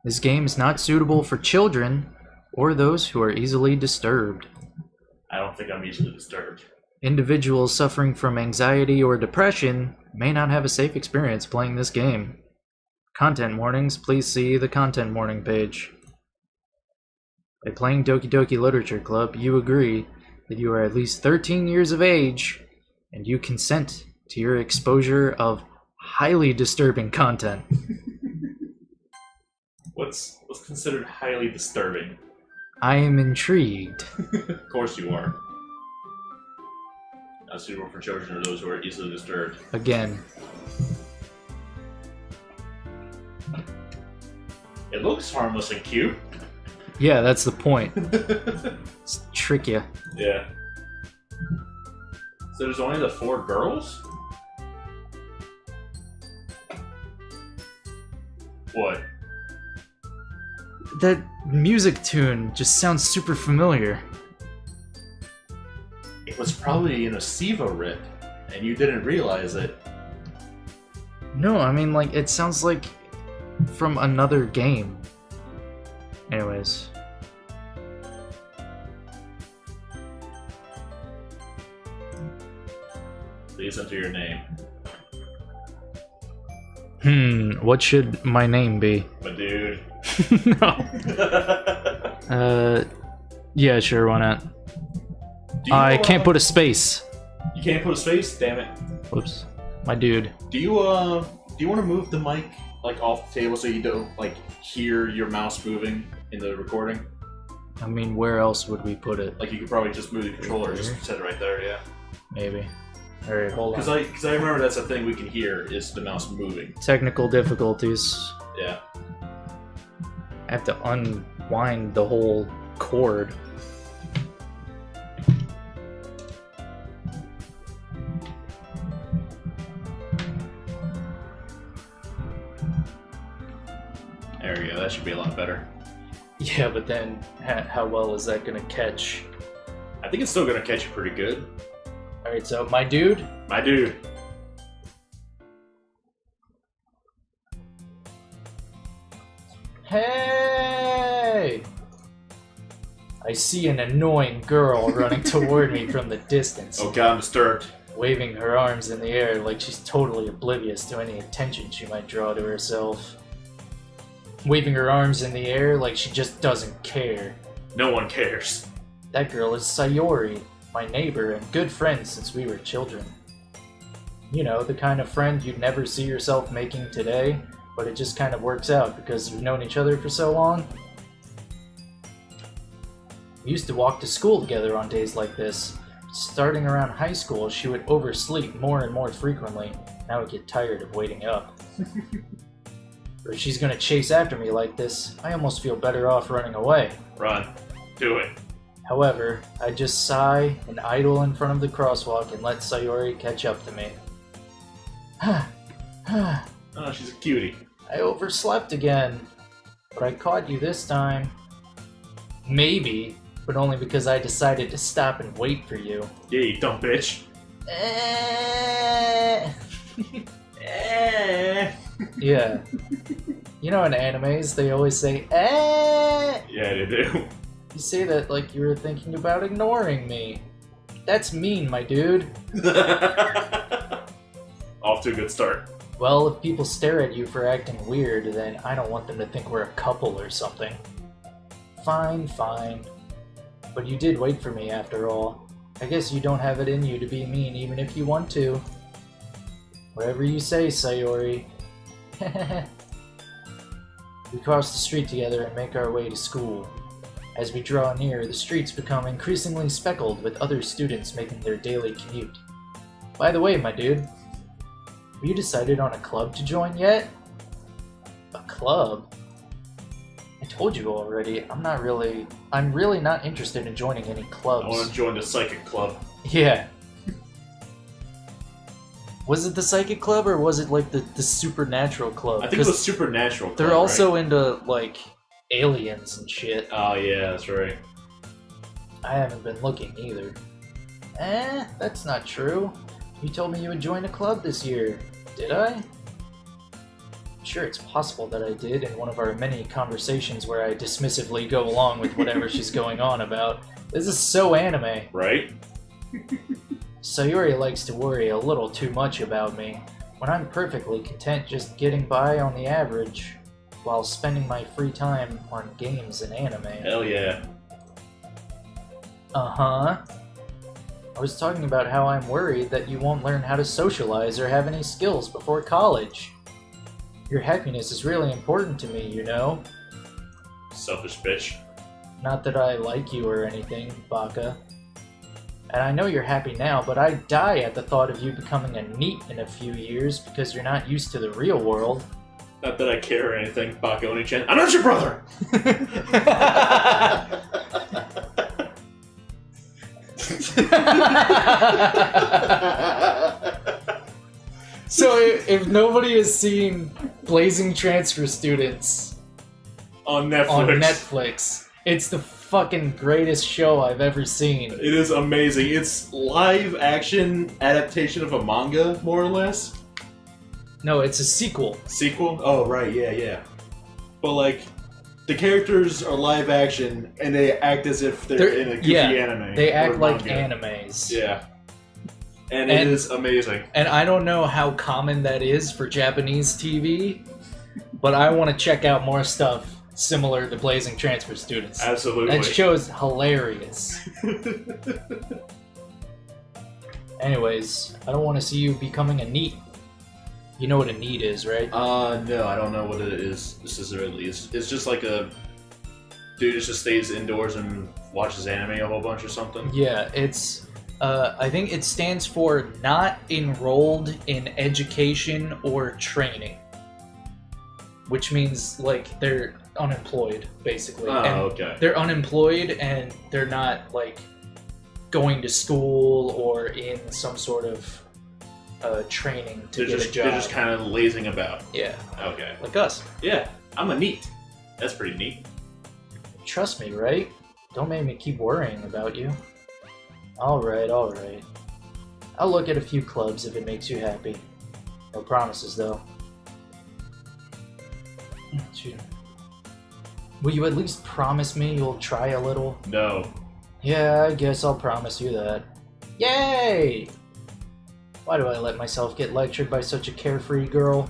This game is not suitable for children or those who are easily disturbed. I don't think I'm easily disturbed. Individuals suffering from anxiety or depression may not have a safe experience playing this game. Content warnings, please see the content warning page. By playing Doki Doki Literature Club, you agree that you are at least 13 years of age and you consent to your exposure of highly disturbing content. What's considered highly disturbing? I am intrigued. Of course you are. Not suitable for children or those who are easily disturbed. Again. It looks harmless and cute. Yeah, that's the point. It's trick you. Yeah. So there's only the 4 girls? What? That music tune just sounds super familiar. It was probably in a Siva rip, and you didn't realize it. No, I mean, like, it sounds like from another game. Anyways. Please enter your name. What should my name be? My dude. No. Yeah, sure, why not? I can't put a space. You can't put a space? Damn it. Whoops. My dude. Do you want to move the mic like off the table so you don't like hear your mouse moving in the recording? I mean, where else would we put it? Like you could probably just move the controller and just set it right there, yeah. Maybe. Alright, hold on. Because I remember that's a thing we can hear is the mouse moving. Technical difficulties. Yeah. I have to unwind the whole cord. There we go, that should be a lot better. Yeah, but then how well is that gonna catch? I think it's still gonna catch you pretty good. Alright, so my dude. My dude. Hey! I see an annoying girl running toward me from the distance, Oh god, I'm disturbed. waving her arms in the air like she's totally oblivious to any attention she might draw to herself. Waving her arms in the air like she just doesn't care. No one cares. That girl is Sayori, my neighbor and good friend since we were children. You know, the kind of friend you'd never see yourself making today, but it just kind of works out because you've known each other for so long. We used to walk to school together on days like this. Starting around high school, she would oversleep more and more frequently, and I would get tired of waiting up. Or if she's gonna chase after me like this, I almost feel better off running away. Run. Do it. However, I just sigh and idle in front of the crosswalk and let Sayori catch up to me. Oh, she's a cutie. I overslept again, but I caught you this time. Maybe, but only because I decided to stop and wait for you. Yeah, you dumb bitch. Yeah. You know in animes, they always say, eh. Yeah, they do. You say that like you were thinking about ignoring me. That's mean, my dude. Off to a good start. Well, if people stare at you for acting weird, then I don't want them to think we're a couple or something. Fine, fine. But you did wait for me after all. I guess you don't have it in you to be mean even if you want to. Whatever you say, Sayori. We cross the street together and make our way to school. As we draw near, the streets become increasingly speckled with other students making their daily commute. By the way, my dude, have you decided on a club to join yet? A club? I told you already, I'm really not interested in joining any clubs. I want to join the psychic club. Yeah. Was it the psychic club or was it like the supernatural club? I think it was supernatural club. They're also into like aliens and shit. Oh yeah, that's right. I haven't been looking either. That's not true. You told me you would join a club this year. Did I? Sure, it's possible that I did in one of our many conversations where I dismissively go along with whatever she's going on about. This is so anime. Right? Sayori likes to worry a little too much about me, when I'm perfectly content just getting by on the average, while spending my free time on games and anime. Hell yeah. Uh-huh. I was talking about how I'm worried that you won't learn how to socialize or have any skills before college. Your happiness is really important to me, you know? Selfish bitch. Not that I like you or anything, Baka. And I know you're happy now, but I'd die at the thought of you becoming a NEET in a few years because you're not used to the real world. Not that I care or anything, Baka Oni-chan. I'm not your brother! So if nobody has seen Blazing Transfer Students on Netflix. It's the fucking greatest show I've ever seen. It is amazing. It's live action adaptation of a manga, more or less. No, it's a sequel. Sequel? Oh, right, yeah. But like, the characters are live action, and they act as if they're in a goofy anime. They act like manga. animes. Yeah. And it is amazing. And I don't know how common that is for Japanese TV, but I want to check out more stuff similar to Blazing Transfer Students. Absolutely. That show's hilarious. Anyways, I don't want to see you becoming a NEET. You know what a NEET is, right? No, I don't know what it is specifically. It's just like a dude who just stays indoors and watches anime a whole bunch or something. Yeah, it's... I think it stands for not enrolled in education or training. Which means, like, they're unemployed, basically. Okay. They're unemployed and they're not, like, going to school or in some sort of training to get a job. They're just kind of lazing about. Yeah. Okay. Like us. Yeah, I'm a NEET. That's pretty neat. Trust me, right? Don't make me keep worrying about you. Alright. I'll look at a few clubs if it makes you happy. No promises, though. Will you at least promise me you'll try a little? No. Yeah, I guess I'll promise you that. Yay! Why do I let myself get lectured by such a carefree girl?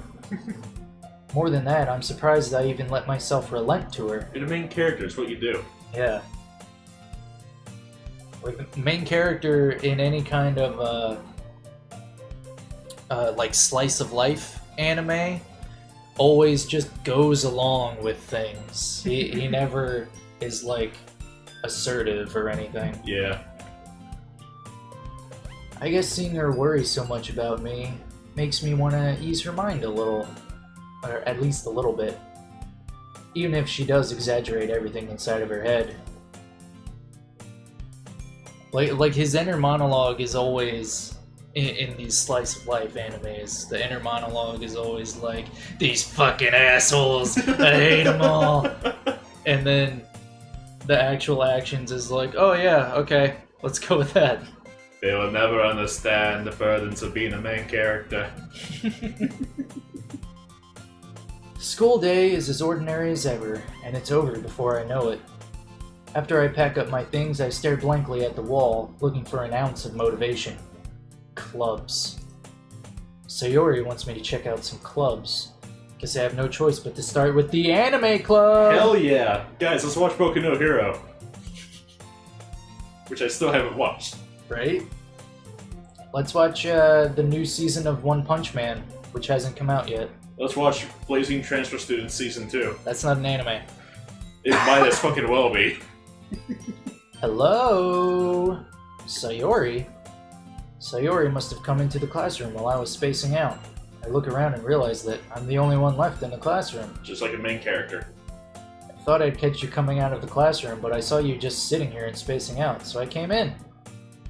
More than that, I'm surprised I even let myself relent to her. You're the main character, it's what you do. Yeah. Like, the main character in any kind of, like, slice of life anime always just goes along with things. He never is, like, assertive or anything. Yeah. I guess seeing her worry so much about me makes me want to ease her mind a little. Or at least a little bit. Even if she does exaggerate everything inside of her head. Like his inner monologue is always, in these slice of life animes, the inner monologue is always like, these fucking assholes, I hate them all. And then the actual actions is like, oh yeah, okay, let's go with that. They will never understand the burdens of being a main character. School day is as ordinary as ever, and it's over before I know it. After I pack up my things, I stare blankly at the wall, looking for an ounce of motivation. Clubs. Sayori wants me to check out some clubs. Guess I have no choice but to start with the anime club! Hell yeah! Guys, let's watch Boku no Hero. Which I still haven't watched. Right? Let's watch the new season of One Punch Man, which hasn't come out yet. Let's watch Blazing Transfer Students Season 2. That's not an anime. It might as fucking well be. Hello? Sayori? Sayori must have come into the classroom while I was spacing out. I look around and realize that I'm the only one left in the classroom. Just like a main character. I thought I'd catch you coming out of the classroom, but I saw you just sitting here and spacing out, so I came in.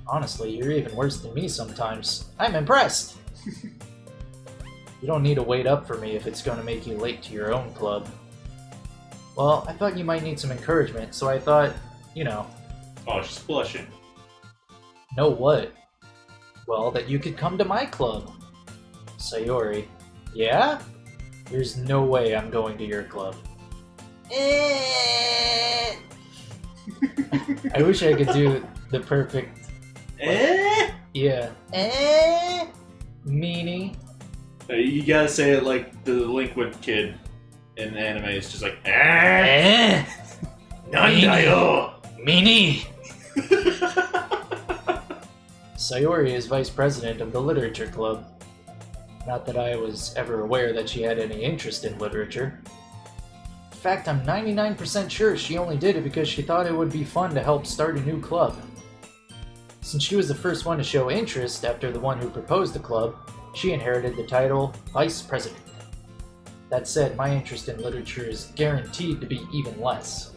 Honestly, you're even worse than me sometimes. I'm impressed! You don't need to wait up for me if it's going to make you late to your own club. Well, I thought you might need some encouragement, so I thought, you know... Oh, she's blushing. Know what? Well, that you could come to my club. Sayori. Yeah? There's no way I'm going to your club. I wish I could do the perfect... Yeah. Meanie. You gotta say it like the delinquent kid in anime. It's just like, Nandayo! Meanie! Sayori is vice president of the literature club. Not that I was ever aware that she had any interest in literature. In fact, I'm 99% sure she only did it because she thought it would be fun to help start a new club. Since she was the first one to show interest after the one who proposed the club, she inherited the title Vice President. That said, my interest in literature is guaranteed to be even less.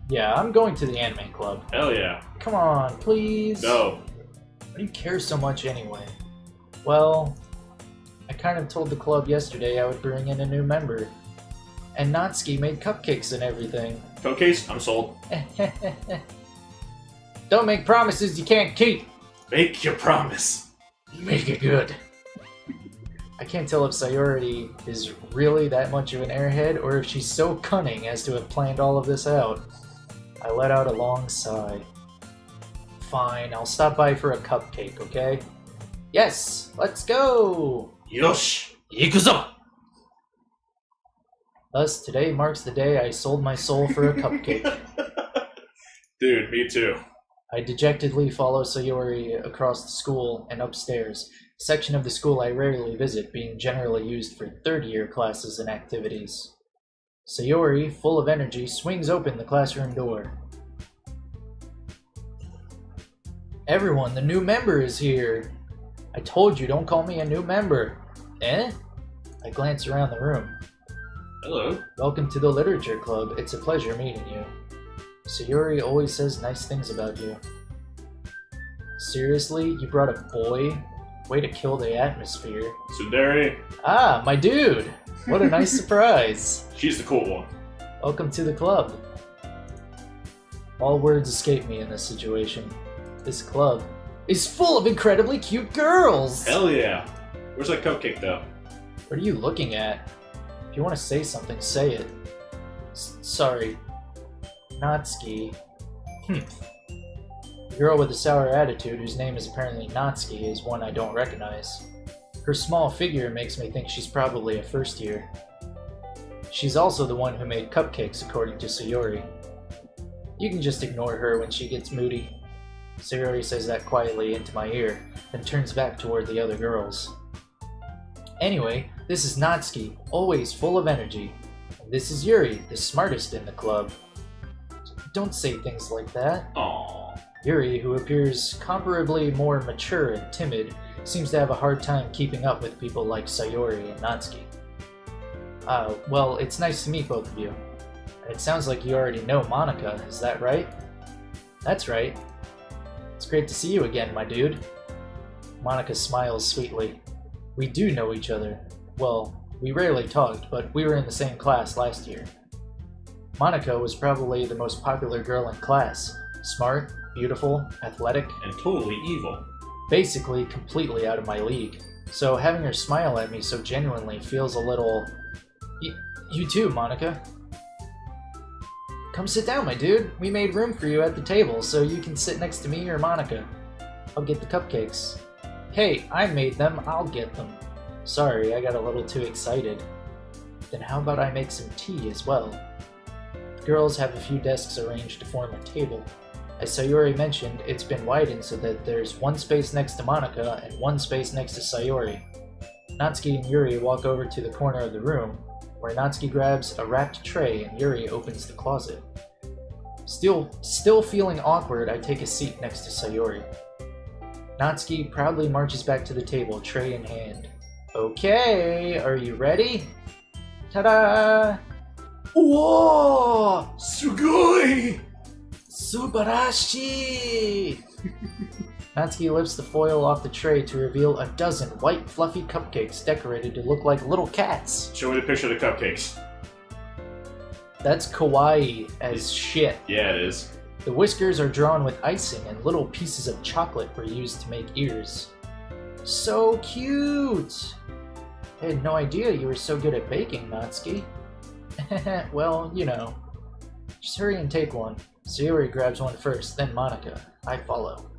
Yeah, I'm going to the anime club. Hell yeah. Come on, please. No. Why do you care so much anyway? Well, I kind of told the club yesterday I would bring in a new member. And Natsuki made cupcakes and everything. Cupcakes? I'm sold. Don't make promises you can't keep. Make your promise. Make it good. I can't tell if Sayori is really that much of an airhead or if she's so cunning as to have planned all of this out. I let out a long sigh. Fine, I'll stop by for a cupcake, okay? Yes, let's go! Yosh! Ikuzo! Thus, today marks the day I sold my soul for a cupcake. Dude, me too. I dejectedly follow Sayori across the school and upstairs, a section of the school I rarely visit, being generally used for third-year classes and activities. Sayori, full of energy, swings open the classroom door. Everyone, the new member is here! I told you, don't call me a new member. Eh? I glance around the room. Hello. Welcome to the Literature Club. It's a pleasure meeting you. Sayori always says nice things about you. Seriously? You brought a boy? Way to kill the atmosphere. Tsundere. Ah, my dude! What a nice surprise! She's the cool one. Welcome to the club. All words escape me in this situation. This club is full of incredibly cute girls! Hell yeah. Where's that cupcake though? What are you looking at? If you want to say something, say it. Sorry. Natsuki. The girl with the sour attitude, whose name is apparently Natsuki, is one I don't recognize. Her small figure makes me think she's probably a first year. She's also the one who made cupcakes, according to Sayori. You can just ignore her when she gets moody. Sayori says that quietly into my ear, then turns back toward the other girls. Anyway, this is Natsuki, always full of energy. And this is Yuri, the smartest in the club. Don't say things like that. Aww. Yuri, who appears comparably more mature and timid, seems to have a hard time keeping up with people like Sayori and Natsuki. Well, it's nice to meet both of you. And it sounds like you already know Monica, is that right? That's right. It's great to see you again, my dude. Monica smiles sweetly. We do know each other. Well, we rarely talked, but we were in the same class last year. Monica was probably the most popular girl in class. Smart, beautiful, athletic, And totally evil. basically completely out of my league. So having her smile at me so genuinely feels a little... You too, Monica. Come sit down, my dude. We made room for you at the table, so you can sit next to me or Monica. I'll get the cupcakes. Hey, I made them, I'll get them. Sorry, I got a little too excited. Then how about I make some tea as well? The girls have a few desks arranged to form a table. As Sayori mentioned, it's been widened so that there's one space next to Monica and one space next to Sayori. Natsuki and Yuri walk over to the corner of the room, where Natsuki grabs a wrapped tray and Yuri opens the closet. Still feeling awkward, I take a seat next to Sayori. Natsuki proudly marches back to the table, tray in hand. Okay, are you ready? Ta-da! Whoa! Sugoi! Subarashi! Natsuki lifts the foil off the tray to reveal a dozen white, fluffy cupcakes decorated to look like little cats. Show me the picture of the cupcakes. That's kawaii as shit. Yeah, it is. The whiskers are drawn with icing and little pieces of chocolate were used to make ears. So cute! I had no idea you were so good at baking, Natsuki. Well, you know. Just hurry and take one. Sayori grabs one first, then Monica. I follow.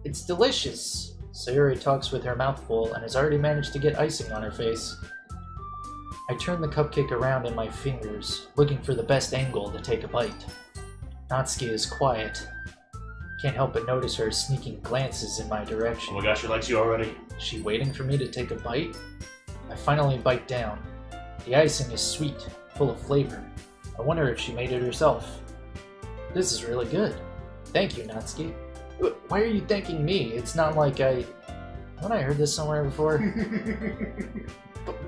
It's delicious! Sayori talks with her mouth full and has already managed to get icing on her face. I turn the cupcake around in my fingers, looking for the best angle to take a bite. Natsuki is quiet. Can't help but notice her sneaking glances in my direction. Oh my gosh, she likes you already. Is she waiting for me to take a bite? I finally bite down. The icing is sweet, full of flavor. I wonder if she made it herself. This is really good. Thank you, Natsuki. Why are you thanking me? It's not like I... Haven't I heard this somewhere before?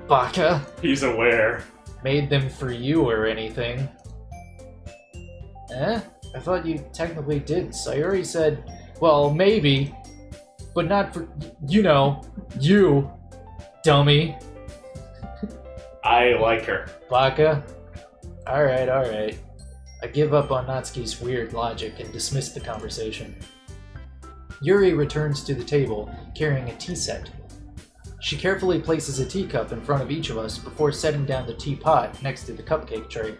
Baka. He's aware. Made them for you or anything. Eh? I thought you technically did. Sayori said, well, maybe. But not for, you know, you. Dummy. I like her. Baka. Alright, alright. I give up on Natsuki's weird logic and dismiss the conversation. Yuri returns to the table, carrying a tea set. She carefully places a teacup in front of each of us before setting down the teapot next to the cupcake tray.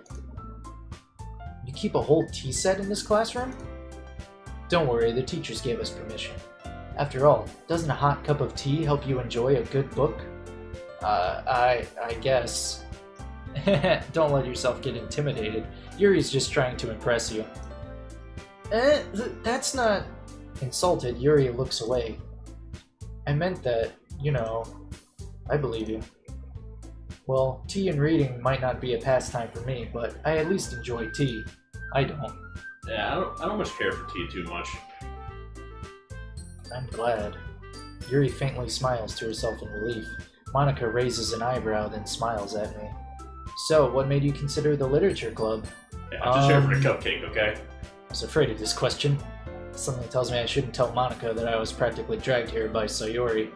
You keep a whole tea set in this classroom? Don't worry, the teachers gave us permission. After all, doesn't a hot cup of tea help you enjoy a good book? I guess. Don't let yourself get intimidated. Yuri's just trying to impress you. That's not... Insulted, Yuri looks away. I meant that, you know, I believe you. Well, tea and reading might not be a pastime for me, but I at least enjoy tea. I don't. Yeah, I don't much care for tea too much. I'm glad. Yuri faintly smiles to herself in relief. Monica raises an eyebrow, then smiles at me. So, what made you consider the literature club? Yeah, I'm just here for the cupcake, okay? I was afraid of this question. Something tells me I shouldn't tell Monica that I was practically dragged here by Sayori.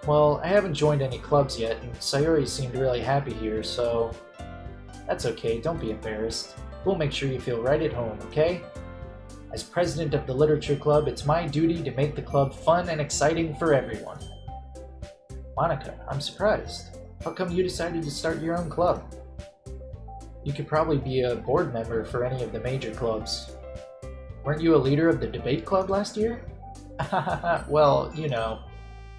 Well, I haven't joined any clubs yet, and Sayori seemed really happy here, so... That's okay, don't be embarrassed. We'll make sure you feel right at home, okay? As president of the Literature Club, it's my duty to make the club fun and exciting for everyone. Monica, I'm surprised. How come you decided to start your own club? You could probably be a board member for any of the major clubs. Weren't you a leader of the debate club last year? Well, you know.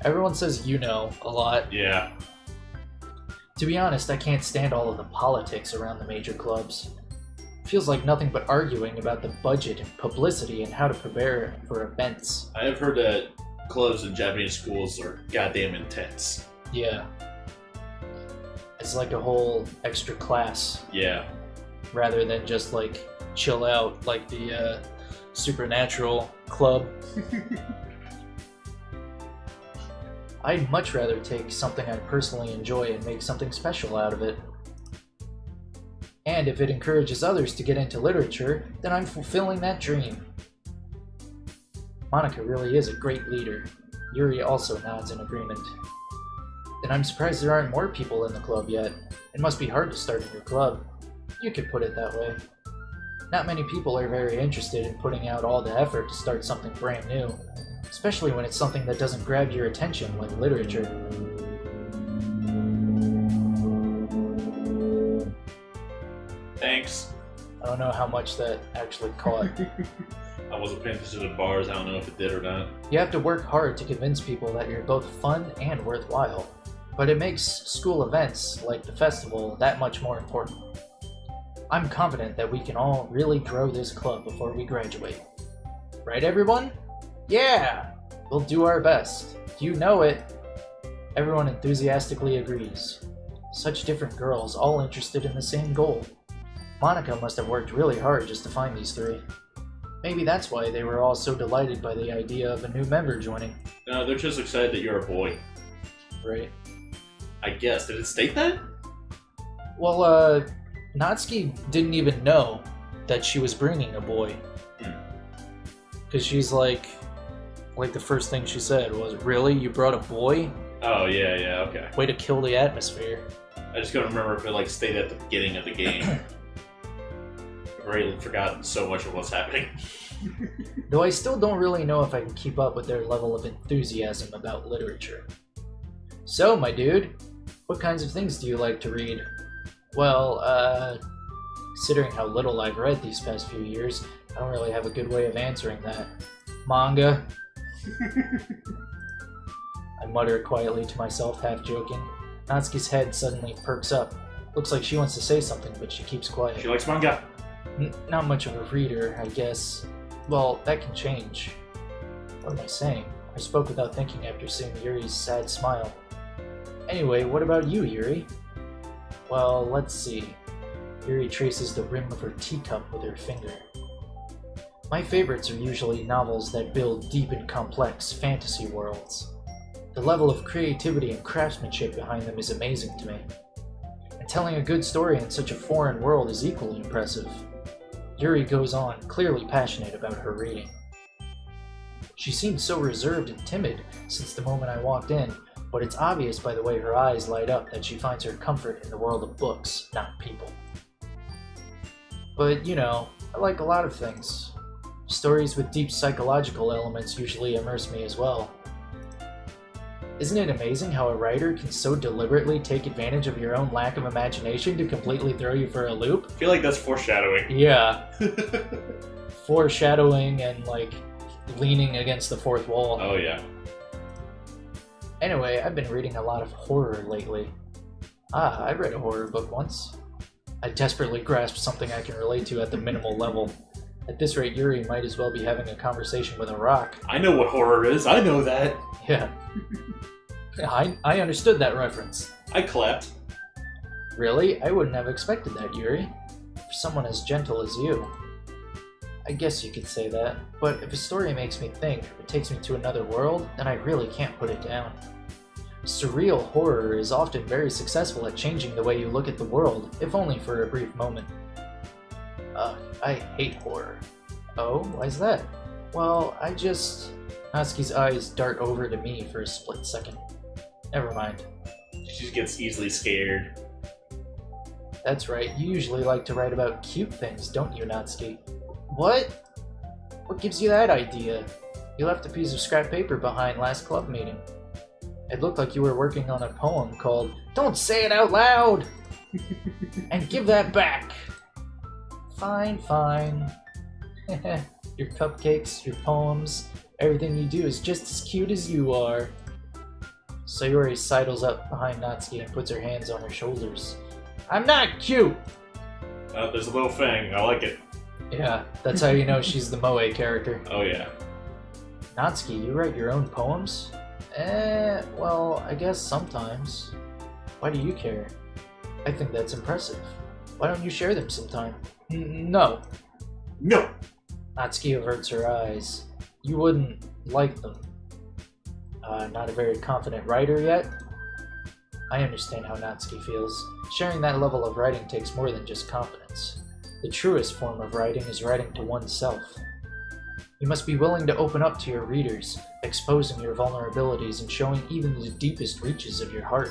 Everyone says you know a lot. Yeah. To be honest, I can't stand all of the politics around the major clubs. Feels like nothing but arguing about the budget and publicity and how to prepare for events. I have heard that clubs in Japanese schools are goddamn intense. Yeah. It's like a whole extra class. Yeah. Rather than just like chill out like the Supernatural club. I'd much rather take something I personally enjoy and make something special out of it. And if it encourages others to get into literature, then I'm fulfilling that dream. Monica really is a great leader. Yuri also nods in agreement. Then I'm surprised there aren't more people in the club yet. It must be hard to start a new club. You could put it that way. Not many people are very interested in putting out all the effort to start something brand new, especially when it's something that doesn't grab your attention like literature. Thanks. I don't know how much that actually caught. I wasn't paying attention to the bars, I don't know if it did or not. You have to work hard to convince people that you're both fun and worthwhile, but it makes school events, like the festival, that much more important. I'm confident that we can all really grow this club before we graduate. Right, everyone? Yeah! We'll do our best. You know it. Everyone enthusiastically agrees. Such different girls, all interested in the same goal. Monica must have worked really hard just to find these three. Maybe that's why they were all so delighted by the idea of a new member joining. No, they're just excited that you're a boy. Right. I guess. Did it state that? Well, Natsuki didn't even know that she was bringing a boy. Because she's like the first thing she said was, really? You brought a boy? Oh, yeah, okay. Way to kill the atmosphere. I just couldn't remember if it like stayed at the beginning of the game. I've already forgotten so much of what's happening. Though I still don't really know if I can keep up with their level of enthusiasm about literature. So, my dude, What kinds of things do you like to read? Well, considering how little I've read these past few years, I don't really have a good way of answering that. Manga? I mutter quietly to myself, half joking. Natsuki's head suddenly perks up. Looks like she wants to say something, but she keeps quiet. She likes manga. Not much of a reader, I guess. Well, that can change. What am I saying? I spoke without thinking after seeing Yuri's sad smile. Anyway, what about you, Yuri? Well, let's see. Yuri traces the rim of her teacup with her finger. My favorites are usually novels that build deep and complex fantasy worlds. The level of creativity and craftsmanship behind them is amazing to me. And telling a good story in such a foreign world is equally impressive. Yuri goes on, clearly passionate about her reading. She seemed so reserved and timid since the moment I walked in, but it's obvious by the way her eyes light up that she finds her comfort in the world of books, not people. But, you know, I like a lot of things. Stories with deep psychological elements usually immerse me as well. Isn't it amazing how a writer can so deliberately take advantage of your own lack of imagination to completely throw you for a loop? I feel like that's foreshadowing. Yeah. Foreshadowing and, leaning against the fourth wall. Oh, yeah. Anyway, I've been reading a lot of horror lately. I read a horror book once. I desperately grasped something I can relate to at the minimal level. At this rate, Yuri might as well be having a conversation with a rock. I know what horror is. I know that. Yeah. I understood that reference. I clapped. Really? I wouldn't have expected that, Yuri. For someone as gentle as you. I guess you could say that. But if a story makes me think, or takes me to another world, then I really can't put it down. Surreal horror is often very successful at changing the way you look at the world, if only for a brief moment. I hate horror. Oh, why's that? Well, Natsuki's eyes dart over to me for a split second. Never mind. She just gets easily scared. That's right, you usually like to write about cute things, don't you, Natsuki? What? What gives you that idea? You left a piece of scrap paper behind last club meeting. It looked like you were working on a poem called "Don't Say It Out Loud!" And give that back! Fine. Your cupcakes, your poems, everything you do is just as cute as you are. Sayori sidles up behind Natsuki and puts her hands on her shoulders. I'm not cute! There's a little fang. I like it. Yeah, that's how you know she's the Moe character. Oh, yeah. Natsuki, you write your own poems? Well, I guess sometimes. Why do you care? I think that's impressive. Why don't you share them sometime? No. No! Natsuki averts her eyes. You wouldn't like them. Not a very confident writer yet? I understand how Natsuki feels. Sharing that level of writing takes more than just confidence. The truest form of writing is writing to oneself. You must be willing to open up to your readers, exposing your vulnerabilities and showing even the deepest reaches of your heart.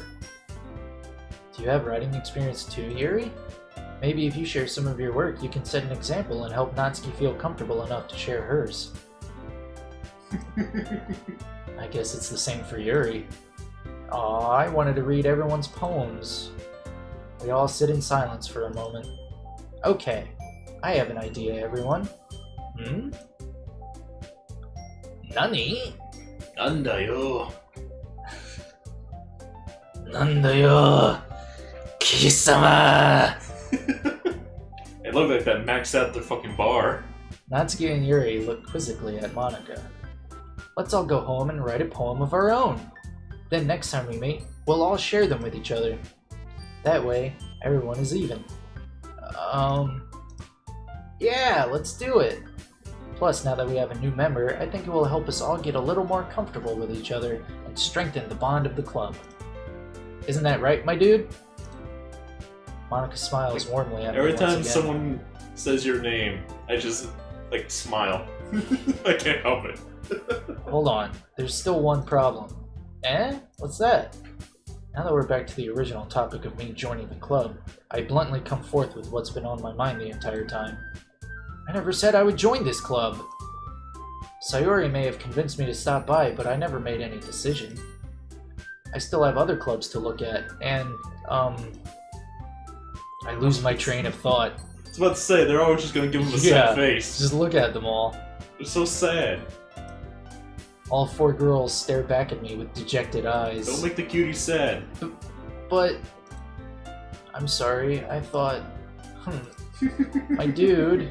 Do you have writing experience too, Yuri? Maybe if you share some of your work, you can set an example and help Natsuki feel comfortable enough to share hers. I guess it's the same for Yuri. Aw, I wanted to read everyone's poems. We all sit in silence for a moment. Okay, I have an idea, everyone. Nani? Nandayo. Nandayo, Kisama! It looked like that maxed out the fucking bar. Natsuki and Yuri look quizzically at Monika. Let's all go home and write a poem of our own. Then next time we meet, we'll all share them with each other. That way, everyone is even. Yeah, let's do it. Plus, now that we have a new member, I think it will help us all get a little more comfortable with each other and strengthen the bond of the club. Isn't that right, my dude? Monika smiles warmly at me Every once time again. someone says your name, I just, smile. I can't help it. Hold on, there's still one problem. What's that? Now that we're back to the original topic of me joining the club, I bluntly come forth with what's been on my mind the entire time. I never said I would join this club. Sayori may have convinced me to stop by, but I never made any decision. I still have other clubs to look at, and, I lose my train of thought. I was about to say, they're always just gonna give him a Yeah, sad face. just look at them all. They're so sad. All 4 girls stare back at me with dejected eyes. Don't make the cutie sad. But... I'm sorry, I thought... my dude...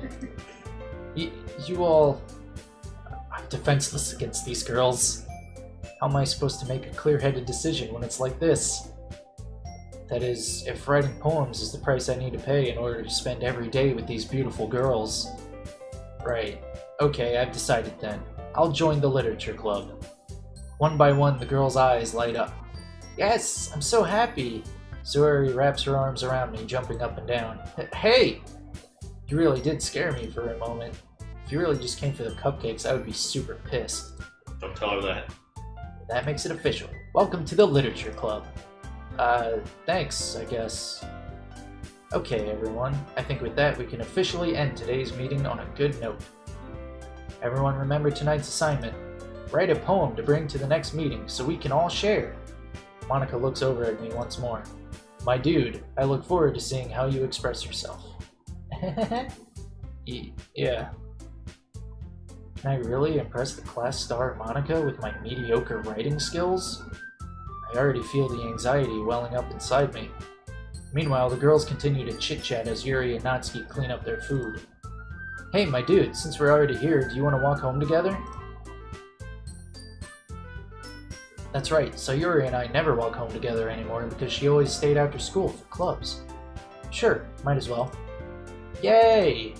You all... I'm defenseless against these girls. How am I supposed to make a clear-headed decision when it's like this? That is, if writing poems is the price I need to pay in order to spend every day with these beautiful girls. Right. Okay, I've decided then. I'll join the literature club. One by one, the girls' eyes light up. Yes, I'm so happy! Zuri wraps her arms around me, jumping up and down. Hey! You really did scare me for a moment. If you really just came for the cupcakes, I would be super pissed. Don't tell her that. That makes it official. Welcome to the literature club. Thanks, I guess. Okay, everyone. I think with that, we can officially end today's meeting on a good note. Everyone remember tonight's assignment. Write a poem to bring to the next meeting so we can all share. Monica looks over at me once more. My dude, I look forward to seeing how you express yourself. Yeah. Can I really impress the class star Monica with my mediocre writing skills? I already feel the anxiety welling up inside me. Meanwhile, the girls continue to chit-chat as Yuri and Natsuki clean up their food. Hey, my dude, since we're already here, do you want to walk home together? That's right, Sayuri and I never walk home together anymore because she always stayed after school for clubs. Sure, might as well. Yay!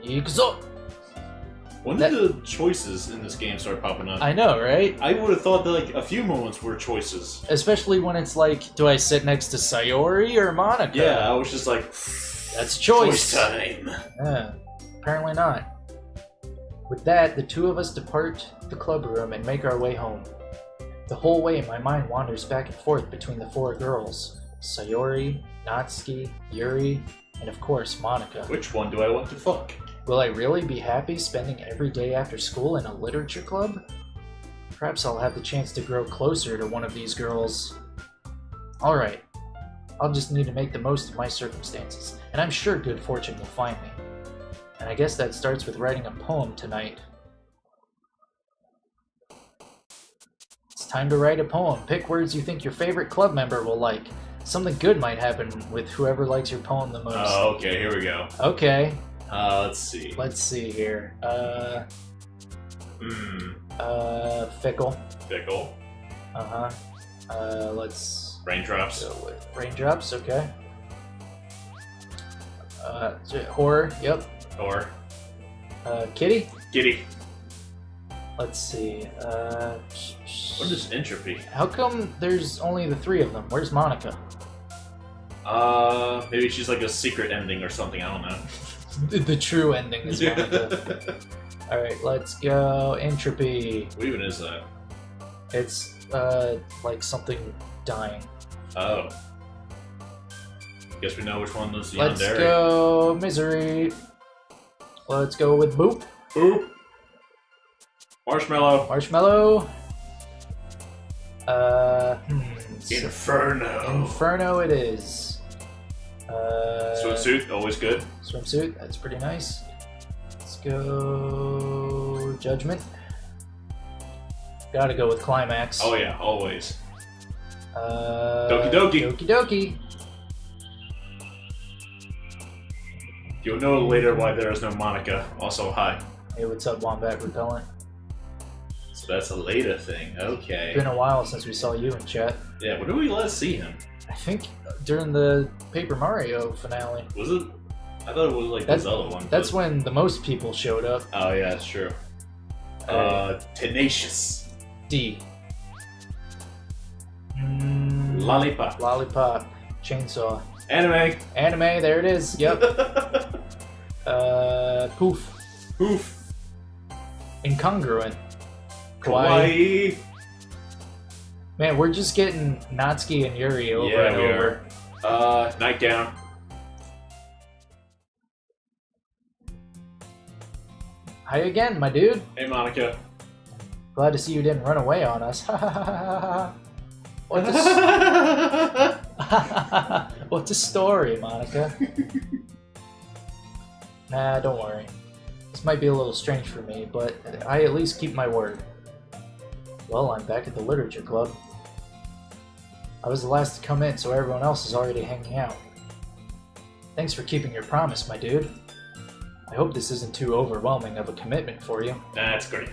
Ikuzo! When did the choices in this game start popping up? I know, right? I would have thought that like a few moments were choices. Especially when it's like, do I sit next to Sayori or Monica? Yeah, I was just like, that's choice time. Yeah, apparently not. With that, the two of us depart the club room and make our way home. The whole way, my mind wanders back and forth between the 4 girls. Sayori, Natsuki, Yuri, and of course, Monica. Which one do I want to fuck? Will I really be happy spending every day after school in a literature club? Perhaps I'll have the chance to grow closer to one of these girls. Alright, I'll just need to make the most of my circumstances, and I'm sure good fortune will find me. And I guess that starts with writing a poem tonight. It's time to write a poem. Pick words you think your favorite club member will like. Something good might happen with whoever likes your poem the most. Oh, okay, here we go. Okay. Let's see. Let's see here. Fickle. Fickle. Let's Raindrops. go with raindrops, okay. Horror, yep. Or Kitty? Giddy. Let's see, What is entropy? how come there's only the 3 of them? Where's Monica? Maybe she's like a secret ending or something, I don't know. The true ending is Monica. Alright, let's go. Entropy. What even is that? It's, like something dying. Oh. Guess we know which one was the Let's yandere. go Misery. Let's go with Boop. Boop. Marshmallow. Marshmallow. Inferno. Inferno it is. Swimsuit, always good. Swimsuit, that's pretty nice. Let's go Judgment. Gotta go with Climax. Oh yeah, always. Doki Doki. Doki Doki. You'll know later why there is no Monica. Also, hi. Hey, what's up, Wombat Repellent? So that's a later thing. Okay. It's been a while since we saw you in chat. Yeah, when did we last see him? I think during the Paper Mario finale. Was it? I thought it was like this other one. That's when the most people showed up. Oh yeah, that's true. Tenacious. D. Lollipop. Lollipop. Chainsaw. Anime. Anime, there it is. Yep. Poof. Poof. Incongruent. Kawaii. Man, we're just getting Natsuki and Yuri over and over. Nightgown. Hi again, my dude. Hey, Monica. Glad to see you didn't run away on us. What the What's the story, Monica? Nah, don't worry. This might be a little strange for me, but I at least keep my word. Well, I'm back at the literature club. I was the last to come in, so everyone else is already hanging out. Thanks for keeping your promise, my dude. I hope this isn't too overwhelming of a commitment for you. That's great.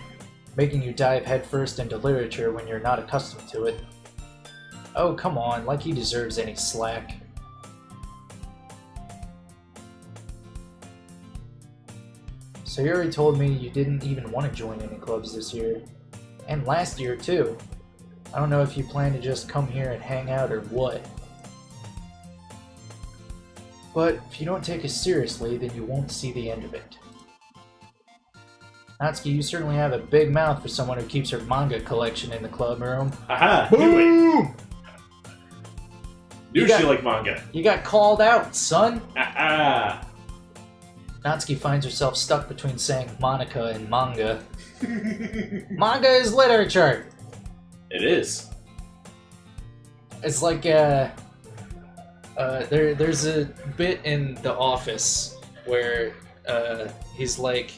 Making you dive headfirst into literature when you're not accustomed to it. Oh, come on, like he deserves any slack. Sayuri told me you didn't even want to join any clubs this year. And last year, too. I don't know if you plan to just come here and hang out or what. But if you don't take us seriously, then you won't see the end of it. Natsuki, you certainly have a big mouth for someone who keeps her manga collection in the club room. Aha! Boom! Knew she liked manga. You got called out, son! Ah! Natsuki finds herself stuck between saying Monica and manga. Manga is literature! It is. It's like, there's a bit in The Office where, he's like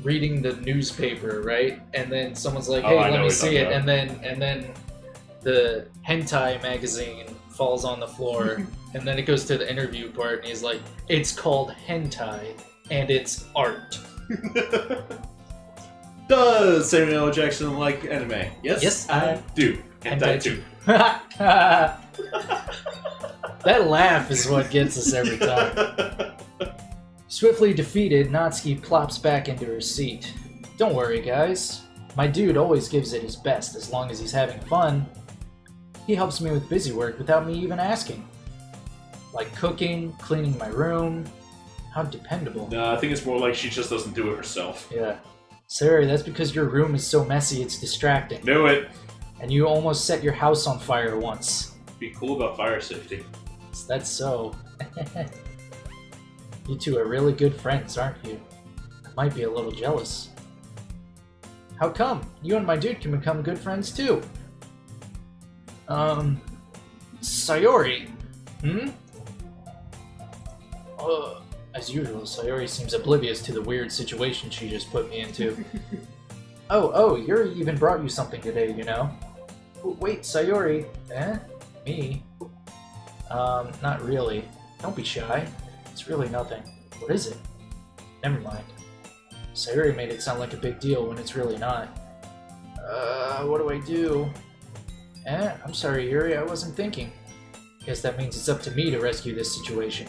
reading the newspaper, right? And then someone's like, hey, let me see it. And then the hentai magazine falls on the floor. And then it goes to the interview part, and he's like, it's called hentai, and it's art. Does Samuel L. Jackson like anime? Yes, I do. Hentai too. That laugh is what gets us every time. Swiftly defeated, Natsuki plops back into her seat. Don't worry, guys. My dude always gives it his best as long as he's having fun. He helps me with busy work without me even asking. Like cooking, cleaning my room. How dependable. No, I think it's more like she just doesn't do it herself. Yeah. Sarah, that's because your room is so messy it's distracting. Knew it. And you almost set your house on fire once. Be cool about fire safety. That's so. You two are really good friends, aren't you? I might be a little jealous. How come? You and my dude can become good friends too. Sayori. As usual, Sayori seems oblivious to the weird situation she just put me into. Oh, Yuri even brought you something today, you know? Wait, Sayori. Me? Not really. Don't be shy. It's really nothing. What is it? Never mind. Sayori made it sound like a big deal when it's really not. What do I do? I'm sorry, Yuri, I wasn't thinking. Guess that means it's up to me to rescue this situation.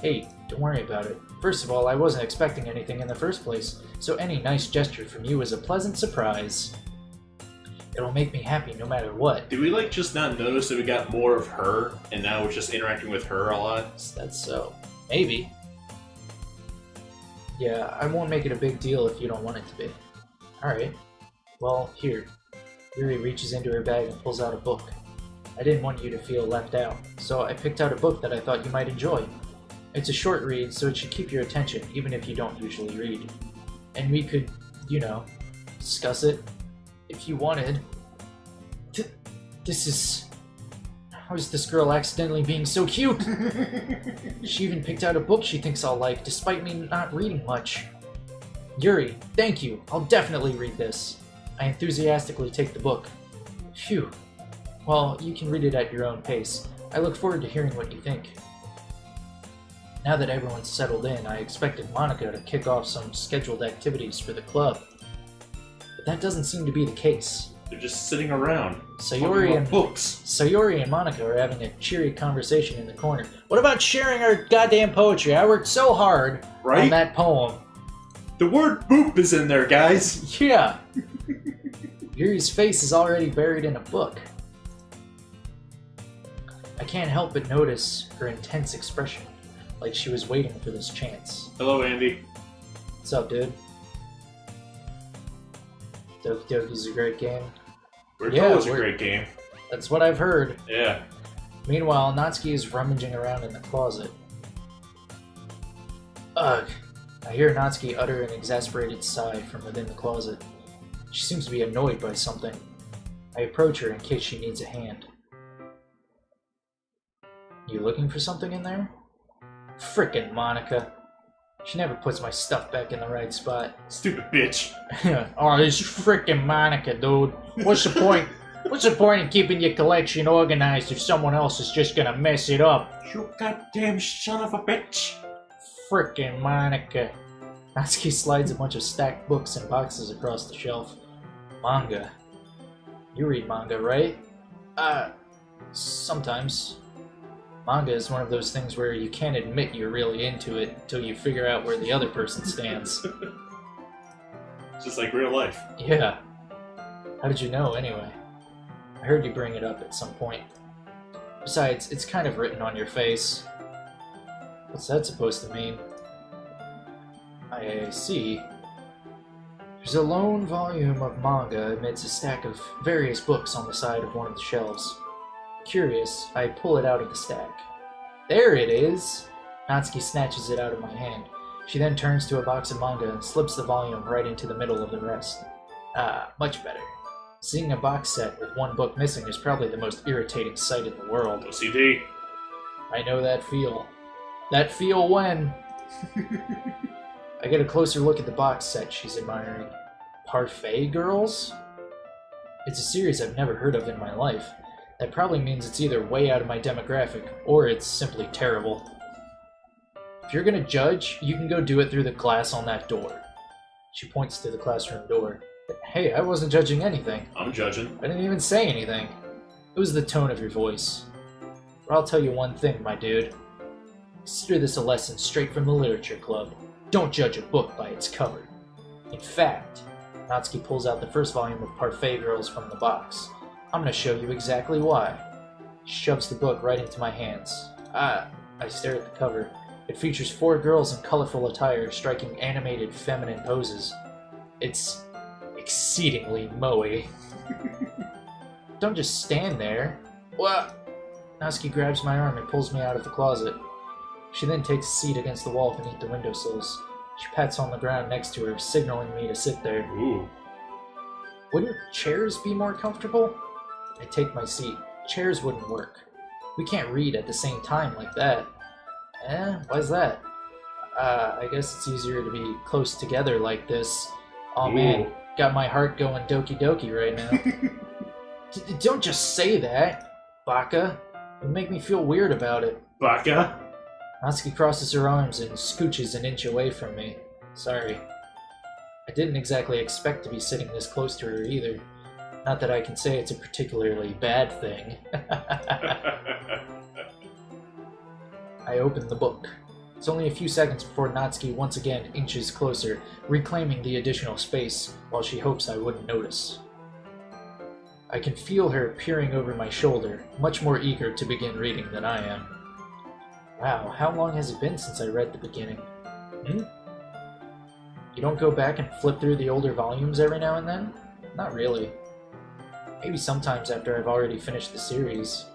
Hey, don't worry about it. First of all, I wasn't expecting anything in the first place, so any nice gesture from you is a pleasant surprise. It'll make me happy no matter what. Did we just not notice that we got more of her, and now we're just interacting with her a lot? That's so. Maybe. Yeah, I won't make it a big deal if you don't want it to be. Alright. Well, here. Yuri reaches into her bag and pulls out a book. I didn't want you to feel left out, so I picked out a book that I thought you might enjoy. It's a short read, so it should keep your attention, even if you don't usually read. And we could, discuss it, if you wanted. How is this girl accidentally being so cute? She even picked out a book she thinks I'll like, despite me not reading much. Yuri, thank you. I'll definitely read this. I enthusiastically take the book. Phew. Well, you can read it at your own pace. I look forward to hearing what you think. Now that everyone's settled in, I expected Monica to kick off some scheduled activities for the club. But that doesn't seem to be the case. They're just sitting around. Sayori and Monica are having a cheery conversation in the corner. What about sharing our goddamn poetry? I worked so hard on that poem. The word boop is in there, guys. Yeah. Yuri's face is already buried in a book. I can't help but notice her intense expression, like she was waiting for this chance. Hello, Andy. What's up, dude? Doki Doki's a great game. We're told it's a great game. That's what I've heard. Yeah. Meanwhile, Natsuki is rummaging around in the closet. Ugh. I hear Natsuki utter an exasperated sigh from within the closet. She seems to be annoyed by something. I approach her in case she needs a hand. You looking for something in there? Frickin' Monica. She never puts my stuff back in the right spot. Stupid bitch. Oh, this frickin' Monica, dude. What's the point? What's the point in keeping your collection organized if someone else is just gonna mess it up? You goddamn son of a bitch. Frickin' Monica. Natsuki slides a bunch of stacked books and boxes across the shelf. Manga. You read manga, right? Sometimes. Manga is one of those things where you can't admit you're really into it until you figure out where the other person stands. It's just like real life. Yeah. How did you know, anyway? I heard you bring it up at some point. Besides, it's kind of written on your face. What's that supposed to mean? I see. There's a lone volume of manga amidst a stack of various books on the side of one of the shelves. Curious, I pull it out of the stack. There it is! Natsuki snatches it out of my hand. She then turns to a box of manga and slips the volume right into the middle of the rest. Ah, much better. Seeing a box set with one book missing is probably the most irritating sight in the world. OCD. I know that feel. That feel when... I get a closer look at the box set she's admiring. Parfait Girls? It's a series I've never heard of in my life. That probably means it's either way out of my demographic, or it's simply terrible. If you're gonna judge, you can go do it through the glass on that door. She points to the classroom door. Hey, I wasn't judging anything. I'm judging. I didn't even say anything. It was the tone of your voice. But I'll tell you one thing, my dude. Consider this a lesson straight from the literature club. Don't judge a book by its cover. In fact, Natsuki pulls out the first volume of Parfait Girls from the box. I'm gonna show you exactly why. She shoves the book right into my hands. I stare at the cover. It features 4 girls in colorful attire striking animated feminine poses. It's exceedingly moe. Don't just stand there. What? Natsuki grabs my arm and pulls me out of the closet. She then takes a seat against the wall beneath the windowsills. She pats on the ground next to her, signaling me to sit there. Ooh. Wouldn't chairs be more comfortable? I take my seat. Chairs wouldn't work. We can't read at the same time like that. Why's that? I guess it's easier to be close together like this. Aw man, got my heart going Doki Doki right now. Don't just say that, Baka. You make me feel weird about it. Baka? Natsuki crosses her arms and scooches an inch away from me. Sorry. I didn't exactly expect to be sitting this close to her either. Not that I can say it's a particularly bad thing. I open the book. It's only a few seconds before Natsuki once again inches closer, reclaiming the additional space while she hopes I wouldn't notice. I can feel her peering over my shoulder, much more eager to begin reading than I am. Wow, how long has it been since I read the beginning? You don't go back and flip through the older volumes every now and then? Not really. Maybe sometimes after I've already finished the series.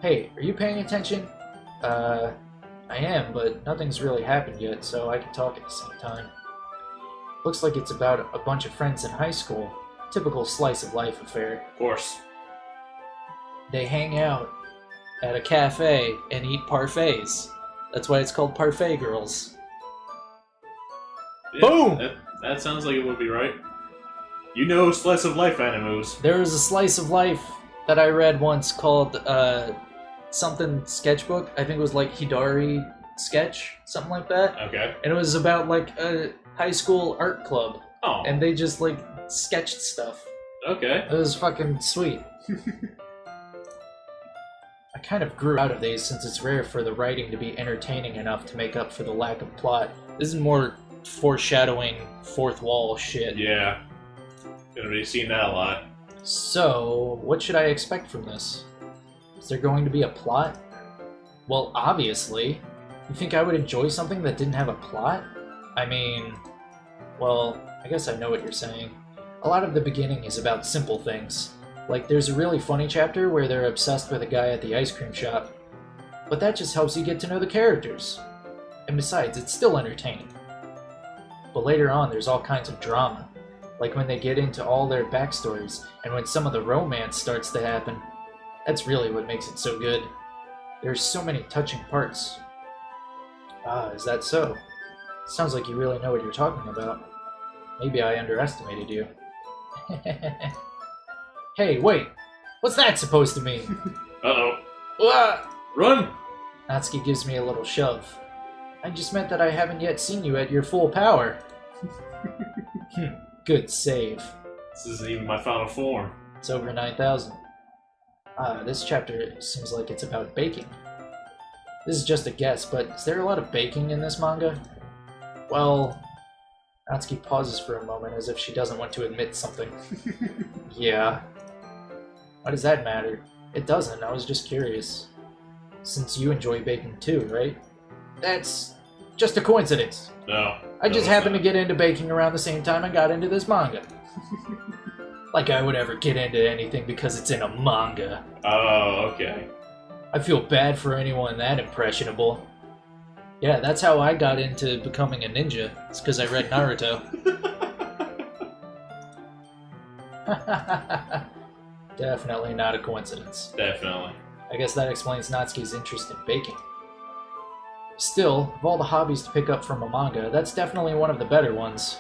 Hey, are you paying attention? I am, but nothing's really happened yet, so I can talk at the same time. Looks like it's about a bunch of friends in high school. Typical slice of life affair. Of course. They hang out at a cafe and eat parfaits. That's why it's called Parfait Girls. Yeah, Boom! That sounds like it would be right. You know slice of life animus. There was a slice of life that I read once called something sketchbook. I think it was like Hidari Sketch, something like that. Okay. And it was about like a high school art club. Oh. And they just like sketched stuff. Okay. It was fucking sweet. I kind of grew out of these since it's rare for the writing to be entertaining enough to make up for the lack of plot. This is more foreshadowing fourth wall shit. Yeah. Gonna be seeing that a lot. So, what should I expect from this? Is there going to be a plot? Well, obviously. You think I would enjoy something that didn't have a plot? I mean, well, I guess I know what you're saying. A lot of the beginning is about simple things. Like, there's a really funny chapter where they're obsessed with a guy at the ice cream shop. But that just helps you get to know the characters. And besides, it's still entertaining. But later on, there's all kinds of drama. Like when they get into all their backstories, and when some of the romance starts to happen. That's really what makes it so good. There's so many touching parts. Ah, is that so? Sounds like you really know what you're talking about. Maybe I underestimated you. Hey, wait! What's that supposed to mean? Uh-oh. Ah! Run! Natsuki gives me a little shove. I just meant that I haven't yet seen you at your full power. Good save. This isn't even my final form. It's over 9,000. This chapter seems like it's about baking. This is just a guess, but is there a lot of baking in this manga? Well, Natsuki pauses for a moment as if she doesn't want to admit something. Yeah. Why does that matter? It doesn't, I was just curious. Since you enjoy baking too, right? That's just a coincidence. No. I just happened to get into baking around the same time I got into this manga. Like I would ever get into anything because it's in a manga. Oh, okay. I feel bad for anyone that impressionable. Yeah, that's how I got into becoming a ninja. It's because I read Naruto. Definitely not a coincidence. Definitely. I guess that explains Natsuki's interest in baking. Still, of all the hobbies to pick up from a manga, that's definitely one of the better ones.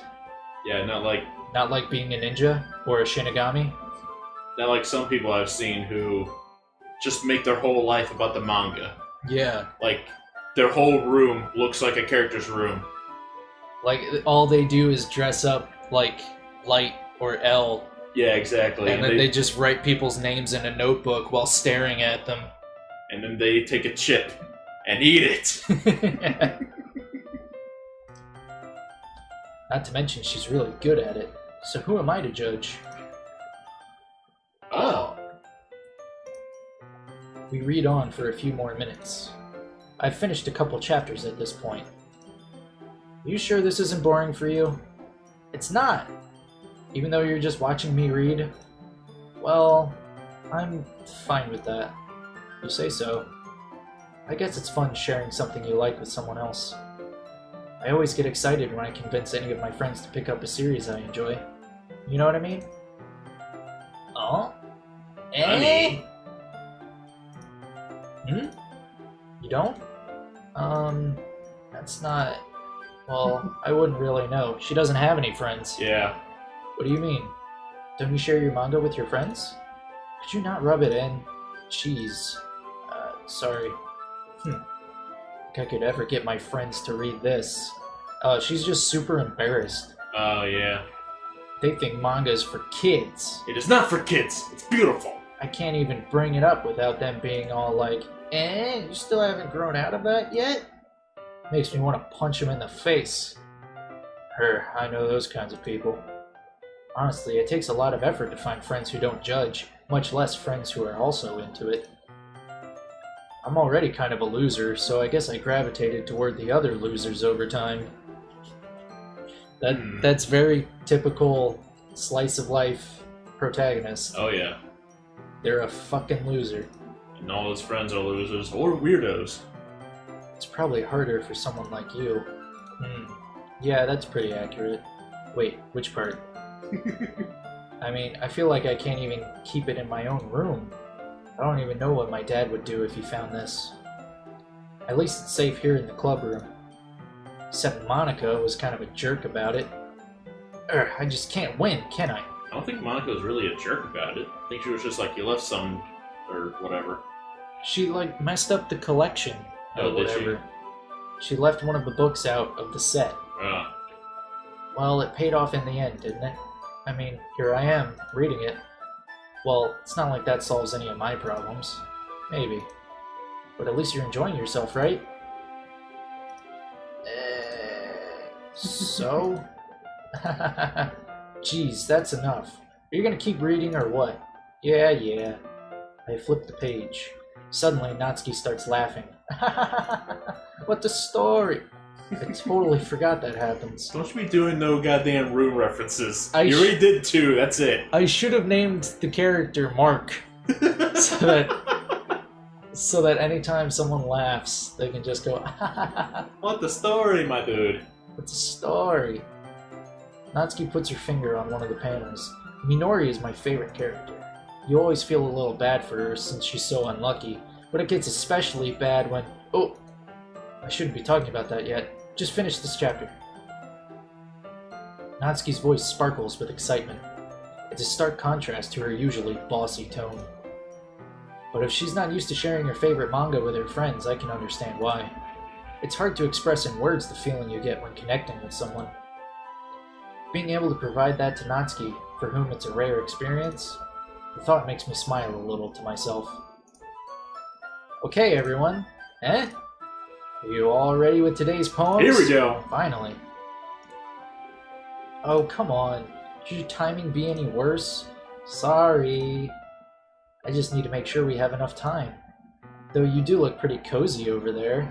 Yeah, not like being a ninja or a Shinigami. not like some people I've seen who just make their whole life about the manga. Yeah. Like, their whole room looks like a character's room. Like, all they do is dress up like Light or L. Yeah, exactly. And then they just write people's names in a notebook while staring at them. And then they take a chip and eat it. Not to mention she's really good at it. So who am I to judge? Oh. We read on for a few more minutes. I've finished a couple chapters at this point. Are you sure this isn't boring for you? It's not! Even though you're just watching me read? Well, I'm fine with that. You say so. I guess it's fun sharing something you like with someone else. I always get excited when I convince any of my friends to pick up a series I enjoy. You know what I mean? Oh? Eh? You don't? That's not... Well, I wouldn't really know. She doesn't have any friends. Yeah. What do you mean? Don't you share your manga with your friends? Could you not rub it in? Jeez. Sorry. Think I could ever get my friends to read this. She's just super embarrassed. Oh, yeah. They think manga is for kids. It is not for kids. It's beautiful. I can't even bring it up without them being all like, you still haven't grown out of that yet? Makes me want to punch them in the face. I know those kinds of people. Honestly, it takes a lot of effort to find friends who don't judge, much less friends who are also into it. I'm already kind of a loser, so I guess I gravitated toward the other losers over time. That's very typical slice of life protagonist. Oh, yeah. They're a fucking loser. And all his friends are losers or weirdos. It's probably harder for someone like you. Yeah, that's pretty accurate. Wait, which part? I mean, I feel like I can't even keep it in my own room. I don't even know what my dad would do if he found this. At least it's safe here in the club room. Except Monica was kind of a jerk about it. I just can't win, can I? I don't think Monica was really a jerk about it. I think she was just like, you left some, or whatever. She, like, messed up the collection, or whatever. She left one of the books out of the set. Oh. Well, it paid off in the end, didn't it? I mean, here I am, reading it. Well, it's not like that solves any of my problems. Maybe. But at least you're enjoying yourself, right? So? Jeez, that's enough. Are you gonna keep reading or what? Yeah. I flip the page. Suddenly, Natsuki starts laughing. What the story? I totally forgot that happens. Don't you be doing no goddamn room references. You already did two, that's it. I should have named the character Mark. so that anytime someone laughs, they can just go, What the story, my dude? What's the story? Natsuki puts her finger on one of the panels. Minori is my favorite character. You always feel a little bad for her since she's so unlucky, but it gets especially bad when... Oh! I shouldn't be talking about that yet. Just finish this chapter. Natsuki's voice sparkles with excitement. It's a stark contrast to her usually bossy tone. But if she's not used to sharing her favorite manga with her friends, I can understand why. It's hard to express in words the feeling you get when connecting with someone. Being able to provide that to Natsuki, for whom it's a rare experience, the thought makes me smile a little to myself. Okay, everyone. Eh? Are you all ready with today's poems? Here we go! Finally. Oh, come on. Should your timing be any worse? Sorry. I just need to make sure we have enough time. Though you do look pretty cozy over there.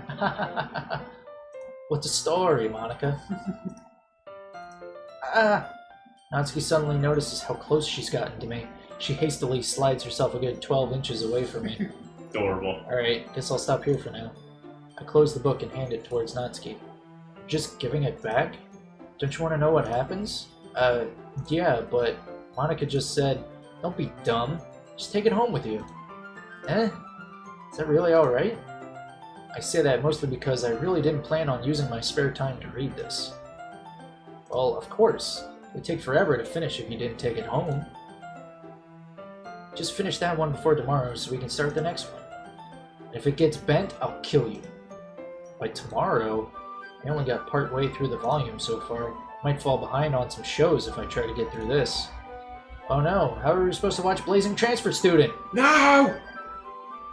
What's the story, Monica? Natsuki suddenly notices how close she's gotten to me. She hastily slides herself a good 12 inches away from me. Adorable. Alright, guess I'll stop here for now. I close the book and hand it towards Natsuki. Just giving it back? Don't you want to know what happens? Yeah, but Monica just said, don't be dumb. Just take it home with you. Eh? Is that really alright? I say that mostly because I really didn't plan on using my spare time to read this. Well, of course. It would take forever to finish if you didn't take it home. Just finish that one before tomorrow so we can start the next one. And if it gets bent, I'll kill you. By tomorrow, I only got part way through the volume so far. Might fall behind on some shows if I try to get through this. Oh no, how are we supposed to watch Blazing Transfer Student? No!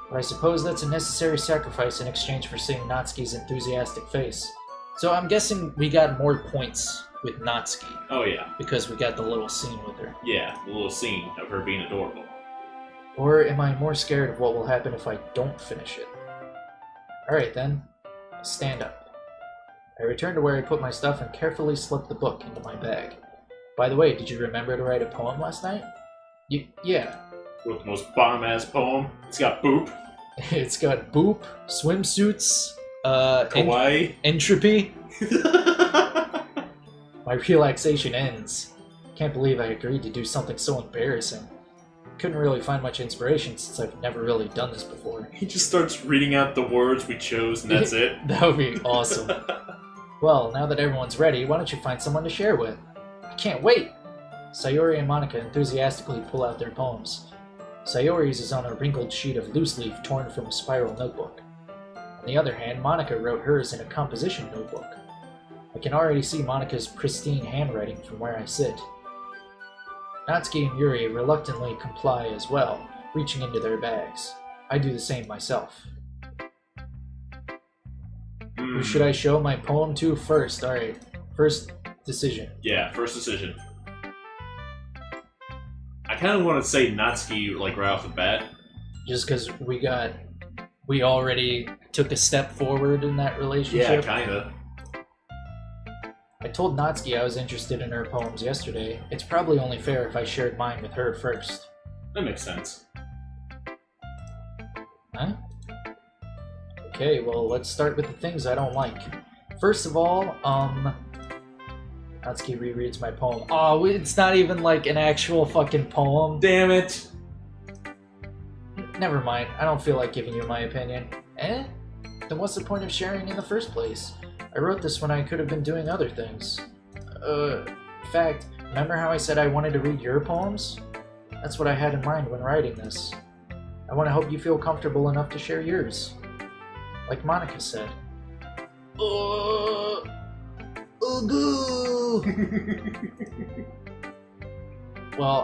But I suppose that's a necessary sacrifice in exchange for seeing Natsuki's enthusiastic face. So I'm guessing we got more points with Natsuki. Oh yeah. Because we got the little scene with her. Yeah, the little scene of her being adorable. Or am I more scared of what will happen if I don't finish it? Alright then, stand up. I return to where I put my stuff and carefully slip the book into my bag. By the way, did you remember to write a poem last night? Yeah. Wrote the most bomb-ass poem. It's got boop. It's got boop, swimsuits, Kawaii. entropy. My relaxation ends. Can't believe I agreed to do something so embarrassing. Couldn't really find much inspiration since I've never really done this before. He just starts reading out the words we chose and that's it. That would be awesome. Well, now that everyone's ready, why don't you find someone to share with? I can't wait! Sayori and Monica enthusiastically pull out their poems. Sayori's is on a wrinkled sheet of loose leaf torn from a spiral notebook. On the other hand, Monica wrote hers in a composition notebook. I can already see Monica's pristine handwriting from where I sit. Natsuki and Yuri reluctantly comply as well, reaching into their bags. I do the same myself. Who should I show my poem to first? Alright, first decision. Yeah, first decision. I kind of want to say Natsuki, like, right off the bat. Just because we already took a step forward in that relationship? Yeah, kinda. I told Natsuki I was interested in her poems yesterday. It's probably only fair if I shared mine with her first. That makes sense. Huh? Okay, well, let's start with the things I don't like. First of all, Natsuki rereads my poem. Oh, it's not even like an actual fucking poem. Damn it! Never mind, I don't feel like giving you my opinion. Eh? Then what's the point of sharing in the first place? I wrote this when I could have been doing other things. In fact, remember how I said I wanted to read your poems? That's what I had in mind when writing this. I want to hope you feel comfortable enough to share yours. Like Monica said. Well,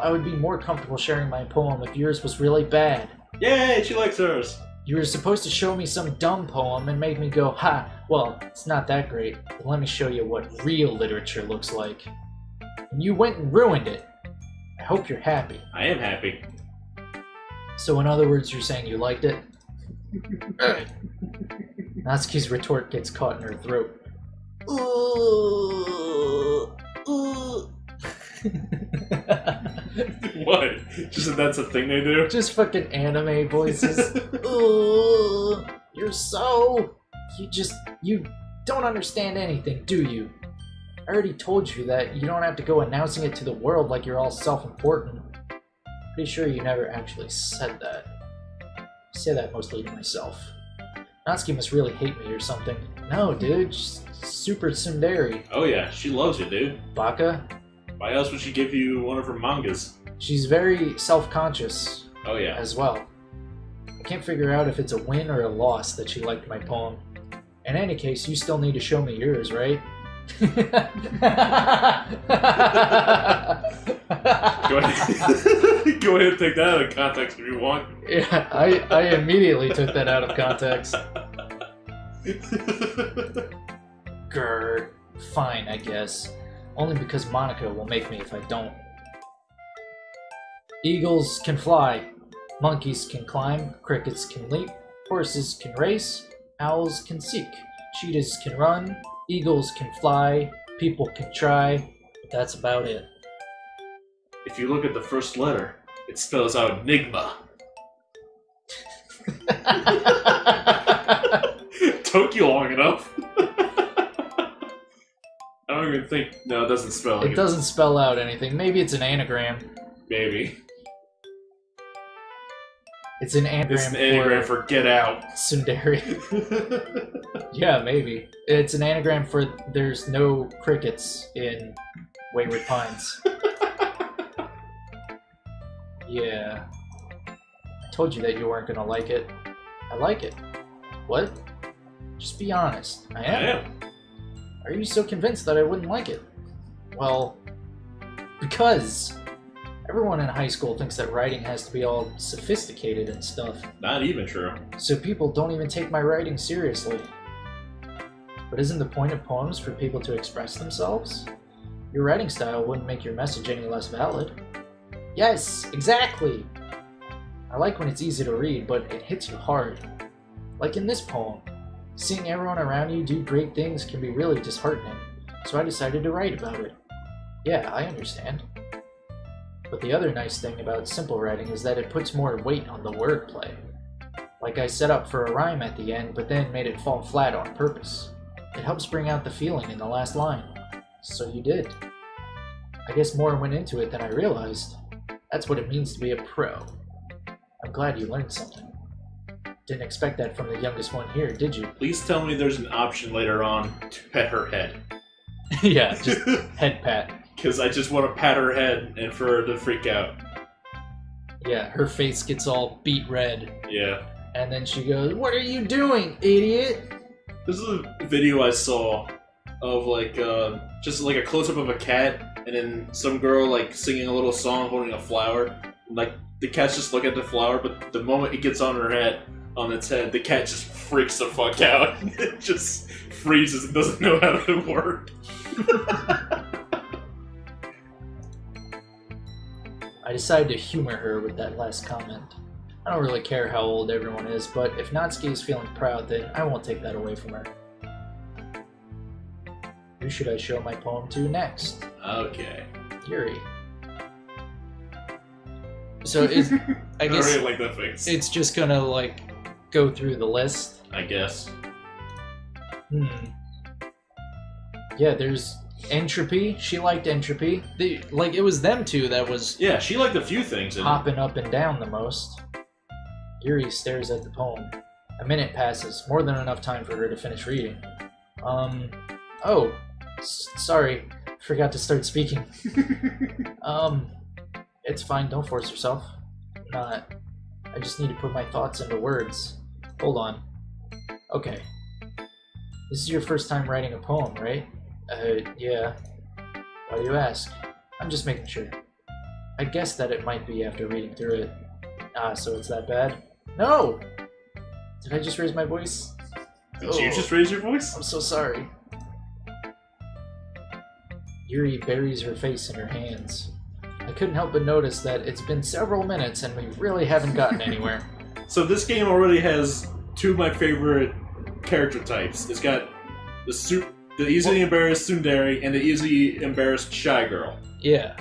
I would be more comfortable sharing my poem if yours was really bad. Yay, she likes hers! You were supposed to show me some dumb poem and make me go, ha, well, it's not that great, but let me show you what real literature looks like. And you went and ruined it. I hope you're happy. I am happy. So in other words, you're saying you liked it? Natsuki's retort gets caught in her throat. What? Just that's a thing they do? Just fucking anime voices. You're so... You don't understand anything, do you? I already told you that you don't have to go announcing it to the world like you're all self-important. Pretty sure you never actually said that. I say that mostly to myself. Natsuki must really hate me or something. No, dude, she's super tsundere. Oh yeah, she loves you, dude. Baka? Why else would she give you one of her mangas? She's very self-conscious. Oh yeah. As well. I can't figure out if it's a win or a loss that she liked my poem. In any case, you still need to show me yours, right? Go ahead. Go ahead and take that out of context if you want. Yeah, I immediately took that out of context. Grr. Fine, I guess. Only because Monica will make me if I don't. Eagles can fly. Monkeys can climb. Crickets can leap. Horses can race. Owls can seek. Cheetahs can run. Eagles can fly. People can try. But that's about it. If you look at the first letter, it spells out Enigma. Took you long enough. I don't even think... No, it doesn't spell It doesn't spell out anything. Maybe it's an anagram. Maybe. It's an anagram, It's an anagram for get out. Tsundere. Yeah, maybe. It's an anagram for there's no crickets in Wayward Pines. Yeah. I told you that you weren't gonna like it. I like it. What? Just be honest. I am. I am. Are you so convinced that I wouldn't like it? Well, because everyone in high school thinks that writing has to be all sophisticated and stuff. Not even true. So people don't even take my writing seriously. But isn't the point of poems for people to express themselves? Your writing style wouldn't make your message any less valid. Yes, exactly! I like when it's easy to read, but it hits you hard. Like in this poem. Seeing everyone around you do great things can be really disheartening, so I decided to write about it. Yeah, I understand. But the other nice thing about simple writing is that it puts more weight on the wordplay. Like I set up for a rhyme at the end, but then made it fall flat on purpose. It helps bring out the feeling in the last line. So you did. I guess more went into it than I realized. That's what it means to be a pro. I'm glad you learned something. Didn't expect that from the youngest one here, did you? Please tell me there's an option later on to pet her head. Yeah, just head pat. Because I just want to pat her head and for her to freak out. Yeah, her face gets all beet red. Yeah. And then she goes, "What are you doing, idiot?" This is a video I saw of like just like a close-up of a cat and then some girl like singing a little song holding a flower. Like the cat's just looking at the flower, but the moment it gets on its head, the cat just freaks the fuck out. It just freezes and doesn't know how to work. I decided to humor her with that last comment. I don't really care how old everyone is, but if Natsuki is feeling proud, then I won't take that away from her. Who should I show my poem to next? Okay. Yuri. So I guess I really like that face. it's just gonna like go through the list. I guess. Yeah, there's Entropy. She liked Entropy. It was them two that was Yeah, she liked a few things in it. hopping up and down the most. Yuri stares at the poem. A minute passes, more than enough time for her to finish reading. Sorry, forgot to start speaking. It's fine, don't force yourself. I just need to put my thoughts into words. Hold on. Okay. This is your first time writing a poem, right? Yeah. Why do you ask? I'm just making sure. I guessed that it might be after reading through it. So it's that bad? No! Did I just raise my voice? Did you just raise your voice? I'm so sorry. Yuri buries her face in her hands. I couldn't help but notice that it's been several minutes and we really haven't gotten anywhere. So this game already has two of my favorite character types. It's got the easily embarrassed tsundere and the easily embarrassed shy girl. Yeah.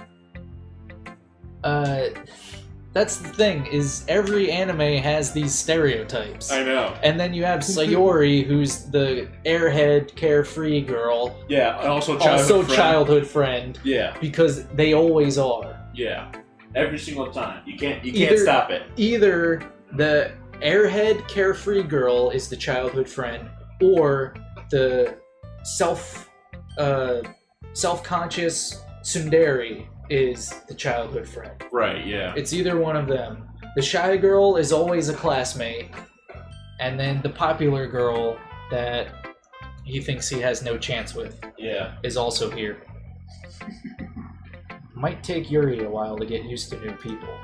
That's the thing, is every anime has these stereotypes. I know. And then you have Sayori, who's the airhead, carefree girl. Yeah, and also childhood friend. Yeah. Because they always are. Yeah. Every single time. You can't stop it. Either the airhead, carefree girl is the childhood friend, or the self-conscious tsundere is the childhood friend. Right, yeah. It's either one of them. The shy girl is always a classmate, and then the popular girl that he thinks he has no chance with is also here. Might take Yuri a while to get used to new people.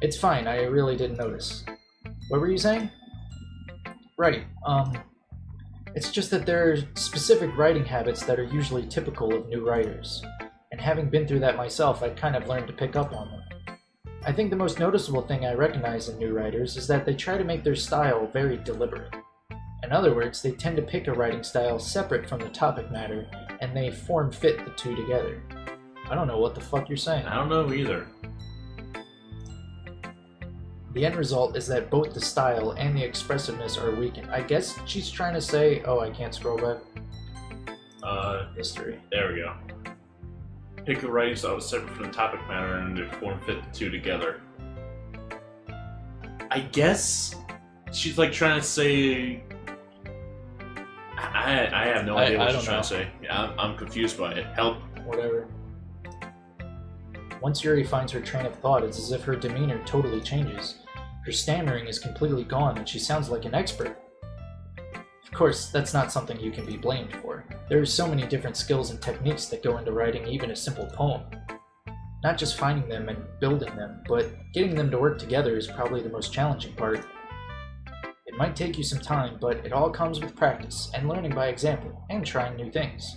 It's fine, I really didn't notice. What were you saying? Right, it's just that there are specific writing habits that are usually typical of new writers. And having been through that myself, I kind of learned to pick up on them. I think the most noticeable thing I recognize in new writers is that they try to make their style very deliberate. In other words, they tend to pick a writing style separate from the topic matter, and they form-fit the two together. I don't know what the fuck you're saying. I don't know either. The end result is that both the style and the expressiveness are weakened. I guess she's trying to say, oh, I can't scroll back. History. There we go. Pick a writing style separate from the topic matter and they form-fit the two together. I guess she's like trying to say... I have no idea what she's trying to say. Yeah, I'm confused by it. Help. Whatever. Once Yuri finds her train of thought, it's as if her demeanor totally changes. Her stammering is completely gone and she sounds like an expert. Of course, that's not something you can be blamed for. There are so many different skills and techniques that go into writing even a simple poem. Not just finding them and building them, but getting them to work together is probably the most challenging part. It might take you some time, but it all comes with practice, and learning by example, and trying new things.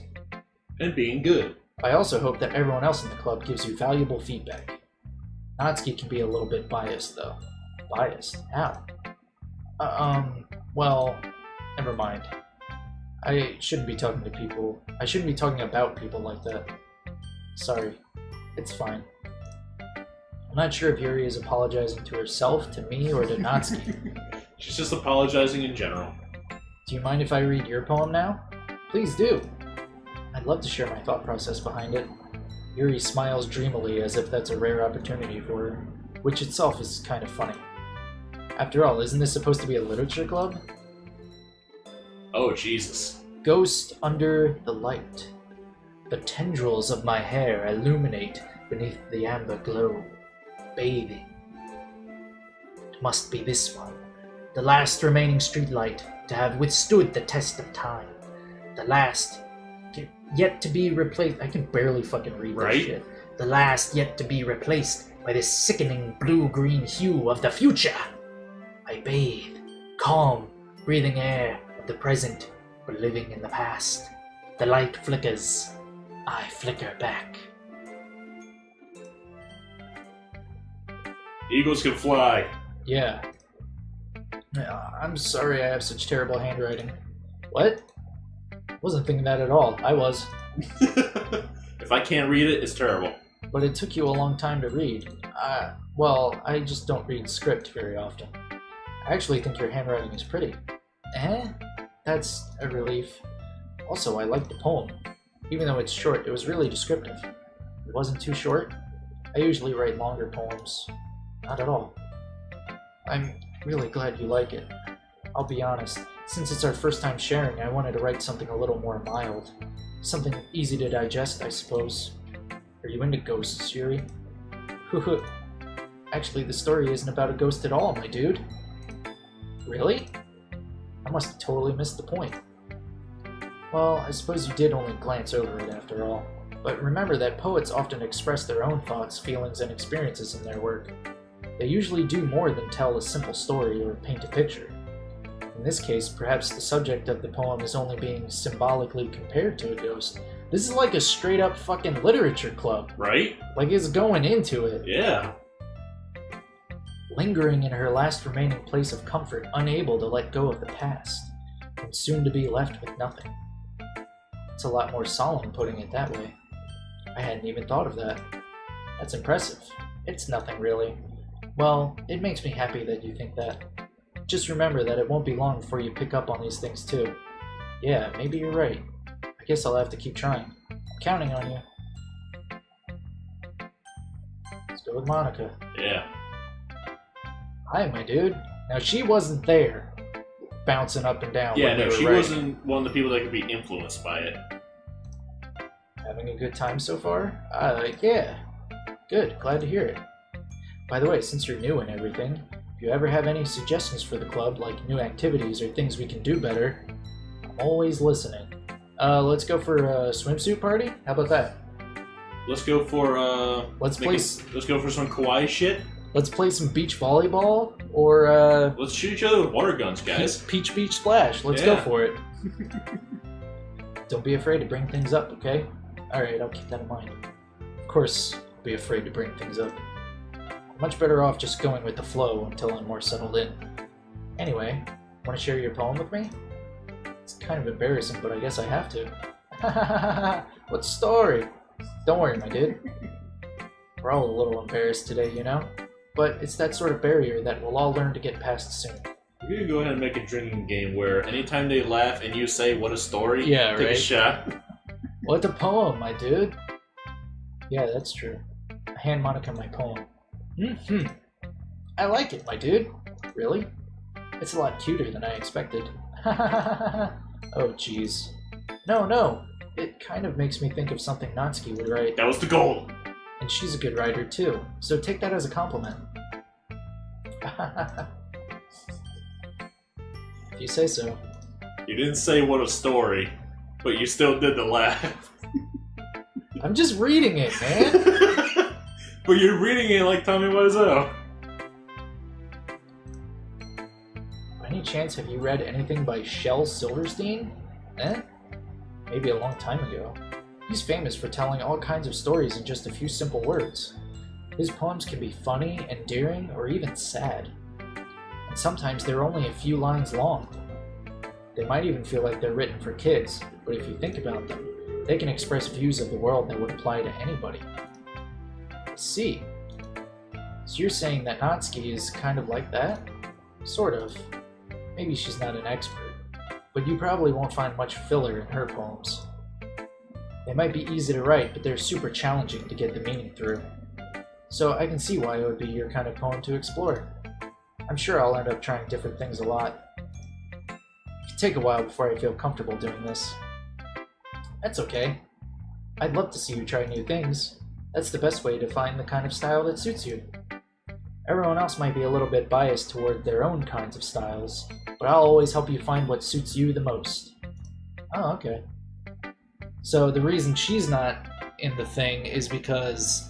And being good. I also hope that everyone else in the club gives you valuable feedback. Natsuki can be a little bit biased, though. Biased? How? Well, never mind. I shouldn't be talking about people like that. Sorry. It's fine. I'm not sure if Yuri is apologizing to herself, to me, or to Natsuki. She's just apologizing in general. Do you mind if I read your poem now? Please do. I'd love to share my thought process behind it. Yuri smiles dreamily as if that's a rare opportunity for her, which itself is kind of funny. After all, isn't this supposed to be a literature club? Oh, Jesus. Ghost under the light. The tendrils of my hair illuminate beneath the amber glow, bathing. It must be this one, the last remaining streetlight to have withstood the test of time. The last yet to be replaced. I can barely fucking read this shit. The last yet to be replaced by this sickening blue-green hue of the future. I bathe, calm, breathing air of the present, but living in the past. The light flickers. I flicker back. Eagles can fly. Yeah. I'm sorry I have such terrible handwriting. What? Wasn't thinking that at all. I was. If I can't read it, it's terrible. But it took you a long time to read. Well, I just don't read script very often. I actually think your handwriting is pretty. That's a relief. Also, I like the poem. Even though it's short, it was really descriptive. It wasn't too short. I usually write longer poems. Not at all. I'm really glad you like it. I'll be honest, since it's our first time sharing, I wanted to write something a little more mild. Something easy to digest, I suppose. Are you into ghosts, Yuri? Actually, the story isn't about a ghost at all, my dude. Really? I must have totally missed the point. Well, I suppose you did only glance over it after all. But remember that poets often express their own thoughts, feelings, and experiences in their work. They usually do more than tell a simple story or paint a picture. In this case, perhaps the subject of the poem is only being symbolically compared to a ghost. This is like a straight-up fucking literature club. Right? Like it's going into it. Yeah. Lingering in her last remaining place of comfort, unable to let go of the past, and soon to be left with nothing. It's a lot more solemn putting it that way. I hadn't even thought of that. That's impressive. It's nothing really. Well, it makes me happy that you think that. Just remember that it won't be long before you pick up on these things too. Yeah, maybe you're right. I guess I'll have to keep trying. I'm counting on you. Let's go with Monica. Yeah. Hi, my dude. Now, she wasn't there, bouncing up and down. Yeah, when we no, were she writing. wasn't one of the people that could be influenced by it. Having a good time so far? Yeah. Good, glad to hear it. By the way, since you're new and everything, if you ever have any suggestions for the club, like new activities or things we can do better, I'm always listening. Let's go for a swimsuit party? How about that? Let's go for Let's go for some kawaii shit. Let's play some beach volleyball, or Let's shoot each other with water guns, guys. Peach Beach Splash. Let's go Yeah. for it. Don't be afraid to bring things up, okay? Alright, I'll keep that in mind. Of course, I'll be afraid to bring things up. I'm much better off just going with the flow until I'm more settled in. Anyway, want to share your poem with me? It's kind of embarrassing, but I guess I have to. What story? Don't worry, my dude. We're all a little embarrassed today, you know? But it's that sort of barrier that we'll all learn to get past soon. We're gonna go ahead and make a drinking game where anytime they laugh and you say what a story, Yeah, take a right. shot. What a poem, my dude. Yeah, that's true. I hand Monica my poem. I like it, my dude. Really? It's a lot cuter than I expected. Oh, jeez. No. It kind of makes me think of something Natsuki would write. That was the goal. And she's a good writer, too. So take that as a compliment. If you say so. You didn't say what a story, but you still did the laugh. I'm just reading it, man. But you're reading it like Tommy Wiseau. By any chance, have you read anything by Shel Silverstein? Maybe a long time ago. He's famous for telling all kinds of stories in just a few simple words. His poems can be funny, endearing, or even sad. And sometimes they're only a few lines long. They might even feel like they're written for kids, but if you think about them, they can express views of the world that would apply to anybody. I see. So you're saying that Natsuki is kind of like that? Sort of. Maybe she's not an expert, but you probably won't find much filler in her poems. They might be easy to write, but they're super challenging to get the meaning through. So I can see why it would be your kind of poem to explore. I'm sure I'll end up trying different things a lot. It could take a while before I feel comfortable doing this. That's okay. I'd love to see you try new things. That's the best way to find the kind of style that suits you. Everyone else might be a little bit biased toward their own kinds of styles, but I'll always help you find what suits you the most. Oh, okay. So the reason she's not in the thing is because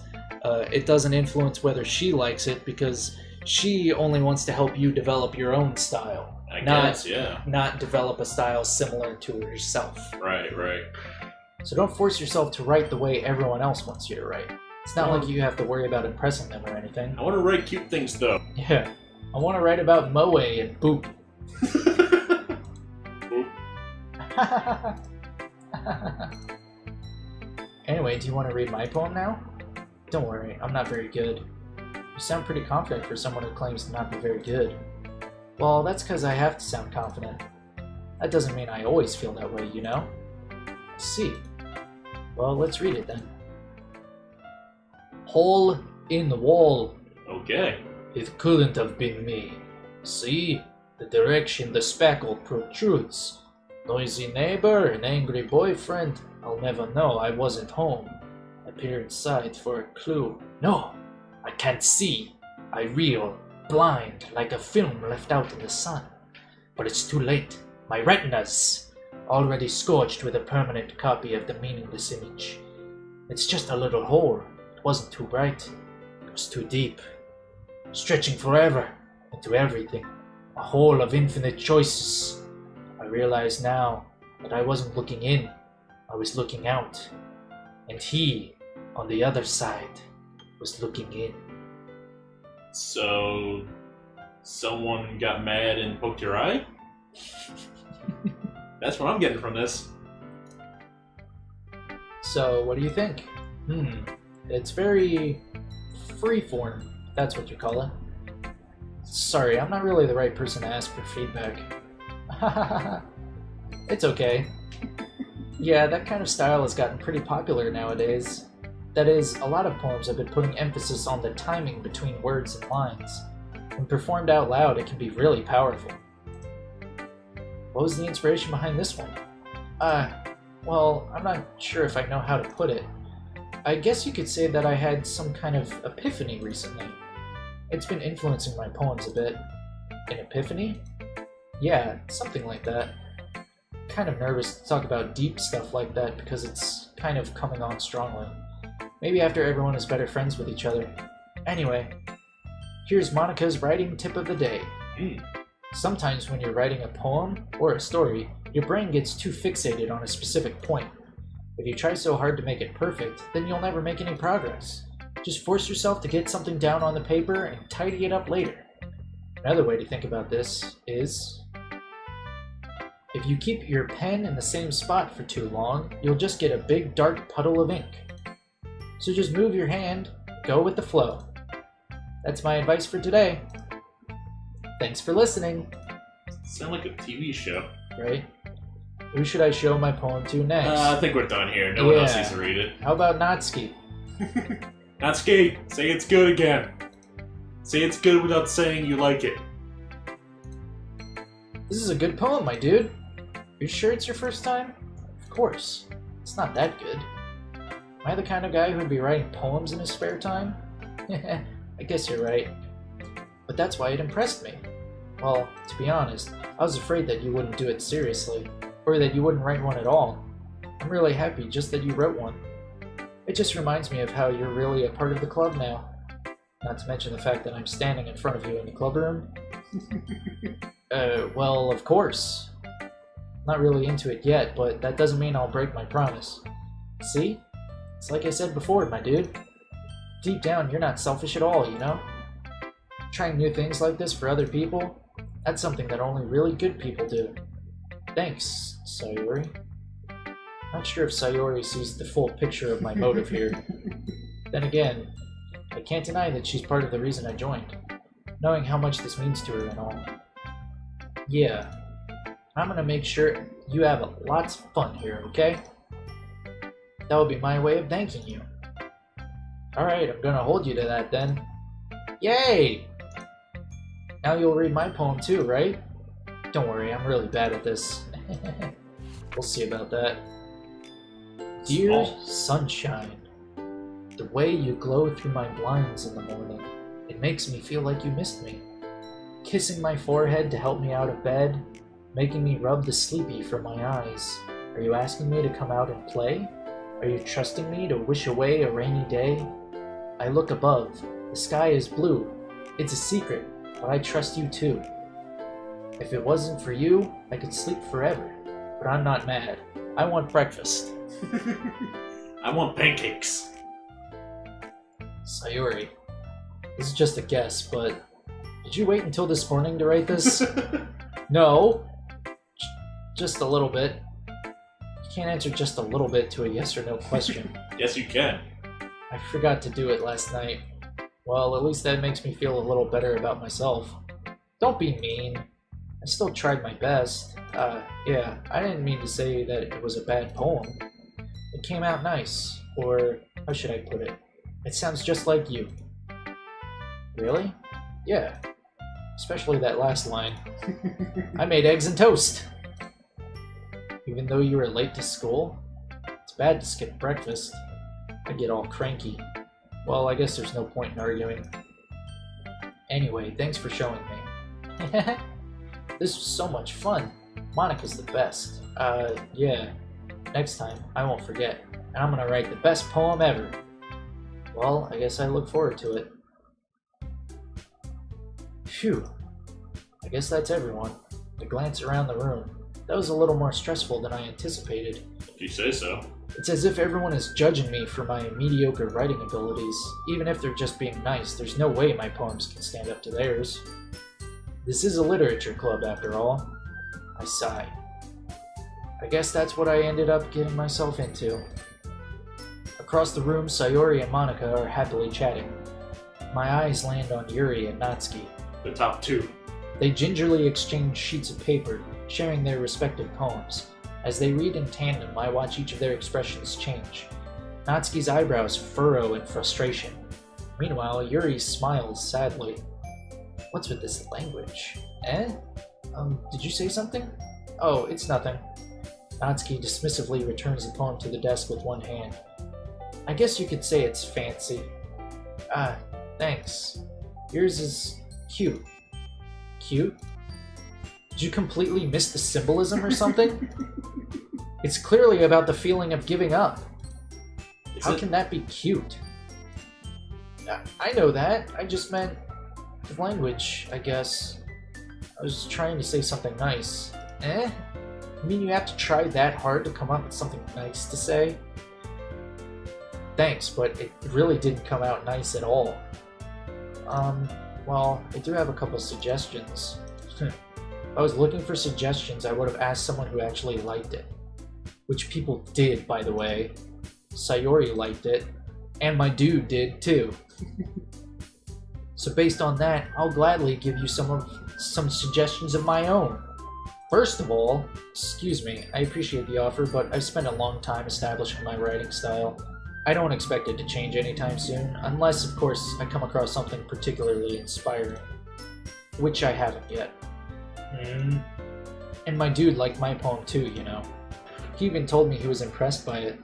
it doesn't influence whether she likes it, because she only wants to help you develop your own style. I guess, yeah. Not develop a style similar to yourself. Right. So don't force yourself to write the way everyone else wants you to write. It's not like you have to worry about impressing them or anything. I want to write cute things, though. Yeah. I want to write about Moe and Boop. Anyway, do you want to read my poem now? Don't worry, I'm not very good. You sound pretty confident for someone who claims to not be very good. Well, that's because I have to sound confident. That doesn't mean I always feel that way, you know? I see. Well, let's read it then. Hole in the wall. Okay. It couldn't have been me. See? The direction the speckle protrudes. Noisy neighbor, an angry boyfriend. I'll never know I wasn't home. I peer inside for a clue. No, I can't see. I reel, blind, like a film left out in the sun. But it's too late. My retinas already scorched with a permanent copy of the meaningless image. It's just a little hole. It wasn't too bright. It was too deep. Stretching forever into everything. A hole of infinite choices. I realize now that I wasn't looking in. I was looking out. And he, on the other side, was looking in. So, someone got mad and poked your eye? That's what I'm getting from this. So, what do you think? It's very freeform, if that's what you call it. Sorry, I'm not really the right person to ask for feedback. It's okay. Yeah, that kind of style has gotten pretty popular nowadays. That is, a lot of poems have been putting emphasis on the timing between words and lines. When performed out loud, it can be really powerful. What was the inspiration behind this one? Well, I'm not sure if I know how to put it. I guess you could say that I had some kind of epiphany recently. It's been influencing my poems a bit. An epiphany? Yeah, something like that. Kind of nervous to talk about deep stuff like that because it's kind of coming on strongly. Maybe after everyone is better friends with each other. Anyway, here's Monica's writing tip of the day. Sometimes when you're writing a poem or a story, your brain gets too fixated on a specific point. If you try so hard to make it perfect, then you'll never make any progress. Just force yourself to get something down on the paper and tidy it up later. Another way to think about this is, if you keep your pen in the same spot for too long, you'll just get a big dark puddle of ink. So just move your hand, go with the flow. That's my advice for today. Thanks for listening. Sound like a TV show. Right? Who should I show my poem to next? I think we're done here. No one else needs to read it. How about Natsuki? Natsuki, say it's good again. Say it's good without saying you like it. This is a good poem, my dude. You sure it's your first time? Of course. It's not that good. Am I the kind of guy who would be writing poems in his spare time? I guess you're right. But that's why it impressed me. Well, to be honest, I was afraid that you wouldn't do it seriously, or that you wouldn't write one at all. I'm really happy just that you wrote one. It just reminds me of how you're really a part of the club now. Not to mention the fact that I'm standing in front of you in the club room. Well, of course. Not really into it yet, but that doesn't mean I'll break my promise. See? It's like I said before, my dude. Deep down, you're not selfish at all, you know? Trying new things like this for other people, that's something that only really good people do. Thanks, Sayori. Not sure if Sayori sees the full picture of my motive here. Then again, I can't deny that she's part of the reason I joined, knowing how much this means to her and all. Yeah, I'm gonna make sure you have lots of fun here, okay? That will be my way of thanking you. Alright, I'm gonna hold you to that then. Yay! Now you'll read my poem too, right? Don't worry, I'm really bad at this. We'll see about that. Dear sunshine, the way you glow through my blinds in the morning, it makes me feel like you missed me. Kissing my forehead to help me out of bed, making me rub the sleepy from my eyes. Are you asking me to come out and play? Are you trusting me to wish away a rainy day? I look above. The sky is blue. It's a secret, but I trust you too. If it wasn't for you, I could sleep forever. But I'm not mad. I want breakfast. I want pancakes. Sayori, this is just a guess, but did you wait until this morning to write this? No. Just a little bit. You can't answer just a little bit to a yes or no question. Yes, you can. I forgot to do it last night. Well, at least that makes me feel a little better about myself. Don't be mean. I still tried my best. Yeah, I didn't mean to say that it was a bad poem. It came out nice, or how should I put it? It sounds just like you. Really? Yeah. Especially that last line. I made eggs and toast! Even though you were late to school? It's bad to skip breakfast. I get all cranky. Well, I guess there's no point in arguing. Anyway, thanks for showing me. This was so much fun. Monica's the best. Yeah. Next time, I won't forget. And I'm gonna write the best poem ever. Well, I guess I look forward to it. Phew. I guess that's everyone. I glance around the room. That was a little more stressful than I anticipated. If you say so. It's as if everyone is judging me for my mediocre writing abilities. Even if they're just being nice, there's no way my poems can stand up to theirs. This is a literature club, after all. I sigh. I guess that's what I ended up getting myself into. Across the room, Sayori and Monica are happily chatting. My eyes land on Yuri and Natsuki. The top two. They gingerly exchange sheets of paper, sharing their respective poems. As they read in tandem, I watch each of their expressions change. Natsuki's eyebrows furrow in frustration. Meanwhile, Yuri smiles sadly. What's with this language? Eh? Did you say something? Oh, it's nothing. Natsuki dismissively returns the poem to the desk with one hand. I guess you could say it's fancy. Ah, thanks. Yours is cute. Cute? Did you completely miss the symbolism or something? It's clearly about the feeling of giving up. How can that be cute? I know that. I just meant the language, I guess. I was trying to say something nice. Eh? You mean you have to try that hard to come up with something nice to say? Thanks, but it really didn't come out nice at all. Well, I do have a couple suggestions. If I was looking for suggestions, I would have asked someone who actually liked it. Which people did, by the way. Sayori liked it, and my dude did too. So based on that, I'll gladly give you some suggestions of my own. First of all, excuse me, I appreciate the offer, but I've spent a long time establishing my writing style. I don't expect it to change anytime soon, unless, of course, I come across something particularly inspiring. Which I haven't yet. And my dude liked my poem too, you know. He even told me he was impressed by it.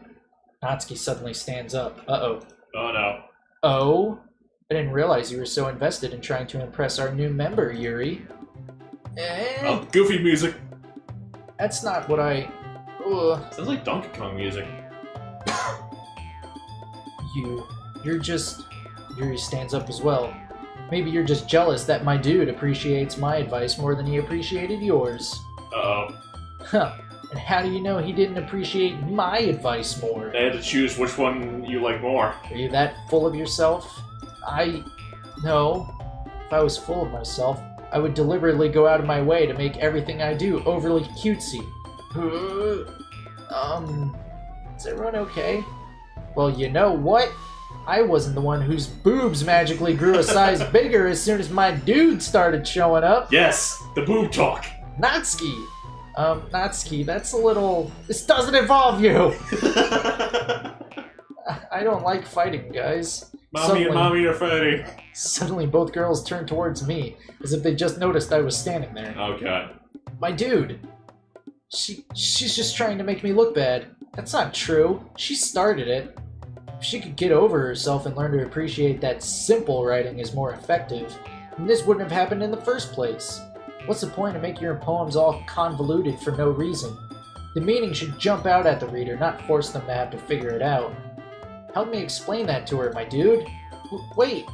Natsuki suddenly stands up. Uh-oh. Oh no. Oh? I didn't realize you were so invested in trying to impress our new member, Yuri. Oh, goofy music. That's not what I... Ugh. Sounds like Donkey Kong music. You're just... Yuri stands up as well. Maybe you're just jealous that my dude appreciates my advice more than he appreciated yours. Uh-oh. Huh. And how do you know he didn't appreciate my advice more? They had to choose which one you like more. Are you that full of yourself? No. If I was full of myself, I would deliberately go out of my way to make everything I do overly cutesy. Is everyone okay? Well, you know what? I wasn't the one whose boobs magically grew a size bigger as soon as my dude started showing up. Yes, the boob talk. Natsuki! Natsuki, that's a little... This doesn't involve you! I don't like fighting, guys. And mommy are fighting. Suddenly both girls turned towards me, as if they just noticed I was standing there. Oh god. My dude! She's just trying to make me look bad. That's not true. She started it. If she could get over herself and learn to appreciate that simple writing is more effective, then this wouldn't have happened in the first place. What's the point of making your poems all convoluted for no reason? The meaning should jump out at the reader, not force them to have to figure it out. Help me explain that to her, my dude. Wait!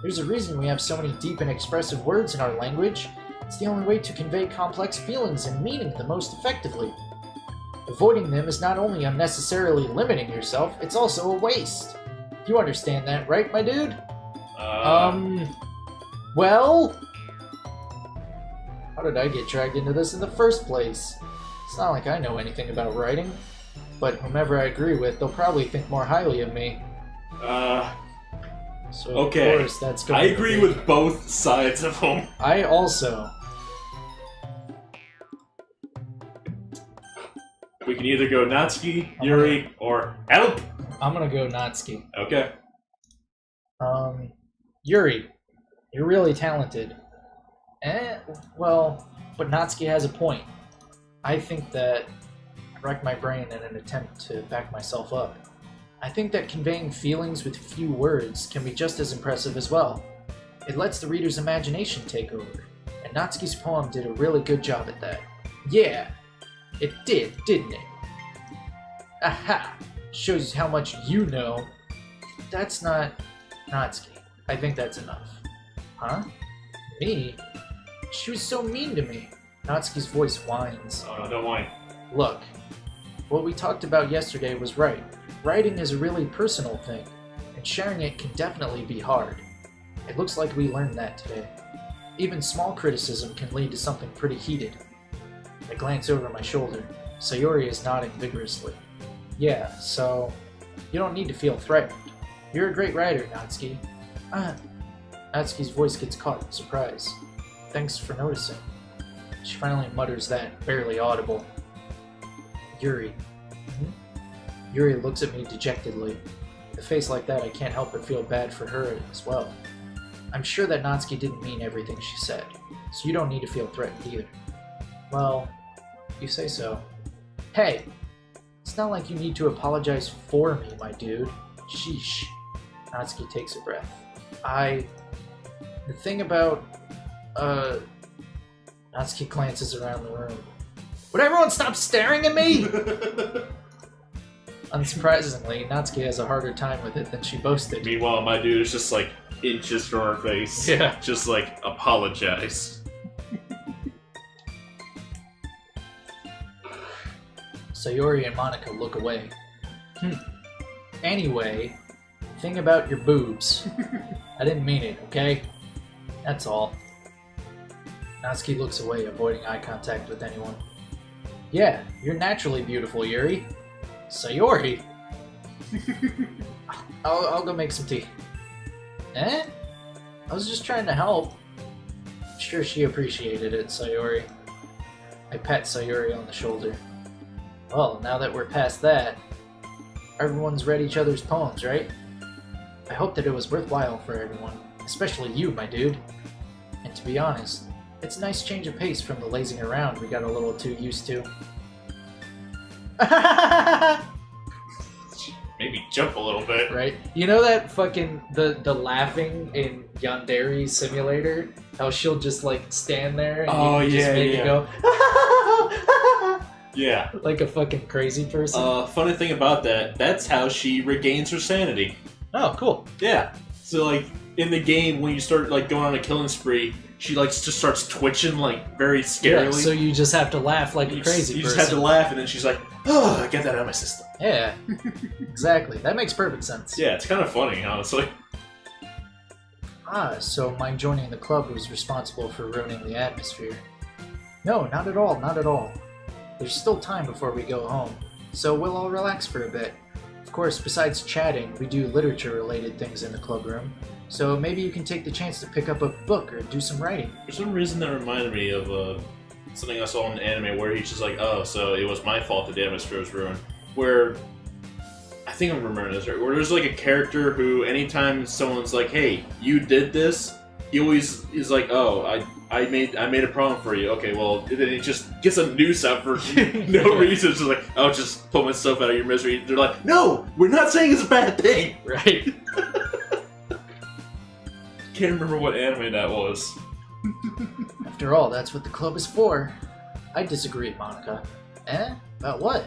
There's a reason we have so many deep and expressive words in our language. It's the only way to convey complex feelings and meaning the most effectively. Avoiding them is not only unnecessarily limiting yourself, it's also a waste. You understand that, right, my dude? Well? How did I get dragged into this in the first place? It's not like I know anything about writing. But whomever I agree with, they'll probably think more highly of me. So okay. Of course that's going I agree with both sides of them. I also. We can either go Natsuki, Yuri, or help! I'm gonna go Natsuki. Okay. Yuri, you're really talented. Well, but Natsuki has a point. I think that I racked my brain in an attempt to back myself up. I think that conveying feelings with few words can be just as impressive as well. It lets the reader's imagination take over, and Natsuki's poem did a really good job at that. Yeah, it did, didn't it? Aha! Shows how much you know. That's not Natsuki. I think that's enough. Huh? Me? She was so mean to me. Natsuki's voice whines. Oh no, don't whine. Look, what we talked about yesterday was right. Writing is a really personal thing, and sharing it can definitely be hard. It looks like we learned that today. Even small criticism can lead to something pretty heated. I glance over my shoulder. Sayori is nodding vigorously. Yeah, so you don't need to feel threatened. You're a great writer, Natsuki. Natsuki's voice gets caught in surprise. Thanks for noticing. She finally mutters that, barely audible. Yuri. Yuri looks at me dejectedly. With a face like that, I can't help but feel bad for her as well. I'm sure that Natsuki didn't mean everything she said, so you don't need to feel threatened either. Well, you say so. Hey! It's not like you need to apologize for me, my dude. Sheesh. Natsuki takes a breath. The thing about, Natsuki glances around the room. Would everyone stop staring at me? Unsurprisingly, Natsuki has a harder time with it than she boasted. Meanwhile, my dude is just like inches from her face. Yeah. Just like, apologize. Sayori and Monica look away. Anyway, thing about your boobs. I didn't mean it, okay? That's all. Natsuki looks away, avoiding eye contact with anyone. Yeah, you're naturally beautiful, Yuri. Sayori? I'll go make some tea. Eh? I was just trying to help. I'm sure she appreciated it, Sayori. I pat Sayori on the shoulder. Well, now that we're past that, everyone's read each other's poems, right? I hope that it was worthwhile for everyone, especially you, my dude. And to be honest, it's a nice change of pace from the lazing around we got a little too used to. Maybe jump a little bit. Right? You know that fucking, the laughing in Yandere Simulator? How she'll just like stand there and you can just make it go, yeah. like a fucking crazy person. Funny thing about that, that's how she regains her sanity. Oh, cool. Yeah. So like, in the game, when you start like going on a killing spree, she like just starts twitching like very scarily. Yeah, so you just have to laugh like a crazy person. You just have to laugh, and then she's like, "Oh, get that out of my system." Yeah, exactly. That makes perfect sense. Yeah, it's kind of funny, honestly. So my joining the club was responsible for ruining the atmosphere. No, not at all, not at all. There's still time before we go home, so we'll all relax for a bit. Of course, besides chatting, we do literature-related things in the club room, so maybe you can take the chance to pick up a book or do some writing. For some reason, that reminded me of something I saw in an anime where he's just like, "Oh, so it was my fault that the atmosphere was ruined." Where I think I'm remembering this right. Where there's like a character who, anytime someone's like, "Hey, you did this," he always is like, "Oh, I made a problem for you." Okay, well, then it just gets a noose out for no reason. It's just like, "I'll just pull myself out of your misery." They're like, "No, we're not saying it's a bad thing." Right. Can't remember what anime that was. After all, that's what the club is for. I disagree, Monica. Eh? About what?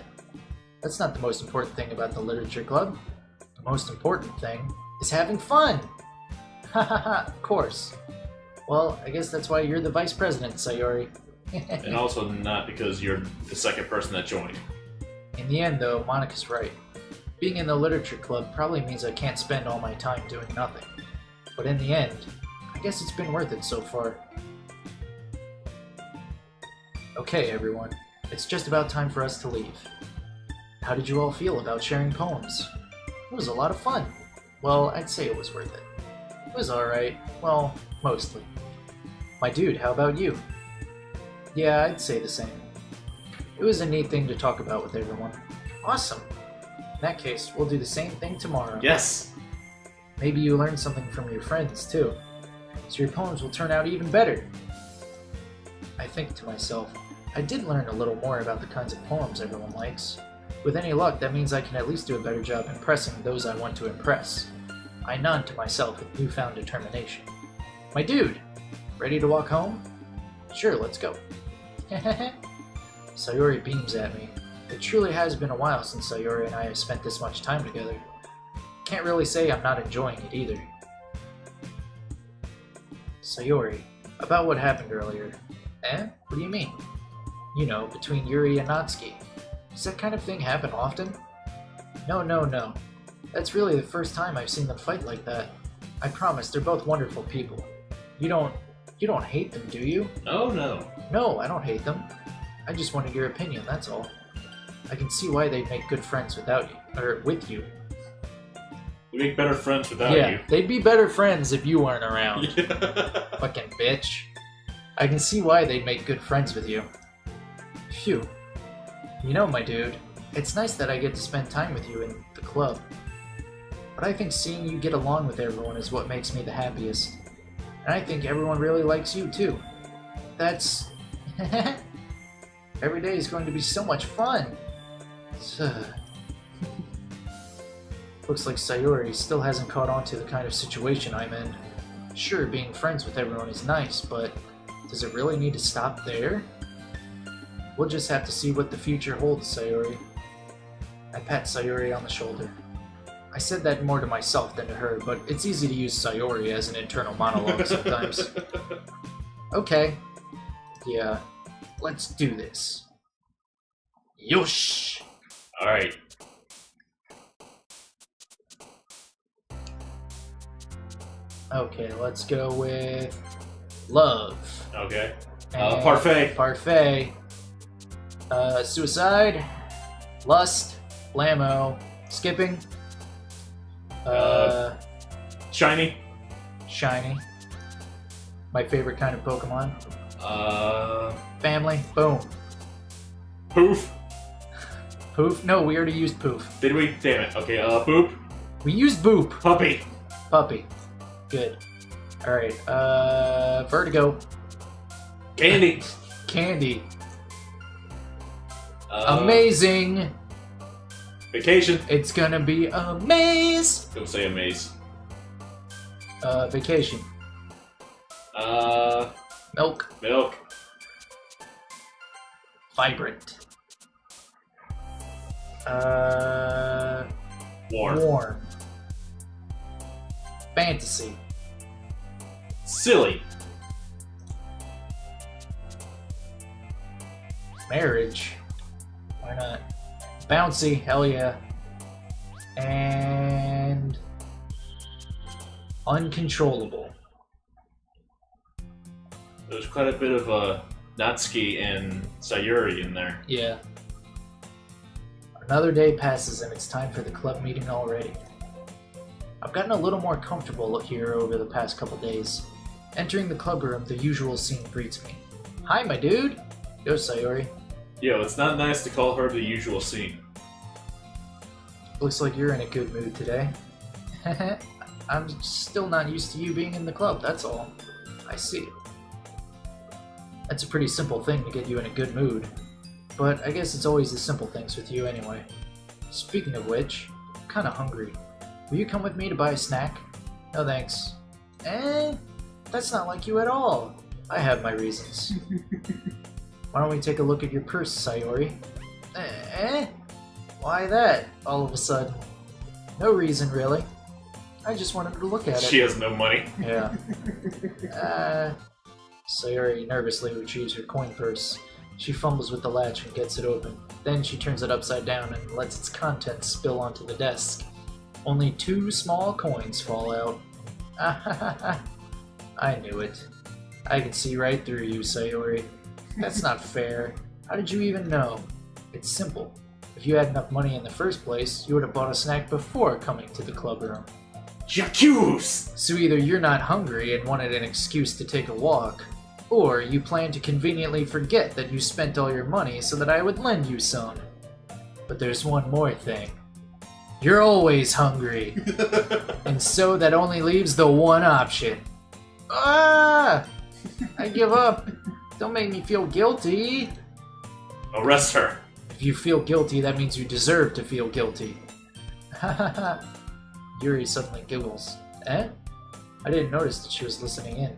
That's not the most important thing about the literature club. The most important thing is having fun. Hahaha, of course. Well, I guess that's why you're the vice president, Sayori. And also not because you're the second person that joined. In the end, though, Monica's right. Being in the literature club probably means I can't spend all my time doing nothing. But in the end, I guess it's been worth it so far. Okay, everyone. It's just about time for us to leave. How did you all feel about sharing poems? It was a lot of fun. Well, I'd say it was worth it. It was alright. Well, mostly. My dude, how about you? Yeah, I'd say the same. It was a neat thing to talk about with everyone. Awesome. In that case, we'll do the same thing tomorrow. Yes! Maybe you learned something from your friends, too. So your poems will turn out even better. I think to myself, I did learn a little more about the kinds of poems everyone likes. With any luck, that means I can at least do a better job impressing those I want to impress. I nod to myself with newfound determination. My dude! Ready to walk home? Sure, let's go. Sayori beams at me. It truly has been a while since Sayori and I have spent this much time together. Can't really say I'm not enjoying it either. Sayori, about what happened earlier. Eh? What do you mean? You know, between Yuri and Natsuki. Does that kind of thing happen often? No. That's really the first time I've seen them fight like that. I promise, they're both wonderful people. You don't hate them, do you? Oh, no. No, I don't hate them. I just wanted your opinion, that's all. I can see why they'd make good friends without you, or with you. We make better friends without Yeah, they'd be better friends if you weren't around. you. Fucking bitch. I can see why they'd make good friends with you. Phew. You know, my dude, it's nice that I get to spend time with you in the club. But I think seeing you get along with everyone is what makes me the happiest. And I think everyone really likes you, too. That's... Every day is going to be so much fun. Looks like Sayori still hasn't caught on to the kind of situation I'm in. Sure, being friends with everyone is nice, but does it really need to stop there? We'll just have to see what the future holds, Sayori. I pat Sayori on the shoulder. I said that more to myself than to her, but it's easy to use Sayori as an internal monologue sometimes. Okay. Yeah, let's do this. Yosh! Alright. Okay, let's go with love. Okay. And Parfait. Parfait. Suicide. Lust. Blammo. Skipping. Shiny. Shiny. My favorite kind of Pokemon. Family. Boom. Poof. Poof? No, we already used Poof. Did we? Damn it. Okay, Boop. We used Boop. Puppy. Puppy. Good. Alright, Vertigo. Candy. Candy. Amazing. Vacation. It's gonna be a maze. Don't say amaze. Vacation. Milk. Milk. Vibrant. Warm. Warm. Fantasy. Silly. Marriage. Why not? Bouncy. Hell yeah. And uncontrollable. There's quite a bit of Natsuki and Sayuri in there. Yeah. Another day passes and it's time for the club meeting already. I've gotten a little more comfortable here over the past couple days. Entering the club room, the usual scene greets me. Hi, my dude! Yo, Sayori. Yo, it's not nice to call her the usual scene. Looks like you're in a good mood today. I'm still not used to you being in the club, that's all. I see. That's a pretty simple thing to get you in a good mood. But I guess it's always the simple things with you anyway. Speaking of which, I'm kinda hungry. Will you come with me to buy a snack? No thanks. That's not like you at all. I have my reasons. Why don't we take a look at your purse, Sayori? Why that, all of a sudden? No reason, really. I just wanted to look at it. She has no money. Yeah. Sayori nervously retrieves her coin purse. She fumbles with the latch and gets it open. Then she turns it upside down and lets its contents spill onto the desk. Only 2 small coins fall out. I knew it. I can see right through you, Sayori. That's not fair. How did you even know? It's simple. If you had enough money in the first place, you would have bought a snack before coming to the club room. J'accuse! So either you're not hungry and wanted an excuse to take a walk, or you plan to conveniently forget that you spent all your money so that I would lend you some. But there's one more thing. You're always hungry. And so that only leaves the one option. Ah! I give up. Don't make me feel guilty. Arrest her. If you feel guilty, that means you deserve to feel guilty. Yuri suddenly giggles. Eh? I didn't notice that she was listening in.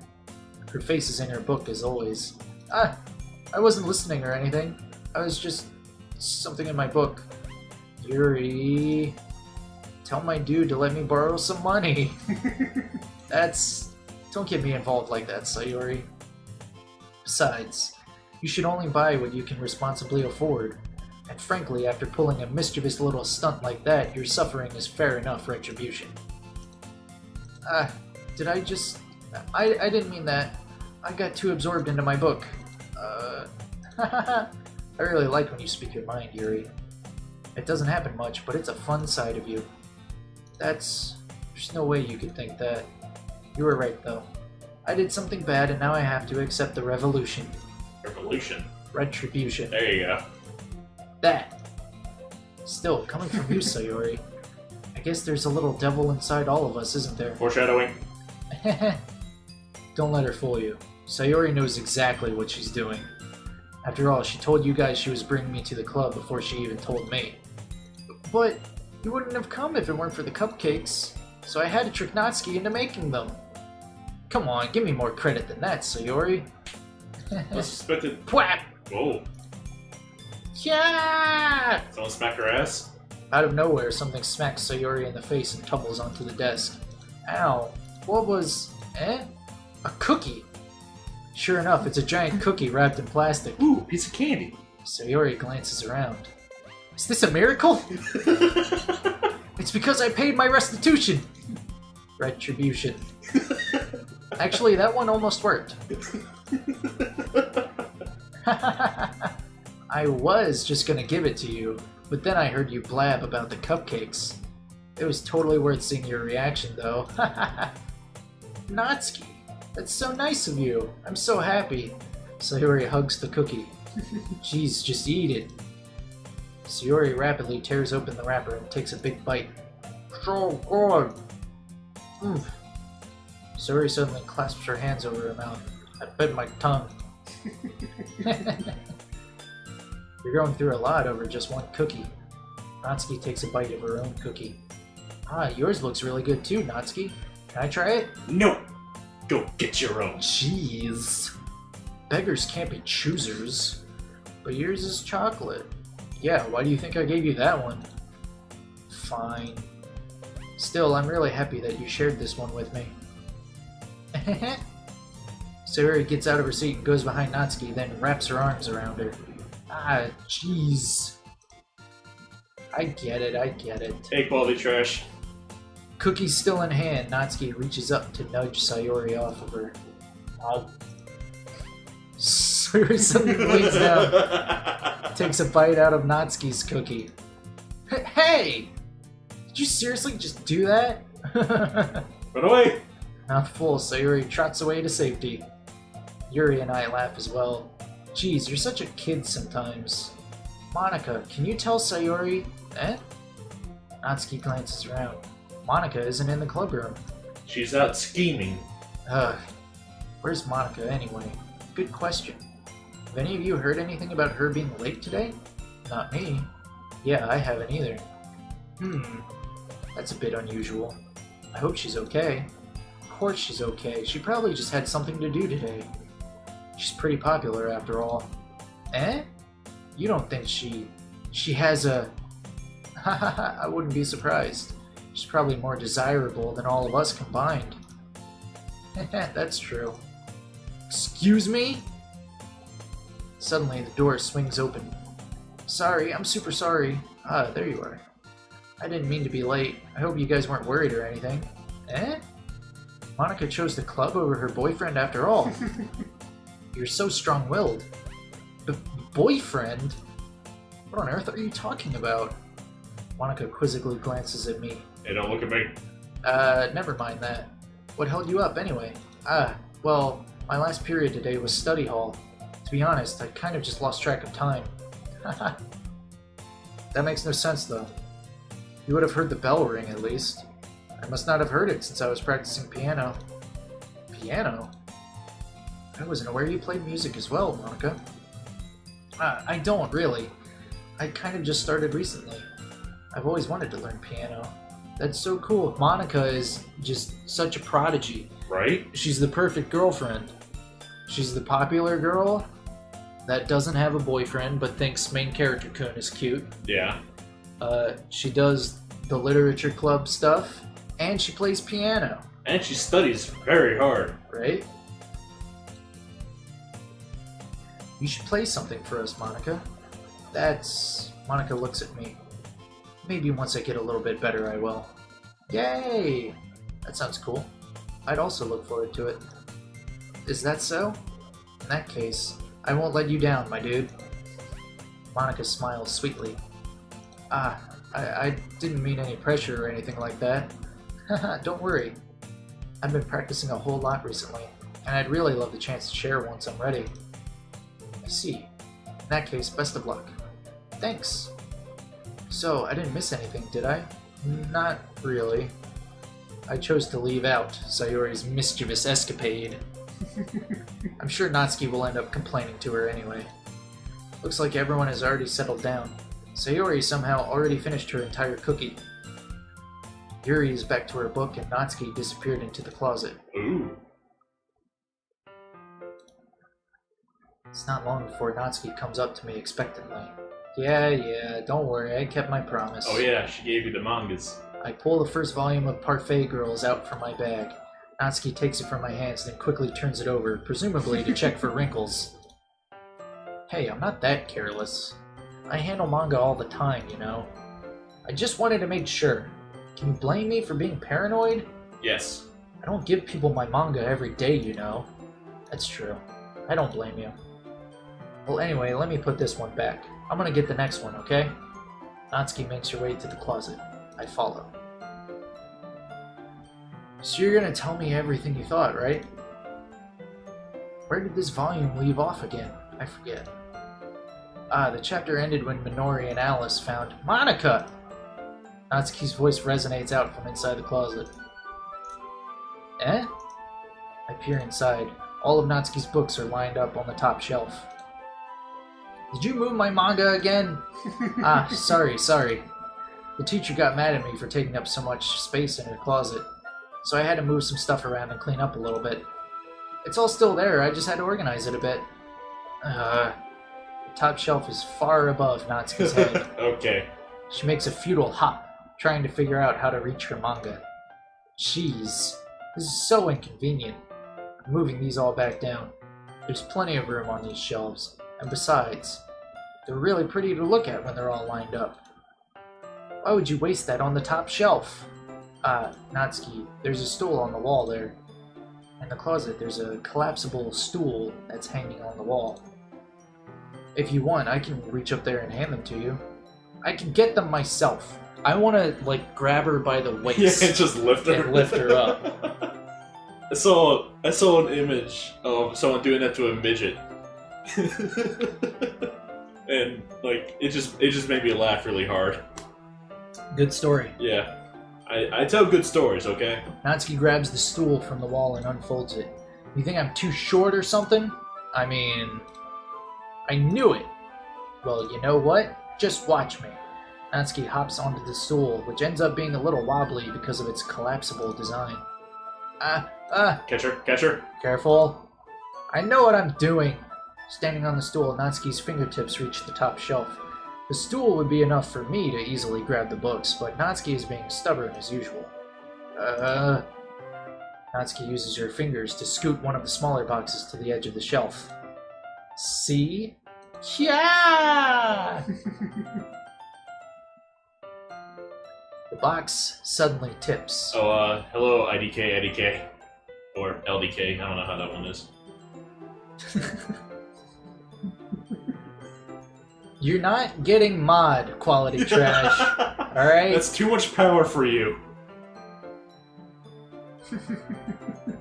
Her face is in her book as always. I wasn't listening or anything. I was just something in my book. Yuri, tell my dude to let me borrow some money. Don't get me involved like that, Sayori. Besides, you should only buy what you can responsibly afford. And frankly, after pulling a mischievous little stunt like that, your suffering is fair enough retribution. Did I just... I didn't mean that. I got too absorbed into my book. I really like when you speak your mind, Yuri. It doesn't happen much, but it's a fun side of you. That's There's no way you could think that. You were right, though. I did something bad, and now I have to accept the revolution. Revolution. Retribution. There you go. That. Still, coming from you, Sayori. I guess there's a little devil inside all of us, isn't there? Foreshadowing. Don't let her fool you. Sayori knows exactly what she's doing. After all, she told you guys she was bringing me to the club before she even told me. But you wouldn't have come if it weren't for the cupcakes, so I had to trick Natsuki into making them. Come on, give me more credit than that, Sayori. I suspected. Pwap! Whoa. Yeah! Someone smack her ass? Out of nowhere, something smacks Sayori in the face and tumbles onto the desk. Ow. What was... A cookie! Sure enough, it's a giant cookie wrapped in plastic. Ooh, piece of candy. Sayori glances around. Is this a miracle? It's because I paid my restitution! Retribution. Actually, that one almost worked. I was just gonna give it to you, but then I heard you blab about the cupcakes. It was totally worth seeing your reaction, though. Natsuki, that's so nice of you. I'm so happy. Sayori hugs the cookie. Jeez, just eat it. Sayori rapidly tears open the wrapper and takes a big bite. So good! Sayori suddenly clasps her hands over her mouth. I bit my tongue. You're going through a lot over just one cookie. Natsuki takes a bite of her own cookie. Ah, yours looks really good too, Natsuki. Can I try it? No! Go get your own. Jeez. Beggars can't be choosers. But yours is chocolate. Yeah, why do you think I gave you that one? Fine. Still, I'm really happy that you shared this one with me. Sayori gets out of her seat and goes behind Natsuki, then wraps her arms around her. Ah, jeez. I get it. Hey, quality trash. Cookie still in hand, Natsuki reaches up to nudge Sayori off of her. Ow. Sayori suddenly leans down, takes a bite out of Natsuki's cookie. Hey! Did you seriously just do that? Run away! Mouth full, Sayori trots away to safety. Yuri and I laugh as well. Geez, you're such a kid sometimes. Monika, can you tell Sayori... Natsuki glances around. Monika isn't in the club room. She's out scheming. Ugh. Where's Monika anyway? Good question. Have any of you heard anything about her being late today? Not me. Yeah, I haven't either. That's a bit unusual. I hope she's okay. Of course she's okay. She probably just had something to do today. She's pretty popular after all. You don't think she has a... Hahaha, I wouldn't be surprised. She's probably more desirable than all of us combined. That's true. Excuse me? Suddenly, the door swings open. Sorry, I'm super sorry. Ah, there you are. I didn't mean to be late. I hope you guys weren't worried or anything. Monika chose the club over her boyfriend after all. You're so strong-willed. Boyfriend? What on earth are you talking about? Monika quizzically glances at me. Hey, don't look at me. Never mind that. What held you up anyway? Well, my last period today was study hall. To be honest, I kind of just lost track of time. That makes no sense, though. You would have heard the bell ring, at least. I must not have heard it since I was practicing piano. Piano? I wasn't aware you played music as well, Monika. I don't, really. I kind of just started recently. I've always wanted to learn piano. That's so cool. Monika is just such a prodigy. Right? She's the perfect girlfriend. She's the popular girl that doesn't have a boyfriend but thinks main character Kun is cute. Yeah. She does the literature club stuff, and she plays piano. And she studies very hard. Right? You should play something for us, Monika. Monika looks at me. Maybe once I get a little bit better, I will. Yay! That sounds cool. I'd also look forward to it. Is that so? In that case, I won't let you down, my dude. Monika smiles sweetly. I didn't mean any pressure or anything like that. Haha, don't worry. I've been practicing a whole lot recently, and I'd really love the chance to share once I'm ready. I see. In that case, best of luck. Thanks. So, I didn't miss anything, did I? Not really. I chose to leave out Sayori's mischievous escapade. I'm sure Natsuki will end up complaining to her anyway. Looks like everyone has already settled down. Sayori somehow already finished her entire cookie. Yuri is back to her book and Natsuki disappeared into the closet. Ooh. It's not long before Natsuki comes up to me expectantly. Yeah, don't worry, I kept my promise. Oh yeah, she gave you the mangas. I pull the first volume of Parfait Girls out from my bag. Natsuki takes it from my hands, then quickly turns it over, presumably to check for wrinkles. Hey, I'm not that careless. I handle manga all the time, you know. I just wanted to make sure. Can you blame me for being paranoid? Yes. I don't give people my manga every day, you know. That's true. I don't blame you. Well, anyway, let me put this one back. I'm gonna get the next one, okay? Natsuki makes her way to the closet. I follow. So you're gonna tell me everything you thought, right? Where did this volume leave off again? I forget. Ah, the chapter ended when Minori and Alice found Monica! Natsuki's voice resonates out from inside the closet. Eh? I peer inside. All of Natsuki's books are lined up on the top shelf. Did you move my manga again? Ah, sorry. The teacher got mad at me for taking up so much space in her closet, so I had to move some stuff around and clean up a little bit. It's all still there, I just had to organize it a bit. The top shelf is far above Natsuki's head. Okay. She makes a futile hop, trying to figure out how to reach her manga. Jeez, this is so inconvenient. I'm moving these all back down. There's plenty of room on these shelves, and besides, they're really pretty to look at when they're all lined up. Why would you waste that on the top shelf? Natsuki, there's a stool on the wall there. In the closet, there's a collapsible stool that's hanging on the wall. If you want, I can reach up there and hand them to you. I can get them myself. I want to, grab her by the waist. Yeah, and just lift her. And lift her up. I saw an image of someone doing that to a midget. And, it just made me laugh really hard. Good story. Yeah. I tell good stories, okay? Natsuki grabs the stool from the wall and unfolds it. You think I'm too short or something? I mean, I knew it. Well, you know what? Just watch me. Natsuki hops onto the stool, which ends up being a little wobbly because of its collapsible design. Catch her. Careful. I know what I'm doing. Standing on the stool, Natsuki's fingertips reach the top shelf. The stool would be enough for me to easily grab the books, but Natsuki is being stubborn as usual. Natsuki uses her fingers to scoot one of the smaller boxes to the edge of the shelf. See? Yeah! The box suddenly tips. Oh, hello, IDK. Or LDK, I don't know how that one is. You're not getting mod quality trash, alright? That's too much power for you.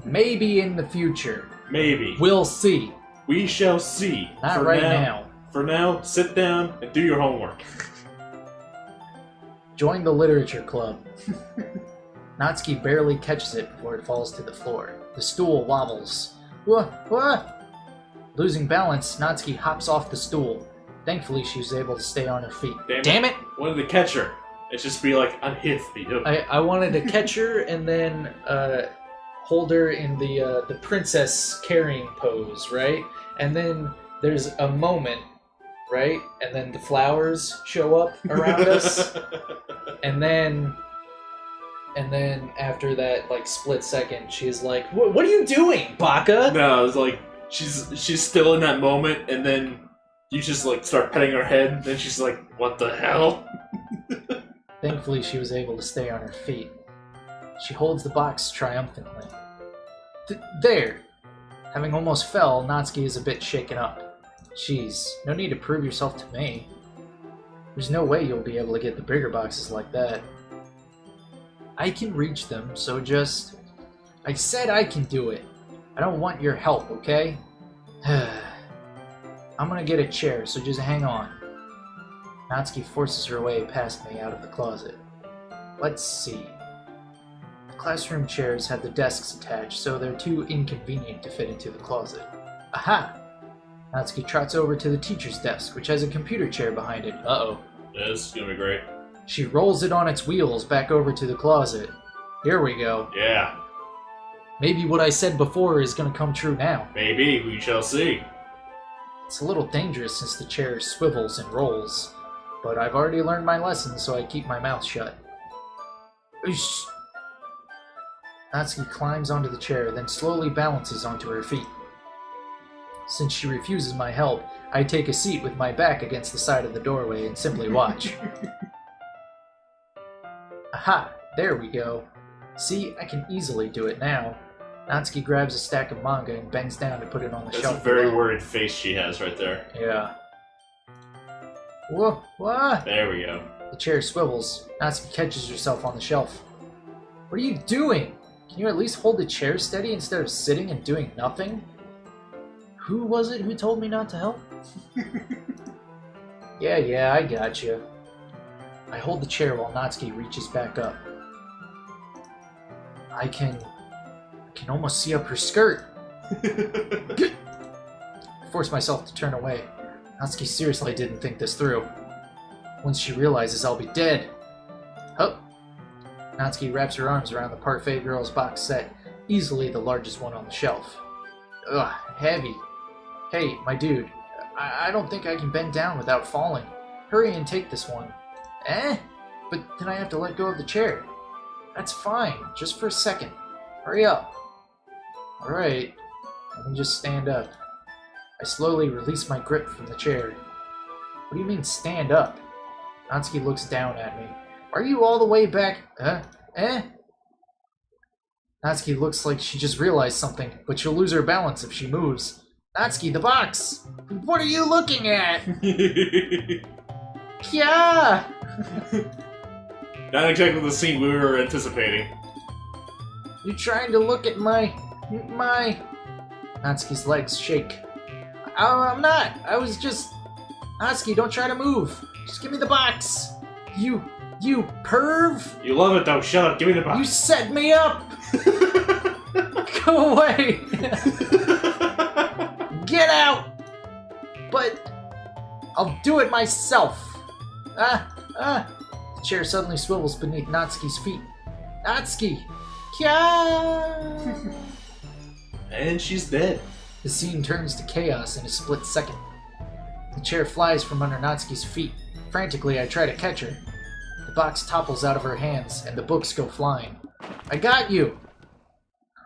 Maybe in the future. Maybe. We'll see. We shall see. Not right now. For now, sit down and do your homework. Join the literature club. Natsuki barely catches it before it falls to the floor. The stool wobbles. Wah! Losing balance, Natsuki hops off the stool. Thankfully, she was able to stay on her feet. Damn it! Wanted to catch her. It's just be like, I'm here for you. I wanted to catch her and then hold her in the princess carrying pose, right? And then there's a moment, right? And then the flowers show up around us. And then after that, split second, she's like, "What are you doing, Baka?" No, it's like she's still in that moment, and then you just start petting her head, and then she's like, "What the hell?" Thankfully, she was able to stay on her feet. She holds the box triumphantly. There! Having almost fell, Natsuki is a bit shaken up. Jeez, no need to prove yourself to me. There's no way you'll be able to get the bigger boxes like that. I can reach them, so just... I said I can do it. I don't want your help, okay? I'm gonna get a chair, so just hang on. Natsuki forces her way past me out of the closet. Let's see. The classroom chairs have the desks attached, so they're too inconvenient to fit into the closet. Aha! Natsuki trots over to the teacher's desk, which has a computer chair behind it. Uh-oh. This is gonna be great. She rolls it on its wheels back over to the closet. Here we go. Yeah. Maybe what I said before is gonna come true now. Maybe, we shall see. It's a little dangerous since the chair swivels and rolls, but I've already learned my lesson, so I keep my mouth shut. Oosh. Natsuki climbs onto the chair, then slowly balances onto her feet. Since she refuses my help, I take a seat with my back against the side of the doorway and simply watch. Aha! There we go. See, I can easily do it now. Natsuki grabs a stack of manga and bends down to put it on the That's shelf. a very below. worried face she has right there. Yeah. Whoa, what? There we go. The chair swivels. Natsuki catches herself on the shelf. What are you doing? Can you at least hold the chair steady instead of sitting and doing nothing? Who was it who told me not to help? Yeah, I got you. I hold the chair while Natsuki reaches back up. I can almost see up her skirt. I force myself to turn away. Natsuki seriously didn't think this through. Once she realizes I'll be dead. Hup. Natsuki wraps her arms around the Parfait Girls box set, easily the largest one on the shelf. Ugh, heavy. Hey, my dude, I don't think I can bend down without falling. Hurry and take this one. Eh? But then I have to let go of the chair. That's fine, just for a second. Hurry up. Alright, let me just stand up. I slowly release my grip from the chair. What do you mean, stand up? Natsuki looks down at me. Are you all the way back? Natsuki looks like she just realized something, but she'll lose her balance if she moves. Natsuki, the box! What are you looking at? Yeah! Not exactly the scene we were anticipating. You trying to look at my... Natsuki's legs shake. I'm not. I was just... Natsuki, don't try to move. Just give me the box. You perv! You love it though, shut up, give me the box. You set me up! Go away! Get out! But I'll do it myself. The chair suddenly swivels beneath Natsuki's feet. Natsuki! Kya! And she's dead. The scene turns to chaos in a split second. The chair flies from under Natsuki's feet. Frantically, I try to catch her. The box topples out of her hands, and the books go flying. I got you!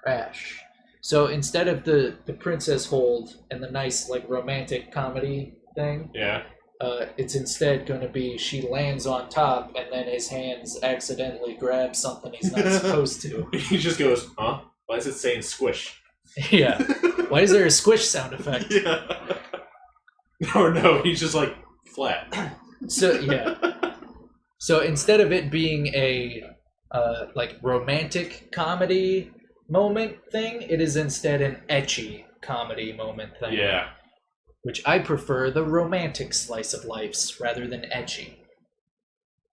Crash. So instead of the princess hold and the nice, like, romantic comedy thing, Yeah. it's instead going to be she lands on top, and then his hands accidentally grab something he's not supposed to. He just goes, huh? Why is it saying squish? Yeah. Why is there a squish sound effect? Yeah. Or no, he's just like flat. So, yeah. So instead of it being a like romantic comedy moment thing, it is instead an ecchi comedy moment thing. Yeah. Which I prefer the romantic slice of life rather than ecchi.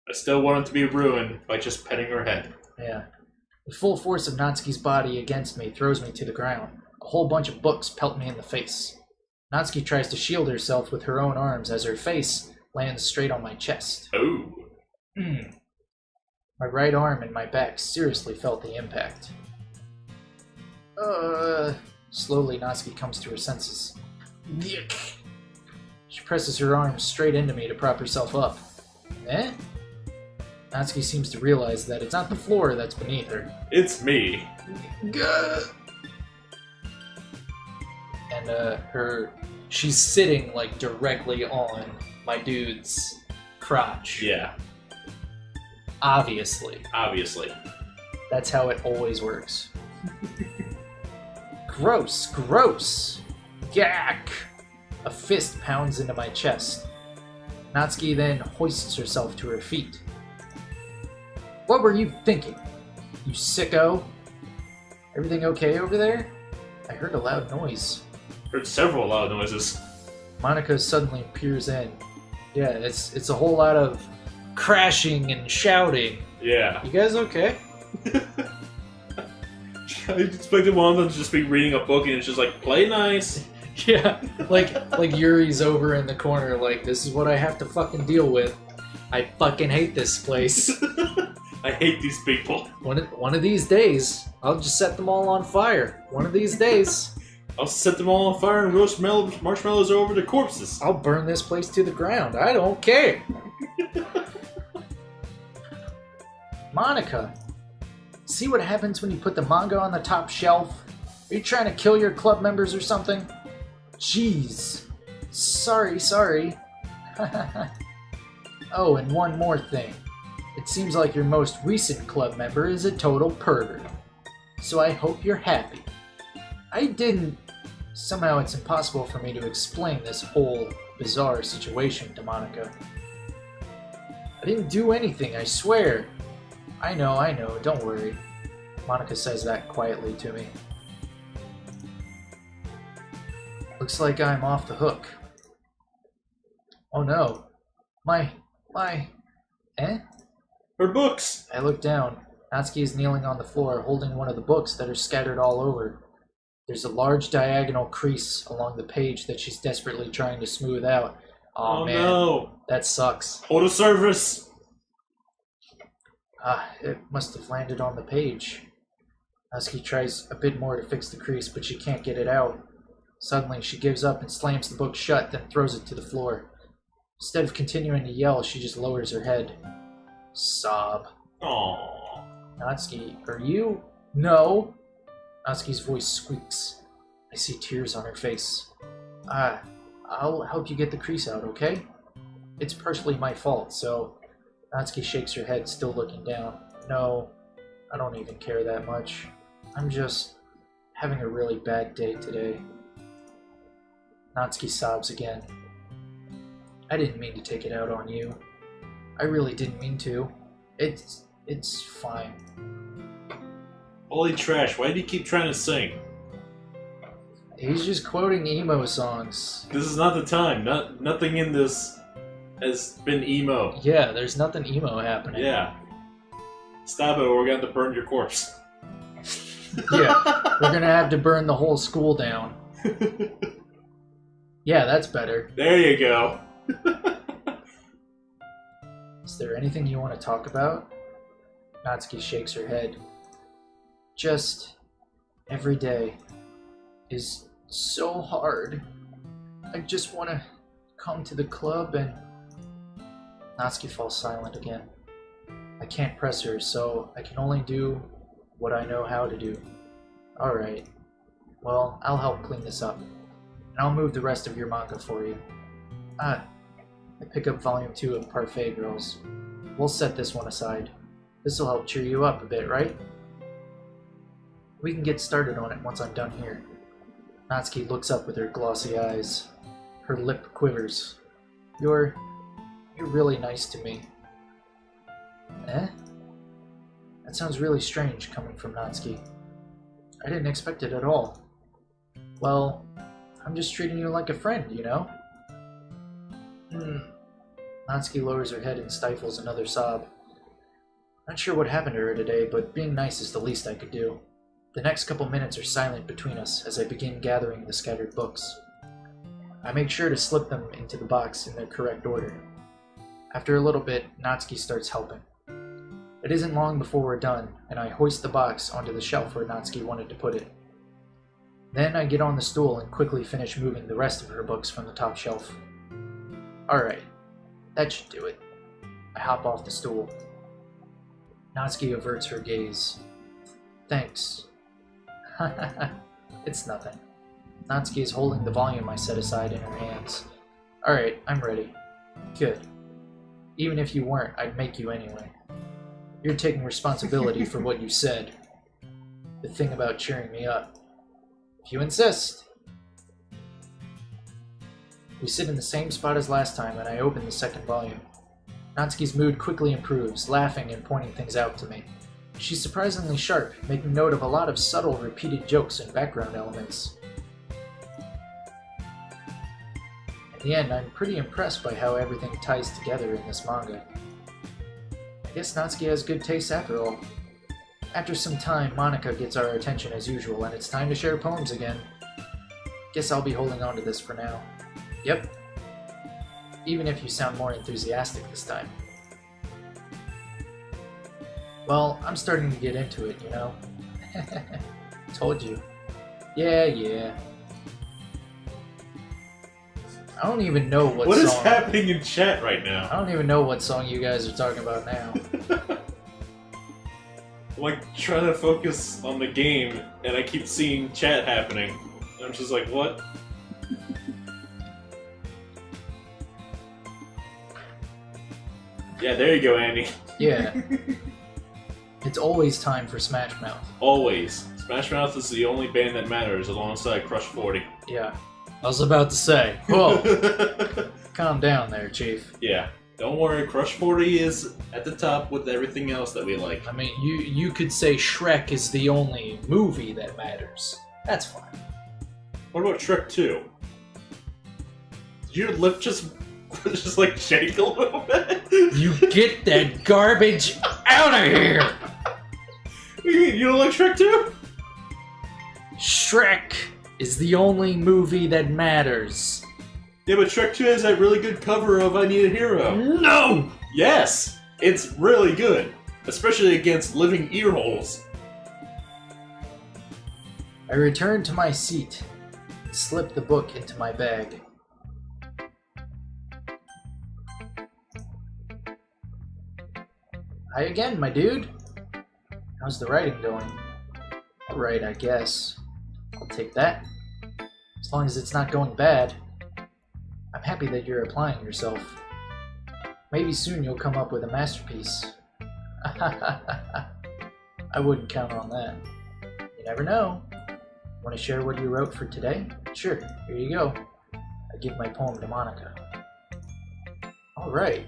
I still want him to be ruined by just petting her head. Yeah. The full force of Natsuki's body against me throws me to the ground. A whole bunch of books pelt me in the face. Natsuki tries to shield herself with her own arms as her face lands straight on my chest. Oh. My right arm and my back seriously felt the impact. Slowly Natsuki comes to her senses. Yuck. She presses her arms straight into me to prop herself up. Eh? Natsuki seems to realize that it's not the floor that's beneath her. It's me. Gah! And she's sitting like directly on my dude's crotch. Yeah. Obviously. That's how it always works. Gross, gross. Yak! A fist pounds into my chest. Natsuki then hoists herself to her feet. What were you thinking? you sicko. Everything okay over there? I heard a loud noise. Heard several loud noises. Monica suddenly peers in. Yeah, it's a whole lot of crashing and shouting. Yeah. You guys okay? I expected one of them to just be reading a book and it's just like, play nice. Yeah, like Yuri's over in the corner like, this is what I have to fucking deal with. I fucking hate this place. I hate these people. One of these days, I'll just set them all on fire. One of these days. I'll set them all on fire and roast marshmallows over the corpses. I'll burn this place to the ground. I don't care. Monica, see what happens when you put the manga on the top shelf? Are you trying to kill your club members or something? Jeez. Sorry. Oh, and one more thing. It seems like your most recent club member is a total pervert. So I hope you're happy. Somehow it's impossible for me to explain this whole bizarre situation to Monica. I didn't do anything, I swear. I know, don't worry. Monica says that quietly to me. Looks like I'm off the hook. Oh no. Eh? Her books! I look down. Natsuki is kneeling on the floor, holding one of the books that are scattered all over. There's a large diagonal crease along the page that she's desperately trying to smooth out. Aw, man. No. That sucks. Auto service! It must have landed on the page. Natsuki tries a bit more to fix the crease, but she can't get it out. Suddenly, she gives up and slams the book shut, then throws it to the floor. Instead of continuing to yell, she just lowers her head. Sob. Aww. Natsuki, are you? No. Natsuki's voice squeaks. I see tears on her face. I'll help you get the crease out, okay? It's partially my fault, so... Natsuki shakes her head, still looking down. No, I don't even care that much. I'm just having a really bad day today. Natsuki sobs again. I didn't mean to take it out on you. I really didn't mean to. It's fine. Holy trash, why do you keep trying to sing? He's just quoting emo songs. This is not the time. Nothing in this has been emo. Yeah, there's nothing emo happening. Yeah. Stop it or we're going to burn your corpse. Yeah, we're gonna have to burn the whole school down. Yeah, that's better. There you go. Is there anything you want to talk about? Natsuki shakes her head. Just every day is so hard. I just want to come to the club and... Natsuki falls silent again. I can't press her, so I can only do what I know how to do. Alright. Well, I'll help clean this up. And I'll move the rest of your manga for you. I pick up volume 2 of Parfait Girls. We'll set this one aside. This'll help cheer you up a bit, right? We can get started on it once I'm done here. Natsuki looks up with her glossy eyes. Her lip quivers. You're really nice to me. Eh? That sounds really strange coming from Natsuki. I didn't expect it at all. Well, I'm just treating you like a friend, you know? Natsuki lowers her head and stifles another sob. Not sure what happened to her today, but being nice is the least I could do. The next couple minutes are silent between us as I begin gathering the scattered books. I make sure to slip them into the box in their correct order. After a little bit, Natsuki starts helping. It isn't long before we're done, and I hoist the box onto the shelf where Natsuki wanted to put it. Then I get on the stool and quickly finish moving the rest of her books from the top shelf. Alright, that should do it. I hop off the stool. Natsuki averts her gaze. Thanks. It's nothing. Natsuki is holding the volume I set aside in her hands. Alright, I'm ready. Good. Even if you weren't, I'd make you anyway. You're taking responsibility for what you said. The thing about cheering me up. If you insist. We sit in the same spot as last time, and I open the second volume. Natsuki's mood quickly improves, laughing and pointing things out to me. She's surprisingly sharp, making note of a lot of subtle, repeated jokes and background elements. In the end, I'm pretty impressed by how everything ties together in this manga. I guess Natsuki has good taste after all. After some time, Monika gets our attention as usual, and it's time to share poems again. Guess I'll be holding on to this for now. Yep. Even if you sound more enthusiastic this time. Well, I'm starting to get into it, you know? Told you. Yeah. I don't even know what What song... is happening in chat right now? I don't even know what song you guys are talking about now. I'm like trying to focus on the game, and I keep seeing chat happening. And I'm just like, what? Yeah, there you go, Andy. Yeah. It's always time for Smash Mouth. Always. Smash Mouth is the only band that matters alongside Crush 40. Yeah. I was about to say, whoa, calm down there, Chief. Yeah. Don't worry, Crush 40 is at the top with everything else that we like. I mean, you could say Shrek is the only movie that matters. That's fine. What about Shrek 2? Did your lip just like shake a little bit? You get that garbage out of here! What do you mean, you don't like Shrek 2? Shrek is the only movie that matters. Yeah, but Shrek 2 has that really good cover of I Need a Hero. No! Yes! It's really good. Especially against living ear holes. I returned to my seat and slipped the book into my bag. Hi again, my dude. How's the writing going? Alright, I guess. I'll take that. As long as it's not going bad. I'm happy that you're applying yourself. Maybe soon you'll come up with a masterpiece. I wouldn't count on that. You never know. Want to share what you wrote for today? Sure, here you go. I give my poem to Monika. Alright.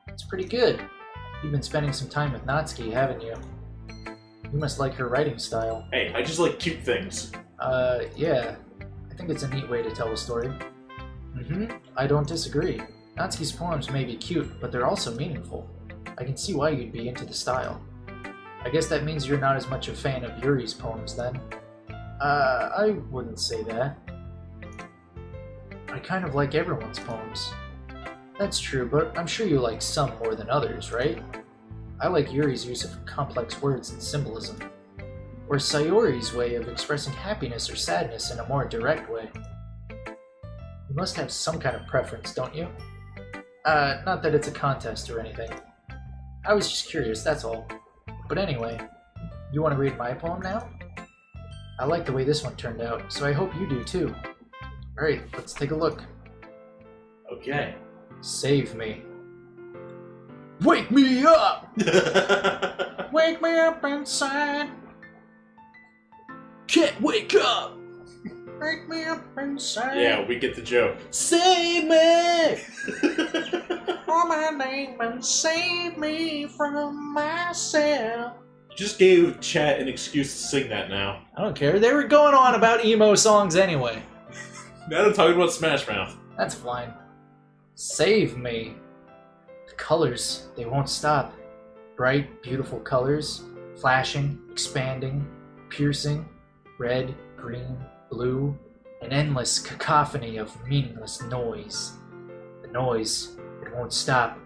It's pretty good. You've been spending some time with Natsuki, haven't you? You must like her writing style. Hey, I just like cute things. Yeah. I think it's a neat way to tell a story. I don't disagree. Natsuki's poems may be cute, but they're also meaningful. I can see why you'd be into the style. I guess that means you're not as much a fan of Yuri's poems, then? I wouldn't say that. I kind of like everyone's poems. That's true, but I'm sure you like some more than others, right? I like Yuri's use of complex words and symbolism. Or Sayori's way of expressing happiness or sadness in a more direct way. You must have some kind of preference, don't you? Not that it's a contest or anything. I was just curious, that's all. But anyway, you want to read my poem now? I like the way this one turned out, so I hope you do too. Alright, let's take a look. Okay. Save me. Wake me up! Wake me up inside. Can't wake up! Wake me up inside. Yeah, we get the joke. Save me! Call my name and save me from myself. You just gave chat an excuse to sing that now. I don't care. They were going on about emo songs anyway. Now they're talking about Smash Mouth. That's fine. Save me. The colors, they won't stop. Bright, beautiful colors, flashing, expanding, piercing, red, green, blue, an endless cacophony of meaningless noise. The noise, it won't stop.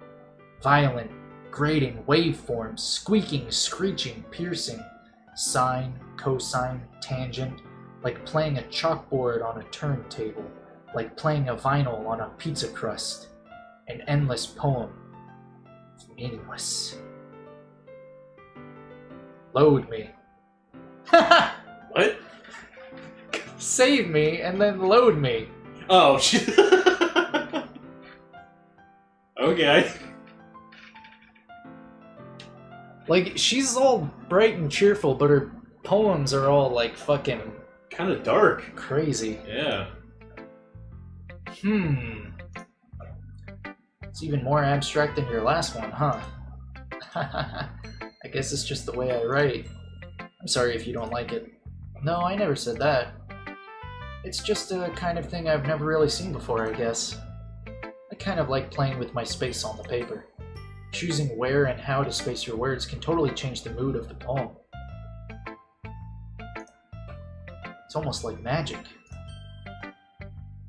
Violent, grating waveforms, squeaking, screeching, piercing, sine, cosine, tangent, like playing a chalkboard on a turntable, like playing a vinyl on a pizza crust. An endless poem. Meaningless. Load me. What? Save me and then load me. Oh, shit. Okay. Like, she's all bright and cheerful, but her poems are all, like, fucking... Kind of dark. crazy. Yeah. It's even more abstract than your last one, huh? I guess it's just the way I write. I'm sorry if you don't like it. No, I never said that. It's just a kind of thing I've never really seen before, I guess. I kind of like playing with my space on the paper. Choosing where and how to space your words can totally change the mood of the poem. It's almost like magic.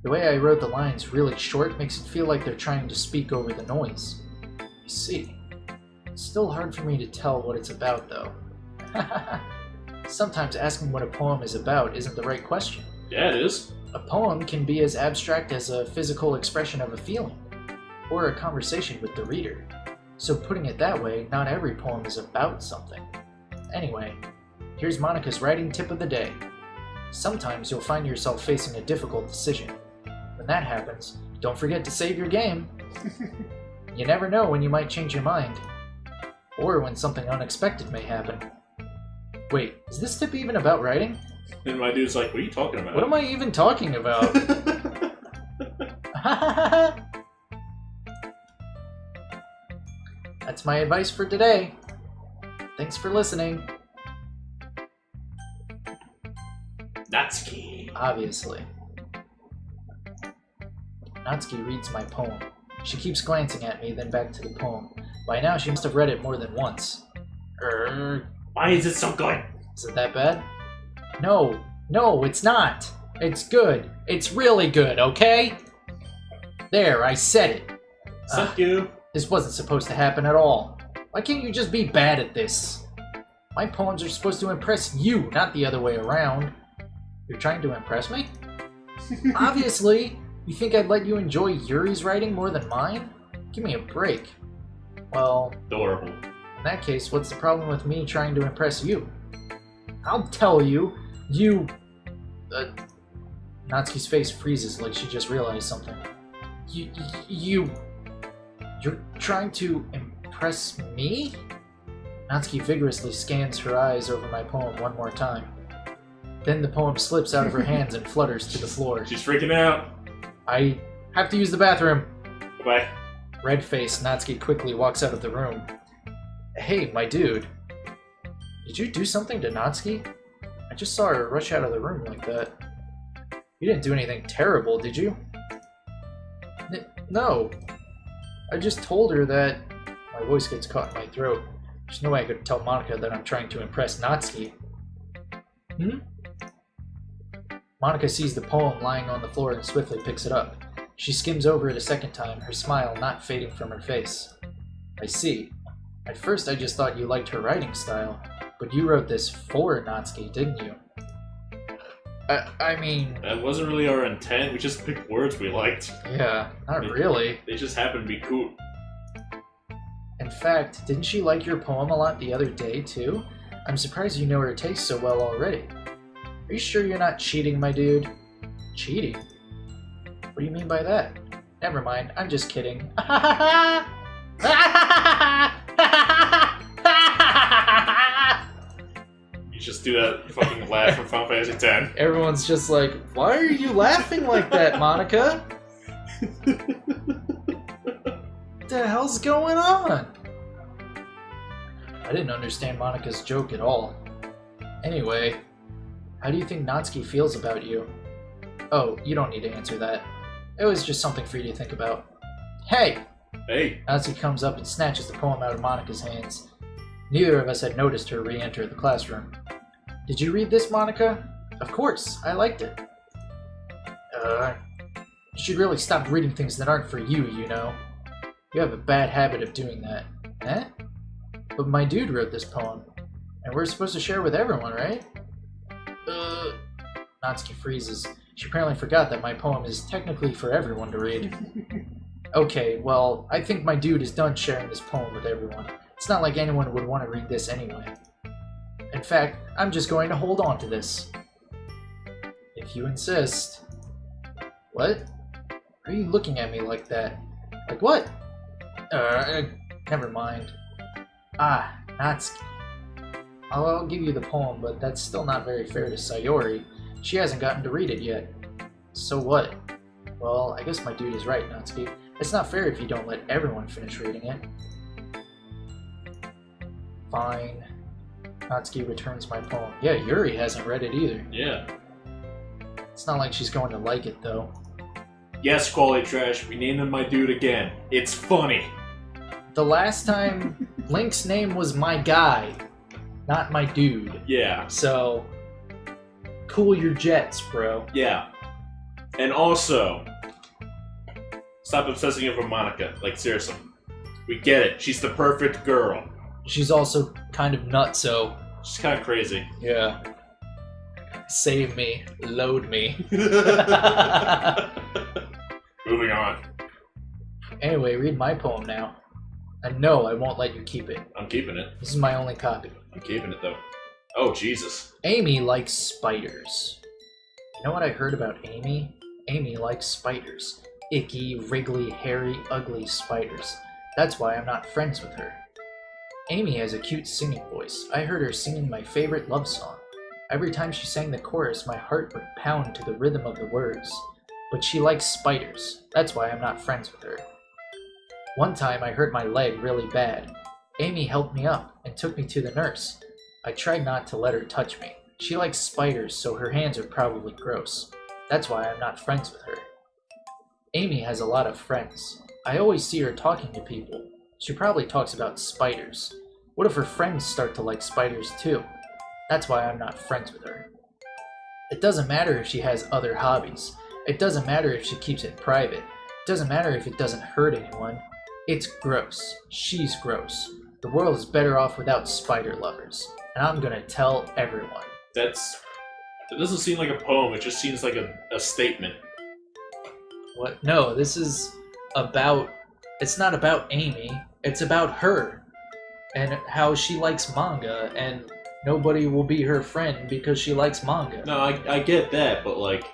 The way I wrote the lines really short makes it feel like they're trying to speak over the noise. I see. It's still hard for me to tell what it's about, though. Sometimes asking what a poem is about isn't the right question. Yeah, it is. A poem can be as abstract as a physical expression of a feeling, or a conversation with the reader. So putting it that way, not every poem is about something. Anyway, here's Monica's writing tip of the day. Sometimes you'll find yourself facing a difficult decision. When that happens, don't forget to save your game. You never know when you might change your mind, or when something unexpected may happen. Wait, is this tip even about writing? And my dude's like, what are you talking about? What am I even talking about? That's my advice for today. Thanks for listening. Natsuki. Obviously. Natsuki reads my poem. She keeps glancing at me, then back to the poem. By now, she must have read it more than once. Why is it so good? Is it that bad? No, it's not. It's good. It's really good, okay? There, I said it. Suck you. This wasn't supposed to happen at all. Why can't you just be bad at this? My poems are supposed to impress you, not the other way around. You're trying to impress me? Obviously. You think I'd let you enjoy Yuri's writing more than mine? Give me a break. Well, Adorable. in that case, what's the problem with me trying to impress you? I'll tell you, you... Natsuki's face freezes like she just realized something. You're trying to impress me? Natsuki vigorously scans her eyes over my poem one more time. Then the poem slips out of her hands and flutters to the floor. She's freaking out. I have to use the bathroom. Bye-bye. Red-faced, Natsuki quickly walks out of the room. Hey, my dude. Did you do something to Natsuki? I just saw her rush out of the room like that. You didn't do anything terrible, did you? No. I just told her that... My voice gets caught in my throat. There's no way I could tell Monica that I'm trying to impress Natsuki. Monica sees the poem lying on the floor and swiftly picks it up. She skims over it a second time, her smile not fading from her face. I see. At first I just thought you liked her writing style, but you wrote this for Natsuki, didn't you? I mean... That wasn't really our intent, we just picked words we liked. Yeah, not really. They just happened to be cool. In fact, didn't she like your poem a lot the other day, too? I'm surprised you know her taste so well already. Are you sure you're not cheating, my dude? Cheating? What do you mean by that? Never mind, I'm just kidding. You just do that fucking laugh from Final Fantasy X. Everyone's just like, why are you laughing like that, Monica? What the hell's going on? I didn't understand Monica's joke at all. Anyway, how do you think Natsuki feels about you? Oh, you don't need to answer that. It was just something for you to think about. Hey! Hey! Natsuki comes up and snatches the poem out of Monica's hands. Neither of us had noticed her re-enter the classroom. Did you read this, Monica? Of course, I liked it. You should really stop reading things that aren't for you, you know. You have a bad habit of doing that. Eh? But my dude wrote this poem, and we're supposed to share with everyone, right? Natsuki freezes. She apparently forgot that my poem is technically for everyone to read. Okay, well, I think my dude is done sharing this poem with everyone. It's not like anyone would want to read this anyway. In fact, I'm just going to hold on to this. If you insist. What? Why are you looking at me like that? Like what? Never mind. Ah, Natsuki. I'll give you the poem, but that's still not very fair to Sayori. She hasn't gotten to read it yet. So what? Well, I guess my dude is right, Natsuki. It's not fair if you don't let everyone finish reading it. Fine. Natsuki returns my poem. Yeah, Yuri hasn't read it either. Yeah. It's not like she's going to like it, though. Yes, Quality Trash, we named him my dude again. It's funny. The last time, Link's name was my guy, not my dude. Yeah. So, cool your jets, bro. Yeah. And also, stop obsessing over Monica. Like, seriously. We get it. She's the perfect girl. She's also kind of nutso. She's kind of crazy. Yeah. Save me. Load me. Moving on. Anyway, read my poem now. And no, I won't let you keep it. I'm keeping it. This is my only copy. I'm keeping it, though. Oh, Jesus. Amy likes spiders. You know what I heard about Amy? Amy likes spiders. Icky, wriggly, hairy, ugly spiders. That's why I'm not friends with her. Amy has a cute singing voice. I heard her singing my favorite love song. Every time she sang the chorus, my heart would pound to the rhythm of the words. But she likes spiders. That's why I'm not friends with her. One time I hurt my leg really bad. Amy helped me up and took me to the nurse. I tried not to let her touch me. She likes spiders, so her hands are probably gross. That's why I'm not friends with her. Amy has a lot of friends. I always see her talking to people. She probably talks about spiders. What if her friends start to like spiders too? That's why I'm not friends with her. It doesn't matter if she has other hobbies. It doesn't matter if she keeps it private. It doesn't matter if it doesn't hurt anyone. It's gross. She's gross. The world is better off without spider lovers. And I'm gonna tell everyone. It doesn't seem like a poem, it just seems like a statement. What? No, this is about... It's not about Amy. It's about her. And how she likes manga, and nobody will be her friend because she likes manga. No, I get that, but like...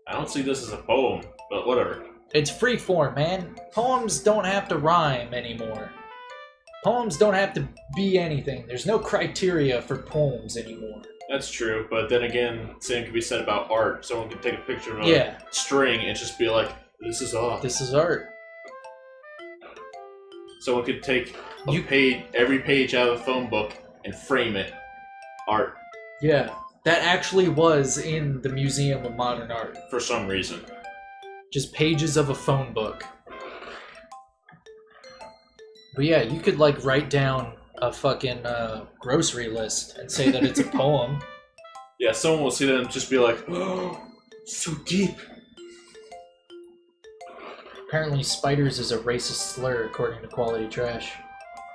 I don't see this as a poem, but whatever. It's freeform, man. Poems don't have to rhyme anymore. Poems don't have to be anything. There's no criteria for poems anymore. That's true, but then again, same can be said about art. Someone can take a picture of a string and just be like, this is art. This is art. Someone could take every page out of a phone book and frame it. Art. Yeah, that actually was in the Museum of Modern Art. For some reason. Just pages of a phone book. But yeah, you could like write down a fucking grocery list and say that it's a poem. Yeah, someone will see that and just be like, oh, so deep. Apparently spiders is a racist slur according to Quality Trash.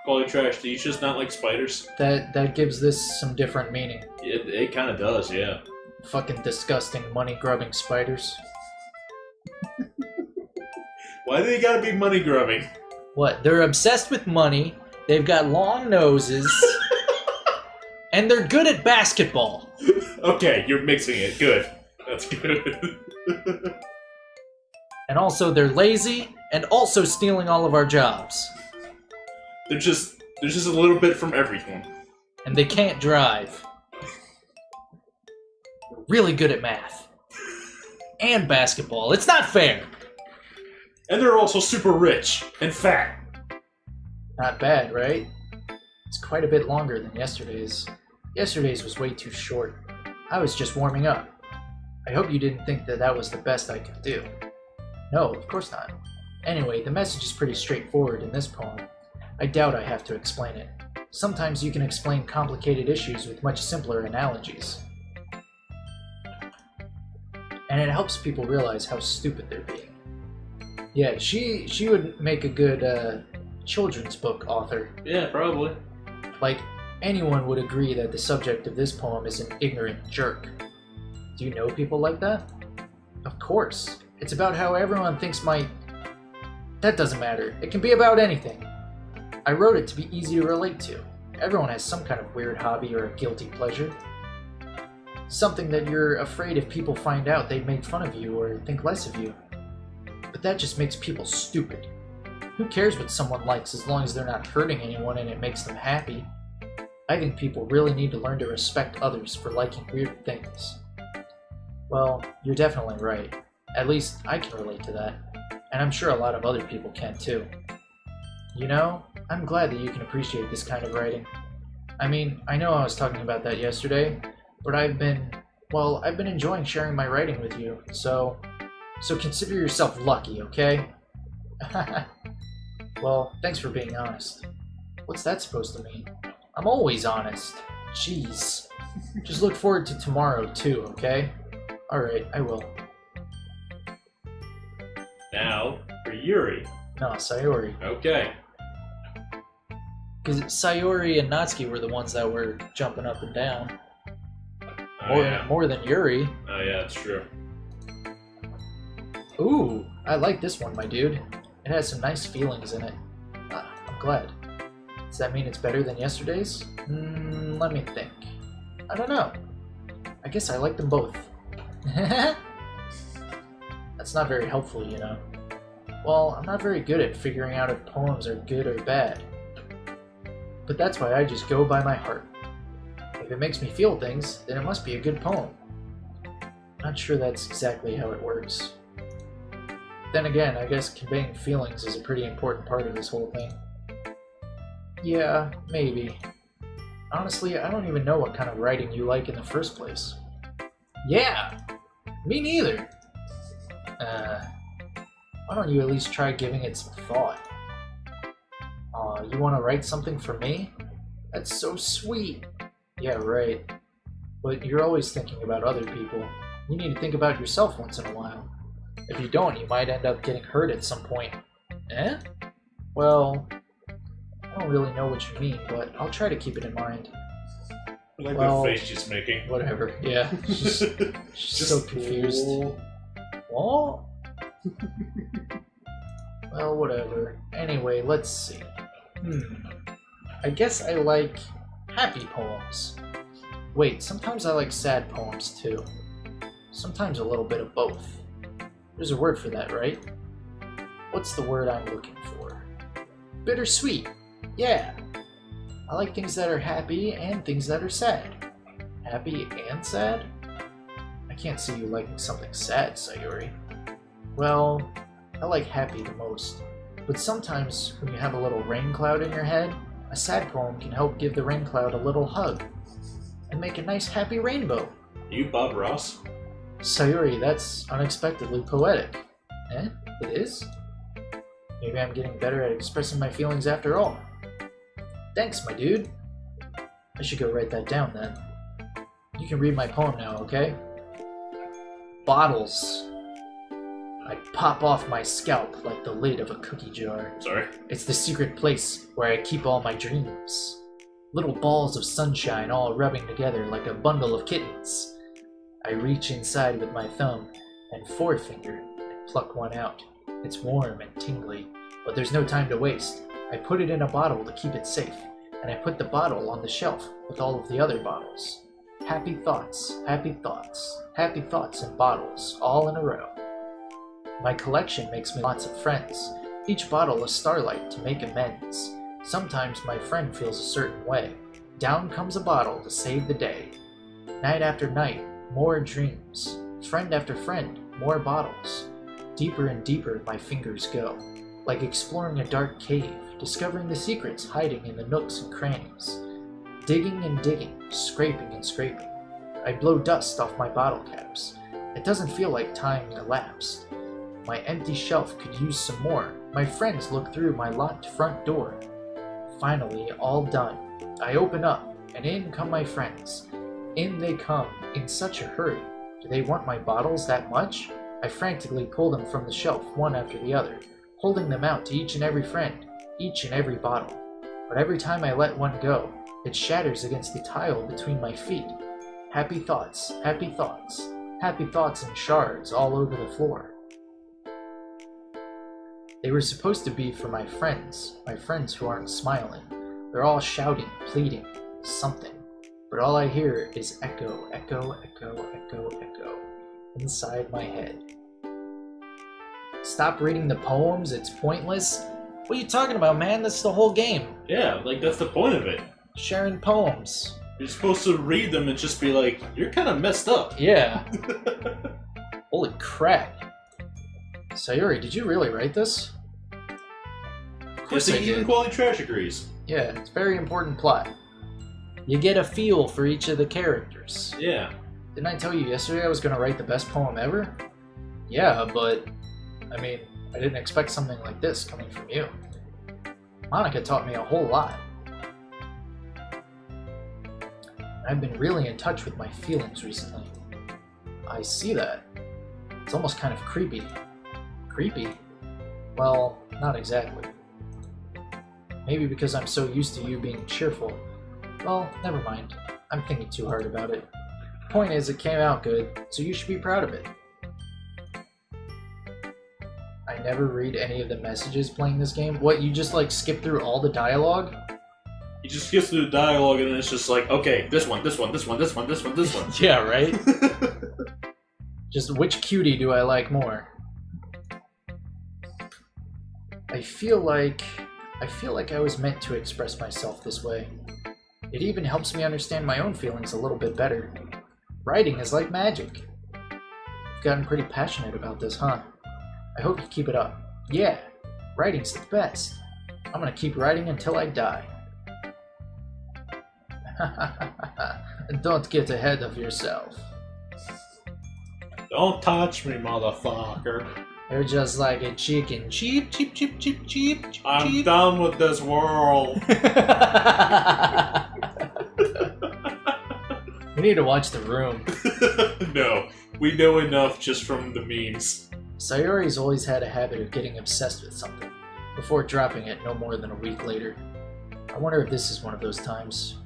Quality Trash, do you just not like spiders? That gives this some different meaning. It kind of does, yeah. Fucking disgusting money-grubbing spiders. Why do they gotta be money grubbing? What? They're obsessed with money, they've got long noses, and they're good at basketball. Okay, you're mixing it. Good. That's good. And also they're lazy, and also stealing all of our jobs. They're just a little bit from everything. And they can't drive. They're really good at math. And basketball. It's not fair! And they're also super rich and fat. Not bad, right? It's quite a bit longer than yesterday's. Yesterday's was way too short. I was just warming up. I hope you didn't think that that was the best I could do. No, of course not. Anyway, the message is pretty straightforward in this poem. I doubt I have to explain it. Sometimes you can explain complicated issues with much simpler analogies. And it helps people realize how stupid they're being. Yeah, she would make a good children's book author. Yeah, probably. Like, anyone would agree that the subject of this poem is an ignorant jerk. Do you know people like that? Of course. It's about how everyone thinks That doesn't matter. It can be about anything. I wrote it to be easy to relate to. Everyone has some kind of weird hobby or a guilty pleasure. Something that you're afraid if people find out they'd make fun of you or think less of you. But that just makes people stupid. Who cares what someone likes as long as they're not hurting anyone and it makes them happy? I think people really need to learn to respect others for liking weird things. Well, you're definitely right. At least I can relate to that. And I'm sure a lot of other people can too. You know, I'm glad that you can appreciate this kind of writing. I mean, I know I was talking about that yesterday, but I've been enjoying sharing my writing with you, so consider yourself lucky, okay? Well, thanks for being honest. What's that supposed to mean? I'm always honest. Jeez. Just look forward to tomorrow, too, okay? Alright, I will. Now, for Yuri. No, Sayori. Okay. Because Sayori and Natsuki were the ones that were jumping up and down. Oh, yeah. More than Yuri. Oh, yeah, that's true. Ooh, I like this one, my dude. It has some nice feelings in it. I'm glad. Does that mean it's better than yesterday's? Let me think. I don't know. I guess I like them both. That's not very helpful, you know. Well, I'm not very good at figuring out if poems are good or bad. But that's why I just go by my heart. If it makes me feel things, then it must be a good poem. Not sure that's exactly how it works. Then again, I guess conveying feelings is a pretty important part of this whole thing. Yeah, maybe. Honestly, I don't even know what kind of writing you like in the first place. Yeah! Me neither! Why don't you at least try giving it some thought? Aw, you want to write something for me? That's so sweet! Yeah, right. But you're always thinking about other people. You need to think about yourself once in a while. If you don't, you might end up getting hurt at some point. Eh? Well, I don't really know what you mean, but I'll try to keep it in mind. I like the face she's making. Whatever, yeah. She's so confused. What? Well, whatever. Anyway, let's see. I guess I like happy poems. Wait, sometimes I like sad poems too. Sometimes a little bit of both. There's a word for that, right? What's the word I'm looking for? Bittersweet. Yeah. I like things that are happy and things that are sad. Happy and sad? I can't see you liking something sad, Sayori. Well, I like happy the most. But sometimes when you have a little rain cloud in your head, a sad poem can help give the rain cloud a little hug and make a nice happy rainbow. You Bob Ross? Sayori, that's unexpectedly poetic. Eh? It is? Maybe I'm getting better at expressing my feelings after all. Thanks, my dude. I should go write that down then. You can read my poem now, okay? Bottles. I pop off my scalp like the lid of a cookie jar. Sorry? It's the secret place where I keep all my dreams. Little balls of sunshine all rubbing together like a bundle of kittens. I reach inside with my thumb and forefinger and pluck one out. It's warm and tingly, but there's no time to waste. I put it in a bottle to keep it safe, and I put the bottle on the shelf with all of the other bottles. Happy thoughts, happy thoughts, happy thoughts in bottles, all in a row. My collection makes me lots of friends, each bottle a starlight to make amends. Sometimes my friend feels a certain way. Down comes a bottle to save the day. Night after night, more dreams. Friend after friend, more bottles. Deeper and deeper my fingers go, like exploring a dark cave, discovering the secrets hiding in the nooks and crannies. Digging and digging, scraping and scraping. I blow dust off my bottle caps. It doesn't feel like time elapsed. My empty shelf could use some more. My friends look through my locked front door. Finally, all done. I open up, and in come my friends. In they come, in such a hurry. Do they want my bottles that much? I frantically pull them from the shelf, one after the other, holding them out to each and every friend, each and every bottle. But every time I let one go, it shatters against the tile between my feet. Happy thoughts, happy thoughts, happy thoughts in shards all over the floor. They were supposed to be for my friends who aren't smiling. They're all shouting, pleading, something. But all I hear is echo, echo, echo, echo, echo, inside my head. Stop reading the poems, it's pointless. What are you talking about, man? That's the whole game. Yeah, like that's the point of it. Sharing poems. You're supposed to read them and just be like, you're kind of messed up. Yeah. Holy crap. Sayori, did you really write this? course I even did. Quality Trash agrees. Yeah, it's a very important plot. You get a feel for each of the characters. Yeah. Didn't I tell you yesterday I was going to write the best poem ever? Yeah, but, I mean, I didn't expect something like this coming from you. Monica taught me a whole lot. I've been really in touch with my feelings recently. I see that. It's almost kind of creepy. Creepy? Well, not exactly. Maybe because I'm so used to you being cheerful. Well, never mind. I'm thinking too hard about it. Point is, it came out good, so you should be proud of it. I never read any of the messages playing this game. What, you just like skip through all the dialogue? He just gets through the dialogue and then it's just like, okay, this one, this one, this one, this one, this one, this one. Yeah, right? Just which cutie do I like more? I feel like I was meant to express myself this way. It even helps me understand my own feelings a little bit better. Writing is like magic. You've gotten pretty passionate about this, huh? I hope you keep it up. Yeah, writing's the best. I'm gonna keep writing until I die. Don't get ahead of yourself. Don't touch me, motherfucker. You're just like a chicken. Cheep, cheep, cheep, cheep, cheep, cheep. I'm done with this world. We need to watch The Room. No, we know enough just from the memes. Sayori's always had a habit of getting obsessed with something, before dropping it no more than a week later. I wonder if this is one of those times.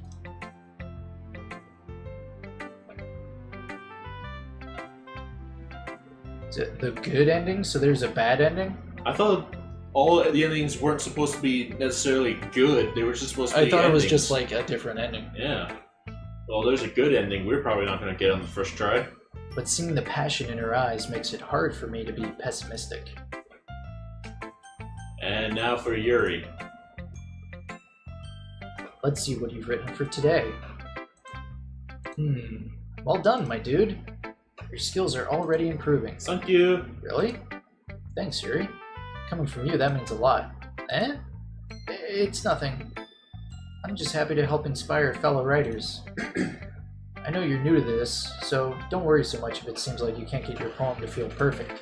The good ending? So there's a bad ending? I thought all the endings weren't supposed to be necessarily good. They were just supposed to be I thought endings. it was just like a different ending. Yeah. Well, there's a good ending we're probably not going to get on the first try. But seeing the passion in her eyes makes it hard for me to be pessimistic. And now for Yuri. Let's see what you've written for today. Well done, my dude. Your skills are already improving. Thank you. Really? Thanks, Yuri. Coming from you, that means a lot. Eh? It's nothing. I'm just happy to help inspire fellow writers. I know you're new to this, so don't worry so much if it seems like you can't get your poem to feel perfect.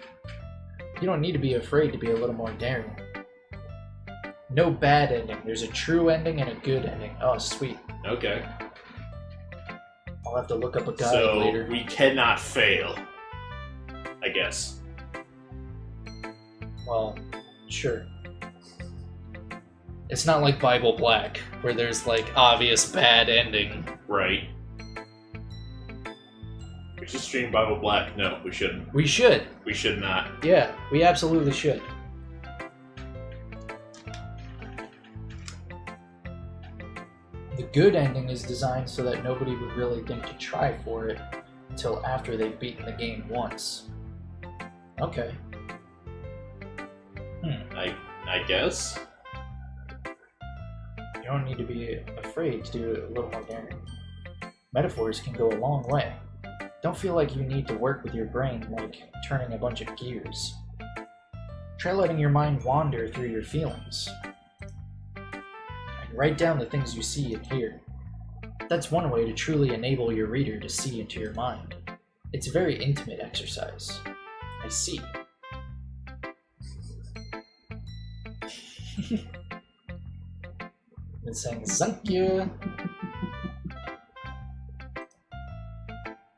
You don't need to be afraid to be a little more daring. No bad ending. There's a true ending and a good ending. Oh, sweet. Okay. I'll have to look up a guide later. So we cannot fail, I guess. Well, sure. It's not like Bible Black, where there's like obvious bad ending. Right. We should stream Bible Black. No, we shouldn't. We should. We should not. Yeah, we absolutely should. The good ending is designed so that nobody would really think to try for it until after they've beaten the game once. Okay. I guess. You don't need to be afraid to do it a little more daring. Metaphors can go a long way. Don't feel like you need to work with your brain like turning a bunch of gears. Try letting your mind wander through your feelings. And write down the things you see and hear. That's one way to truly enable your reader to see into your mind. It's a very intimate exercise. I see. Been saying thank you.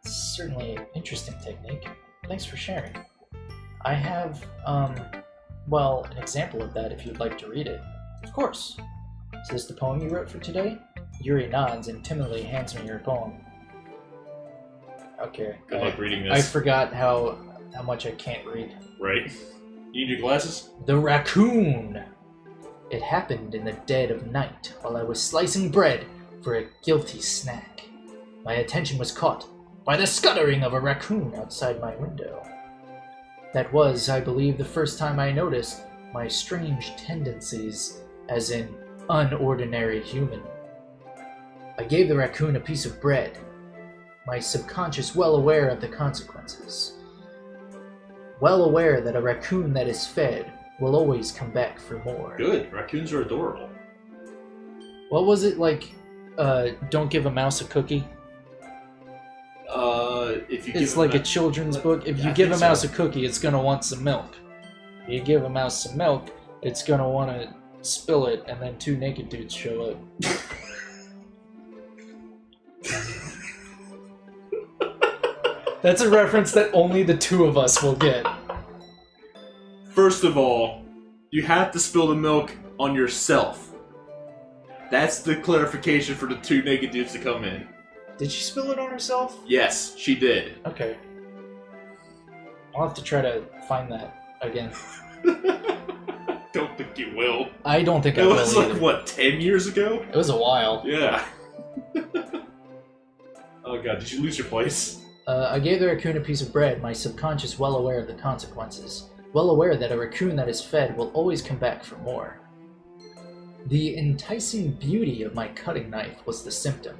Certainly an interesting technique. Thanks for sharing. I have, well, an example of that if you'd like to read it. Of course. Is this the poem you wrote for today? Yuri nods and timidly hands me your poem. Okay. Good luck reading this. I forgot how much I can't read. Right. You need your glasses? The raccoon! It happened in the dead of night while I was slicing bread for a guilty snack. My attention was caught by the scuttering of a raccoon outside my window. That was, I believe, the first time I noticed my strange tendencies as an unordinary human. I gave the raccoon a piece of bread, my subconscious well aware of the consequences. Well aware that a raccoon that is fed will always come back for more. Good. Raccoons are adorable. What was it like? Don't give a mouse a cookie. If you It's like a children's book. If you give a mouse a cookie, it's gonna want some milk. If you give a mouse some milk, it's gonna want to spill it, and then two naked dudes show up. That's a reference that only the two of us will get. First of all, you have to spill the milk on yourself. That's the clarification for the two naked dudes to come in. Did she spill it on herself? Yes, she did. Okay. I'll have to try to find that again. Don't think you will. I don't think I It will was either. like, what, 10 years ago? It was a while. Yeah. Oh god, did you lose your place? I gave the raccoon a piece of bread, my subconscious well aware of the consequences. Well aware that a raccoon that is fed will always come back for more. The enticing beauty of my cutting knife was the symptom.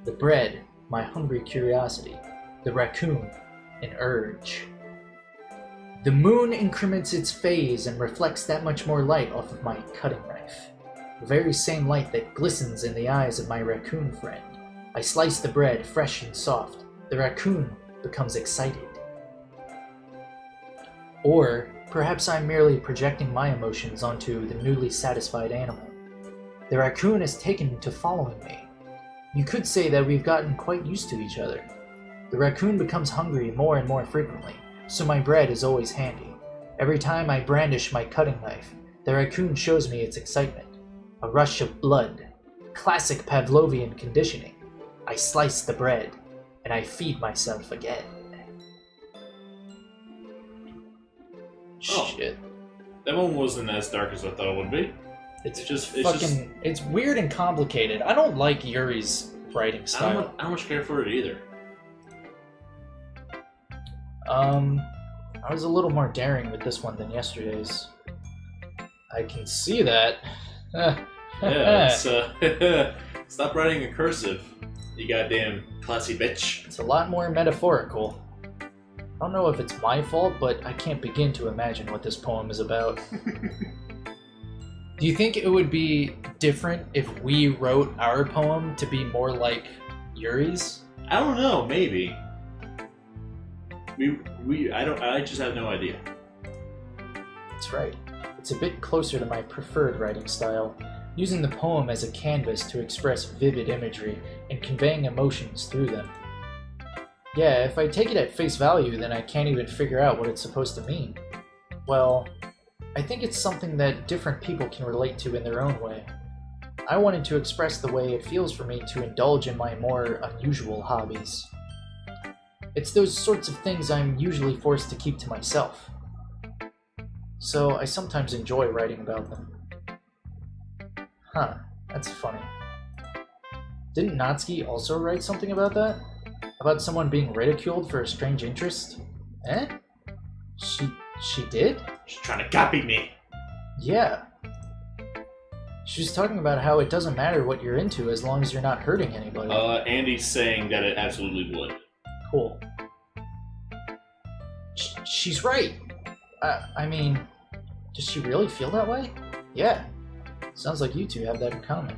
The bread, my hungry curiosity. The raccoon, an urge. The moon increments its phase and reflects that much more light off of my cutting knife. The very same light that glistens in the eyes of my raccoon friend. I slice the bread fresh and soft. The raccoon becomes excited. Or perhaps I'm merely projecting my emotions onto the newly satisfied animal. The raccoon has taken to following me. You could say that we've gotten quite used to each other. The raccoon becomes hungry more and more frequently, so my bread is always handy. Every time I brandish my cutting knife, the raccoon shows me its excitement. A rush of blood. Classic Pavlovian conditioning. I slice the bread, and I feed myself again. Oh. Shit. That one wasn't as dark as I thought it would be. It's just it's weird and complicated. I don't like Yuri's writing style. I don't much care for it either. I was a little more daring with this one than yesterday's. I can see that. Yeah, stop writing in cursive, you goddamn classy bitch. It's a lot more metaphorical. I don't know if it's my fault, but I can't begin to imagine what this poem is about. Do you think it would be different if we wrote our poem to be more like Yuri's? I don't know, maybe. I just have no idea. That's right. It's a bit closer to my preferred writing style, using the poem as a canvas to express vivid imagery and conveying emotions through them. Yeah, if I take it at face value, then I can't even figure out what it's supposed to mean. Well, I think it's something that different people can relate to in their own way. I wanted to express the way it feels for me to indulge in my more unusual hobbies. It's those sorts of things I'm usually forced to keep to myself. So I sometimes enjoy writing about them. Huh, that's funny. Didn't Natsuki also write something about that? About someone being ridiculed for a strange interest? Eh? She did? She's trying to copy me. Yeah. She was talking about how it doesn't matter what you're into as long as you're not hurting anybody. Andy's saying that it absolutely would. Cool. She's right. I mean, does she really feel that way? Yeah. Sounds like you two have that in common.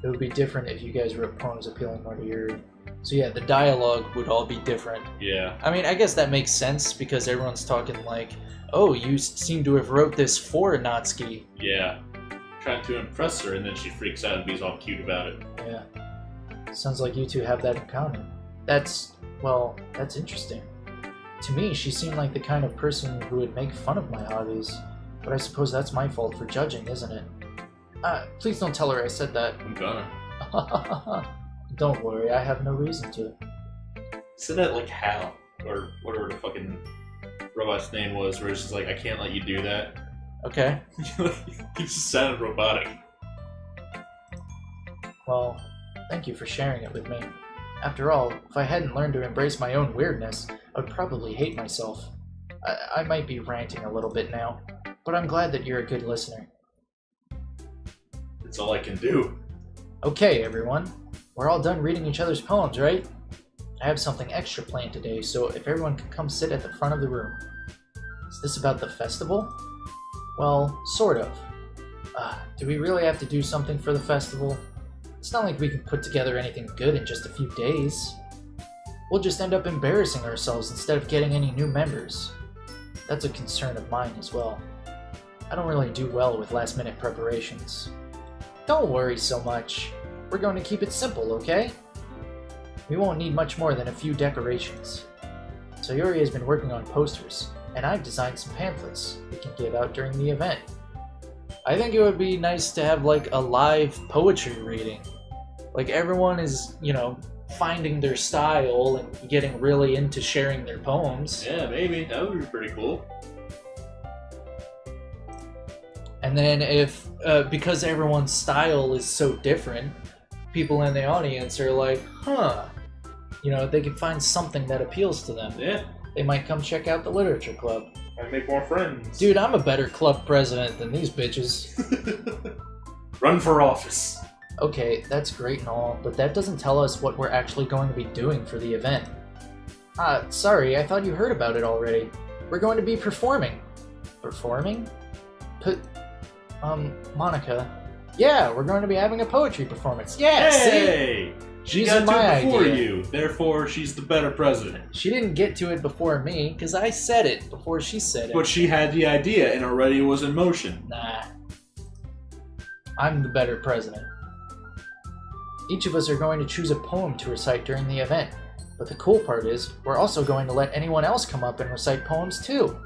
It would be different if you guys wrote poems appealing more to Yuri. So yeah, the dialogue would all be different. Yeah. I mean, I guess that makes sense because everyone's talking like, oh, you seem to have wrote this for Natsuki. Yeah. Trying to impress her, and then she freaks out and be's all cute about it. Yeah. Sounds like you two have that in common. That's interesting. To me, she seemed like the kind of person who would make fun of my hobbies. But I suppose that's my fault for judging, isn't it? Please don't tell her I said that. I'm gonna. Don't worry, I have no reason to. Said that like Hal, or whatever the fucking robot's name was, where it's just like, I can't let you do that. Okay. He just sounded robotic. Well, thank you for sharing it with me. After all, if I hadn't learned to embrace my own weirdness, I would probably hate myself. I might be ranting a little bit now, but I'm glad that you're a good listener. That's all I can do. Okay, everyone. We're all done reading each other's poems, right? I have something extra planned today, so if everyone could come sit at the front of the room. Is this about the festival? Well, sort of. Do we really have to do something for the festival? It's not like we can put together anything good in just a few days. We'll just end up embarrassing ourselves instead of getting any new members. That's a concern of mine as well. I don't really do well with last-minute preparations. Don't worry so much. We're going to keep it simple, okay? We won't need much more than a few decorations. Sayori has been working on posters, and I've designed some pamphlets we can give out during the event. I think it would be nice to have like a live poetry reading. Like everyone is, finding their style and getting really into sharing their poems. Yeah, maybe. That would be pretty cool. And then if, because everyone's style is so different, people in the audience are like, they can find something that appeals to them. Yeah. They might come check out the literature club. And make more friends. Dude, I'm a better club president than these bitches. Run for office. Okay, that's great and all, but that doesn't tell us what we're actually going to be doing for the event. Sorry, I thought you heard about it already. We're going to be performing. Performing? Monica. Yeah, we're going to be having a poetry performance. Yeah, hey! See? She She's got my to it before idea. you, therefore she's the better president. She didn't get to it before me, because I said it before she said it. But she had the idea and already was in motion. Nah. I'm the better president. Each of us are going to choose a poem to recite during the event. But the cool part is, we're also going to let anyone else come up and recite poems too.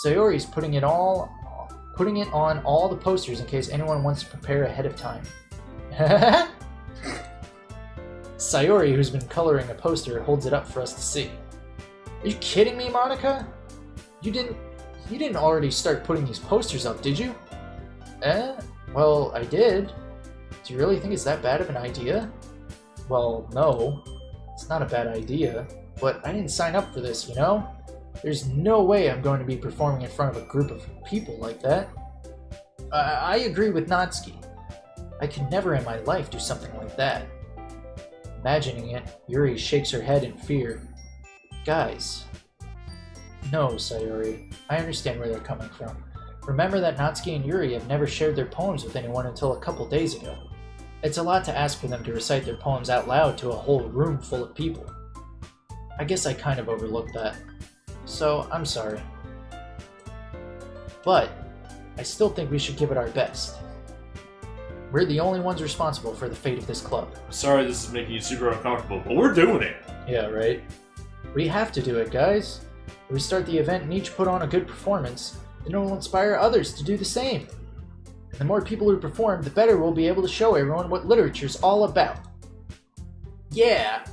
Sayori's putting it on all the posters in case anyone wants to prepare ahead of time. Sayori, who's been coloring a poster, holds it up for us to see. Are you kidding me, Monica? You didn't already start putting these posters up, did you? Well, I did. Do you really think it's that bad of an idea? Well, no. It's not a bad idea, but I didn't sign up for this, There's no way I'm going to be performing in front of a group of people like that. I agree with Natsuki. I could never in my life do something like that. Imagining it, Yuri shakes her head in fear. Guys. No, Sayori. I understand where they're coming from. Remember that Natsuki and Yuri have never shared their poems with anyone until a couple days ago. It's a lot to ask for them to recite their poems out loud to a whole room full of people. I guess I kind of overlooked that. So, I'm sorry. But, I still think we should give it our best. We're the only ones responsible for the fate of this club. I'm sorry this is making you super uncomfortable, but we're doing it. Yeah, right? We have to do it, guys. If we start the event and each put on a good performance, then it will inspire others to do the same. And the more people who perform, the better we'll be able to show everyone what literature's all about. Yeah!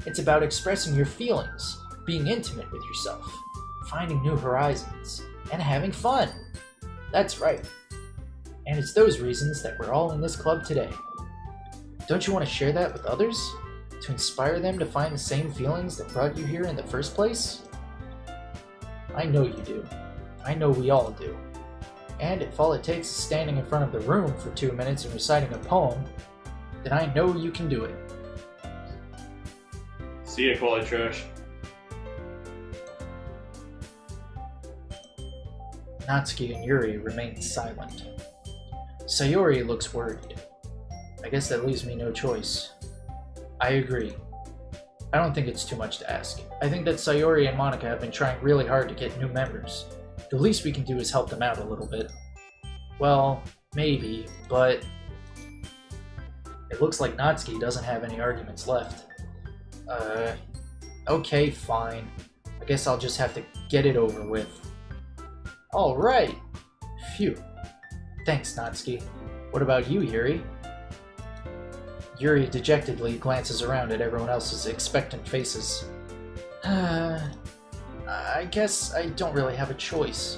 It's about expressing your feelings, being intimate with yourself, finding new horizons, and having fun. That's right. And it's those reasons that we're all in this club today. Don't you want to share that with others? To inspire them to find the same feelings that brought you here in the first place? I know you do. I know we all do. And if all it takes is standing in front of the room for 2 minutes and reciting a poem, then I know you can do it. See ya, quality trash. Natsuki and Yuri remain silent. Sayori looks worried. I guess that leaves me no choice. I agree. I don't think it's too much to ask. I think that Sayori and Monica have been trying really hard to get new members. The least we can do is help them out a little bit. Well, maybe, but it looks like Natsuki doesn't have any arguments left. Okay, fine. I guess I'll just have to get it over with. Alright! Phew. Thanks, Natsuki. What about you, Yuri? Yuri dejectedly glances around at everyone else's expectant faces. I guess I don't really have a choice.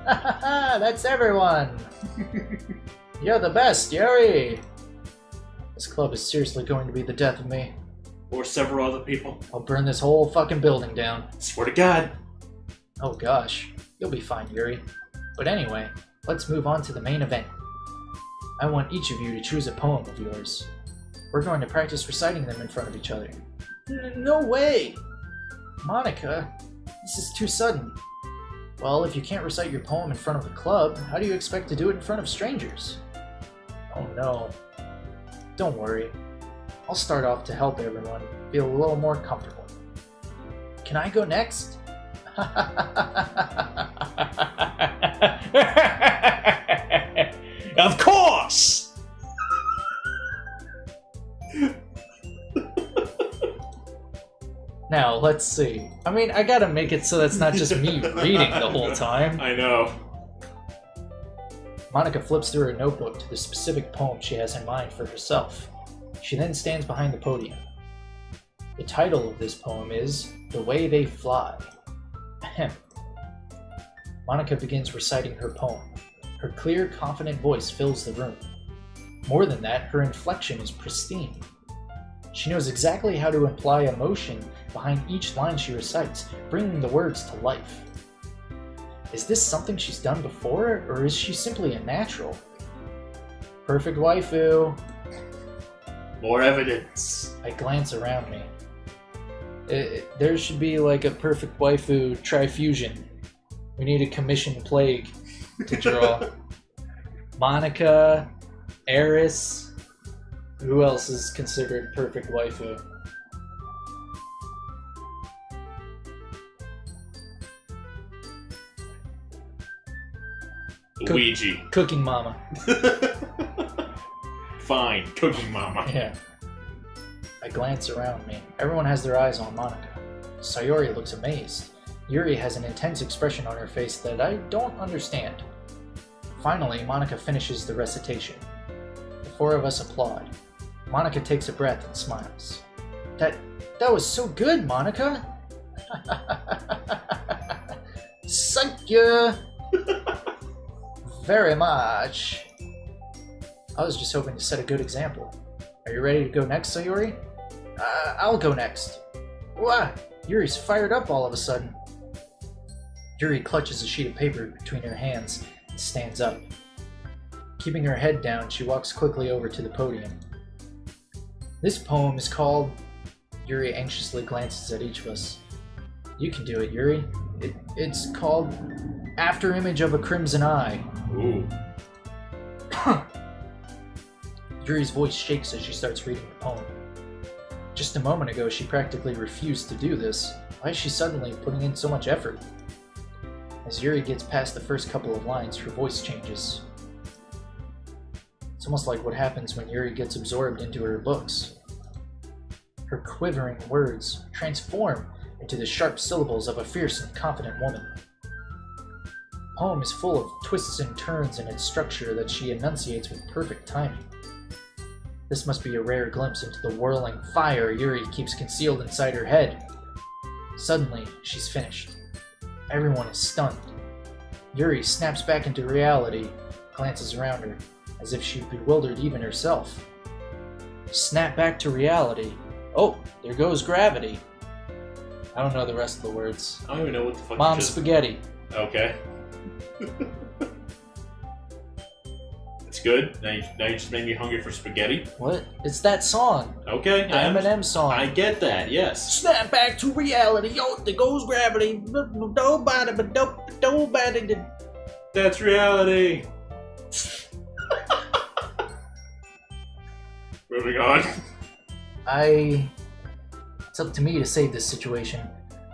Ha ha ha! That's everyone! You're the best, Yuri! This club is seriously going to be the death of me. Or several other people. I'll burn this whole fucking building down. Swear to God. Oh gosh. You'll be fine, Yuri. But anyway, let's move on to the main event. I want each of you to choose a poem of yours. We're going to practice reciting them in front of each other. No way! Monica, this is too sudden. Well, if you can't recite your poem in front of the club, how do you expect to do it in front of strangers? Oh no. Don't worry. I'll start off to help everyone feel a little more comfortable. Can I go next? Of course! Now, let's see. I mean, I gotta make it so that's not just me reading the whole time. I know. Monica flips through her notebook to the specific poem she has in mind for herself. She then stands behind the podium. The title of this poem is The Way They Fly. Ahem. Monica begins reciting her poem. Her clear, confident voice fills the room. More than that, her inflection is pristine. She knows exactly how to imply emotion behind each line she recites, bringing the words to life. Is this something she's done before, or is she simply a natural? Perfect waifu. More evidence. I glance around me. There should be like a perfect waifu trifusion. We need a commission plague to draw. Monica, Eris. Who else is considered perfect waifu? Luigi. Cooking Mama. Fine, Cooking Mama. Yeah. I glance around me. Everyone has their eyes on Monica. Sayori looks amazed. Yuri has an intense expression on her face that I don't understand. Finally, Monica finishes the recitation. The four of us applaud. Monica takes a breath and smiles. That was so good, Monica! Thank you! Very much. I was just hoping to set a good example. Are you ready to go next, Sayori? I'll go next. Wah! Yuri's fired up all of a sudden. Yuri clutches a sheet of paper between her hands and stands up. Keeping her head down, she walks quickly over to the podium. This poem is called... Yuri anxiously glances at each of us. You can do it, Yuri. It's called After Image of a Crimson Eye. Ooh. Yuri's voice shakes as she starts reading the poem. Just a moment ago, she practically refused to do this. Why is she suddenly putting in so much effort? As Yuri gets past the first couple of lines, her voice changes. It's almost like what happens when Yuri gets absorbed into her books. Her quivering words transform into the sharp syllables of a fierce and confident woman. The poem is full of twists and turns in its structure that she enunciates with perfect timing. This must be a rare glimpse into the whirling fire Yuri keeps concealed inside her head. Suddenly, she's finished. Everyone is stunned. Yuri snaps back into reality, glances around her, as if she'd bewildered even herself. Snap back to reality. Oh, there goes gravity. I don't know the rest of the words. I don't even know what the fuck Mom you just... spaghetti. Okay. It's good. Now you just made me hungry for spaghetti. What? It's that song. Okay. The Eminem song. I get that, yes. Snap back to reality. Oh, there goes gravity. Nobody but nobody did. That's reality. Moving on. It's up to me to save this situation.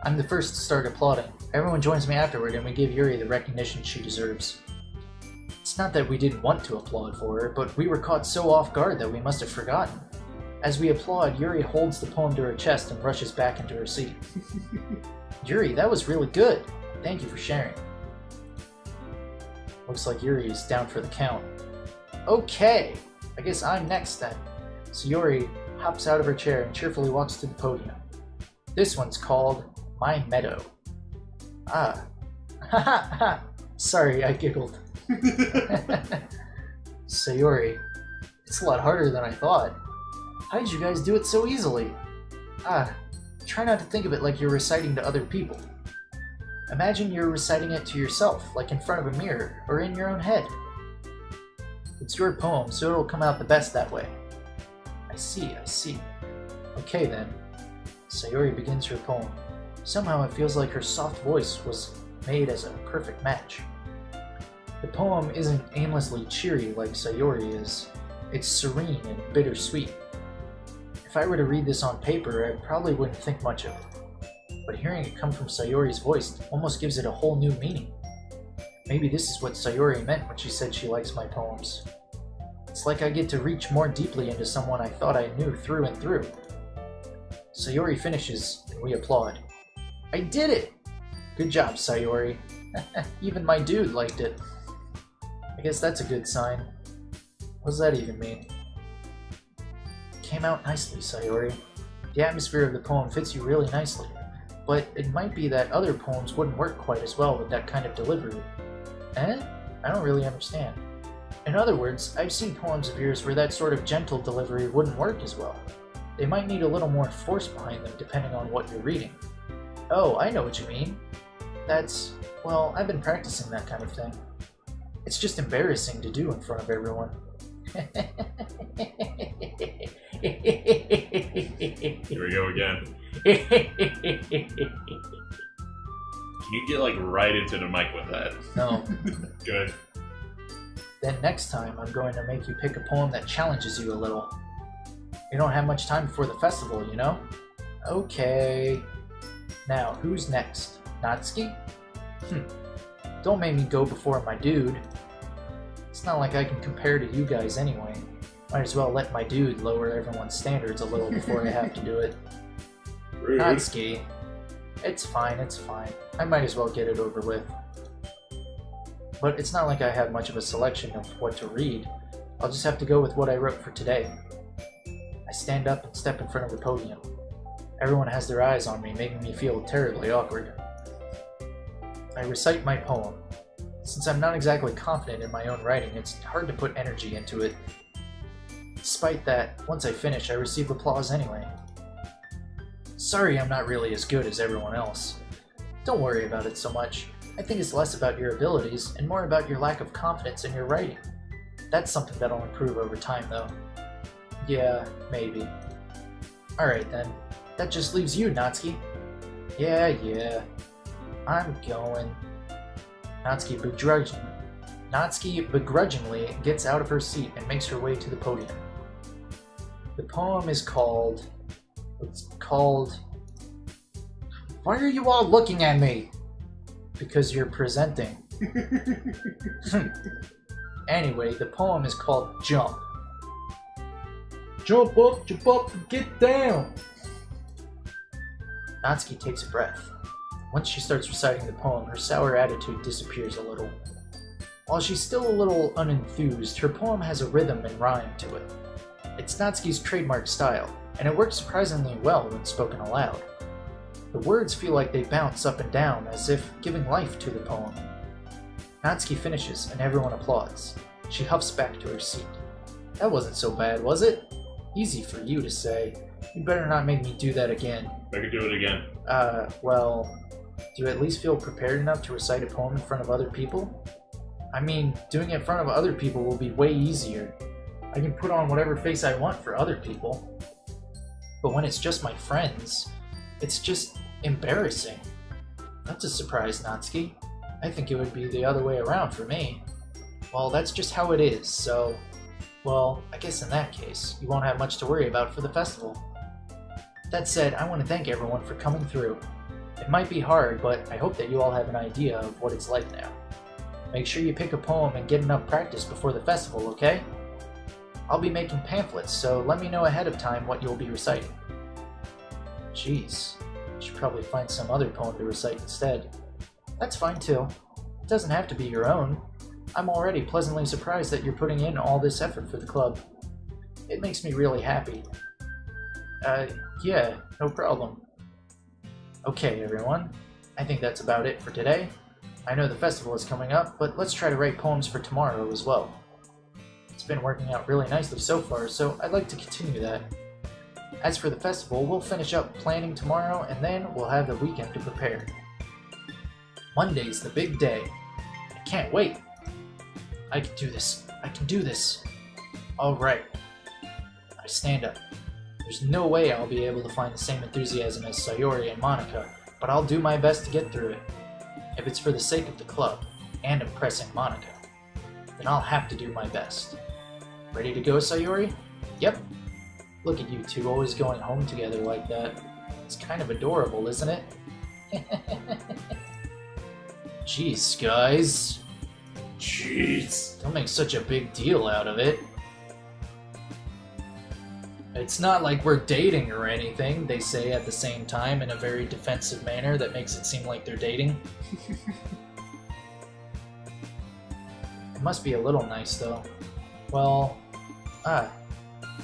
I'm the first to start applauding. Everyone joins me afterward and we give Yuri the recognition she deserves. It's not that we didn't want to applaud for her, but we were caught so off guard that we must have forgotten. As we applaud, Yuri holds the poem to her chest and rushes back into her seat. Yuri, that was really good. Thank you for sharing. Looks like Yuri is down for the count. Okay, I guess I'm next then. So Yuri hops out of her chair and cheerfully walks to the podium. This one's called My Meadow. Ah. Ha ha ha. Sorry, I giggled. Sayori, it's a lot harder than I thought. How did you guys do it so easily? Try not to think of it like you're reciting to other people. Imagine you're reciting it to yourself, like in front of a mirror, or in your own head. It's your poem, so it'll come out the best that way. I see. Okay then. Sayori begins her poem. Somehow it feels like her soft voice was made as a perfect match. The poem isn't aimlessly cheery like Sayori is. It's serene and bittersweet. If I were to read this on paper, I probably wouldn't think much of it. But hearing it come from Sayori's voice almost gives it a whole new meaning. Maybe this is what Sayori meant when she said she likes my poems. It's like I get to reach more deeply into someone I thought I knew through and through. Sayori finishes, and we applaud. I did it! Good job, Sayori. Even my dude liked it. I guess that's a good sign. What does that even mean? Came out nicely, Sayori. The atmosphere of the poem fits you really nicely, but it might be that other poems wouldn't work quite as well with that kind of delivery. Eh? I don't really understand. In other words, I've seen poems of yours where that sort of gentle delivery wouldn't work as well. They might need a little more force behind them depending on what you're reading. Oh, I know what you mean. Well, I've been practicing that kind of thing. It's just embarrassing to do in front of everyone. Here we go again. Can you get right into the mic with that? No. Good. Then next time, I'm going to make you pick a poem that challenges you a little. You don't have much time before the festival, you know? Okay. Now, who's next? Natsuki? Don't make me go before my dude. It's not like I can compare to you guys anyway. Might as well let my dude lower everyone's standards a little before I have to do it. Rude. Natsuki. It's fine. I might as well get it over with. But it's not like I have much of a selection of what to read. I'll just have to go with what I wrote for today. I stand up and step in front of the podium. Everyone has their eyes on me, making me feel terribly awkward. I recite my poem. Since I'm not exactly confident in my own writing, it's hard to put energy into it. Despite that, once I finish, I receive applause anyway. Sorry I'm not really as good as everyone else. Don't worry about it so much. I think it's less about your abilities and more about your lack of confidence in your writing. That's something that'll improve over time, though. Yeah, maybe. Alright then. That just leaves you, Natsuki. Yeah. I'm going. Natsuki begrudgingly gets out of her seat and makes her way to the podium. The poem is called... Why are you all looking at me? Because you're presenting. Anyway, the poem is called Jump. Jump up, and get down! Natsuki takes a breath. Once she starts reciting the poem, her sour attitude disappears a little. While she's still a little unenthused, her poem has a rhythm and rhyme to it. It's Natsuki's trademark style, and it works surprisingly well when spoken aloud. The words feel like they bounce up and down, as if giving life to the poem. Natsuki finishes, and everyone applauds. She huffs back to her seat. That wasn't so bad, was it? Easy for you to say. You better not make me do that again. I could do it again. Well, do you at least feel prepared enough to recite a poem in front of other people? I mean, doing it in front of other people will be way easier. I can put on whatever face I want for other people. But when it's just my friends, it's just embarrassing. That's a surprise, Natsuki. I think it would be the other way around for me. Well, that's just how it is, so... Well, I guess in that case, you won't have much to worry about for the festival. That said, I want to thank everyone for coming through. It might be hard, but I hope that you all have an idea of what it's like now. Make sure you pick a poem and get enough practice before the festival, okay? I'll be making pamphlets, so let me know ahead of time what you'll be reciting. Jeez, I should probably find some other poem to recite instead. That's fine too. It doesn't have to be your own. I'm already pleasantly surprised that you're putting in all this effort for the club. It makes me really happy. Yeah, no problem. Okay, everyone. I think that's about it for today. I know the festival is coming up, but let's try to write poems for tomorrow as well. It's been working out really nicely so far, so I'd like to continue that. As for the festival, we'll finish up planning tomorrow, and then we'll have the weekend to prepare. Monday's the big day. I can't wait. I can do this. I can do this. Alright. I stand up. There's no way I'll be able to find the same enthusiasm as Sayori and Monica, but I'll do my best to get through it. If it's for the sake of the club and impressing Monica, then I'll have to do my best. Ready to go, Sayori? Yep. Look at you two always going home together like that. It's kind of adorable, isn't it? Jeez, guys. Jeez. Don't make such a big deal out of it. It's not like we're dating or anything, they say at the same time in a very defensive manner that makes it seem like they're dating. It must be a little nice, though. Well, how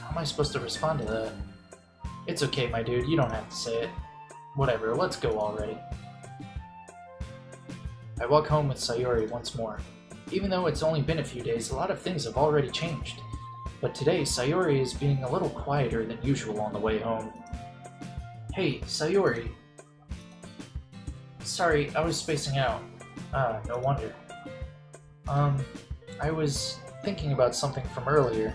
am I supposed to respond to that? It's okay, my dude, you don't have to say it. Whatever, let's go already. I walk home with Sayori once more. Even though it's only been a few days, a lot of things have already changed. But today, Sayori is being a little quieter than usual on the way home. Hey, Sayori. Sorry, I was spacing out. No wonder. I was thinking about something from earlier.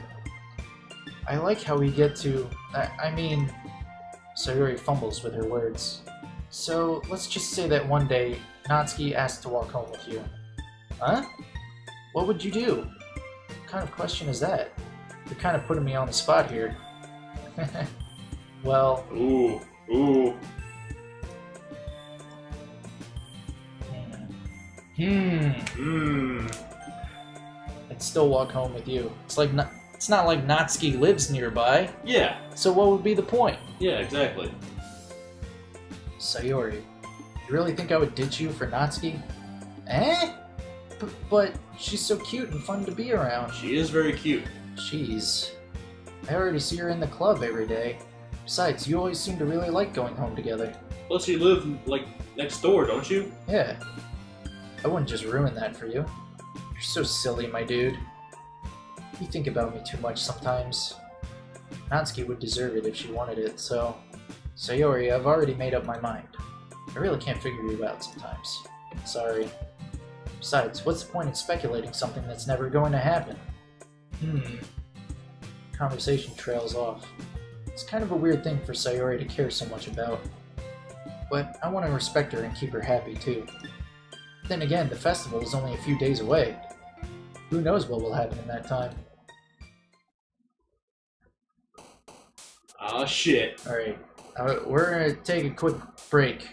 I like how we get to... I mean... Sayori fumbles with her words. So, let's just say that one day, Natsuki asked to walk home with you. Huh? What would you do? What kind of question is that? You're kind of putting me on the spot here. Well... Ooh. I'd still walk home with you. It's not like Natsuki lives nearby. Yeah. So what would be the point? Yeah, exactly. Sayori, you really think I would ditch you for Natsuki? Eh? But she's so cute and fun to be around. She is very cute. Jeez. I already see her in the club every day. Besides, you always seem to really like going home together. Plus, you live, like, next door, don't you? Yeah. I wouldn't just ruin that for you. You're so silly, my dude. You think about me too much sometimes. Natsuki would deserve it if she wanted it, so... Sayori, I've already made up my mind. I really can't figure you out sometimes. Sorry. Besides, what's the point in speculating something that's never going to happen? Conversation trails off. It's kind of a weird thing for Sayori to care so much about. But I want to respect her and keep her happy, too. Then again, the festival is only a few days away. Who knows what will happen in that time? Ah, shit. Alright, we're gonna take a quick break.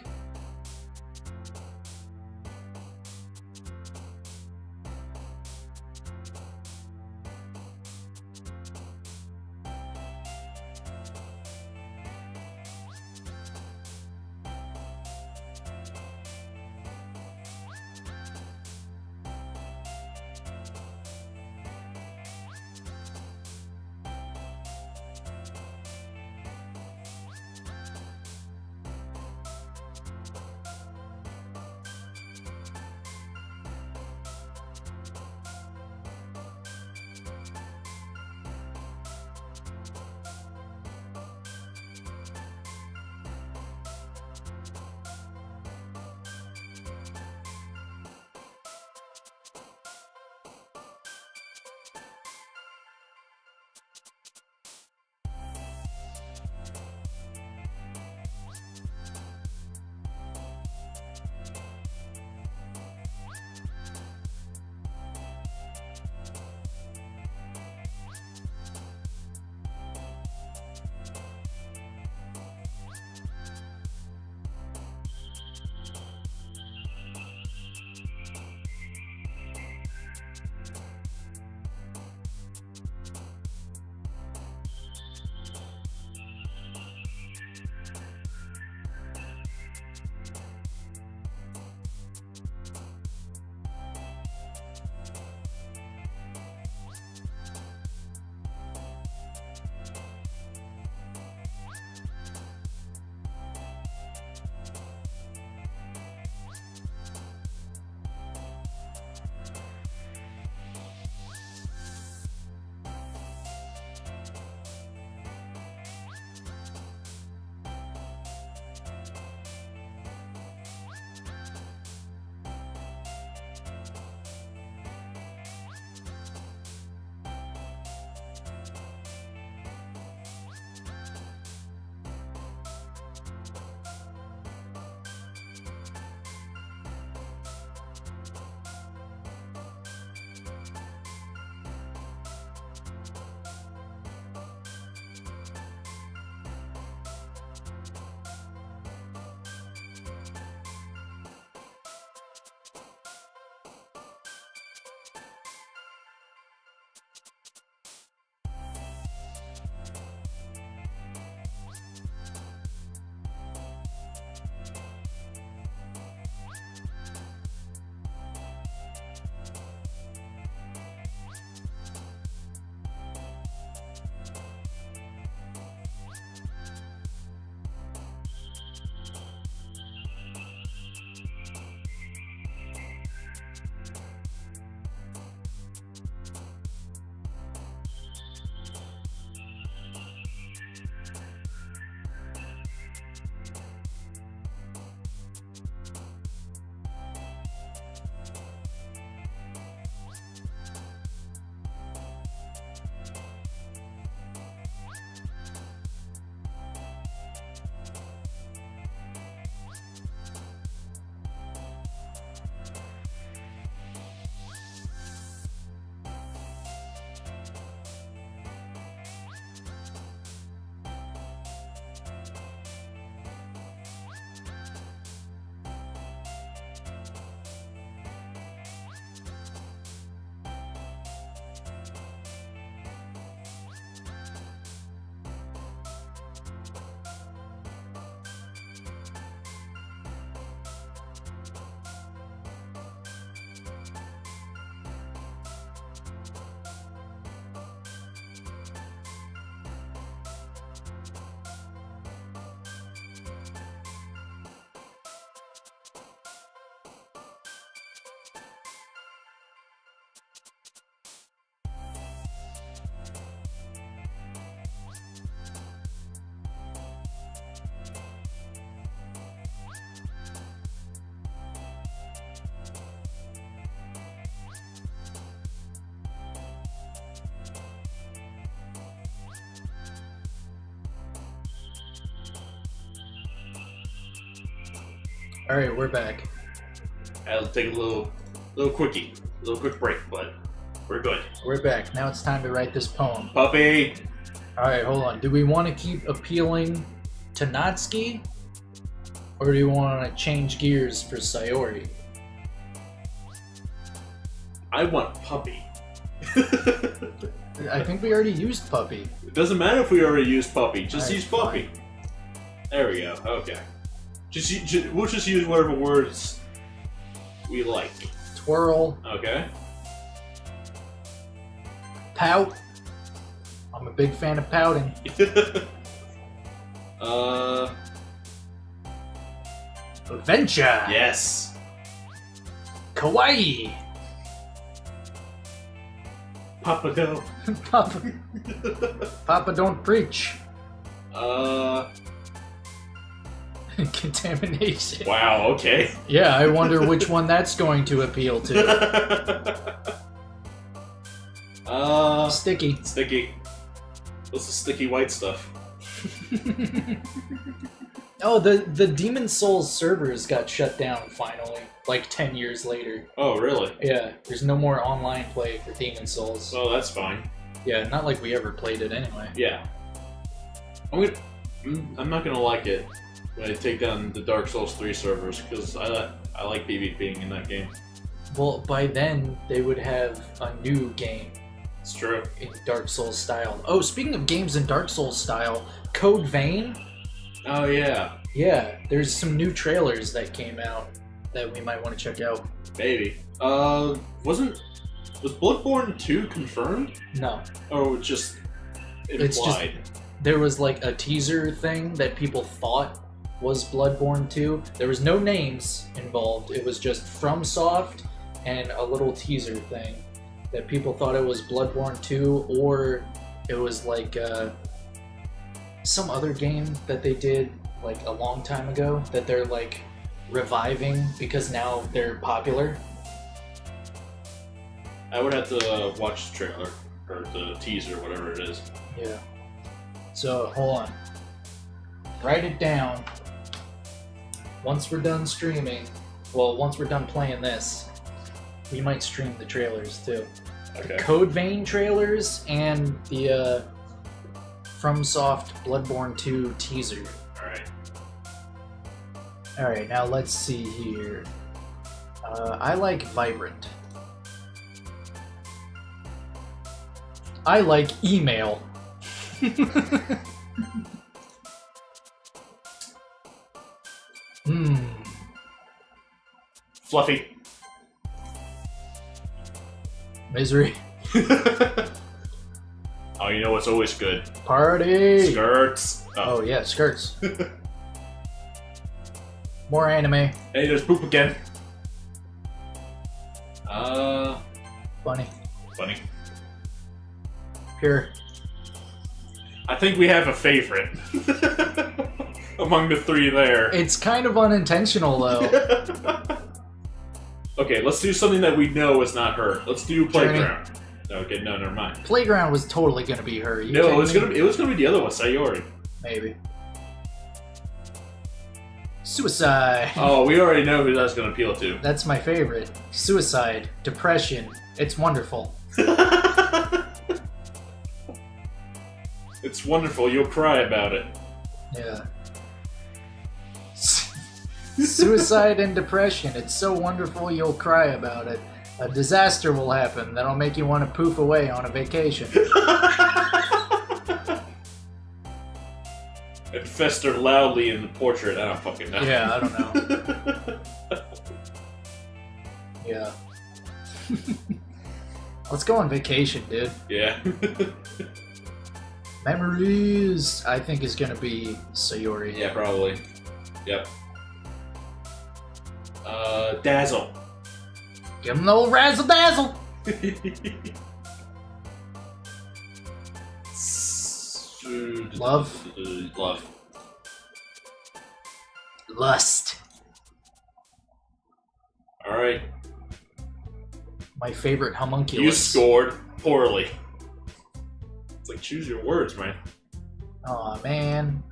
Alright, we're back. I'll take a little quick break, but we're good. We're back. Now it's time to write this poem. Puppy! Alright, hold on. Do we want to keep appealing to Natsuki? Or do you want to change gears for Sayori? I want puppy. I think we already used puppy. It doesn't matter if we already used puppy. Just Alright, use puppy. There we go. Okay. We'll just use whatever words we like. Twirl. Okay. Pout. I'm a big fan of pouting. Adventure. Yes. Kawaii. Papa go. Papa don't preach. Wow, Contamination. okay. Yeah, I wonder which one that's going to appeal to. Sticky. Sticky. What's the sticky white stuff? Oh, the Demon Souls servers got shut down finally, like 10 years later. Oh, really? Yeah, there's no more online play for Demon Souls. Oh, that's fine. Yeah, not like we ever played it anyway. Yeah. I'm not gonna like it when I take down the Dark Souls 3 servers, because I like PvPing in that game. Well, by then, they would have a new game It's true. in Dark Souls style. Oh, speaking of games in Dark Souls style, Code Vein? Oh, yeah. Yeah, there's some new trailers that came out that we might want to check out. Maybe. Was Bloodborne 2 confirmed? No. Or just implied? It's just- There was like a teaser thing that people thought was Bloodborne 2. There was no names involved. It was just FromSoft and a little teaser thing that people thought it was Bloodborne 2, or it was like some other game that they did like a long time ago that they're like reviving because now they're popular. I would have to watch the trailer, or the teaser, whatever it is. Yeah. So, hold on. Write it down. Once we're done streaming, well, once we're done playing this, we might stream the trailers too. Okay. Code Vein trailers and the FromSoft Bloodborne 2 teaser. Alright. Alright, now let's see here. I like Vibrant. I like Email. Fluffy. Misery. Oh, you know what's always good? Party! Skirts. Oh yeah, skirts. More anime. Hey, there's poop again. Funny. Funny. Pure. I think we have a favorite among the three there. It's kind of unintentional though. Okay, let's do something that we know is not her. Let's do Journey. Playground. Okay, no, never mind. Playground was totally gonna be her. You No, kidding it was me? gonna be the other one, Sayori. Maybe. Suicide. Oh, we already know who that's gonna appeal to. That's my favorite. Suicide. Depression. It's wonderful. It's wonderful. You'll cry about it. Yeah. Suicide and depression. It's so wonderful you'll cry about it. A disaster will happen that'll make you want to poof away on a vacation. And fester loudly in the portrait. I don't fucking know. Yeah, I don't know. Yeah. Let's go on vacation, dude. Yeah. Memories, I think, is gonna be Sayori. Yeah, probably. Yep. Dazzle. Give him the old razzle dazzle. Love. Love. Lust. Alright. My favorite homunculus. You scored poorly. It's like, choose your words, man. Aw, man.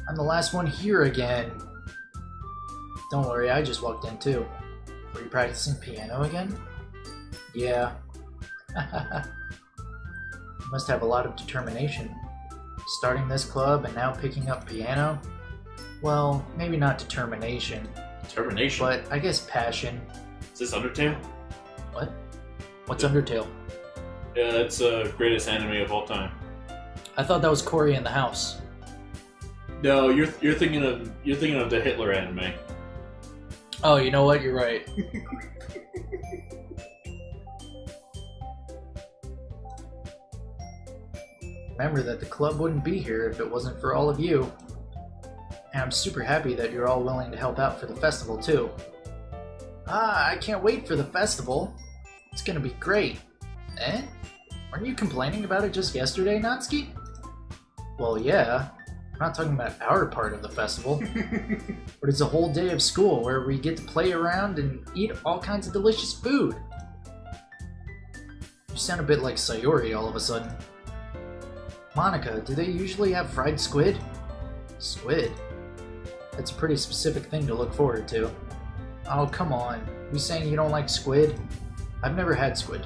I'm the last one here again. Don't worry, I just walked in too. Were you practicing piano again? Yeah. You must have a lot of determination. Starting this club and now picking up piano? Well, maybe not determination, Determination. but I guess passion. Is this Undertale? What? What's Undertale? Yeah, it's the greatest anime of all time. I thought that was Cory in the House. No, you're thinking of the Hitler anime. Oh, you know what? You're right. Remember that the club wouldn't be here if it wasn't for all of you. And I'm super happy that you're all willing to help out for the festival too. I can't wait for the festival. It's gonna be great. Eh? Weren't you complaining about it just yesterday, Natsuki? Well, yeah. I'm not talking about our part of the festival. But it's a whole day of school where we get to play around and eat all kinds of delicious food. You sound a bit like Sayori all of a sudden. Monica, do they usually have fried squid? Squid? That's a pretty specific thing to look forward to. Oh, come on. You saying you don't like squid? I've never had squid.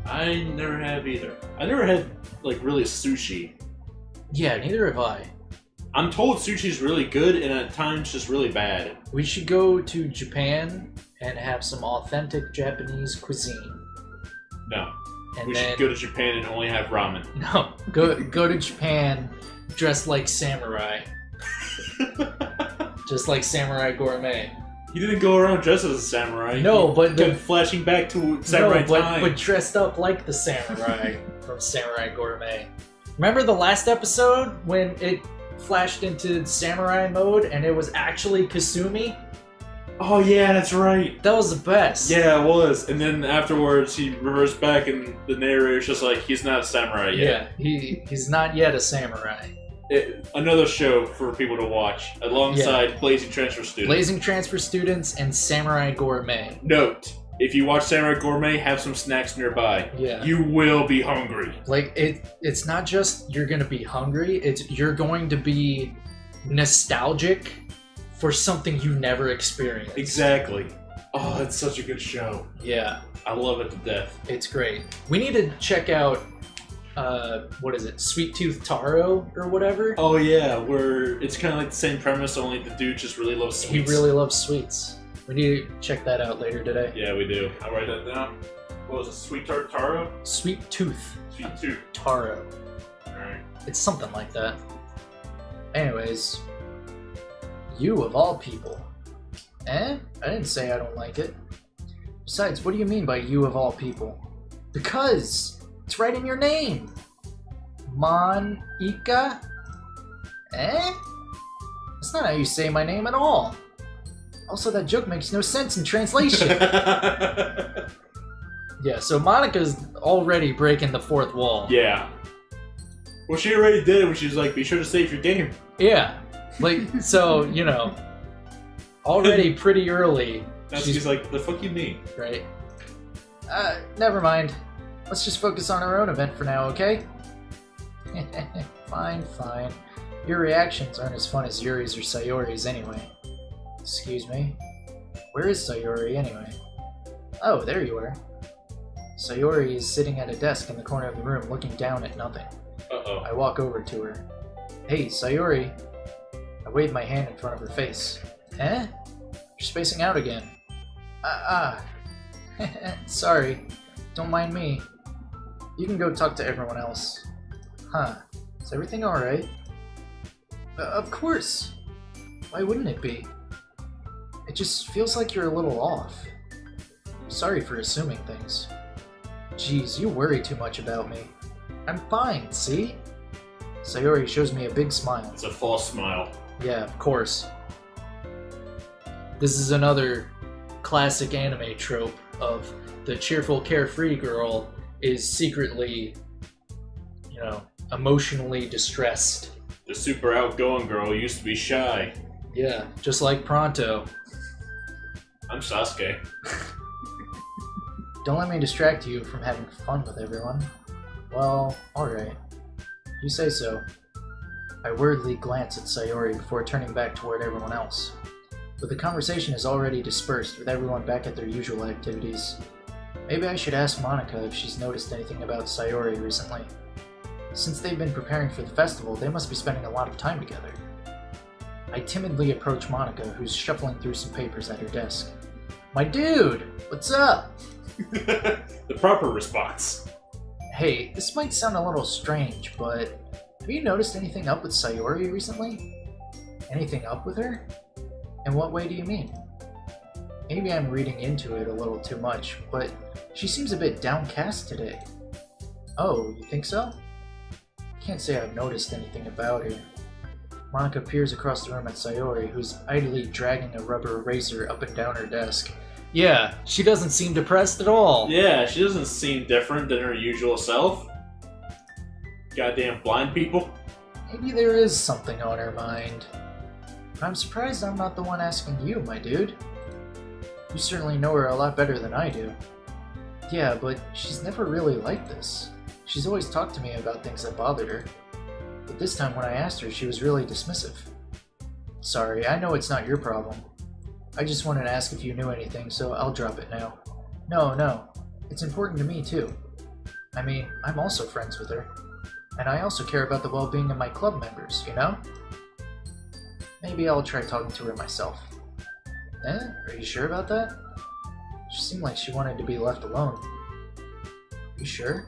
I never have either. I never had, like, really sushi. Yeah, neither have I. I'm told sushi's really good and at times just really bad. We should go to Japan and have some authentic Japanese cuisine. No. And We then, should go to Japan and only have ramen. No, go to Japan dressed like samurai. Just like Samurai Gourmet. You didn't go around dressed as a samurai. No, You but kept flashing back to samurai time. but dressed up like the samurai from Samurai Gourmet. Remember the last episode when it flashed into samurai mode and it was actually Kasumi? Oh yeah, that's right. That was the best. Yeah, it was. And then afterwards, he reversed back, and the narrator's just like, he's not a samurai yet. Yeah, he's not yet a samurai. Another show for people to watch alongside Blazing Transfer Students. Blazing Transfer Students and Samurai Gourmet. Note: if you watch Samurai Gourmet, have some snacks nearby. Yeah. You will be hungry. Like it's not just you're gonna be hungry, it's you're going to be nostalgic for something you never experienced. Exactly. Oh, that's such a good show. Yeah. I love it to death. It's great. We need to check out what is it? Sweet Tooth Taro or whatever? Oh yeah, where it's kind of like the same premise, only the dude just really loves He sweets. really loves sweets. We need to check that out later today. Yeah, we do. I'll write that down. What was it? Sweet Tart Taro? Sweet Tooth Sweet Tooth. Taro. Alright. It's something like that. Anyways, you of all people. Eh? I didn't say I don't like it. Besides, what do you mean by you of all people? Because it's right in your name. Monica? Eh? That's not how you say my name at all. Also, that joke makes no sense in translation. Yeah, so Monica's already breaking the fourth wall. Yeah. Well, she already did it when she was like, be sure to save your game. Yeah. Like, so, you know, already pretty early. She's like, the fuck you mean? Right. Never mind. Let's just focus on our own event for now, okay? Fine. Your reactions aren't as fun as Yuri's or Sayori's anyway. Excuse me? Where is Sayori anyway? Oh, there you are. Sayori is sitting at a desk in the corner of the room looking down at nothing. Uh-oh. I walk over to her. Hey, Sayori. I wave my hand in front of her face. Eh? You're spacing out again. Sorry. Don't mind me. You can go talk to everyone else. Huh. Is everything alright? Of course. Why wouldn't it be? It just feels like you're a little off. Sorry for assuming things. Jeez, you worry too much about me. I'm fine, see? Sayori shows me a big smile. It's a false smile. Yeah, of course. This is another classic anime trope of the cheerful, carefree girl is secretly, you know, emotionally distressed. The super outgoing girl used to be shy. Yeah, just like Pronto. I'm Sasuke. Don't let me distract you from having fun with everyone. Well, alright. You say so. I worriedly glance at Sayori before turning back toward everyone else. but the conversation is already dispersed with everyone back at their usual activities. Maybe I should ask Monica if she's noticed anything about Sayori recently. Since they've been preparing for the festival, they must be spending a lot of time together. I timidly approach Monica, who's shuffling through some papers at her desk. My dude, what's up? The proper response. Hey, this might sound a little strange, but have you noticed anything up with Sayori recently? Anything up with her? In what way do you mean? Maybe I'm reading into it a little too much, but she seems a bit downcast today. Oh, you think so? Can't say I've noticed anything about her. Monica peers across the room at Sayori, who's idly dragging a rubber eraser up and down her desk. Yeah, she doesn't seem depressed at all. Yeah, she doesn't seem different than her usual self. Goddamn blind people. Maybe there is something on her mind. I'm surprised I'm not the one asking you, my dude. You certainly know her a lot better than I do. Yeah, but she's never really like this. She's always talked to me about things that bothered her. But this time when I asked her, she was really dismissive. Sorry, I know it's not your problem. I just wanted to ask if you knew anything, so I'll drop it now. No. It's important to me, too. I mean, I'm also friends with her. And I also care about the well-being of my club members, you know? Maybe I'll try talking to her myself. Are you sure about that? She seemed like she wanted to be left alone. You sure?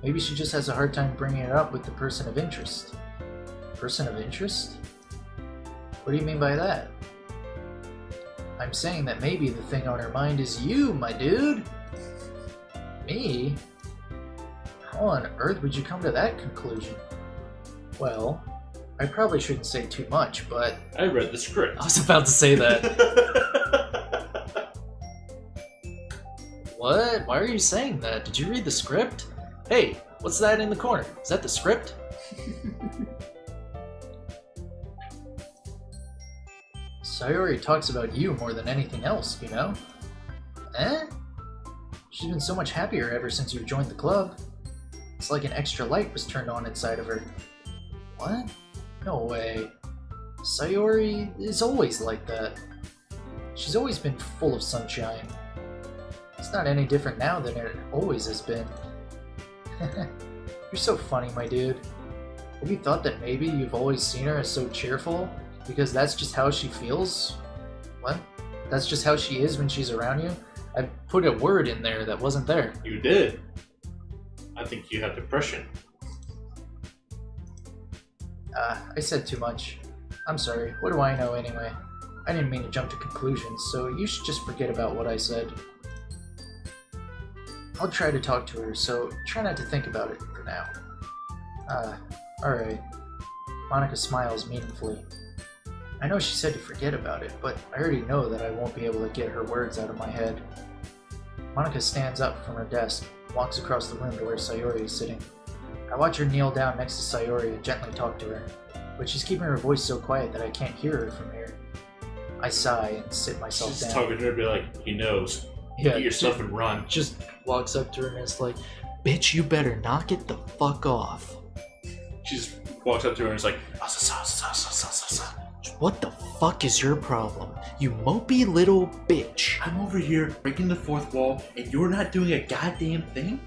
Maybe she just has a hard time bringing it up with the person of interest. Person of interest? What do you mean by that? I'm saying that maybe the thing on her mind is you, my dude! Me? How on earth would you come to that conclusion? Well, I probably shouldn't say too much, but... I read the script. I was about to say that. What? Why are you saying that? Did you read the script? Hey, what's that in the corner? Is that the script? Sayori talks about you more than anything else, you know? She's been so much happier ever since you joined the club. It's like an extra light was turned on inside of her. What? No way. Sayori is always like that. She's always been full of sunshine. It's not any different now than it always has been. You're so funny, my dude. Have you thought that maybe you've always seen her as so cheerful? Because that's just how she feels? What? That's just how she is when she's around you? I put a word in there that wasn't there. You did. I think you have depression. I said too much. I'm sorry. What do I know anyway? I didn't mean to jump to conclusions, so you should just forget about what I said. I'll try to talk to her, so try not to think about it for now. Alright. Monica smiles meaningfully. I know she said to forget about it, but I already know that I won't be able to get her words out of my head. Monica stands up from her desk, walks across the room to where Sayori is sitting. I watch her kneel down next to Sayori and gently talk to her, but she's keeping her voice so quiet that I can't hear her from here. I sigh and sit myself She's down. talking to her, be like, he knows. Yeah, Get yourself and run. Just walks up to her and is like, bitch, you better knock it the fuck off. She just walks up to her and is like, What the fuck is your problem? You mopey little bitch. I'm over here breaking the fourth wall and you're not doing a goddamn thing?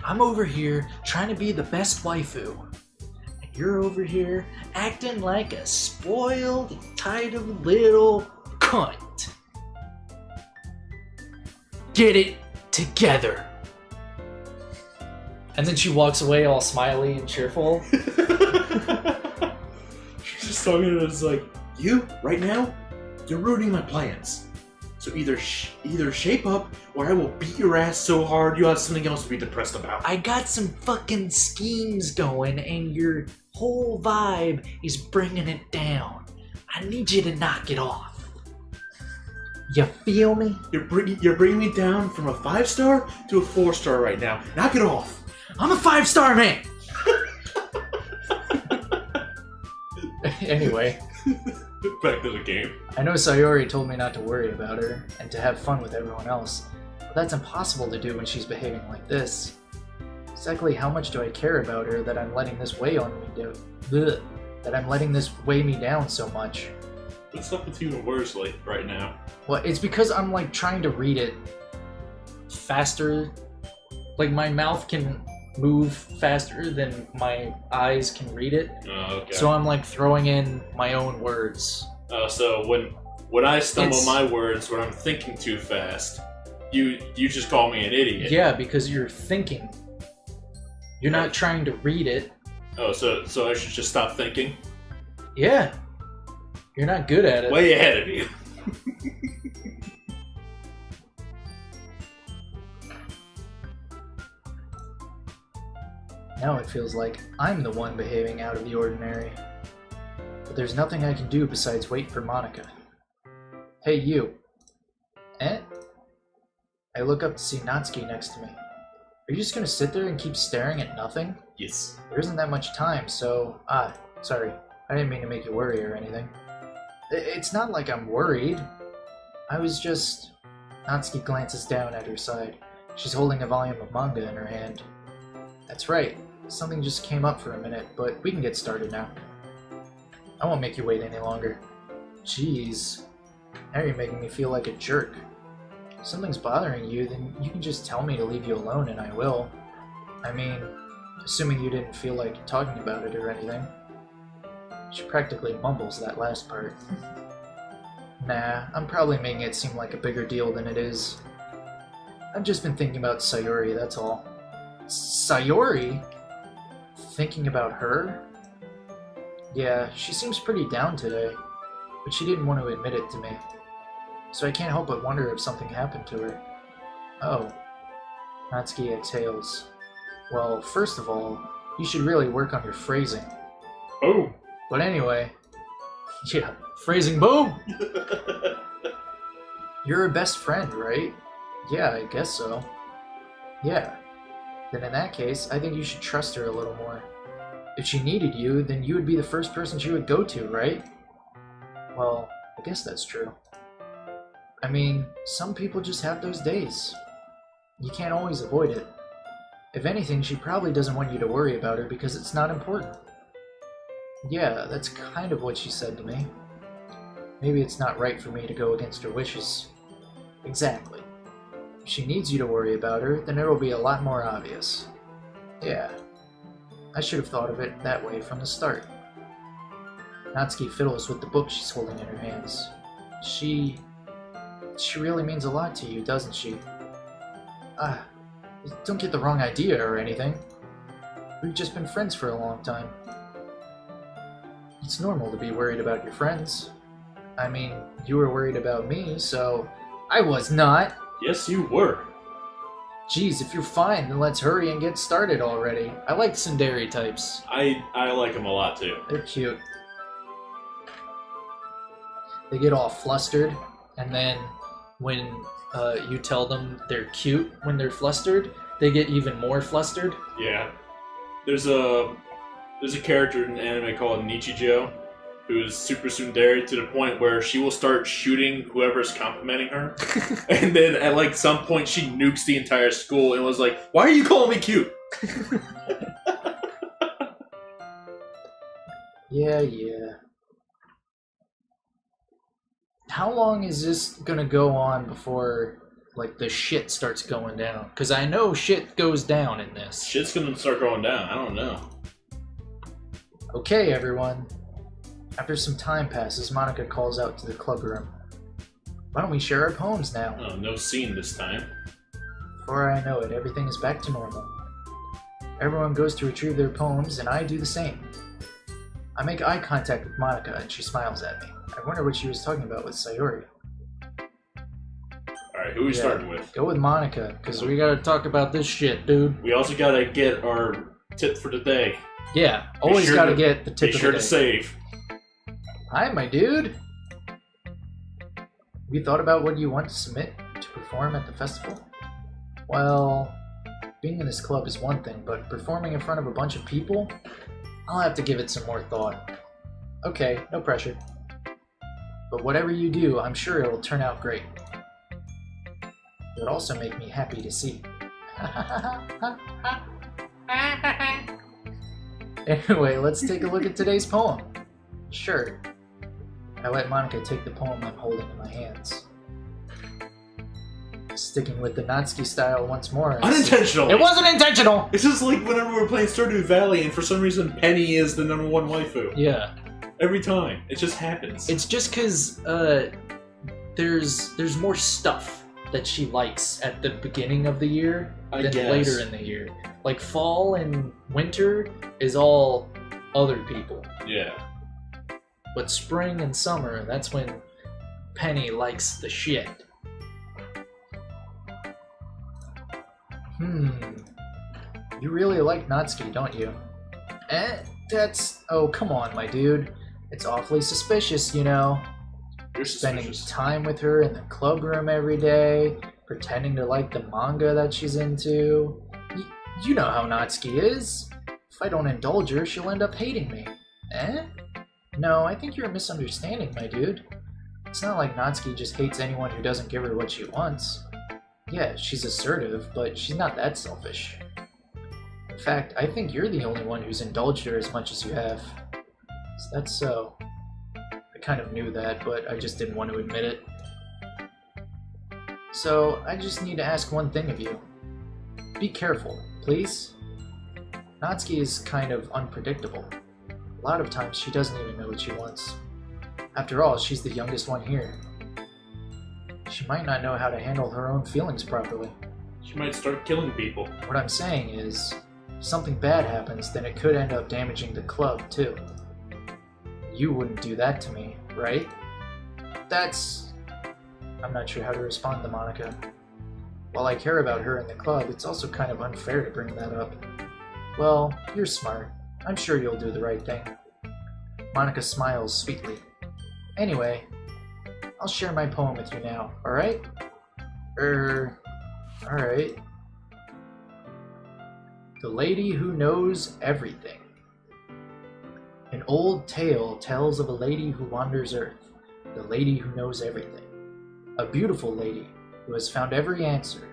I'm over here trying to be the best waifu. And you're over here acting like a spoiled, entitled little cunt. Get it together. And then she walks away all smiley and cheerful. She's just talking to us like, you, right now, you're ruining my plans. So either shape up, or I will beat your ass so hard you'll have something else to be depressed about. I got some fucking schemes going, and your whole vibe is bringing it down. I need you to knock it off. You feel me? You're bringing me down from a 5-star to a 4-star right now. Knock it off. I'm a 5-star man! Anyway. Back to the game. I know Sayori told me not to worry about her, and to have fun with everyone else, but that's impossible to do when she's behaving like this. Exactly how much do I care about her that I'm letting this weigh on me, that I'm letting this weigh me down so much. What's up with even words like right now? Well, it's because I'm like trying to read it faster. Like my mouth can move faster than my eyes can read it. Oh, okay. So I'm like throwing in my own words. So when I stumble my words when I'm thinking too fast, you just call me an idiot. Yeah, because you're thinking. You're not trying to read it. Oh, so I should just stop thinking? Yeah. You're not good at it. Way ahead of you. Now it feels like I'm the one behaving out of the ordinary. But there's nothing I can do besides wait for Monica. Hey, you. Eh? I look up to see Natsuki next to me. Are you just gonna sit there and keep staring at nothing? Yes. There isn't that much time, so... sorry. I didn't mean to make you worry or anything. It's not like I'm worried. I was just... Natsuki glances down at her side. She's holding a volume of manga in her hand. That's right. Something just came up for a minute, but we can get started now. I won't make you wait any longer. Jeez. Now you're making me feel like a jerk. If something's bothering you, then you can just tell me to leave you alone and I will. I mean, assuming you didn't feel like talking about it or anything. She practically mumbles that last part. Nah, I'm probably making it seem like a bigger deal than it is. I've just been thinking about Sayori, that's all. Sayori? Thinking about her? Yeah, she seems pretty down today, but she didn't want to admit it to me. So I can't help but wonder if something happened to her. Oh. Natsuki exhales. Well, first of all, you should really work on your phrasing. Oh! But anyway, yeah, phrasing boom! You're her best friend, right? Yeah, I guess so. Yeah. Then in that case, I think you should trust her a little more. If she needed you, then you would be the first person she would go to, right? Well, I guess that's true. I mean, some people just have those days. You can't always avoid it. If anything, she probably doesn't want you to worry about her because it's not important. Yeah, that's kind of what she said to me. Maybe it's not right for me to go against her wishes. Exactly. If she needs you to worry about her, then it'll be a lot more obvious. Yeah. I should have thought of it that way from the start. Natsuki fiddles with the book she's holding in her hands. She really means a lot to you, doesn't she? Don't get the wrong idea or anything. We've just been friends for a long time. It's normal to be worried about your friends. I mean, you were worried about me, so... I was not! Yes, you were. Geez, if you're fine, then let's hurry and get started already. I like tsundere types. I like them a lot too. They're cute. They get all flustered, and then when you tell them they're cute when they're flustered, they get even more flustered. Yeah. There's a character in anime called Nichijou who is super tsundere to the point where she will start shooting whoever's complimenting her. And then at like some point she nukes the entire school and was like, "Why are you calling me cute?" Yeah. How long is this gonna go on before, like, the shit starts going down? Because I know shit goes down in this. Shit's gonna start going down. I don't know. Okay, everyone. After some time passes, Monica calls out to the club room. Why don't we share our poems now? Oh, no scene this time. Before I know it, everything is back to normal. Everyone goes to retrieve their poems, and I do the same. I make eye contact with Monica, and she smiles at me. I wonder what she was talking about with Sayori. Alright, who are we starting with? Go with Monica, because we gotta talk about this shit, dude. We also gotta get our tip for the day. Yeah, always gotta get the tip of the day. Be sure to save. Hi, my dude! Have you thought about what you want to submit to perform at the festival? Well, being in this club is one thing, but performing in front of a bunch of people? I'll have to give it some more thought. Okay, no pressure. But whatever you do, I'm sure it'll turn out great. It would also make me happy to see. Anyway, let's take a look at today's poem. Sure. I let Monica take the poem I'm holding in my hands. Sticking with the Natsuki style once more. Unintentional! It wasn't intentional! It's just like whenever we're playing Stardew Valley and for some reason Penny is the #1 waifu. Yeah. Every time. It just happens. It's just because there's more stuff that she likes at the beginning of the year than later in the year. Like fall and winter is all other people. Yeah. But spring and summer, that's when Penny likes the shit. You really like Natsuki, don't you? Oh, come on, my dude. It's awfully suspicious, you know. You're Spending suspicious. time with her in the club room every day, pretending to like the manga that she's into. You know how Natsuki is. If I don't indulge her, she'll end up hating me. No, I think you're misunderstanding, my dude. It's not like Natsuki just hates anyone who doesn't give her what she wants. Yeah, she's assertive, but she's not that selfish. In fact, I think you're the only one who's indulged her as much as you have. Is that so? I kind of knew that, but I just didn't want to admit it. So, I just need to ask one thing of you. Be careful, please. Natsuki is kind of unpredictable. A lot of times she doesn't even know what she wants. After all, she's the youngest one here. She might not know how to handle her own feelings properly. She might start killing people. What I'm saying is, if something bad happens, then it could end up damaging the club, too. You wouldn't do that to me, right? I'm not sure how to respond to Monica. While I care about her and the club, it's also kind of unfair to bring that up. Well, you're smart. I'm sure you'll do the right thing. Monica smiles sweetly. Anyway, I'll share my poem with you now, alright? Alright. The Lady Who Knows Everything. An old tale tells of a lady who wanders Earth, the lady who knows everything. A beautiful lady who has found every answer,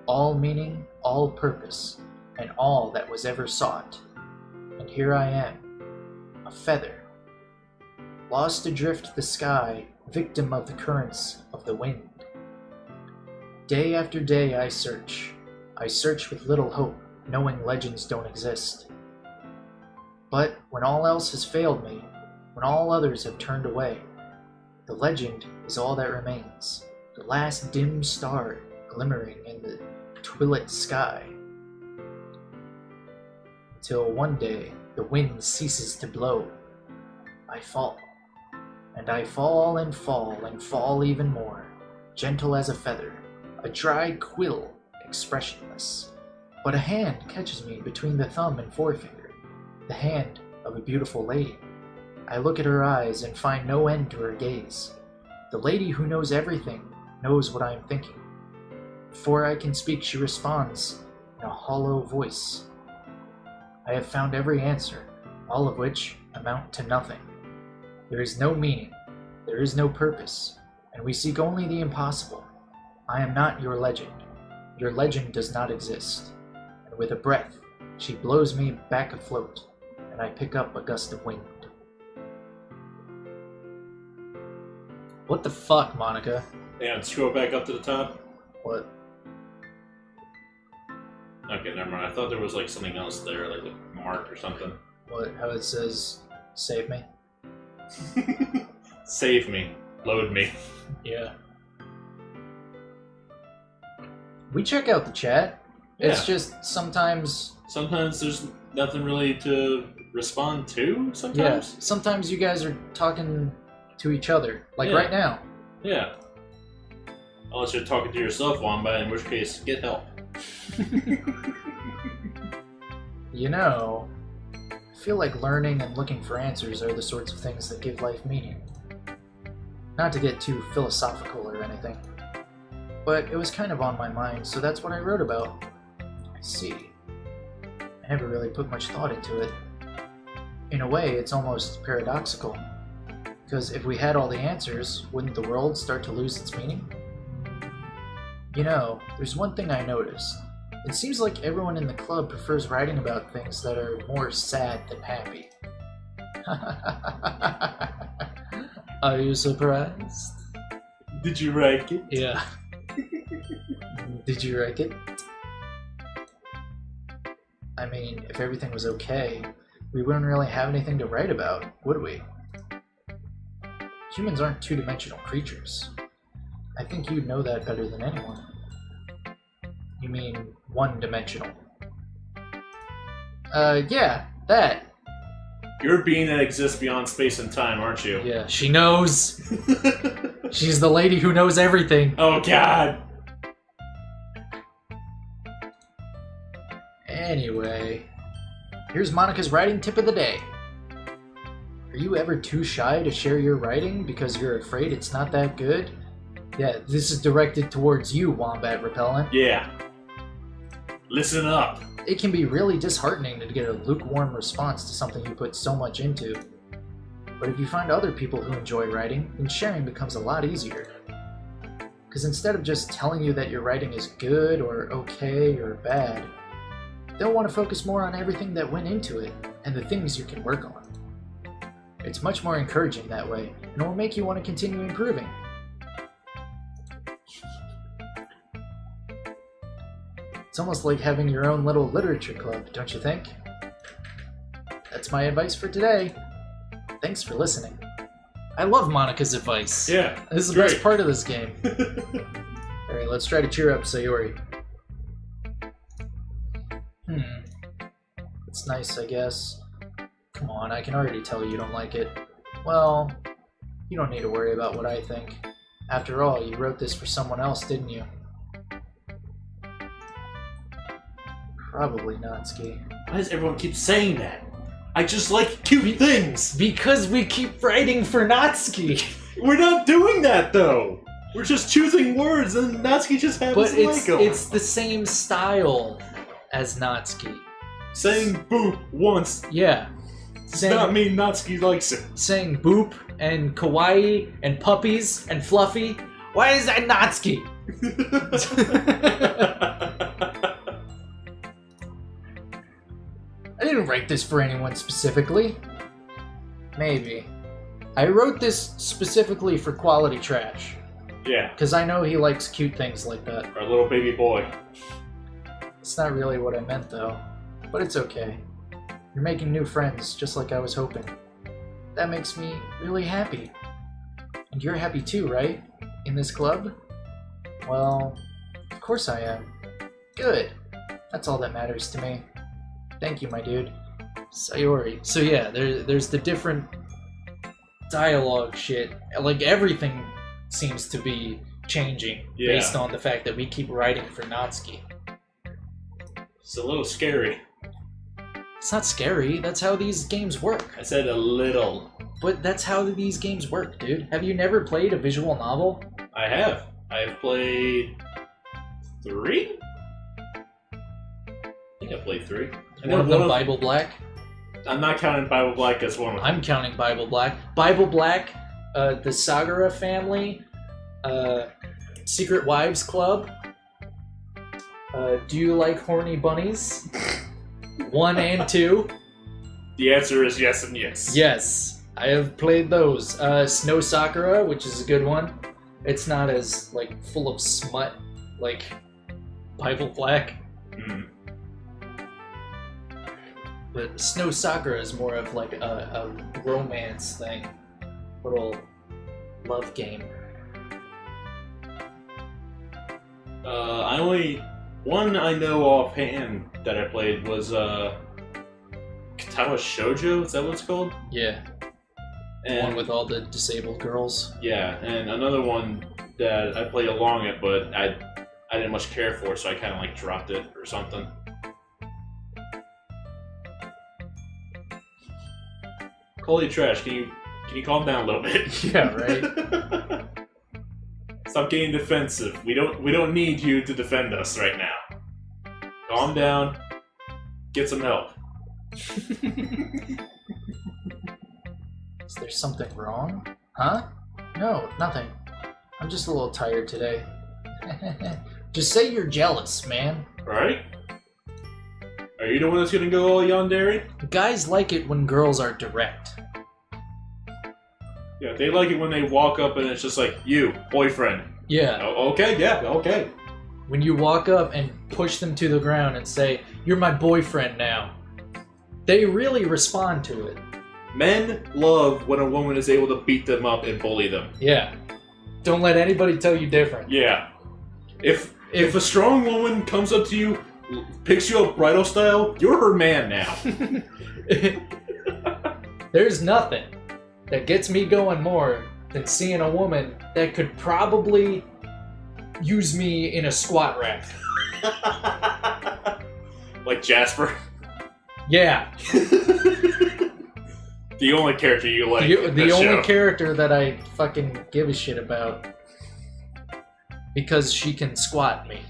all meaning, all purpose, and all that was ever sought. And here I am, a feather, lost adrift the sky, victim of the currents of the wind. Day after day I search with little hope, knowing legends don't exist. But when all else has failed me, when all others have turned away, the legend is all that remains, the last dim star glimmering in the twilit sky. Until one day the wind ceases to blow. I fall, and I fall and fall and fall even more, gentle as a feather, a dried quill, expressionless. But a hand catches me between the thumb and forefinger, the hand of a beautiful lady. I look at her eyes and find no end to her gaze. The lady who knows everything knows what I am thinking. Before I can speak, she responds in a hollow voice. I have found every answer, all of which amount to nothing. There is no meaning, there is no purpose, and we seek only the impossible. I am not your legend. Your legend does not exist. And with a breath, she blows me back afloat, and I pick up a gust of wind. What the fuck, Monica? And scroll back up to the top. What? Okay, never mind. I thought there was like something else there, like a mark or something. What? How it says, save me? Save me. Load me. Yeah. We check out the chat. It's just sometimes... Sometimes there's nothing really to respond to, Yeah, sometimes. sometimes you guys are talking to each other. Like Yeah. right now. Yeah. Unless you're talking to yourself, Wamba, in which case, get help. You know, I feel like learning and looking for answers are the sorts of things that give life meaning. Not to get too philosophical or anything, but it was kind of on my mind, so that's what I wrote about. I see. I never really put much thought into it. In a way, it's almost paradoxical, because if we had all the answers, wouldn't the world start to lose its meaning? You know, there's one thing I noticed. It seems like everyone in the club prefers writing about things that are more sad than happy. Are you surprised? Did you write it? Yeah. Did you write it? I mean, if everything was okay, we wouldn't really have anything to write about, would we? Humans aren't two-dimensional creatures. I think you'd know that better than anyone. You mean one-dimensional? Yeah, that. You're a being that exists beyond space and time, aren't you? Yeah, she knows. She's the lady who knows everything. Oh, God! Anyway, here's Monica's writing tip of the day. Are you ever too shy to share your writing because you're afraid it's not that good? Yeah, this is directed towards you, Wombat Repellent. Yeah. Listen up. It can be really disheartening to get a lukewarm response to something you put so much into. But if you find other people who enjoy writing, then sharing becomes a lot easier. Because instead of just telling you that your writing is good or okay or bad, they'll want to focus more on everything that went into it and the things you can work on. It's much more encouraging that way, and it will make you want to continue improving. It's almost like having your own little literature club, don't you think? That's my advice for today. Thanks for listening. I love Monica's advice. Yeah. This is the great. best part of this game. Alright, let's try to cheer up Sayori. It's nice, I guess. Come on, I can already tell you don't like it. Well, you don't need to worry about what I think. After all, you wrote this for someone else, didn't you? Probably Natsuki. Why does everyone keep saying that? I just like cute things! Because we keep writing for Natsuki! We're not doing that, though! We're just choosing words, and Natsuki just happens But to like them. it's the same style as Natsuki. Saying boop once Yeah. does not mean Natsuki likes it. Saying boop and kawaii and puppies and fluffy. Why is that Natsuki? I didn't write this for anyone specifically. Maybe. I wrote this specifically for Quality Trash. Yeah, Because I know he likes cute things like that. our little baby boy. It's not really what I meant though. But it's okay. You're making new friends, just like I was hoping. That makes me really happy. And you're happy too, right? In this club? Well, of course I am. Good. That's all that matters to me. Thank you, my dude. Sayori. So yeah, there's the different dialogue shit. Like, everything seems to be changing based on the fact that we keep writing for Natsuki. It's a little scary. It's not scary. That's how these games work. I said a little. But that's how these games work, dude. Have you never played a visual novel? I have. I've played 3? I think I played 3. And One of then them Bible Black? I'm not counting Bible Black as one of them. I'm counting Bible Black. Bible Black, the Sagara family, Secret Wives Club. Do you like horny bunnies? 1 and 2. The answer is yes and yes. Yes, I have played those. Snow Sakura, which is a good one. It's not as like full of smut like Bible Black. Mm. But Snow Sakura is more of like a romance thing. Little love game. One I know offhand that I played was Katawa Shoujo, is that what it's called? Yeah. And One with all the disabled girls. yeah, and another one that I played along it, but I didn't much care for, so I kind of like dropped it or something. Holy trash! Can you calm down a little bit? Yeah, right. Stop getting defensive. We don't need you to defend us right now. Calm down. Get some help. Is there something wrong? Huh? No, nothing. I'm just a little tired today. Just say you're jealous, man. Alright? Are you the one that's gonna go all yandere? Guys like it when girls are direct. Yeah, they like it when they walk up and it's just like, you, boyfriend. Yeah. Oh, okay, yeah, okay. When you walk up and push them to the ground and say, "You're my boyfriend now," they really respond to it. Men love when a woman is able to beat them up and bully them. Yeah. Don't let anybody tell you different. Yeah. If a strong woman comes up to you, picks you up bridal style, you're her man now. There's nothing that gets me going more than seeing a woman that could probably use me in a squat rack. Like Jasper. Yeah. The only character you like. The only character that I fucking give a shit about. Because she can squat me.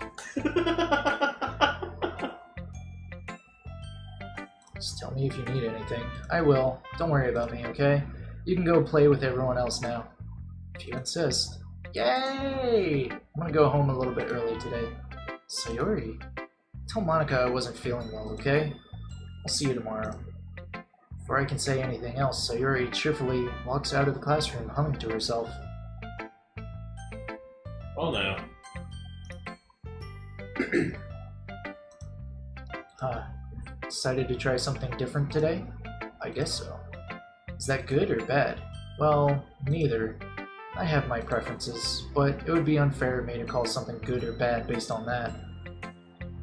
Just tell me if you need anything. I will. Don't worry about me, okay? You can go play with everyone else now. If you insist. Yay! I'm gonna go home a little bit early today. Sayori, tell Monica I wasn't feeling well, okay? I'll see you tomorrow. Before I can say anything else, Sayori cheerfully walks out of the classroom, humming to herself. Well, now. Decided to try something different today? I guess so. Is that good or bad? Well, neither. I have my preferences, but it would be unfair of me to call something good or bad based on that.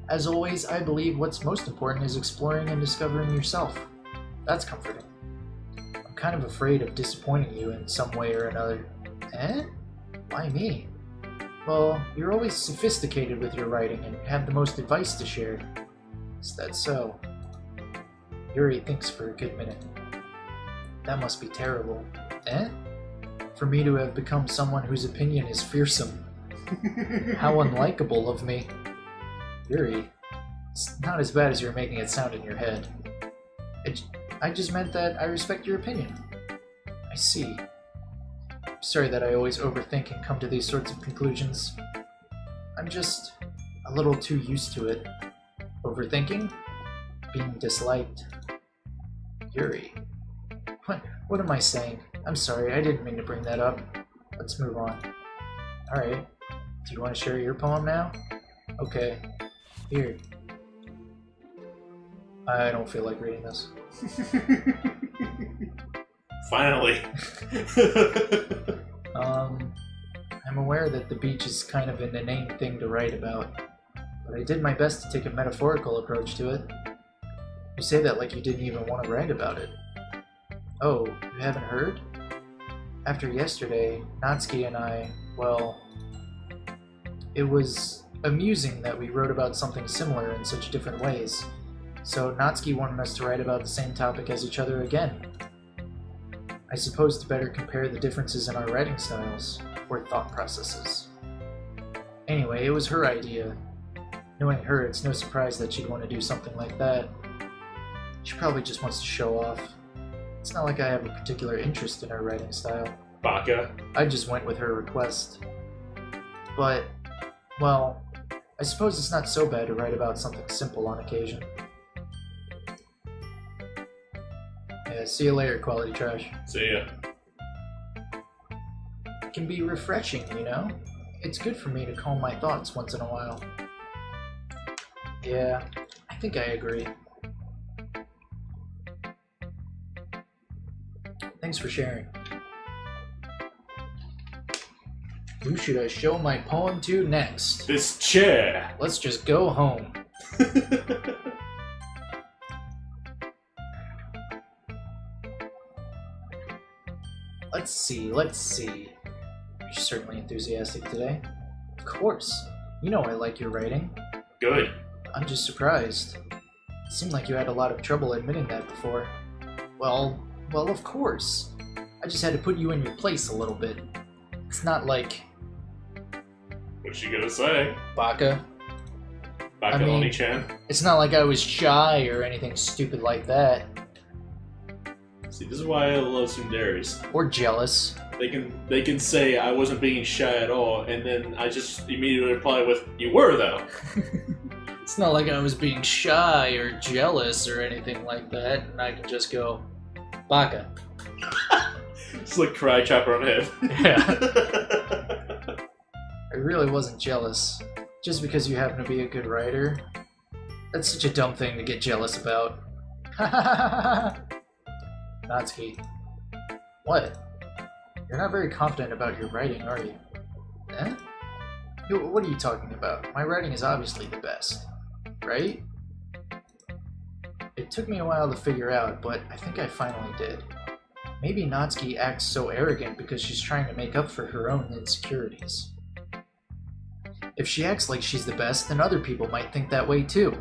As always, I believe what's most important is exploring and discovering yourself. That's comforting. I'm kind of afraid of disappointing you in some way or another. Eh? Why me? Well, you're always sophisticated with your writing and have the most advice to share. Is that so? Yuri thinks for a good minute. That must be terrible. Eh? For me to have become someone whose opinion is fearsome. How unlikable of me. Yuri, it's not as bad as you're making it sound in your head. I just meant that I respect your opinion. I see. I'm sorry that I always overthink and come to these sorts of conclusions. I'm just a little too used to it. Overthinking? Being disliked. Yuri. What am I saying? I'm sorry, I didn't mean to bring that up. Let's move on. Alright. Do you want to share your poem now? Okay. Here. I don't feel like reading this. Finally. I'm aware that the beach is kind of an inane thing to write about, but I did my best to take a metaphorical approach to it. You say that like you didn't even want to write about it. Oh, you haven't heard? After yesterday, Natsuki and I, well, it was amusing that we wrote about something similar in such different ways. So Natsuki wanted us to write about the same topic as each other again. I suppose to better compare the differences in our writing styles, or thought processes. Anyway, it was her idea. Knowing her, it's no surprise that she'd want to do something like that. She probably just wants to show off. It's not like I have a particular interest in her writing style. Baka. I just went with her request. But, well, I suppose it's not so bad to write about something simple on occasion. Yeah, see you later, quality trash. See ya. It can be refreshing, you know? It's good for me to calm my thoughts once in a while. Yeah, I think I agree. Thanks for sharing. Who should I show my poem to next? This chair. Let's just go home. Let's see. You're certainly enthusiastic today. Of course. You know I like your writing. Good. I'm just surprised. It seemed like you had a lot of trouble admitting that before. Well, of course. I just had to put you in your place a little bit. It's not like... What's she gonna say? Baka. Baka I mean- Oni-chan? It's not like I was shy or anything stupid like that. See, this is why I love Tsunderes. Or jealous. They can say I wasn't being shy at all, and then I just immediately reply with, "You were though." It's not like I was being shy or jealous or anything like that, and I can just go, Baka. It's like cry chopper on head. Yeah. I really wasn't jealous. Just because you happen to be a good writer. That's such a dumb thing to get jealous about. Natsuki. What? You're not very confident about your writing, are you? Eh? What are you talking about? My writing is obviously the best. Right? It took me a while to figure out, but I think I finally did. Maybe Natsuki acts so arrogant because she's trying to make up for her own insecurities. If she acts like she's the best, then other people might think that way too.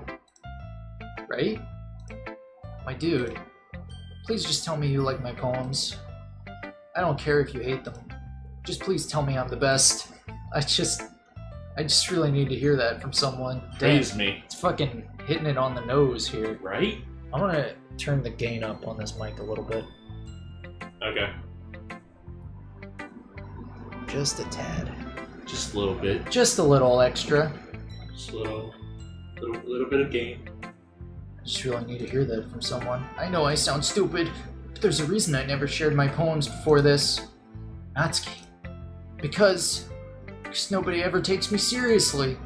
Right? My dude, please just tell me you like my poems. I don't care if you hate them. Just please tell me I'm the best. I just really need to hear that from someone. Praise me. It's fucking hitting it on the nose here. Right? I'm gonna turn the gain up on this mic a little bit. Okay. Just a tad. Just a little bit. Just a little extra. Just a little bit of gain. I just really need to hear that from someone. I know I sound stupid, but there's a reason I never shared my poems before this. Natsuki. Because nobody ever takes me seriously.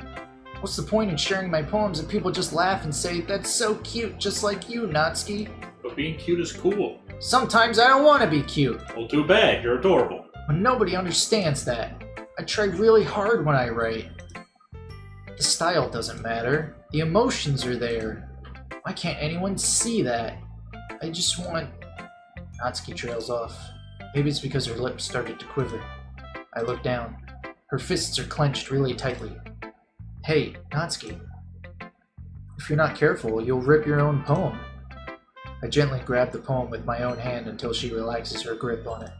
What's the point in sharing my poems if people just laugh and say, "That's so cute, just like you, Natsuki"? But being cute is cool. Sometimes I don't want to be cute. Well, too bad. You're adorable. But nobody understands that. I try really hard when I write. The style doesn't matter. The emotions are there. Why can't anyone see that? I just want... Natsuki trails off. Maybe it's because her lips started to quiver. I look down. Her fists are clenched really tightly. Hey, Natsuki. If you're not careful, you'll rip your own poem. I gently grab the poem with my own hand until she relaxes her grip on it.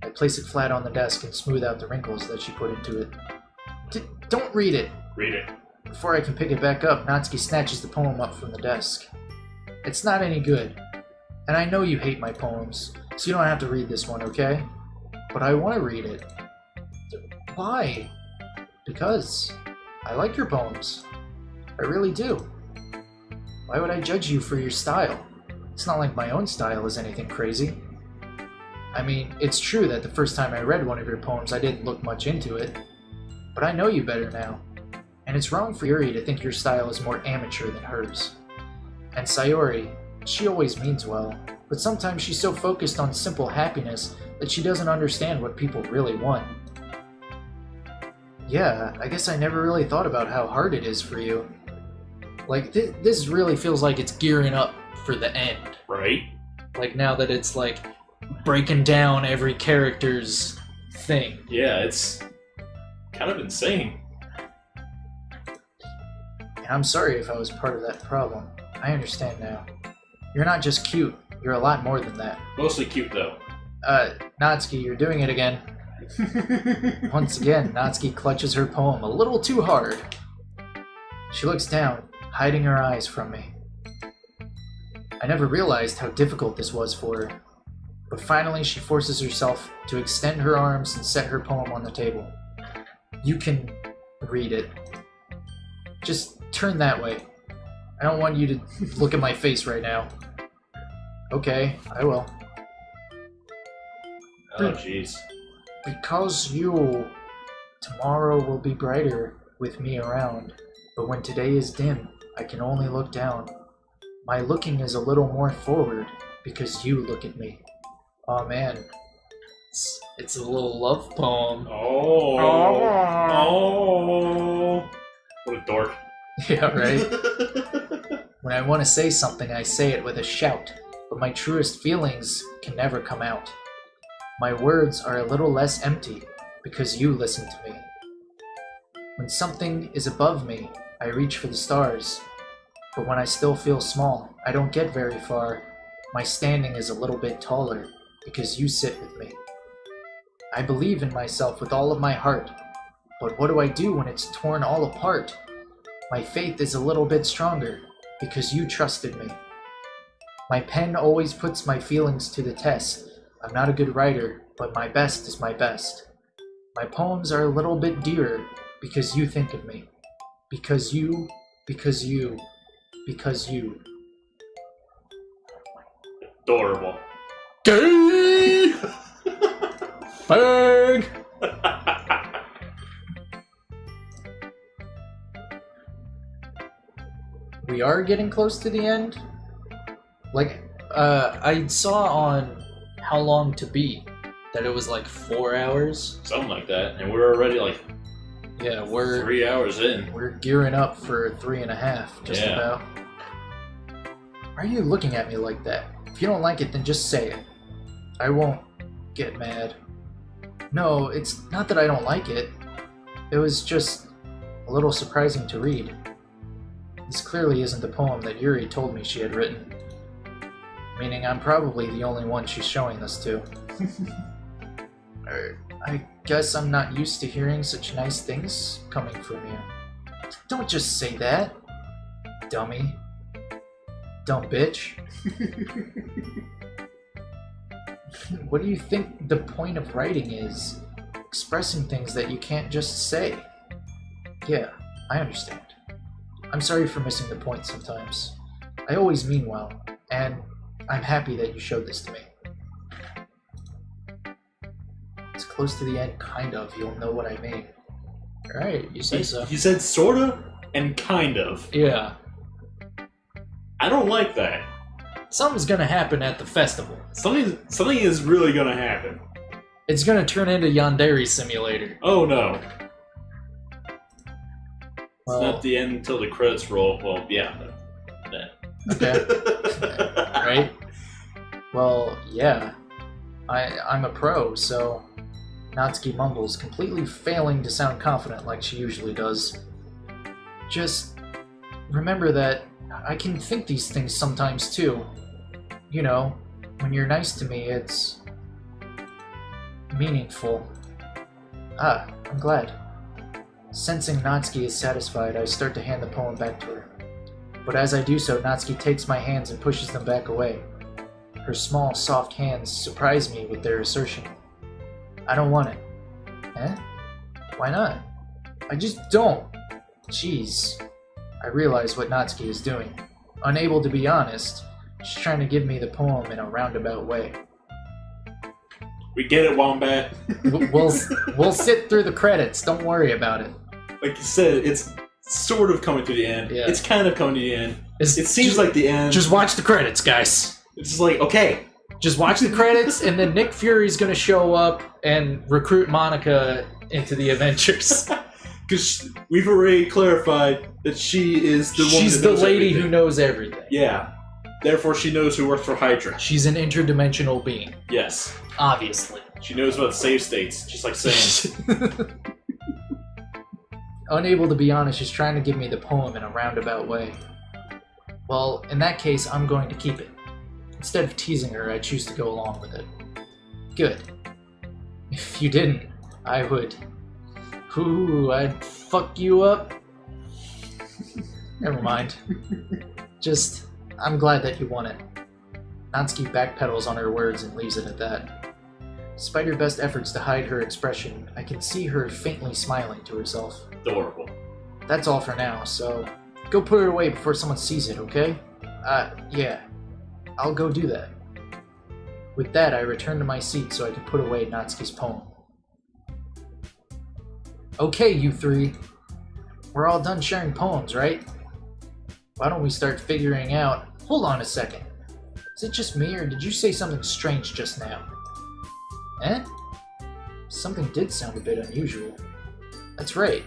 I place it flat on the desk and smooth out the wrinkles that she put into it. Don't read it! Read it. Before I can pick it back up, Natsuki snatches the poem up from the desk. It's not any good. And I know you hate my poems, so you don't have to read this one, okay? But I want to read it. Why? Because I like your poems. I really do. Why would I judge you for your style? It's not like my own style is anything crazy. I mean, it's true that the first time I read one of your poems I didn't look much into it. But I know you better now. And it's wrong for Yuri to think your style is more amateur than hers. And Sayori, she always means well, but sometimes she's so focused on simple happiness that she doesn't understand what people really want. Yeah, I guess I never really thought about how hard it is for you. Like, this really feels like it's gearing up for the end. Right? Like, now that it's, like, breaking down every character's thing. Yeah, it's kind of insane. And I'm sorry if I was part of that problem. I understand now. You're not just cute, you're a lot more than that. Mostly cute, though. Natsuki, you're doing it again. Once again, Natsuki clutches her poem a little too hard. She looks down, hiding her eyes from me. I never realized how difficult this was for her. But finally she forces herself to extend her arms and set her poem on the table. You can read it. Just turn that way. I don't want you to look at my face right now. Okay, I will. Oh, jeez. Because you... Tomorrow will be brighter with me around, but when today is dim, I can only look down. My looking is a little more forward, because you look at me. Aw, man. It's a little love poem. Oh. Oh. What a dork. Yeah, right? When I want to say something, I say it with a shout, but my truest feelings can never come out. My words are a little less empty, because you listen to me. When something is above me, I reach for the stars. But when I still feel small, I don't get very far. My standing is a little bit taller, because you sit with me. I believe in myself with all of my heart, but what do I do when it's torn all apart? My faith is a little bit stronger, because you trusted me. My pen always puts my feelings to the test. I'm not a good writer, but my best is my best. My poems are a little bit dearer, because you think of me. Because you, because you, because you. Adorable. Gay! Bang! We are getting close to the end. Like, I saw on How Long to Beat that it was like 4 hours. Something like that. And we're already like Yeah, we're 3 hours in. We're gearing up for 3.5, just Yeah. about. Why are you looking at me like that? If you don't like it, then just say it. I won't get mad. No, it's not that I don't like it. It was just a little surprising to read. This clearly isn't the poem that Yuri told me she had written. Meaning I'm probably the only one she's showing this to. I guess I'm not used to hearing such nice things coming from you. Don't just say that, dummy. Dumb bitch. What do you think the point of writing is? Expressing things that you can't just say. Yeah, I understand. I'm sorry for missing the point sometimes. I always mean well, and I'm happy that you showed this to me. It's close to the end, kind of. You'll know what I mean. Alright, you say so. He said sorta and kind of. Yeah. I don't like that. Something's gonna happen at the festival. Something is really gonna happen. It's gonna turn into Yandere Simulator. Oh no. Well, It's not the end until the credits roll. Well, yeah. okay. Right? Well, yeah. I'm a pro, so Natsuki mumbles, completely failing to sound confident like she usually does. Just remember that I can think these things sometimes too. You know, when you're nice to me, it's meaningful. Ah, I'm glad. Sensing Natsuki is satisfied, I start to hand the poem back to her. But as I do so, Natsuki takes my hands and pushes them back away. Her small, soft hands surprise me with their assertion. I don't want it. Eh? Why not? I just don't. Jeez. I realize what Natsuki is doing. Unable to be honest, she's trying to give me the poem in a roundabout way. We get it, Wombat. We'll sit through the credits, don't worry about it. Like you said, it's sort of coming to the end. Yeah. It's kind of coming to the end. It seems like the end. Just watch the credits, guys. It's just like, okay. Just watch the credits, and then Nick Fury's gonna show up and recruit Monica into the Avengers. Because we've already clarified that she is the woman She's that the knows lady everything. who knows everything. Yeah. Therefore, she knows who works for Hydra. She's an interdimensional being. Yes. Obviously. She knows about save states, just like saying. Unable to be honest, she's trying to give me the poem in a roundabout way. Well, in that case, I'm going to keep it. Instead of teasing her, I choose to go along with it. Good. If you didn't, I would... Ooh, I'd fuck you up. Never mind. Just, I'm glad that you won it. Natsuki backpedals on her words and leaves it at that. Despite her best efforts to hide her expression, I can see her faintly smiling to herself. Adorable. That's all for now, so go put it away before someone sees it, okay? Yeah. I'll go do that. With that, I return to my seat so I can put away Natsuki's poem. Okay, you three. We're all done sharing poems, right? Why don't we start figuring out... Hold on a second. Is it just me, or did you say something strange just now? Eh? Something did sound a bit unusual. That's right.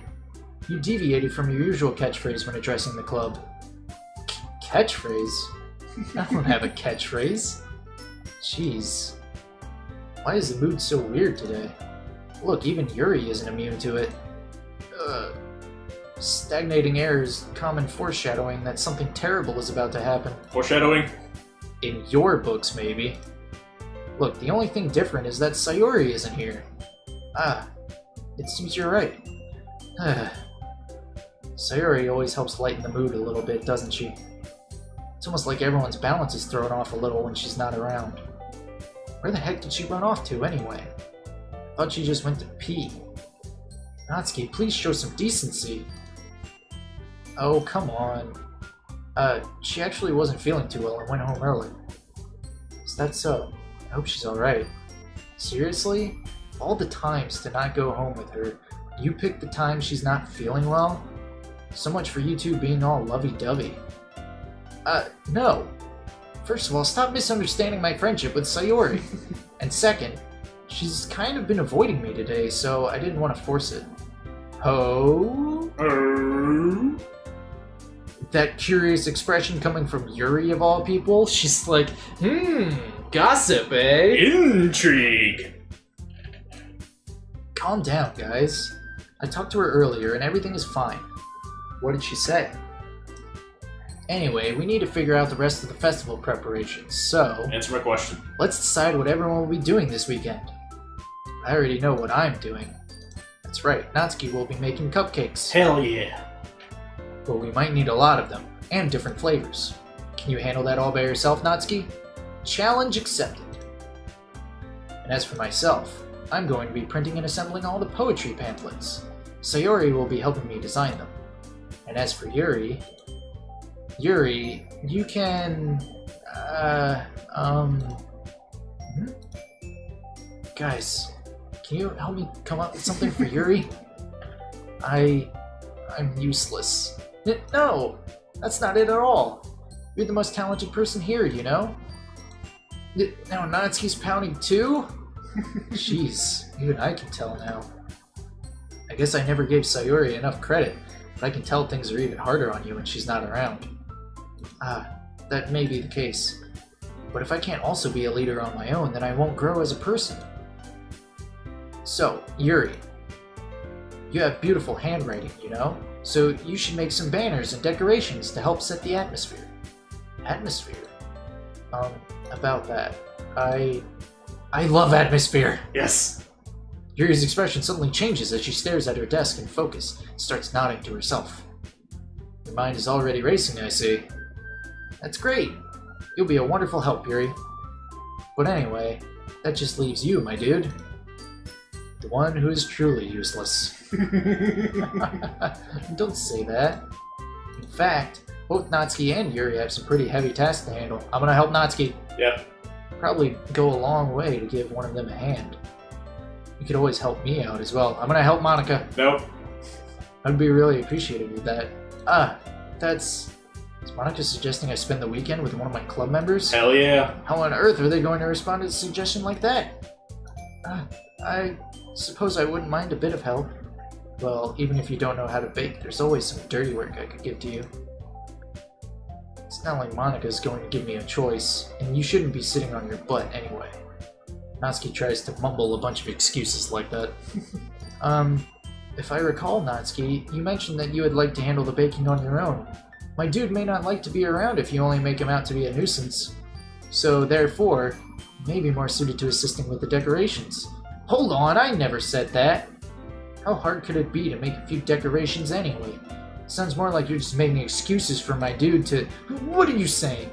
You deviated from your usual catchphrase when addressing the club. Catchphrase? I don't have a catchphrase. Jeez. Why is the mood so weird today? Look, even Yuri isn't immune to it. Stagnating air is common foreshadowing that something terrible is about to happen. Foreshadowing? In your books, maybe. Look, the only thing different is that Sayori isn't here. Ah, it seems you're right. Sayori always helps lighten the mood a little bit, doesn't she? It's almost like everyone's balance is thrown off a little when she's not around. Where the heck did she run off to, anyway? I thought she just went to pee. Natsuki, please show some decency. Oh, come on. She actually wasn't feeling too well and went home early. Is that so? I hope she's alright. Seriously? All the times to not go home with her, you pick the time she's not feeling well? So much for you two being all lovey-dovey. No. First of all, stop misunderstanding my friendship with Sayori. And second, she's kind of been avoiding me today, so I didn't want to force it. Oh? That curious expression coming from Yuri of all people? She's like, gossip, eh? Intrigue! Calm down, guys. I talked to her earlier and everything is fine. What did she say? Anyway, we need to figure out the rest of the festival preparations, so... Answer my question. Let's decide what everyone will be doing this weekend. I already know what I'm doing. That's right, Natsuki will be making cupcakes. Hell yeah. But we might need a lot of them, and different flavors. Can you handle that all by yourself, Natsuki? Challenge accepted. And as for myself, I'm going to be printing and assembling all the poetry pamphlets. Sayori will be helping me design them. And as for Yuri, you can... Guys, can you help me come up with something for Yuri? I'm useless. No, that's not it at all. You're the most talented person here, you know? Now Natsuki's pounding too? Jeez, even I can tell now. I guess I never gave Sayori enough credit, but I can tell things are even harder on you when she's not around. That may be the case. But if I can't also be a leader on my own, then I won't grow as a person. So, Yuri, you have beautiful handwriting, you know? So you should make some banners and decorations to help set the atmosphere. Atmosphere? About that. I love atmosphere! Yes. Yuri's expression suddenly changes as she stares at her desk in focus and starts nodding to herself. Your mind is already racing, I see. That's great. You'll be a wonderful help, Yuri. But anyway, that just leaves you, my dude. The one who is truly useless. Don't say that. In fact, both Natsuki and Yuri have some pretty heavy tasks to handle. I'm gonna help Natsuki. Yep. Probably go a long way to give one of them a hand. You could always help me out as well. I'm gonna help Monica. Nope. I'd be really appreciative of that. Is Monica suggesting I spend the weekend with one of my club members? Hell yeah. How on earth are they going to respond to a suggestion like that? I suppose I wouldn't mind a bit of help. Well, even if you don't know how to bake, there's always some dirty work I could give to you. It's not like Monica's going to give me a choice, and you shouldn't be sitting on your butt anyway. Natsuki tries to mumble a bunch of excuses like that. If I recall, Natsuki, you mentioned that you would like to handle the baking on your own. My dude may not like to be around if you only make him out to be a nuisance. So, therefore, you may be more suited to assisting with the decorations. Hold on, I never said that! How hard could it be to make a few decorations anyway? Sounds more like you're just making excuses for my dude to... What are you saying?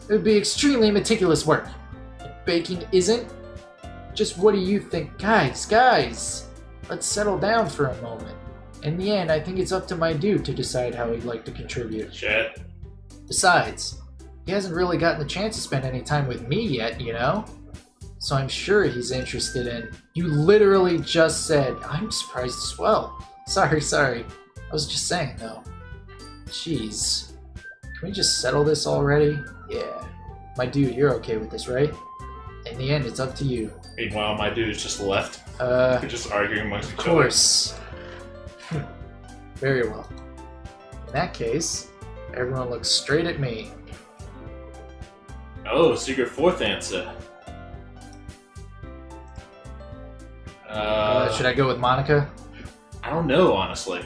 It would be extremely meticulous work. Baking isn't? Just what do you think? Guys! Let's settle down for a moment. In the end, I think it's up to my dude to decide how he'd like to contribute. Shit. Besides, he hasn't really gotten the chance to spend any time with me yet, you know? So I'm sure he's interested in... You literally just said, I'm surprised as well. Sorry. I was just saying, though. Jeez. Can we just settle this already? Yeah. My dude, you're okay with this, right? In the end, it's up to you. Meanwhile, my dude's just left. We're just arguing amongst each other. Of course. Very well. In that case, everyone looks straight at me. Oh, secret fourth answer. Should I go with Monica? I don't know, honestly.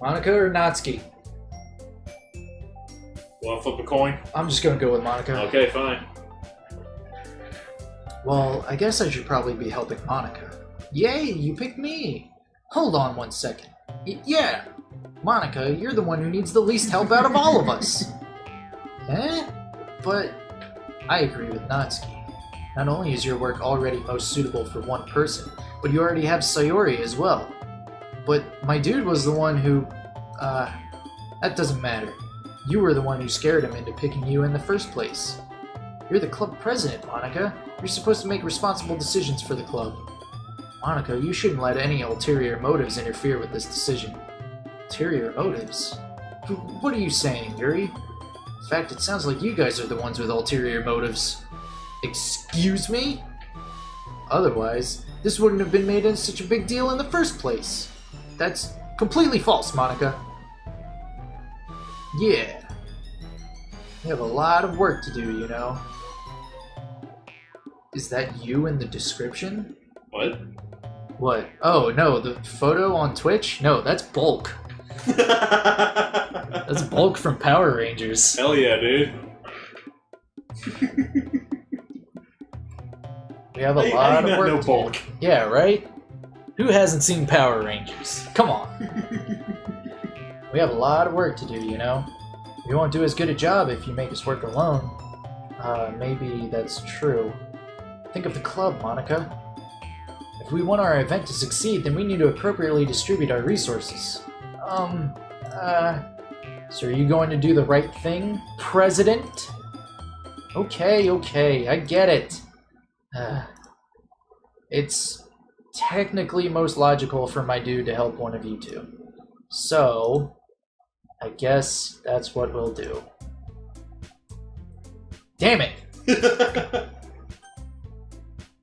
Monica or Natsuki? Want to flip a coin? I'm just gonna go with Monica. Okay, fine. Well, I guess I should probably be helping Monica. Yay, you picked me! Hold on one second. Yeah! Monica, you're the one who needs the least help out of all of us! But I agree with Natsuki. Not only is your work already most suitable for one person, but you already have Sayori as well. But my dude was the one who... that doesn't matter. You were the one who scared him into picking you in the first place. You're the club president, Monica. You're supposed to make responsible decisions for the club. Monica, you shouldn't let any ulterior motives interfere with this decision. Ulterior motives? What are you saying, Yuri? In fact, it sounds like you guys are the ones with ulterior motives. Excuse me? Otherwise, this wouldn't have been made into such a big deal in the first place. That's completely false, Monica. Yeah. We have a lot of work to do, you know. Is that you in the description? What? What? Oh, no, the photo on Twitch? No, that's Bulk. That's Bulk from Power Rangers. Hell yeah, dude. We have a lot of work to Bulk? do. Yeah, right? Who hasn't seen Power Rangers? Come on. We have a lot of work to do, you know? We won't do as good a job if you make us work alone. Maybe that's true. Think of the club, Monica. If we want our event to succeed, then we need to appropriately distribute our resources. So are you going to do the right thing, President? Okay, I get it. It's technically most logical for my dude to help one of you two. So, I guess that's what we'll do. Damn it!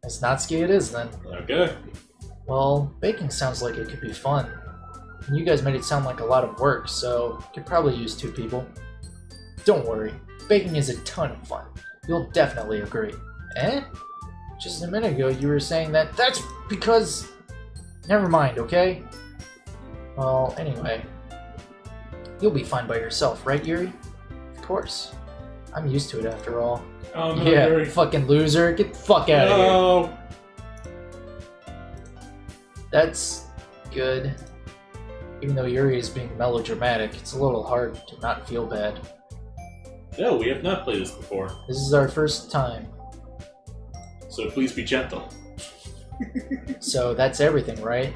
As Natsuki it is, then. Okay. Well, baking sounds like it could be fun. And you guys made it sound like a lot of work, so could probably use 2 people. Don't worry, baking is a ton of fun. You'll definitely agree. Eh? Just a minute ago you were saying that that's because... Never mind, okay? Well, anyway. You'll be fine by yourself, right, Yuri? Of course. I'm used to it after all. Oh no, Yeah, Yuri. fucking loser. Get the fuck out of here. No. That's good. Even though Yuri is being melodramatic, it's a little hard to not feel bad. No, we have not played this before. This is our first time. So please be gentle. So that's everything, right?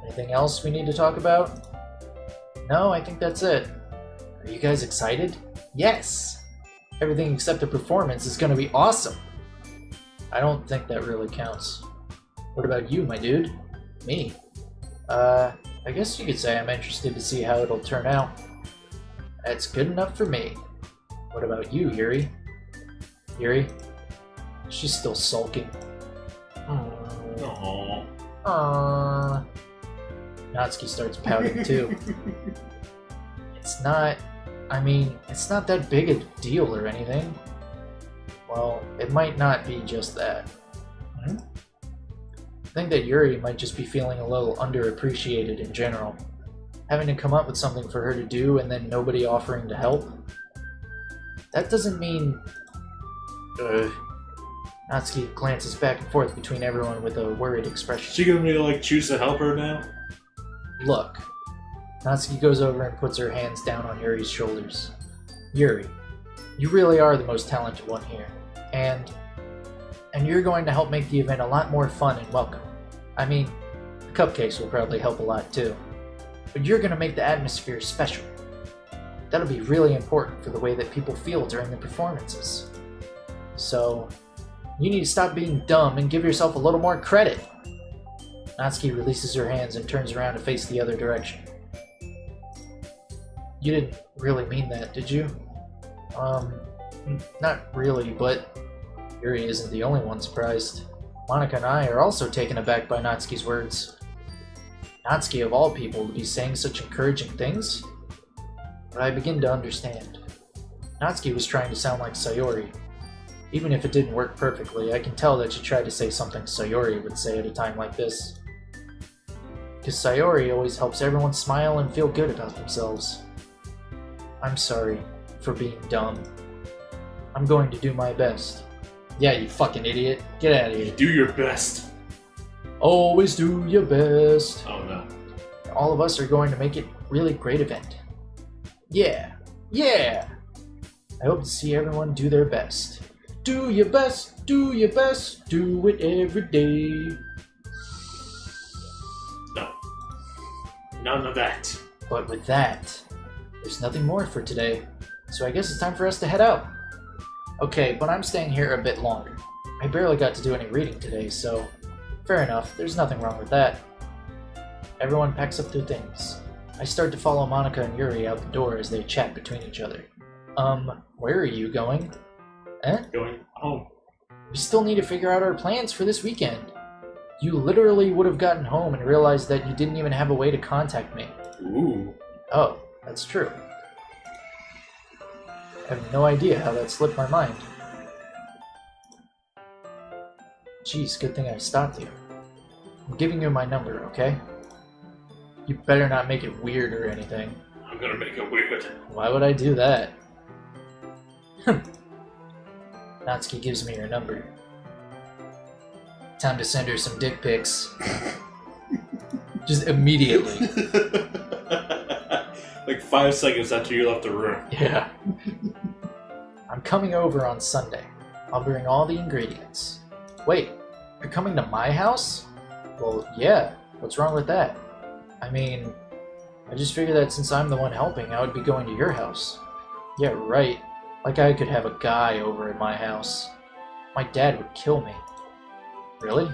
Anything else we need to talk about? No, I think that's it. Are you guys excited? Yes! Everything except the performance is gonna be awesome! I don't think that really counts. What about you, my dude? Me? I guess you could say I'm interested to see how it'll turn out. That's good enough for me. What about you, Yuri? Yuri? She's still sulking. Aww. Natsuki starts pouting too. It's not that big a deal or anything. Well, it might not be just that. I think that Yuri might just be feeling a little underappreciated in general. Having to come up with something for her to do and then nobody offering to help. That doesn't mean... Natsuki glances back and forth between everyone with a worried expression. She gonna be like choose to help her now? Look. Natsuki goes over and puts her hands down on Yuri's shoulders. Yuri, you really are the most talented one here. And you're going to help make the event a lot more fun and welcome. I mean, the cupcakes will probably help a lot too. But you're going to make the atmosphere special. That'll be really important for the way that people feel during the performances. So, you need to stop being dumb and give yourself a little more credit. Natsuki releases her hands and turns around to face the other direction. You didn't really mean that, did you? Not really, but Yuri isn't the only one surprised. Monica and I are also taken aback by Natsuki's words. Natsuki, of all people, to be saying such encouraging things? But I begin to understand. Natsuki was trying to sound like Sayori. Even if it didn't work perfectly, I can tell that she tried to say something Sayori would say at a time like this. Because Sayori always helps everyone smile and feel good about themselves. I'm sorry for being dumb. I'm going to do my best. Yeah, you fucking idiot. Get out of here. Do your best. Always do your best. Oh no. All of us are going to make it a really great event. Yeah. Yeah! I hope to see everyone do their best. Do your best, do your best, do it every day. No. None of that. But with that, there's nothing more for today, so I guess it's time for us to head out. Okay, but I'm staying here a bit longer. I barely got to do any reading today, so fair enough, there's nothing wrong with that. Everyone packs up their things. I start to follow Monica and Yuri out the door as they chat between each other. Where are you going? Going home. We still need to figure out our plans for this weekend. You literally would have gotten home and realized that you didn't even have a way to contact me. Ooh. Oh, that's true. I have no idea how that slipped my mind. Geez, good thing I stopped you. I'm giving you my number, okay? You better not make it weird or anything. I'm gonna make it weird. Why would I do that? Natsuki gives me her number. Time to send her some dick pics. Just immediately. Like 5 seconds after you left the room. Yeah. I'm coming over on Sunday. I'll bring all the ingredients. Wait, you're coming to my house? Well, yeah. What's wrong with that? I mean, I just figured that since I'm the one helping, I would be going to your house. Yeah, right. Like I could have a guy over at my house. My dad would kill me. Really?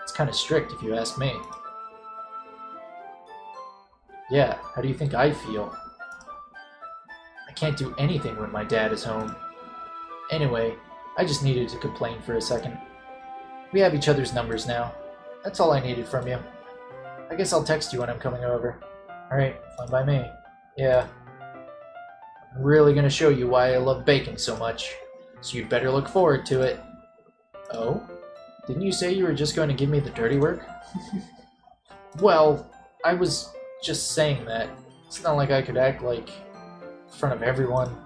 It's kind of strict if you ask me. Yeah, how do you think I feel? I can't do anything when my dad is home. Anyway, I just needed to complain for a second. We have each other's numbers now. That's all I needed from you. I guess I'll text you when I'm coming over. Alright, fine by me. Yeah. I'm really gonna show you why I love baking so much, so you'd better look forward to it. Oh? Didn't you say you were just going to give me the dirty work? Well, I was just saying that. It's not like I could act like, in front of everyone,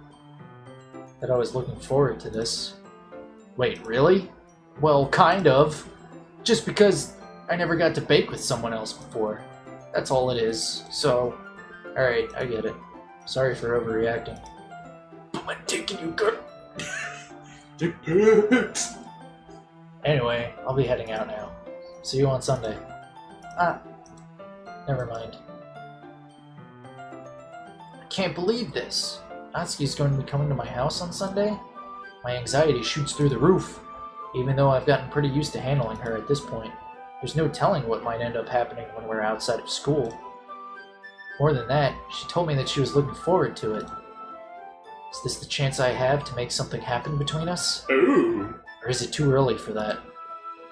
that I was looking forward to this. Wait, really? Well, kind of. Just because I never got to bake with someone else before. That's all it is. So, alright, I get it. Sorry for overreacting. Put my dick in you, girl! Dick pics! Anyway, I'll be heading out now. See you on Sunday. Ah, never mind. I can't believe this. Natsuki's going to be coming to my house on Sunday? My anxiety shoots through the roof. Even though I've gotten pretty used to handling her at this point, there's no telling what might end up happening when we're outside of school. More than that, she told me that she was looking forward to it. Is this the chance I have to make something happen between us? Ooh. Or is it too early for that?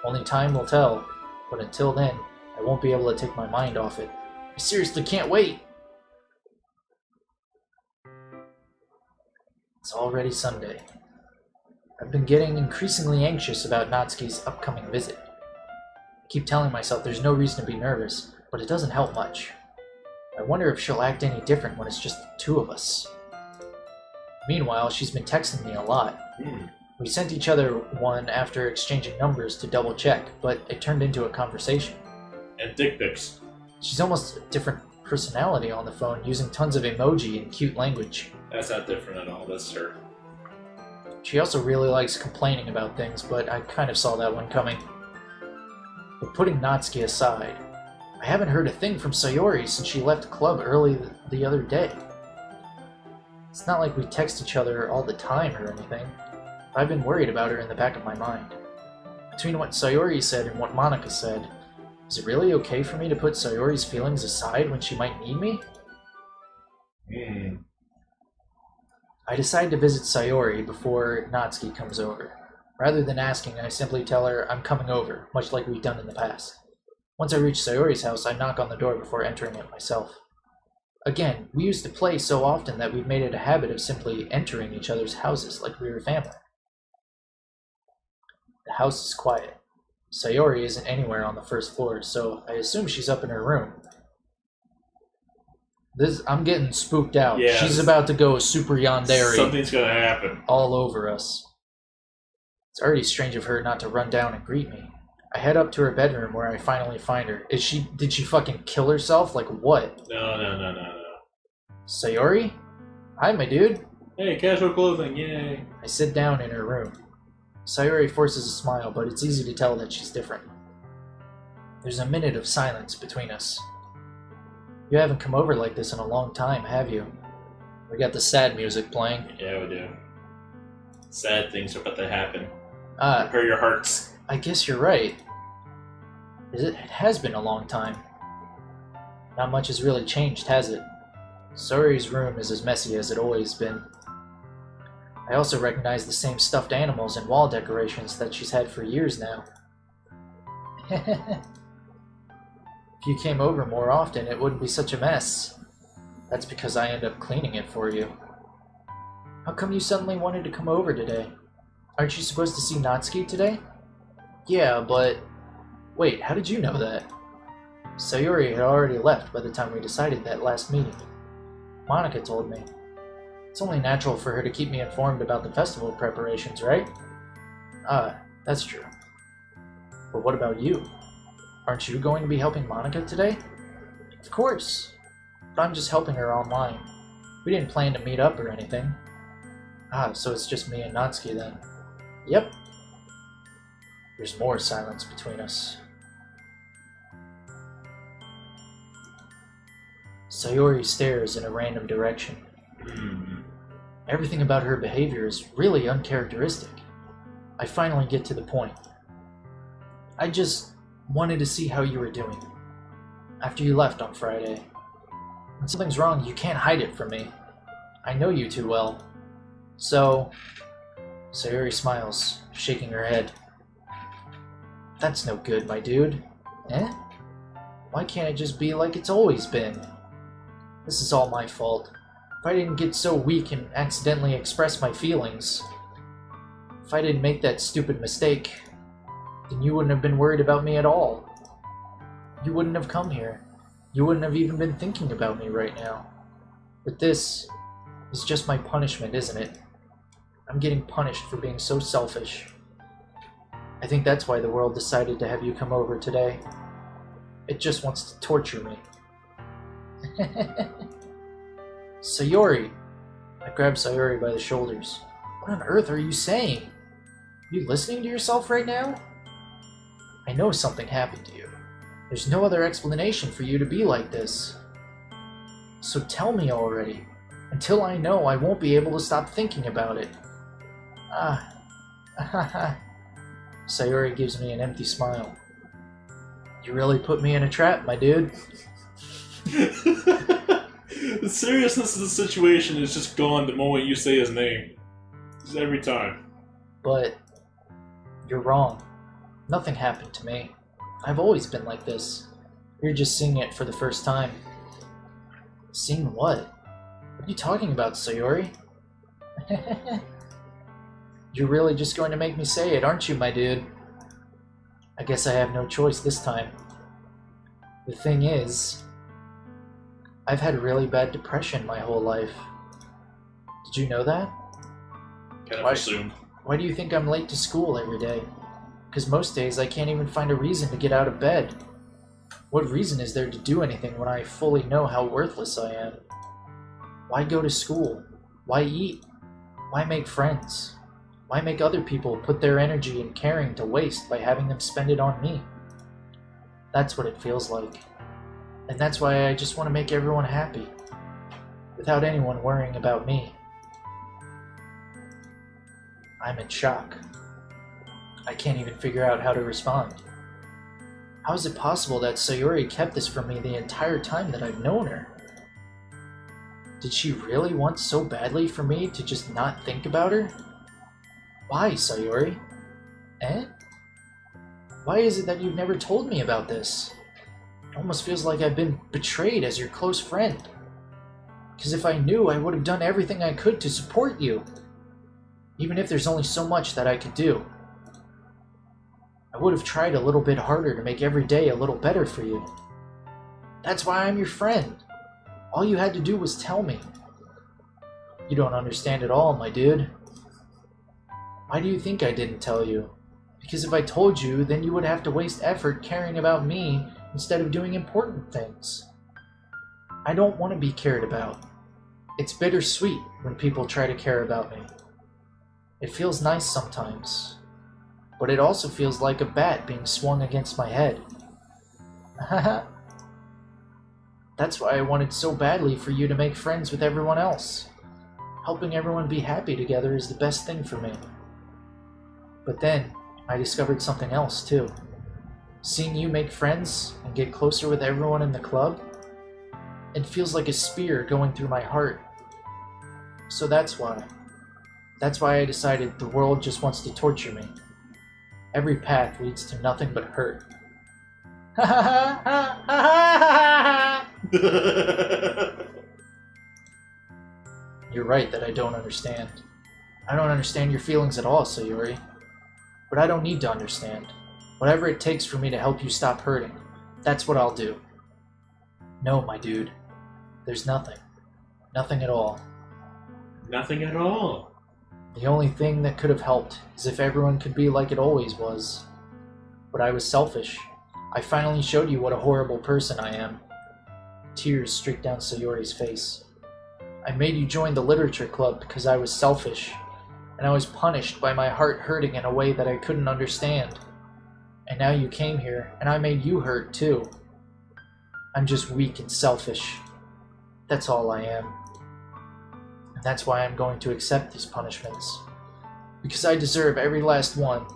Only time will tell, but until then, I won't be able to take my mind off it. I seriously can't wait! It's already Sunday. I've been getting increasingly anxious about Natsuki's upcoming visit. I keep telling myself there's no reason to be nervous, but it doesn't help much. I wonder if she'll act any different when it's just the two of us. Meanwhile, she's been texting me a lot. We sent each other one after exchanging numbers to double check, but it turned into a conversation. And dick pics. She's almost a different personality on the phone, using tons of emoji and cute language. That's not different at all, that's her. She also really likes complaining about things, but I kind of saw that one coming. But putting Natsuki aside, I haven't heard a thing from Sayori since she left club early the other day. It's not like we text each other all the time or anything, but I've been worried about her in the back of my mind. Between what Sayori said and what Monica said, is it really okay for me to put Sayori's feelings aside when she might need me? I decide to visit Sayori before Natsuki comes over. Rather than asking, I simply tell her I'm coming over, much like we've done in the past. Once I reach Sayori's house, I knock on the door before entering it myself. Again, we used to play so often that we've made it a habit of simply entering each other's houses like we were family. The house is quiet. Sayori isn't anywhere on the first floor, so I assume she's up in her room. I'm getting spooked out. Yeah, she's about to go super yandere. Something's gonna happen. All over us. It's already strange of her not to run down and greet me. I head up to her bedroom where I finally find her. Did she fucking kill herself? Like what? No. Sayori? Hi, my dude. Hey, casual clothing, yay. I sit down in her room. Sayori forces a smile, but it's easy to tell that she's different. There's a minute of silence between us. You haven't come over like this in a long time, have you? We got the sad music playing. Yeah, we do. sad things are about to happen. Ah, Prepare your hearts. I guess you're right. It has been a long time. Not much has really changed, has it? Sayori's room is as messy as it always been. I also recognize the same stuffed animals and wall decorations that she's had for years now. If you came over more often, it wouldn't be such a mess. That's because I end up cleaning it for you. How come you suddenly wanted to come over today? Aren't you supposed to see Natsuki today? Yeah, but... Wait, how did you know that? Sayori had already left by the time we decided that last meeting. Monica told me. It's only natural for her to keep me informed about the festival preparations, right? Ah, that's true. But what about you? Aren't you going to be helping Monica today? Of course. But I'm just helping her online. We didn't plan to meet up or anything. Ah, so it's just me and Natsuki then. Yep. There's more silence between us. Sayori stares in a random direction. Everything about her behavior is really uncharacteristic. I finally get to the point. I just wanted to see how you were doing. After you left on Friday. When something's wrong, you can't hide it from me. I know you too well. So... Sayori smiles, shaking her head. That's no good, my dude. Eh? Why can't it just be like it's always been? This is all my fault. If I didn't get so weak and accidentally express my feelings, if I didn't make that stupid mistake, then you wouldn't have been worried about me at all. You wouldn't have come here. You wouldn't have even been thinking about me right now. But this is just my punishment, isn't it? I'm getting punished for being so selfish. I think that's why the world decided to have you come over today. It just wants to torture me. Sayori! I grab Sayori by the shoulders. What on earth are you saying? Are you listening to yourself right now? I know something happened to you. There's no other explanation for you to be like this. So tell me already. Until I know, I won't be able to stop thinking about it. Sayori gives me an empty smile. You really put me in a trap, my dude. The seriousness of the situation is just gone the moment you say his name. Just every time. But you're wrong. Nothing happened to me. I've always been like this. You're just seeing it for the first time. Seeing what? What are you talking about, Sayori? You're really just going to make me say it, aren't you, my dude? I guess I have no choice this time. The thing is, I've had really bad depression my whole life. Did you know that? Kind of assumed. Why do you think I'm late to school every day? Because most days I can't even find a reason to get out of bed. What reason is there to do anything when I fully know how worthless I am? Why go to school? Why eat? Why make friends? Why make other people put their energy and caring to waste by having them spend it on me? That's what it feels like. And that's why I just want to make everyone happy, without anyone worrying about me. I'm in shock. I can't even figure out how to respond. How is it possible that Sayori kept this from me the entire time that I've known her? Did she really want so badly for me to just not think about her? Why, Sayori? Eh? Why is it that you've never told me about this? It almost feels like I've been betrayed as your close friend. Because if I knew, I would have done everything I could to support you. Even if there's only so much that I could do. I would have tried a little bit harder to make every day a little better for you. That's why I'm your friend. All you had to do was tell me. You don't understand at all, my dude. Why do you think I didn't tell you? Because if I told you, then you would have to waste effort caring about me instead of doing important things. I don't want to be cared about. It's bittersweet when people try to care about me. It feels nice sometimes, but it also feels like a bat being swung against my head. That's why I wanted so badly for you to make friends with everyone else. Helping everyone be happy together is the best thing for me. But then, I discovered something else too. Seeing you make friends and get closer with everyone in the club, it feels like a spear going through my heart. So that's why I decided the world just wants to torture me. Every path leads to nothing but hurt. Ha ha ha ha ha ha! You're right that I don't understand. I don't understand your feelings at all, Sayori. But I don't need to understand. Whatever it takes for me to help you stop hurting, that's what I'll do. No, my dude. There's nothing. Nothing at all. Nothing at all. The only thing that could have helped is if everyone could be like it always was. But I was selfish. I finally showed you what a horrible person I am. Tears streaked down Sayori's face. I made you join the literature club because I was selfish, and I was punished by my heart hurting in a way that I couldn't understand. And now you came here, and I made you hurt too. I'm just weak and selfish. That's all I am. And that's why I'm going to accept these punishments. Because I deserve every last one.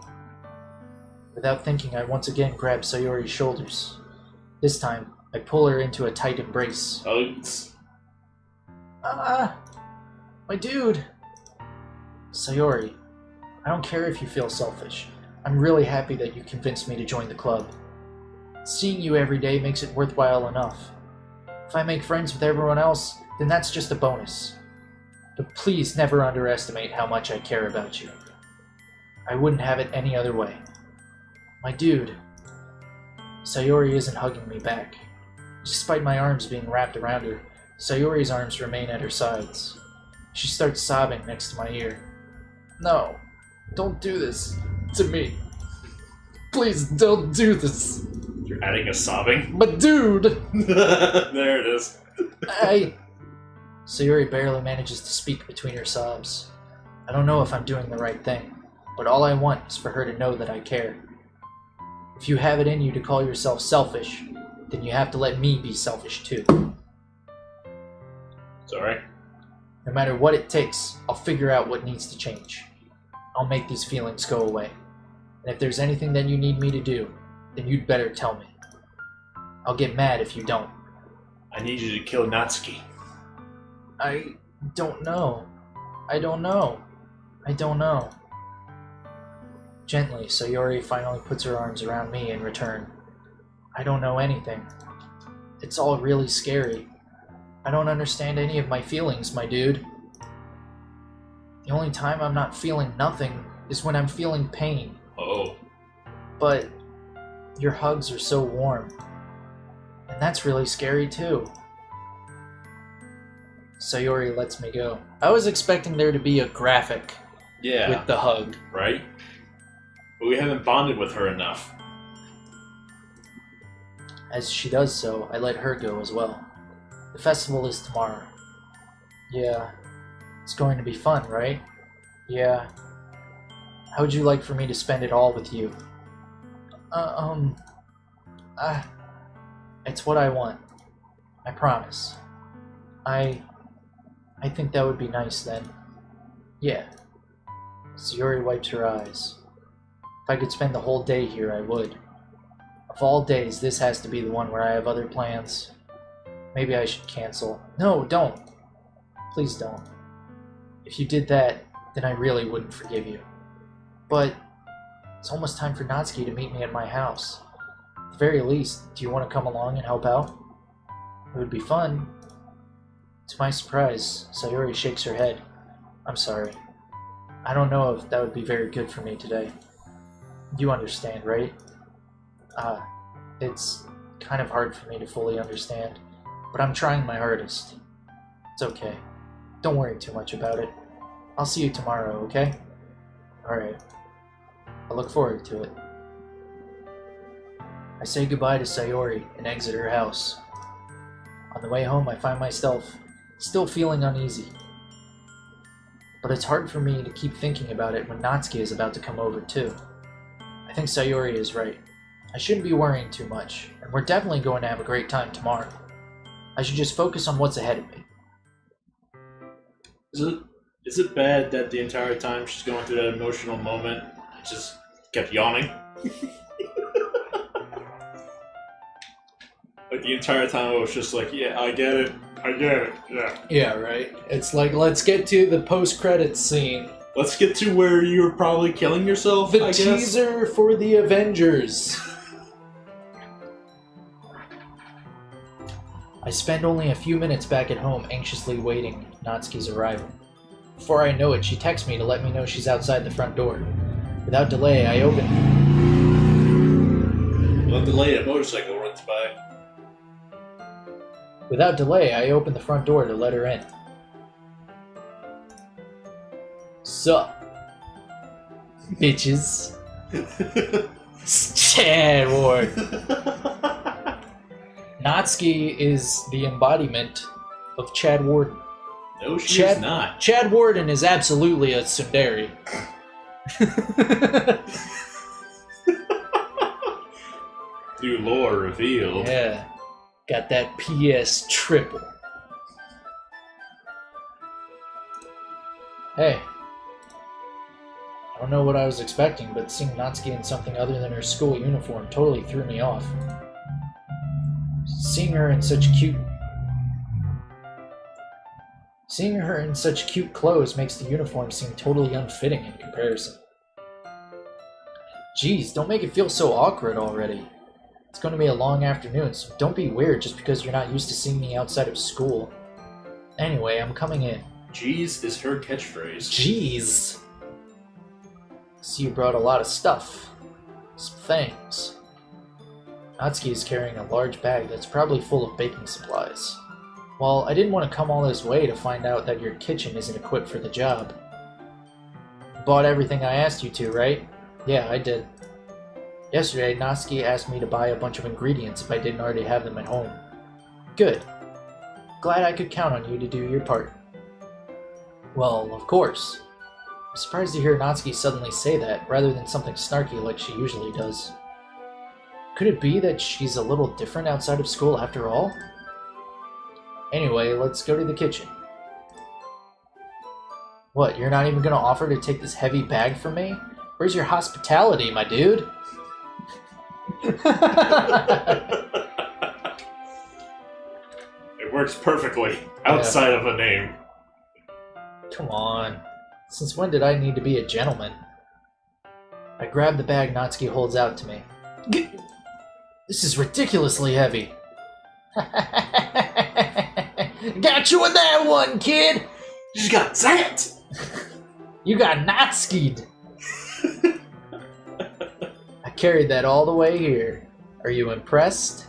Without thinking, I once again grab Sayori's shoulders. This time, I pull her into a tight embrace. Hugs. My dude. Sayori, I don't care if you feel selfish. I'm really happy that you convinced me to join the club. Seeing you every day makes it worthwhile enough. If I make friends with everyone else, then that's just a bonus. But please never underestimate how much I care about you. I wouldn't have it any other way. My dude. Sayori isn't hugging me back. Despite my arms being wrapped around her, Sayori's arms remain at her sides. She starts sobbing next to my ear. No, don't do this to me. Please don't do this. You're adding a sobbing? But dude! There it is. Sayori barely manages to speak between her sobs. I don't know if I'm doing the right thing, but all I want is for her to know that I care. If you have it in you to call yourself selfish, then you have to let me be selfish too. Sorry. No matter what it takes, I'll figure out what needs to change. I'll make these feelings go away. And if there's anything that you need me to do, then you'd better tell me. I'll get mad if you don't. I need you to kill Natsuki. I don't know. I don't know. Gently, Sayori finally puts her arms around me in return. I don't know anything. It's all really scary. I don't understand any of my feelings, my dude. The only time I'm not feeling nothing is when I'm feeling pain. Oh. But your hugs are so warm. And that's really scary too. Sayori lets me go. I was expecting there to be a graphic Yeah. with the hug. Right? But we haven't bonded with her enough. As she does so, I let her go as well. The festival is tomorrow. Yeah. It's going to be fun, right? Yeah. How would you like for me to spend it all with you? It's what I want. I promise. I think that would be nice then. Yeah. Sayori wipes her eyes. If I could spend the whole day here, I would. Of all days, this has to be the one where I have other plans. Maybe I should cancel. No, don't. Please don't. If you did that, then I really wouldn't forgive you. But it's almost time for Natsuki to meet me at my house. At the very least, do you want to come along and help out? It would be fun. To my surprise, Sayori shakes her head. I'm sorry. I don't know if that would be very good for me today. You understand, right? It's kind of hard for me to fully understand, but I'm trying my hardest. It's okay. Don't worry too much about it. I'll see you tomorrow, okay? Alright. I look forward to it. I say goodbye to Sayori and exit her house. On the way home, I find myself still feeling uneasy. But it's hard for me to keep thinking about it when Natsuki is about to come over too. I think Sayori is right. I shouldn't be worrying too much, and we're definitely going to have a great time tomorrow. I should just focus on what's ahead of me. Is it bad that the entire time she's going through that emotional moment, I just kept yawning? Like the entire time I was just like, yeah, I get it, yeah. Yeah, right. It's like, let's get to the post-credits scene. Let's get to where you're probably killing yourself, The I guess. teaser for the Avengers. I spend only a few minutes back at home anxiously waiting Natsuki's arrival. Before I know it, she texts me to let me know she's outside the front door. Without delay, I open... Without delay, a motorcycle runs by. Without delay, I open the front door to let her in. Sup, bitches. It's Chad Ward. Natsuki is the embodiment of Chad Warden. No, she's not. Chad Warden is absolutely a tsundere. New lore revealed. Yeah. Got that PS triple. Hey. I don't know what I was expecting, but seeing Natsuki in something other than her school uniform totally threw me off. Seeing her in such cute clothes makes the uniform seem totally unfitting in comparison. Jeez, don't make it feel so awkward already. It's going to be a long afternoon, so don't be weird just because you're not used to seeing me outside of school. Anyway, I'm coming in. Jeez is her catchphrase. Jeez! See, you brought a lot of stuff. Some things. Natsuki is carrying a large bag that's probably full of baking supplies. Well, I didn't want to come all this way to find out that your kitchen isn't equipped for the job. Bought everything I asked you to, right? Yeah, I did. Yesterday, Natsuki asked me to buy a bunch of ingredients if I didn't already have them at home. Good. Glad I could count on you to do your part. Well, of course. I'm surprised to hear Natsuki suddenly say that, rather than something snarky like she usually does. Could it be that she's a little different outside of school after all? Anyway, let's go to the kitchen. What, you're not even gonna offer to take this heavy bag from me? Where's your hospitality, my dude? It works perfectly, outside of a name. Come on. Since when did I need to be a gentleman? I grab the bag Natsuki holds out to me. This is ridiculously heavy. Got you with that one, kid! You just got zapped! You got Natsuki'd. I carried that all the way here. Are you impressed?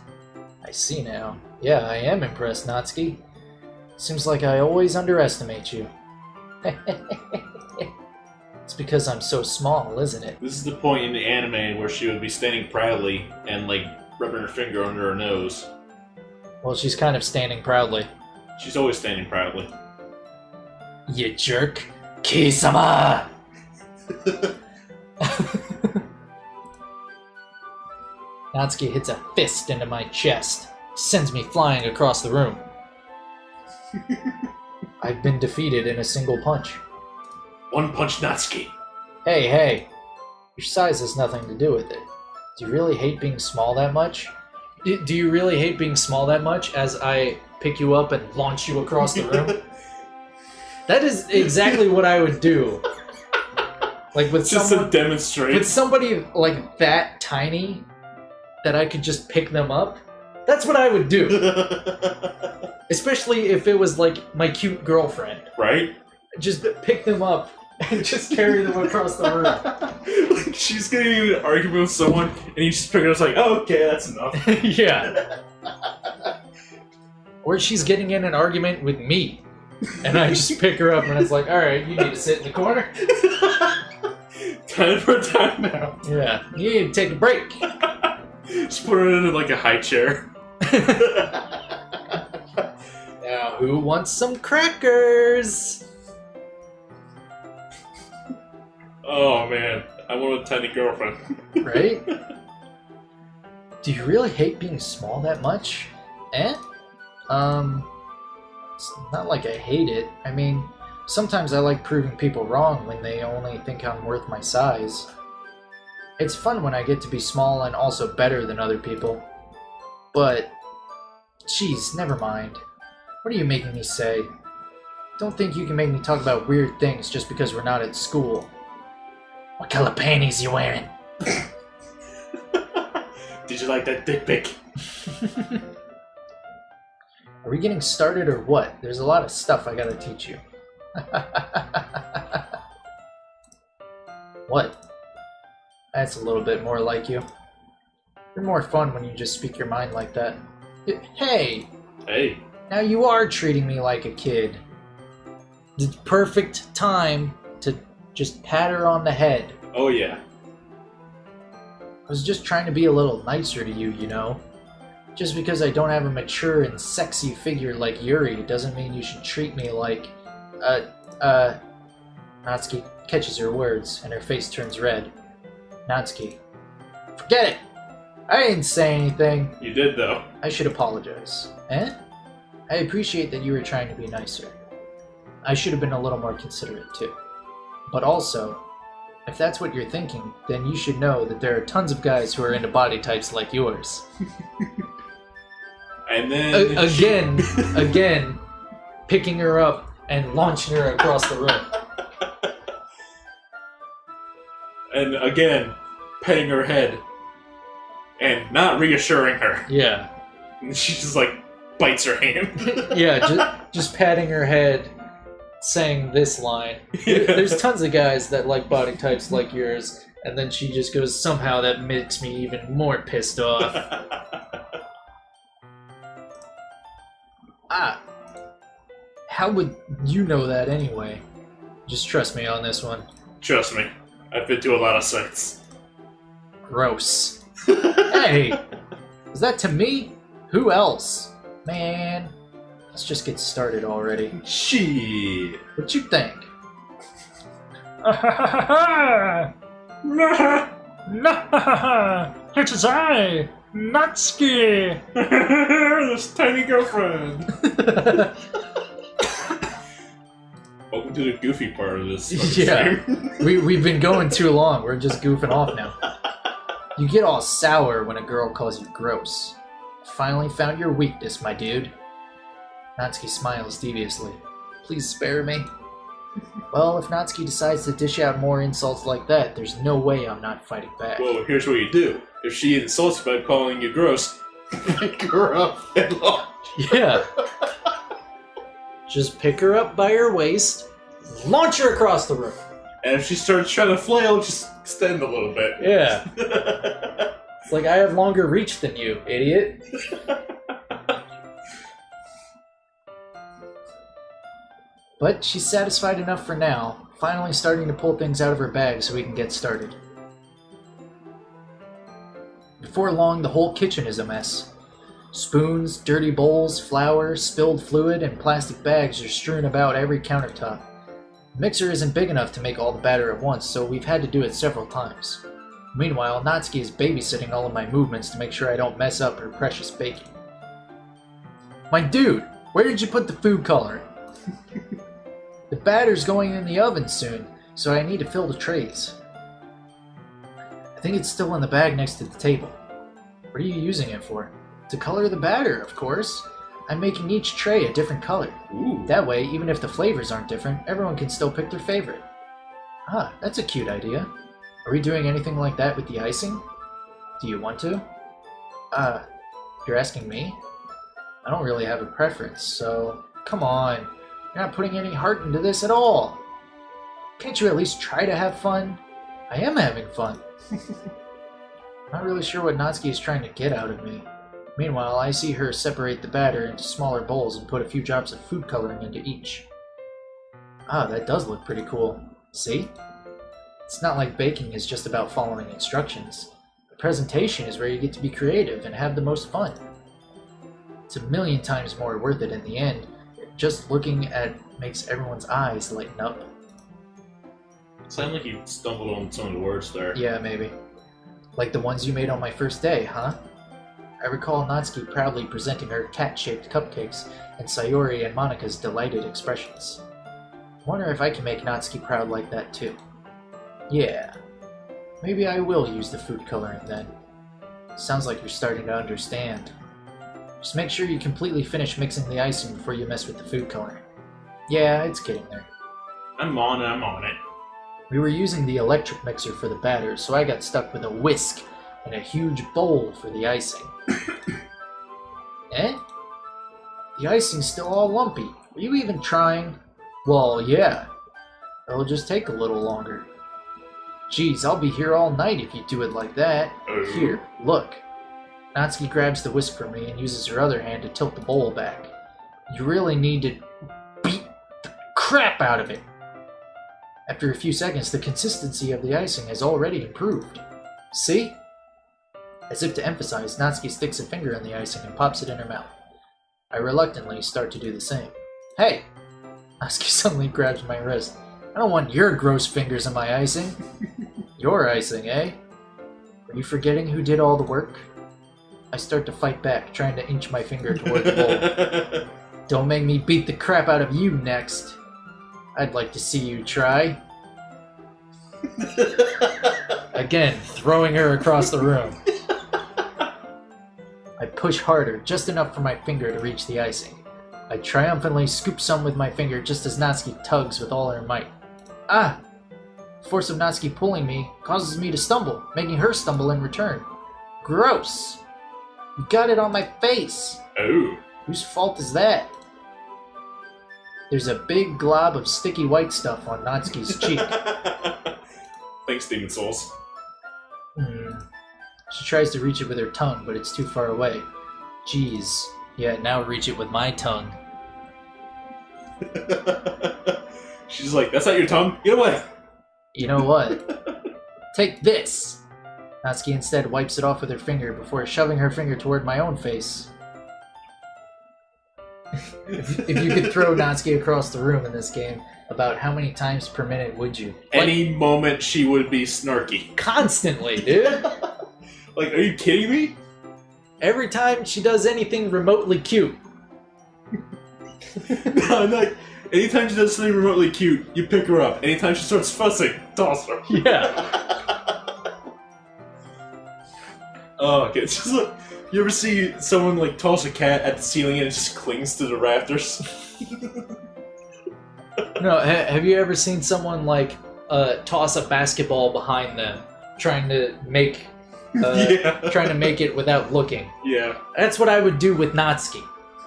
I see now. Yeah, I am impressed, Natsuki. Seems like I always underestimate you. It's because I'm so small, isn't it? This is the point in the anime where she would be standing proudly and, like, rubbing her finger under her nose. Well, she's kind of standing proudly. She's always standing proudly. You jerk. Ki-sama! Natsuki hits a fist into my chest. Sends me flying across the room. I've been defeated in a single punch. One punch Natsuki. Hey. Your size has nothing to do with it. Do you really hate being small that much? Do you really hate being small that much as I pick you up and launch you across the room? That is exactly what I would do. Like with Just someone, to demonstrate. with somebody like that tiny that I could just pick them up. That's what I would do. Especially if it was like my cute girlfriend. Right? Just pick them up and just carry them across the room. Like, she's getting in an argument with someone, and you just pick it up, it's like, oh, okay, that's enough. Yeah. Or she's getting in an argument with me. And I just pick her up and it's like, alright, you need to sit in the corner. Time for a timeout. Yeah, you need to take a break. Just put her in like a high chair. Now, who wants some crackers? Oh man, I want a tiny girlfriend. Right? Do you really hate being small that much? It's not like I hate it. I mean, Sometimes I like proving people wrong when they only think I'm worth my size. It's fun when I get to be small and also better than other people. But, geez, never mind. What are you making me say? Don't think you can make me talk about weird things just because we're not at school. What color panties you wearing? Did you like that dick pic? Are we getting started or what? There's a lot of stuff I gotta teach you. What? That's a little bit more like you. You're more fun when you just speak your mind like that. Hey! Hey. Now you are treating me like a kid. The perfect time to just pat her on the head. Oh yeah. I was just trying to be a little nicer to you, you know? Just because I don't have a mature and sexy figure like Yuri doesn't mean you should treat me like... Natsuki catches her words, and her face turns red. Natsuki. Forget it! I didn't say anything. You did, though. I should apologize. Eh? I appreciate that you were trying to be nicer. I should have been a little more considerate, too. But also, if that's what you're thinking, then you should know that there are tons of guys who are into body types like yours. And then... Again, picking her up and launching her across the room. And again, petting her head. And not reassuring her. Yeah. And she just, like, bites her hand. Yeah, just patting her head, saying this line. Yeah. There's tons of guys that like body types like yours, and then she just goes, somehow that makes me even more pissed off. How would you know that anyway? Just trust me on this one. Trust me, I've been to a lot of sites. Gross. Hey! Is that to me? Who else? Man, let's just get started already. Shit. What you think? It is I, Natsuki! This tiny girlfriend. Welcome to the goofy part of this. Yeah, we've been going too long. We're just goofing off now. You get all sour when a girl calls you gross. Finally found your weakness, my dude. Natsuki smiles deviously. Please spare me. Well, if Natsuki decides to dish out more insults like that, there's no way I'm not fighting back. Well, here's what you do. If she insults you by calling you gross, pick her up and launch. Yeah. Just pick her up by her waist, launch her across the room. And if she starts trying to flail, just extend a little bit. Yeah. It's like I have longer reach than you, idiot. But she's satisfied enough for now, finally starting to pull things out of her bag so we can get started. Before long, the whole kitchen is a mess. Spoons, dirty bowls, flour, spilled fluid, and plastic bags are strewn about every countertop. The mixer isn't big enough to make all the batter at once, so we've had to do it several times. Meanwhile, Natsuki is babysitting all of my movements to make sure I don't mess up her precious baking. My dude, where did you put the food coloring? The batter's going in the oven soon, so I need to fill the trays. I think it's still in the bag next to the table. What are you using it for? To color the batter, of course. I'm making each tray a different color. Ooh. That way, even if the flavors aren't different, everyone can still pick their favorite. Ah, that's a cute idea. Are we doing anything like that with the icing? Do you want to? You're asking me? I don't really have a preference, so... Come on. You're not putting any heart into this at all. Can't you at least try to have fun? I am having fun. Not really sure what Natsuki is trying to get out of me. Meanwhile, I see her separate the batter into smaller bowls and put a few drops of food coloring into each. Ah, that does look pretty cool. See? It's not like baking is just about following instructions. The presentation is where you get to be creative and have the most fun. It's a million times more worth it in the end. Just looking at makes everyone's eyes lighten up. Sound like you stumbled on some of the words there. Yeah, maybe. Like the ones you made on my first day, huh? I recall Natsuki proudly presenting her cat-shaped cupcakes and Sayori and Monika's delighted expressions. Wonder if I can make Natsuki proud like that too. Yeah. Maybe I will use the food coloring then. Sounds like you're starting to understand. Just make sure you completely finish mixing the icing before you mess with the food coloring. Yeah, it's getting there. I'm on it. We were using the electric mixer for the batter, so I got stuck with a whisk and a huge bowl for the icing. Eh? The icing's still all lumpy. Are you even trying? Well, yeah. It'll just take a little longer. Geez, I'll be here all night if you do it like that. Here, look. Natsuki grabs the whisk from me and uses her other hand to tilt the bowl back. You really need to beat the crap out of it. After a few seconds, the consistency of the icing has already improved. See? As if to emphasize, Natsuki sticks a finger in the icing and pops it in her mouth. I reluctantly start to do the same. Hey! Natsuki suddenly grabs my wrist. I don't want your gross fingers in my icing. Your icing, eh? Are you forgetting who did all the work? I start to fight back, trying to inch my finger toward the bowl. Don't make me beat the crap out of you next. I'd like to see you try. Again, throwing her across the room. I push harder, just enough for my finger to reach the icing. I triumphantly scoop some with my finger just as Natsuki tugs with all her might. Ah! The force of Natsuki pulling me causes me to stumble, making her stumble in return. Gross! You got it on my face! Oh. Whose fault is that? There's a big glob of sticky white stuff on Natsuki's cheek. Thanks, Demon Souls. She tries to reach it with her tongue, but it's too far away. Jeez. Yeah, now reach it with my tongue. She's like, that's not your tongue? Get away! You know what? Take this! Natsuki instead wipes it off with her finger before shoving her finger toward my own face. If you could throw Natsuki across the room in this game, about how many times per minute would you? Any moment she would be snarky. Constantly, dude! Like, are you kidding me? Every time she does anything remotely cute. No, like, anytime she does something remotely cute, you pick her up. Anytime she starts fussing, toss her. Yeah. Oh, okay. It's just like, you ever see someone like toss a cat at the ceiling and it just clings to the rafters? No, have you ever seen someone like toss a basketball behind them, trying to make trying to make it without looking? Yeah. That's what I would do with Natsuki.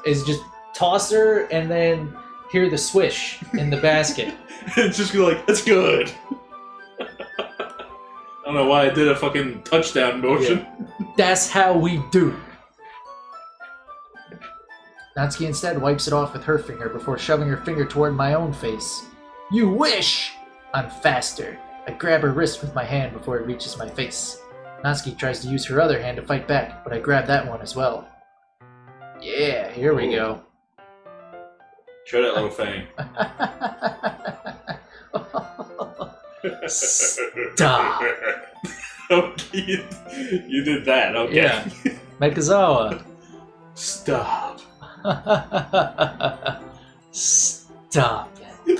Is just toss her and then hear the swish in the basket. And just be like, that's good. I don't know why I did a fucking touchdown motion. Yeah. That's how we do. Natsuki instead wipes it off with her finger before shoving her finger toward my own face. You wish! I'm faster. I grab her wrist with my hand before it reaches my face. Natsuki tries to use her other hand to fight back, but I grab that one as well. Yeah, here we go. Show that little fang. Stop. Okay, you did that, okay. Yeah. Mekazawa. Stop. Stop it.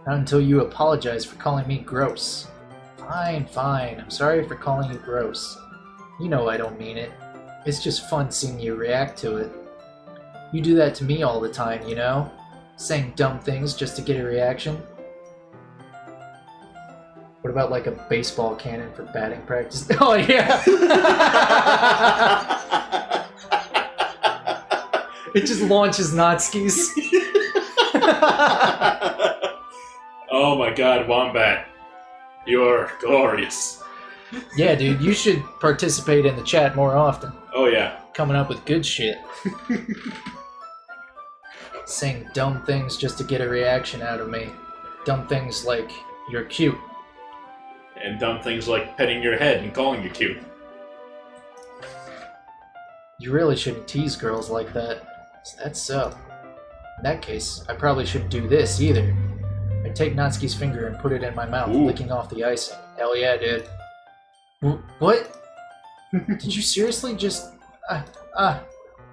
Not until you apologize for calling me gross. Fine, fine. I'm sorry for calling you gross. You know I don't mean it. It's just fun seeing you react to it. You do that to me all the time, you know? Saying dumb things just to get a reaction. What about like a baseball cannon for batting practice? Oh yeah! It just launches Natsuki's. Oh my god, Wombat. You're glorious. Yeah, dude, you should participate in the chat more often. Oh yeah. Coming up with good shit. Saying dumb things just to get a reaction out of me. Dumb things like, you're cute. And dumb things like petting your head and calling you cute. You really shouldn't tease girls like that. That's so. In that case, I probably shouldn't do this either. I take Natsuki's finger and put it in my mouth, Ooh. licking off the icing. Hell yeah, dude. What? Did you seriously just...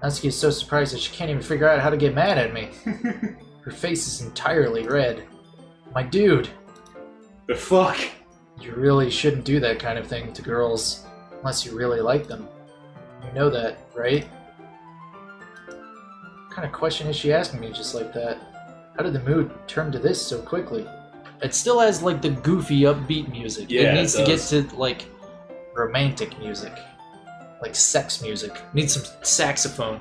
Natsuki is so surprised that she can't even figure out how to get mad at me. Her face is entirely red. My dude, The fuck? you really shouldn't do that kind of thing to girls unless you really like them. You know that, right? What kind of question is she asking me just like that? How did the mood turn to this so quickly? It still has like the goofy upbeat music. Yeah, it needs it to get does. to like romantic music. Like sex music. Needs some saxophone.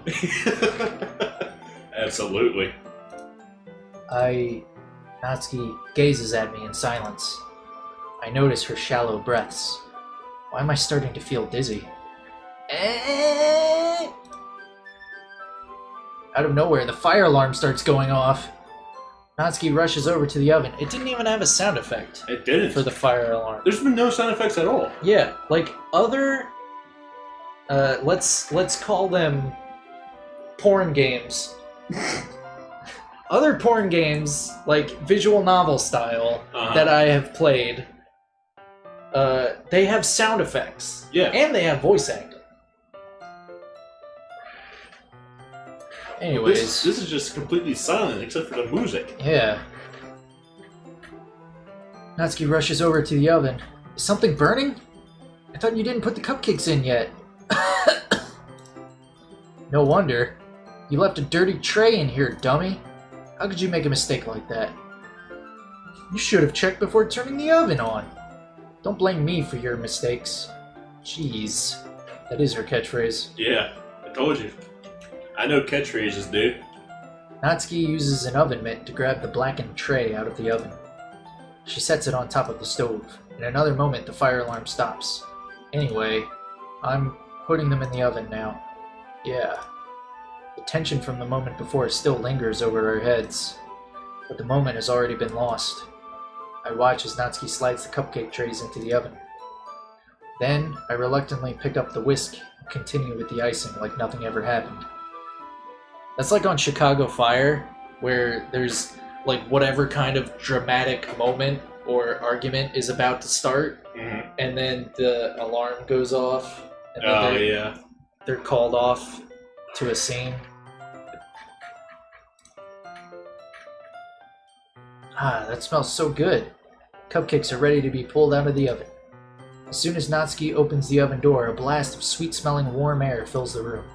Absolutely. Natsuki gazes at me in silence. I notice her shallow breaths. Why am I starting to feel dizzy? Out of nowhere, the fire alarm starts going off. Natsuki rushes over to the oven. It didn't even have a sound effect It didn't. for the fire alarm. There's been no sound effects at all. Yeah, like other let's call them porn games. Other porn games, like visual novel style, that I have played, they have sound effects. Yeah. And they have voice acting. Anyways. This is just completely silent except for the music. Yeah. Natsuki rushes over to the oven. Is something burning? I thought you didn't put the cupcakes in yet. No wonder. You left a dirty tray in here, dummy. How could you make a mistake like that? You should have checked before turning the oven on. Don't blame me for your mistakes. Jeez. That is her catchphrase. Yeah, I told you. I know catchphrases, dude. Natsuki uses an oven mitt to grab the blackened tray out of the oven. She sets it on top of the stove. In another moment, the fire alarm stops. Anyway, I'm putting them in the oven now. Yeah. The tension from the moment before still lingers over our heads, but the moment has already been lost. I watch as Natsuki slides the cupcake trays into the oven. Then, I reluctantly pick up the whisk and continue with the icing like nothing ever happened. That's like on Chicago Fire, where there's like whatever kind of dramatic moment or argument is about to start, and then the alarm goes off, and then they're called off to a scene. Ah, that smells so good. Cupcakes are ready to be pulled out of the oven. As soon as Natsuki opens the oven door, a blast of sweet-smelling warm air fills the room.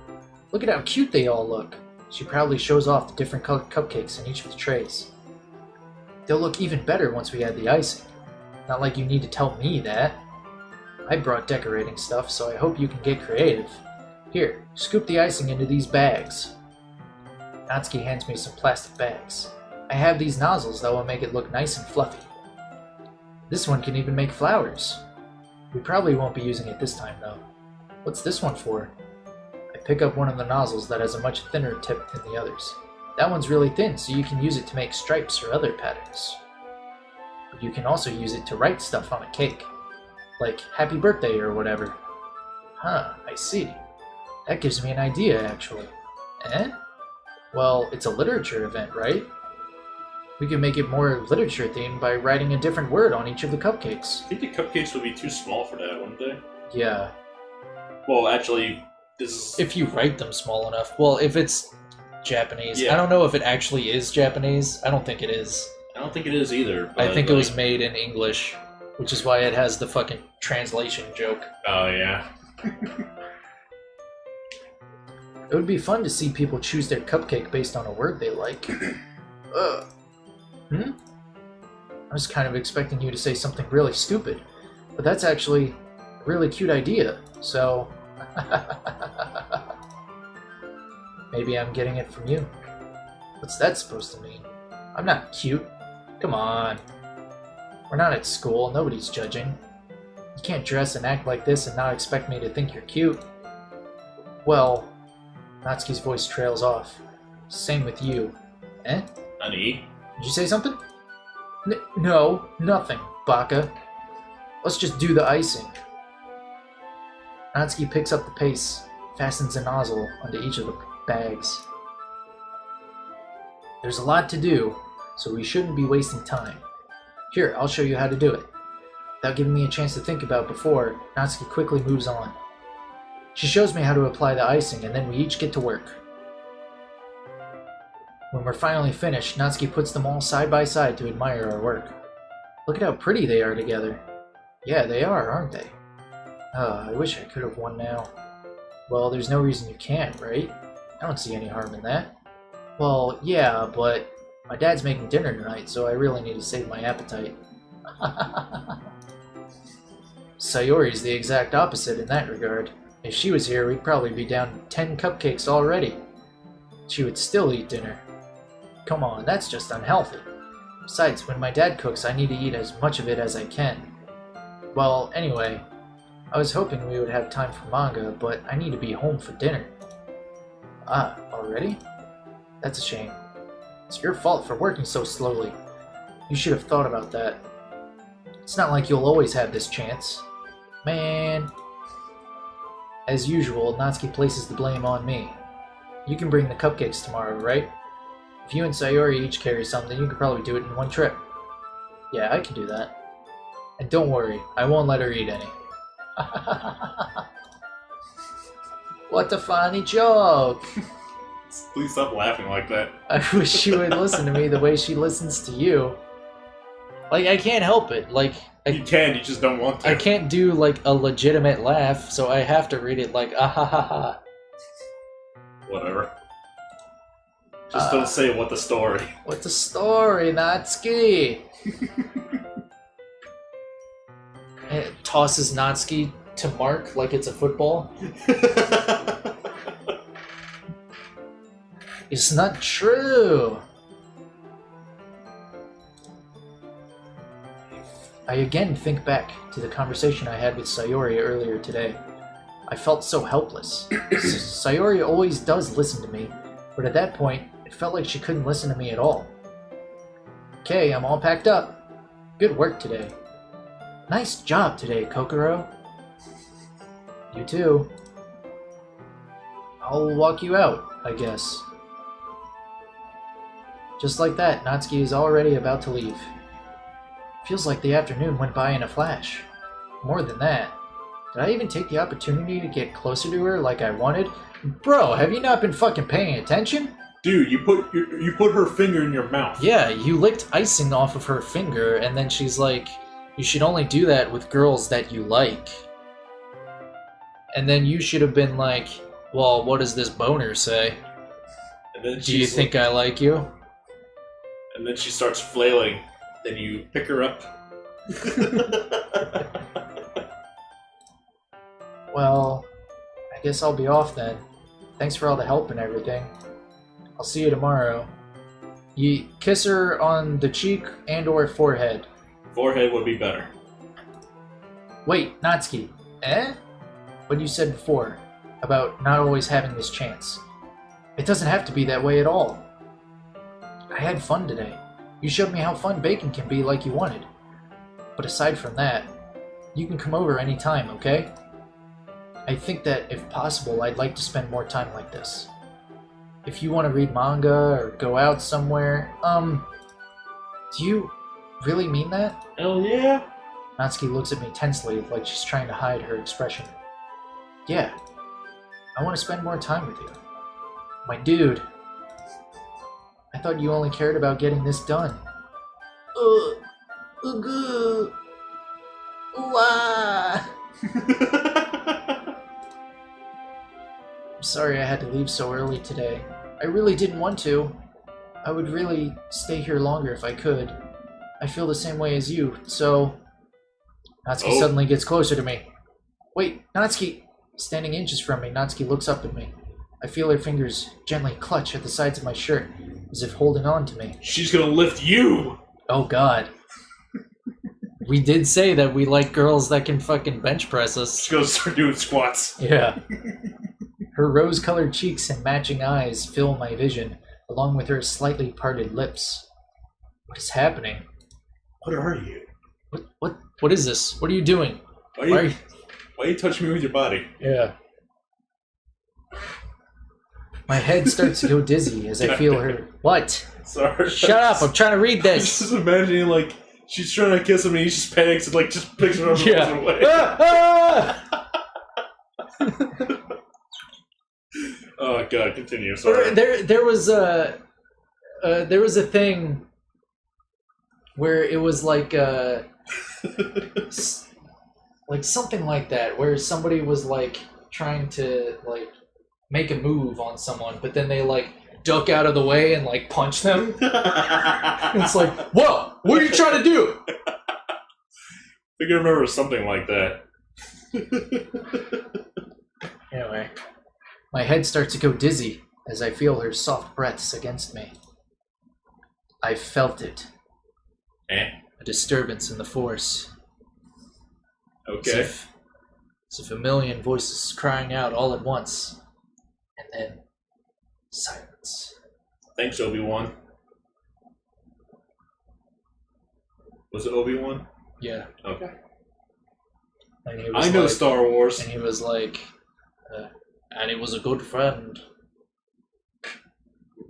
Look at how cute they all look. She proudly shows off the different colored cupcakes in each of the trays. They'll look even better once we add the icing. Not like you need to tell me that. I brought decorating stuff, so I hope you can get creative. Here, scoop the icing into these bags. Natsuki hands me some plastic bags. I have these nozzles that will make it look nice and fluffy. This one can even make flowers. We probably won't be using it this time, though. What's this one for? I pick up one of the nozzles that has a much thinner tip than the others. That one's really thin, so you can use it to make stripes or other patterns. But you can also use it to write stuff on a cake. Like, happy birthday or whatever. Huh, I see. That gives me an idea, actually. Eh? Well, it's a literature event, right? We can make it more literature-themed by writing a different word on each of the cupcakes. I think the cupcakes would be too small for that, wouldn't they? Yeah. Well, actually, this is... If you write them small enough. Well, if it's Japanese. Yeah. I don't know if it actually is Japanese. I don't think it is. I don't think it is either. I think it was made in English, which is why it has the fucking translation joke. Oh, yeah. It would be fun to see people choose their cupcake based on a word they like. Ugh. I was kind of expecting you to say something really stupid, but that's actually a really cute idea, so... Maybe I'm getting it from you. What's that supposed to mean? I'm not cute. Come on. We're not at school, nobody's judging. You can't dress and act like this and not expect me to think you're cute. Well... Natsuki's voice trails off. Same with you. Eh? Honey? Did you say something? No, nothing, Baka. Let's just do the icing. Natsuki picks up the paste, fastens a nozzle onto each of the bags. There's a lot to do, so we shouldn't be wasting time. Here, I'll show you how to do it. Without giving me a chance to think about before, Natsuki quickly moves on. She shows me how to apply the icing, and then we each get to work. When we're finally finished, Natsuki puts them all side by side to admire our work. Look at how pretty they are together. Yeah, they are, aren't they? I wish I could have won now. Well, there's no reason you can't, right? I don't see any harm in that. Well, yeah, but my dad's making dinner tonight, so I really need to save my appetite. Sayori's the exact opposite in that regard. If she was here, we'd probably be down 10 cupcakes already. She would still eat dinner. Come on, that's just unhealthy. Besides, when my dad cooks, I need to eat as much of it as I can. Well, anyway, I was hoping we would have time for manga, but I need to be home for dinner. Ah, already? That's a shame. It's your fault for working so slowly. You should have thought about that. It's not like you'll always have this chance. Man. As usual, Natsuki places the blame on me. You can bring the cupcakes tomorrow, right? If you and Sayori each carry something, you could probably do it in one trip. Yeah, I can do that. And don't worry, I won't let her eat any. What a funny joke! Please stop laughing like that. I wish she would listen to me the way she listens to you. Like, I can't help it. Like, You can, you just don't want to. I can't do, like, a legitimate laugh, so I have to read it like, ah ha ha ha. Whatever. Just don't say what the story. What's the story, Natsuki? And it tosses Natsuki to Mark like it's a football. It's not true. I again think back to the conversation I had with Sayori earlier today. I felt so helpless. Sayori always does listen to me, but at that point, it felt like she couldn't listen to me at all. Okay, I'm all packed up. Good work today. Nice job today, Kokoro. You too. I'll walk you out, I guess. Just like that, Natsuki is already about to leave. Feels like the afternoon went by in a flash. More than that. Did I even take the opportunity to get closer to her like I wanted? Bro, have you not been fucking paying attention? Dude, you put her finger in your mouth. Yeah, you licked icing off of her finger, and then she's like, you should only do that with girls that you like. And then you should have been like, well, what does this boner say? And then Do you think I like you? And then she starts flailing. Then you pick her up. Well, I guess I'll be off then. Thanks for all the help and everything. I'll see you tomorrow. You kiss her on the cheek and or forehead. Forehead would be better. Wait, Natsuki. Eh? What you said before, about not always having this chance. It doesn't have to be that way at all. I had fun today. You showed me how fun baking can be like you wanted. But aside from that, you can come over anytime, okay? I think that, if possible, I'd like to spend more time like this. If you want to read manga or go out somewhere, do you really mean that? Hell yeah. Natsuki looks at me tensely, like she's trying to hide her expression. Yeah, I want to spend more time with you. My dude. I thought you only cared about getting this done. I'm sorry I had to leave so early today. I really didn't want to. I would really stay here longer if I could. I feel the same way as you, so... Natsuki suddenly gets closer to me. Wait, Natsuki! Standing inches from me, Natsuki looks up at me. I feel her fingers gently clutch at the sides of my shirt, as if holding on to me. She's gonna lift you! Oh god. We did say that we like girls that can fucking bench press us. She's gonna start doing squats. Yeah. Her rose-colored cheeks and matching eyes fill my vision, along with her slightly parted lips. What is happening? What are you? What is this? What are you doing? Why are you touching me with your body? Yeah. My head starts to go dizzy as I feel her... What? Sorry. Shut up, I'm trying to read I'm this! just imagining, like, she's trying to kiss him and he just panics and, like, just picks her up and Yeah. runs away. Ah! Ah! Oh god, continue. Sorry. There was a thing where it was like like something like that, where somebody was like trying to like make a move on someone, but then they like duck out of the way and like punch them. And it's like, whoa, what are you trying to do? I can remember something like that. Anyway, my head starts to go dizzy as I feel her soft breaths against me. I felt it. A disturbance in the force. Okay. As if a million voices crying out all at once. And then silence. Thanks, Obi-Wan. Was it Obi-Wan? Yeah. Okay. And he was I know like, Star Wars. And he was like, and he was a good friend.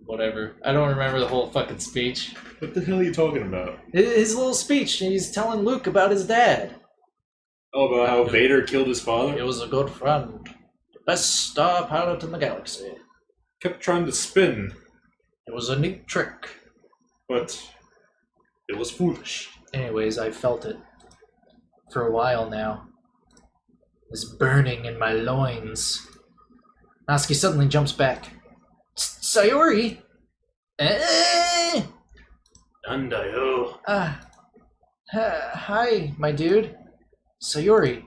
Whatever. I don't remember the whole fucking speech. What the hell are you talking about? His little speech, he's telling Luke about his dad. Oh, about how Vader killed his father? He was a good friend. The best star pilot in the galaxy. Kept trying to spin, It was a neat trick. but it was foolish. Anyways, I felt it. For a while now. This burning in my loins. Natsuki suddenly jumps back. Sayori? Eh? Andayo. Hi, my dude. Sayori.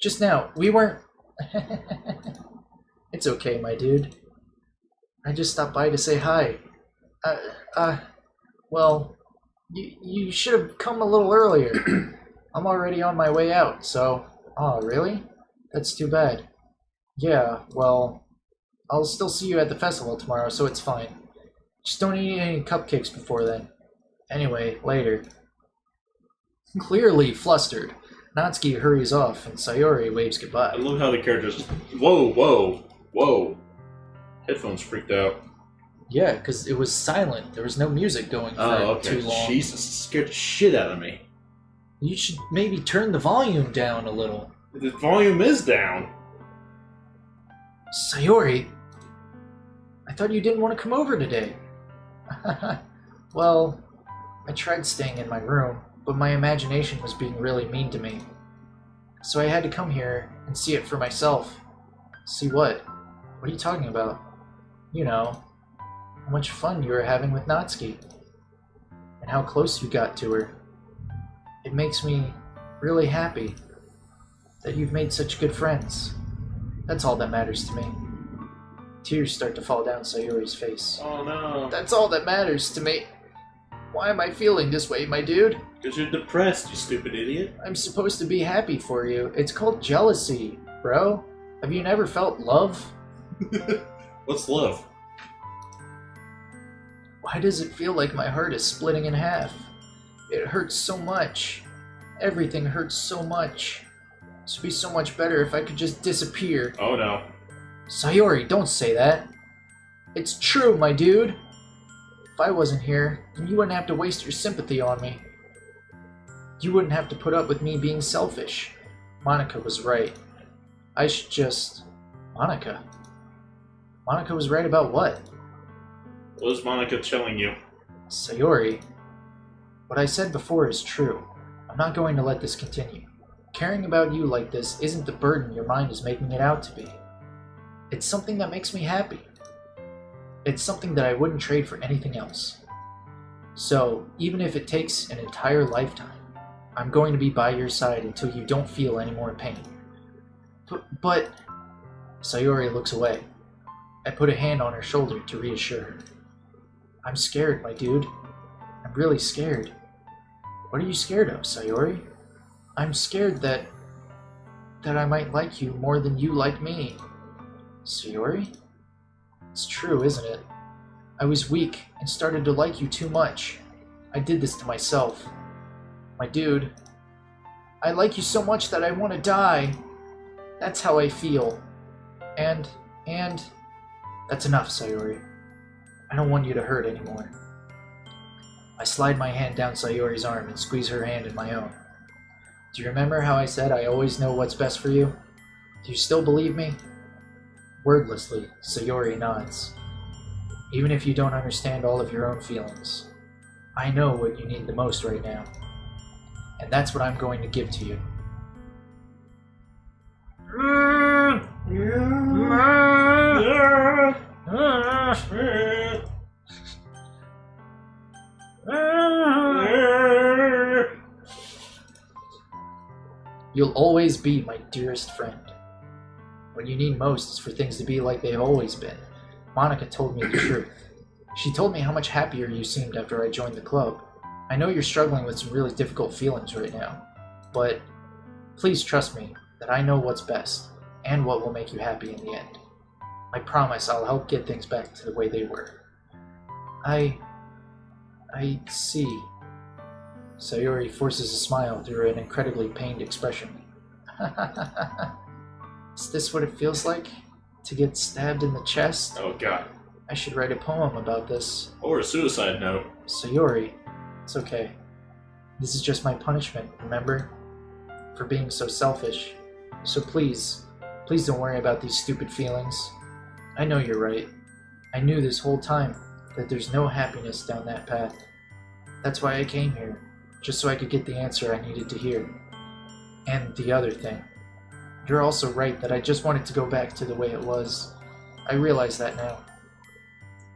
Just now, we weren't... It's okay, my dude. I just stopped by to say hi. Well, you should have come a little earlier. I'm already on my way out, so... Oh, really? That's too bad. Yeah, well, I'll still see you at the festival tomorrow, so it's fine. Just don't eat any cupcakes before then. Anyway, later. Clearly flustered, Natsuki hurries off and Sayori waves I goodbye. love how the characters... Whoa. Headphones freaked out. Yeah, because it was silent. There was no music going for too long. Jesus, scared the shit out of me. You should maybe turn the volume down a little. The volume is down. Sayori, I thought you didn't want to come over today. Well, I tried staying in my room, but my imagination was being really mean to me. So I had to come here and see it for myself. See what? What are you talking about? You know, how much fun you were having with Natsuki. And how close you got to her. It makes me really happy that you've made such good friends. That's all that matters to me. Tears start to fall down Sayori's face. Oh no. That's all that matters to me. Why am I feeling this way, my dude? Because you're depressed, you stupid idiot. I'm supposed to be happy for you. It's called jealousy, bro. Have you never felt love? What's love? Why does it feel like my heart is splitting in half? It hurts so much. Everything hurts so much. This would be so much better if I could just disappear. Oh no. Sayori, don't say that. It's true, my dude. If I wasn't here, then you wouldn't have to waste your sympathy on me. You wouldn't have to put up with me being selfish. Monica was right. I should just... Monica? Monica was right about what? What is Monica telling you? Sayori, what I said before is true. I'm not going to let this continue. Caring about you like this isn't the burden your mind is making it out to be. It's something that makes me happy. It's something that I wouldn't trade for anything else. So, even if it takes an entire lifetime, I'm going to be by your side until you don't feel any more pain. But... Sayori looks away. I put a hand on her shoulder to reassure her. I'm scared, my dude. I'm really scared. What are you scared of, Sayori? I'm scared that I might like you more than you like me. Sayori? It's true, isn't it? I was weak and started to like you too much. I did this to myself. My dude, I like you so much that I want to die. That's how I feel. And, that's enough, Sayori. I don't want you to hurt anymore. I slide my hand down Sayori's arm and squeeze her hand in my own. Do you remember how I said I always know what's best for you? Do you still believe me? Wordlessly, Sayori nods. Even if you don't understand all of your own feelings, I know what you need the most right now. And that's what I'm going to give to you. You'll always be my dearest friend. When you need most is for things to be like they've always been. Monica told me the truth. She told me how much happier you seemed after I joined the club. I know you're struggling with some really difficult feelings right now, but please trust me that I know what's best and what will make you happy in the end. I promise I'll help get things back to the way they were. I see. Sayori forces a smile through an incredibly pained expression. Is this what it feels like? To get stabbed in the chest? Oh god. I should write a poem about this. Or a suicide note. Sayori, it's okay. This is just my punishment, remember? For being so selfish. So please don't worry about these stupid feelings. I know you're right. I knew this whole time that there's no happiness down that path. That's why I came here, just so I could get the answer I needed to hear. And the other thing. You're also right that I just wanted to go back to the way it was. I realize that now.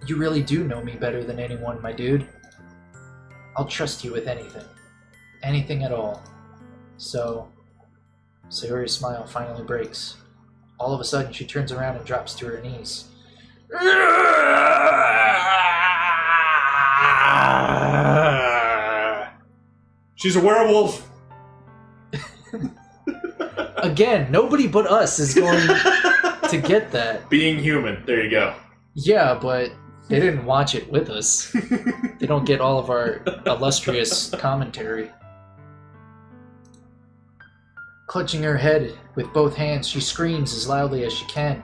You really do know me better than anyone, my dude. I'll trust you with anything. Anything at all. So, Sayori's smile finally breaks. All of a sudden, she turns around and drops to her knees. She's a werewolf! Again, nobody but us is going to get that. Being human. There you go. Yeah, but they didn't watch it with us. They don't get all of our illustrious commentary. Clutching her head with both hands, she screams as loudly as she can.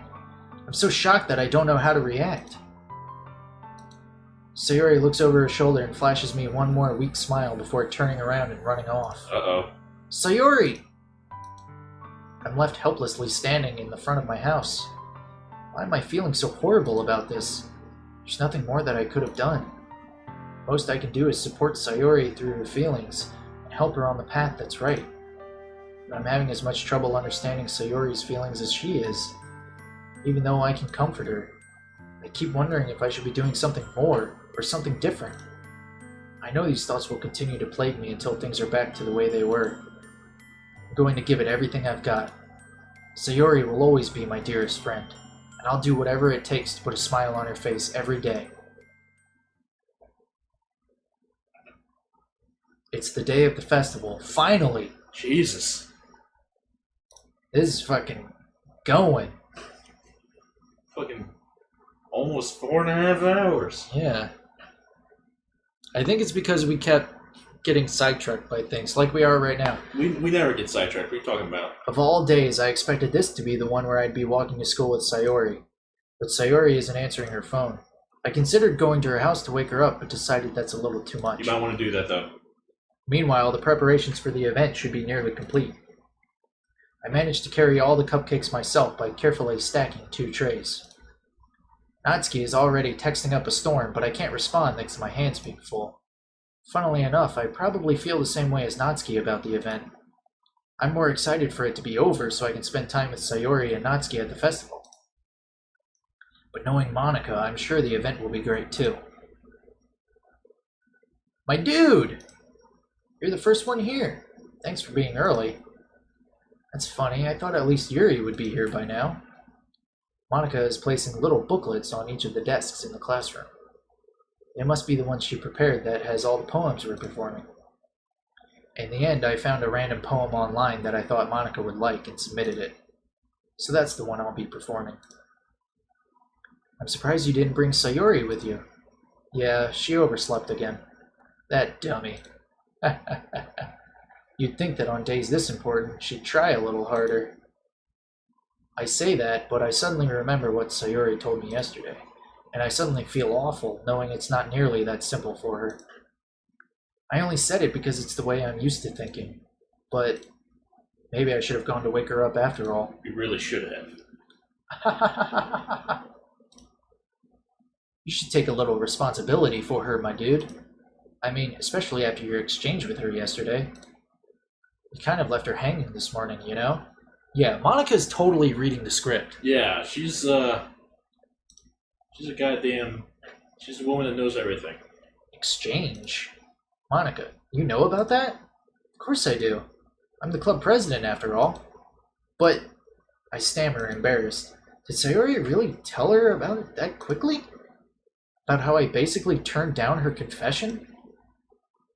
I'm so shocked that I don't know how to react. Sayori looks over her shoulder and flashes me one more weak smile before turning around and running off. Uh-oh. Sayori! I'm left helplessly standing in the front of my house. Why am I feeling so horrible about this? There's nothing more that I could have done. Most I can do is support Sayori through her feelings and help her on the path that's right. But I'm having as much trouble understanding Sayori's feelings as she is. Even though I can comfort her, I keep wondering if I should be doing something more or something different. I know these thoughts will continue to plague me until things are back to the way they were. I'm going to give it everything I've got. Sayori will always be my dearest friend, and I'll do whatever it takes to put a smile on her face every day. It's the day of the festival. Finally! Jesus. This is fucking going. Fucking almost 4.5 hours. Yeah. I think it's because we kept getting sidetracked by things, like we are right now. We never get sidetracked. What are you talking about? Of all days, I expected this to be the one where I'd be walking to school with Sayori. But Sayori isn't answering her phone. I considered going to her house to wake her up, but decided that's a little too much. You might want to do that, though. Meanwhile, the preparations for the event should be nearly complete. I managed to carry all the cupcakes myself by carefully stacking 2 trays. Natsuki is already texting up a storm, but I can't respond thanks to my hands being full. Funnily enough, I probably feel the same way as Natsuki about the event. I'm more excited for it to be over so I can spend time with Sayori and Natsuki at the festival. But knowing Monica, I'm sure the event will be great too. My dude! You're the first one here. Thanks for being early. That's funny, I thought at least Yuri would be here by now. Monica is placing little booklets on each of the desks in the classroom. It must be the one she prepared that has all the poems we're performing. In the end, I found a random poem online that I thought Monica would like and submitted it. So that's the one I'll be performing. I'm surprised you didn't bring Sayori with you. Yeah, she overslept again. That dummy. You'd think that on days this important, she'd try a little harder. I say that, but I suddenly remember what Sayori told me yesterday, and I suddenly feel awful knowing it's not nearly that simple for her. I only said it because it's the way I'm used to thinking, but maybe I should have gone to wake her up after all. You really should have. You should take a little responsibility for her, my dude. I mean, especially after your exchange with her yesterday. You kind of left her hanging this morning, you know? Yeah, Monica's totally reading the script. Yeah, she's a woman that knows everything. Exchange? Monica, you know about that? Of course I do. I'm the club president, after all. But, I stammer, embarrassed. Did Sayori really tell her about it that quickly? About how I basically turned down her confession?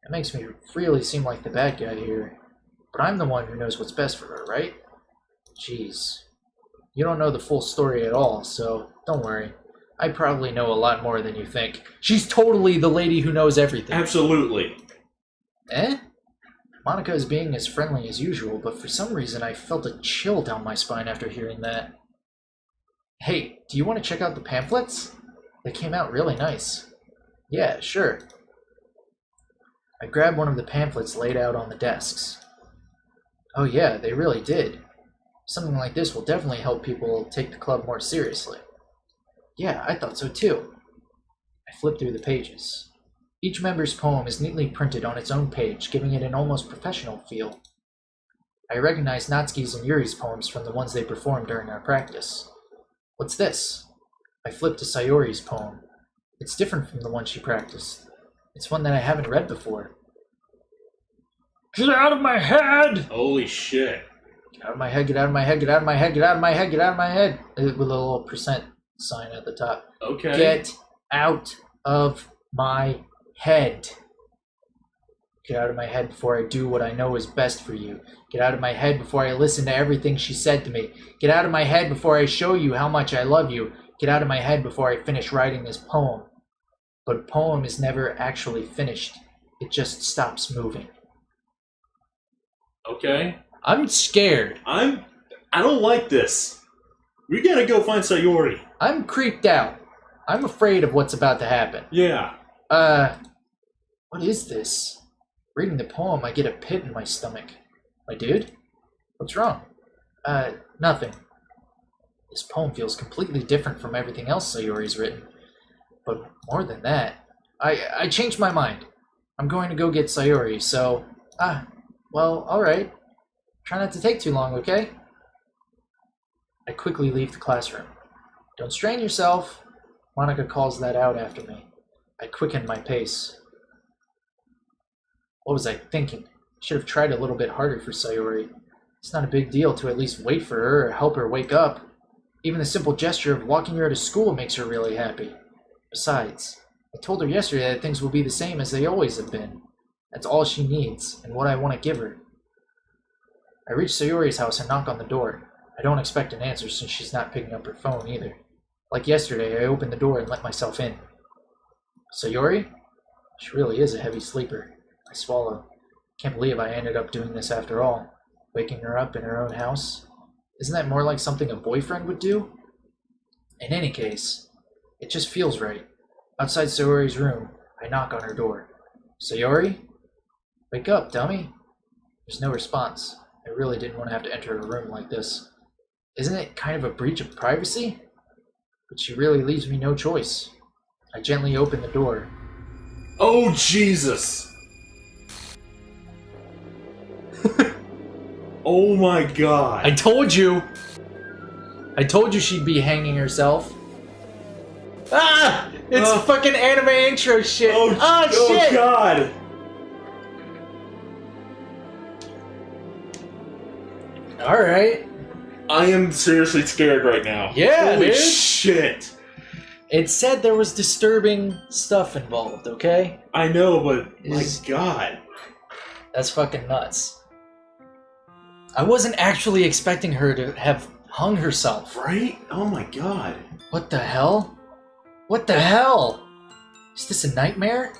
That makes me really seem like the bad guy here. But I'm the one who knows what's best for her, right? Jeez. You don't know the full story at all, so don't worry. I probably know a lot more than you think. She's totally the lady who knows everything. Absolutely. Eh? Monica is being as friendly as usual, but for some reason I felt a chill down my spine after hearing that. Hey, do you want to check out the pamphlets? They came out really nice. Yeah, sure. I grabbed one of the pamphlets laid out on the desks. Oh yeah, they really did. Something like this will definitely help people take the club more seriously. Yeah, I thought so too. I flipped through the pages. Each member's poem is neatly printed on its own page, giving it an almost professional feel. I recognized Natsuki's and Yuri's poems from the ones they performed during our practice. What's this? I flipped to Sayori's poem. It's different from the one she practiced. It's one that I haven't read before. Get out of my head! Holy shit. Get out of my head, get out of my head, get out of my head, get out of my head, get out of my head. With a little percent sign at the top. Okay. Get out of my head. Get out of my head before I do what I know is best for you. Get out of my head before I listen to everything she said to me. Get out of my head before I show you how much I love you. Get out of my head before I finish writing this poem. But a poem is never actually finished. It just stops moving. Okay. I'm scared. I don't like this. We gotta go find Sayori. I'm creeped out. I'm afraid of what's about to happen. Yeah. What is this? Reading the poem, I get a pit in my stomach. My dude? What's wrong? Nothing. This poem feels completely different from everything else Sayori's written. But more than that, I changed my mind. I'm going to go get Sayori, so... well, alright. Try not to take too long, okay? I quickly leave the classroom. Don't strain yourself. Monica calls that out after me. I quicken my pace. What was I thinking? Should have tried a little bit harder for Sayori. It's not a big deal to at least wait for her or help her wake up. Even the simple gesture of walking her to school makes her really happy. Besides, I told her yesterday that things will be the same as they always have been. That's all she needs, and what I want to give her. I reach Sayori's house and knock on the door. I don't expect an answer since she's not picking up her phone either. Like yesterday, I open the door and let myself in. Sayori? She really is a heavy sleeper. I swallow. Can't believe I ended up doing this after all. Waking her up in her own house. Isn't that more like something a boyfriend would do? In any case, it just feels right. Outside Sayori's room, I knock on her door. Sayori? Wake up, dummy. There's no response. I really didn't want to have to enter a room like this. Isn't it kind of a breach of privacy? But she really leaves me no choice. I gently open the door. Oh, Jesus! Oh my god. I told you! I told you she'd be hanging herself. Ah! It's fucking anime intro shit! Oh shit! God! Alright. I am seriously scared right now. Yeah, Holy dude. shit! It said there was disturbing stuff involved, okay? I know, but my Is- god. That's fucking nuts. I wasn't actually expecting her to have hung herself. Right? Oh my god. What the hell? What the hell? Is this a nightmare?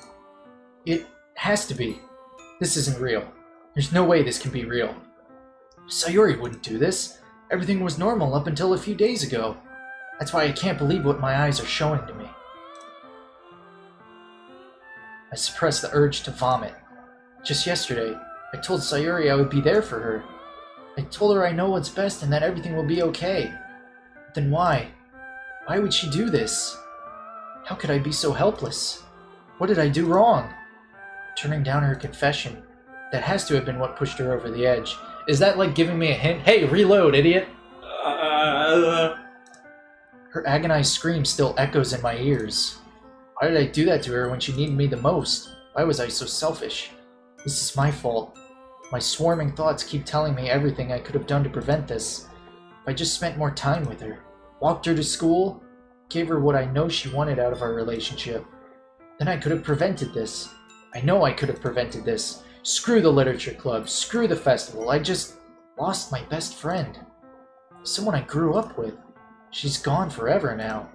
It has to be. This isn't real. There's no way this can be real. Sayori wouldn't do this. Everything was normal up until a few days ago. That's why I can't believe what my eyes are showing to me. I suppressed the urge to vomit. Just yesterday, I told Sayori I would be there for her. I told her I know what's best and that everything will be okay. Then why? Why would she do this? How could I be so helpless? What did I do wrong? Turning down her confession. That has to have been what pushed her over the edge. Is that like giving me a hint? Hey, reload, idiot! Her agonized scream still echoes in my ears. Why did I do that to her when she needed me the most? Why was I so selfish? This is my fault. My swarming thoughts keep telling me everything I could have done to prevent this. If I just spent more time with her, walked her to school, gave her what I know she wanted out of our relationship, then I could have prevented this. I know I could have prevented this. Screw the literature club, screw the festival, I just lost my best friend. Someone I grew up with. She's gone forever now.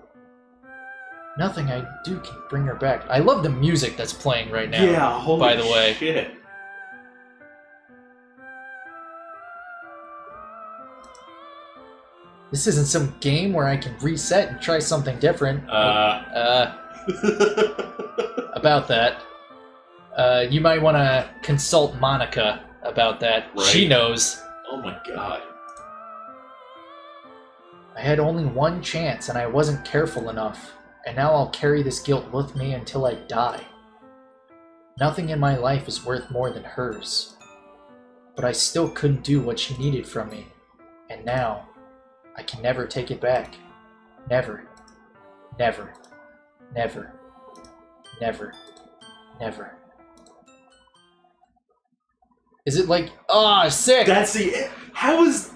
Nothing I do can bring her back. I love the music that's playing right now. Yeah, holy by the way. shit. This isn't some game where I can reset and try something different. About that. You might want to consult Monica about that. Right. She knows. Oh my god. I had only one chance and I wasn't careful enough. And now I'll carry this guilt with me until I die. Nothing in my life is worth more than hers. But I still couldn't do what she needed from me. And now, I can never take it back. Never. Never. Never. Never. Never. Is it like, sick! That's the... How is...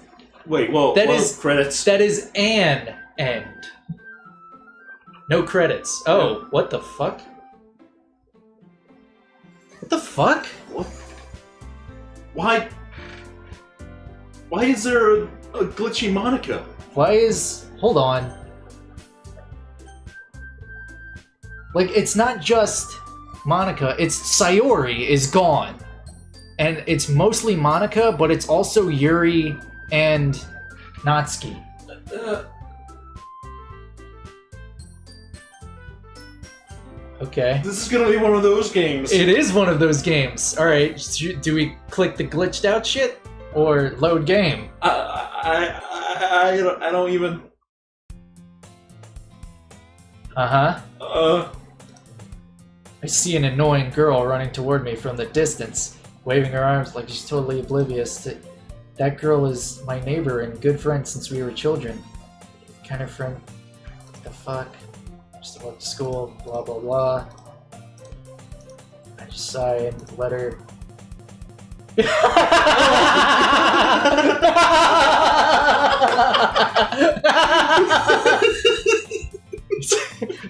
Wait, whoa. That is credits. That is an end. No credits. Oh, what the fuck? What the fuck? What? Why is there a glitchy Monica? Why is... Hold on. Like, it's not just Monica, it's Sayori is gone. And it's mostly Monica, but it's also Yuri and Natsuki. Okay. This is gonna be one of those games. It is one of those games. Alright, do we click the glitched out shit? Or load game? I don't even... I see an annoying girl running toward me from the distance, waving her arms like she's totally oblivious to... That girl is my neighbor and good friend since we were children. Kind of friend... What the fuck? Just to walk to school, blah blah blah. I just sigh and let her...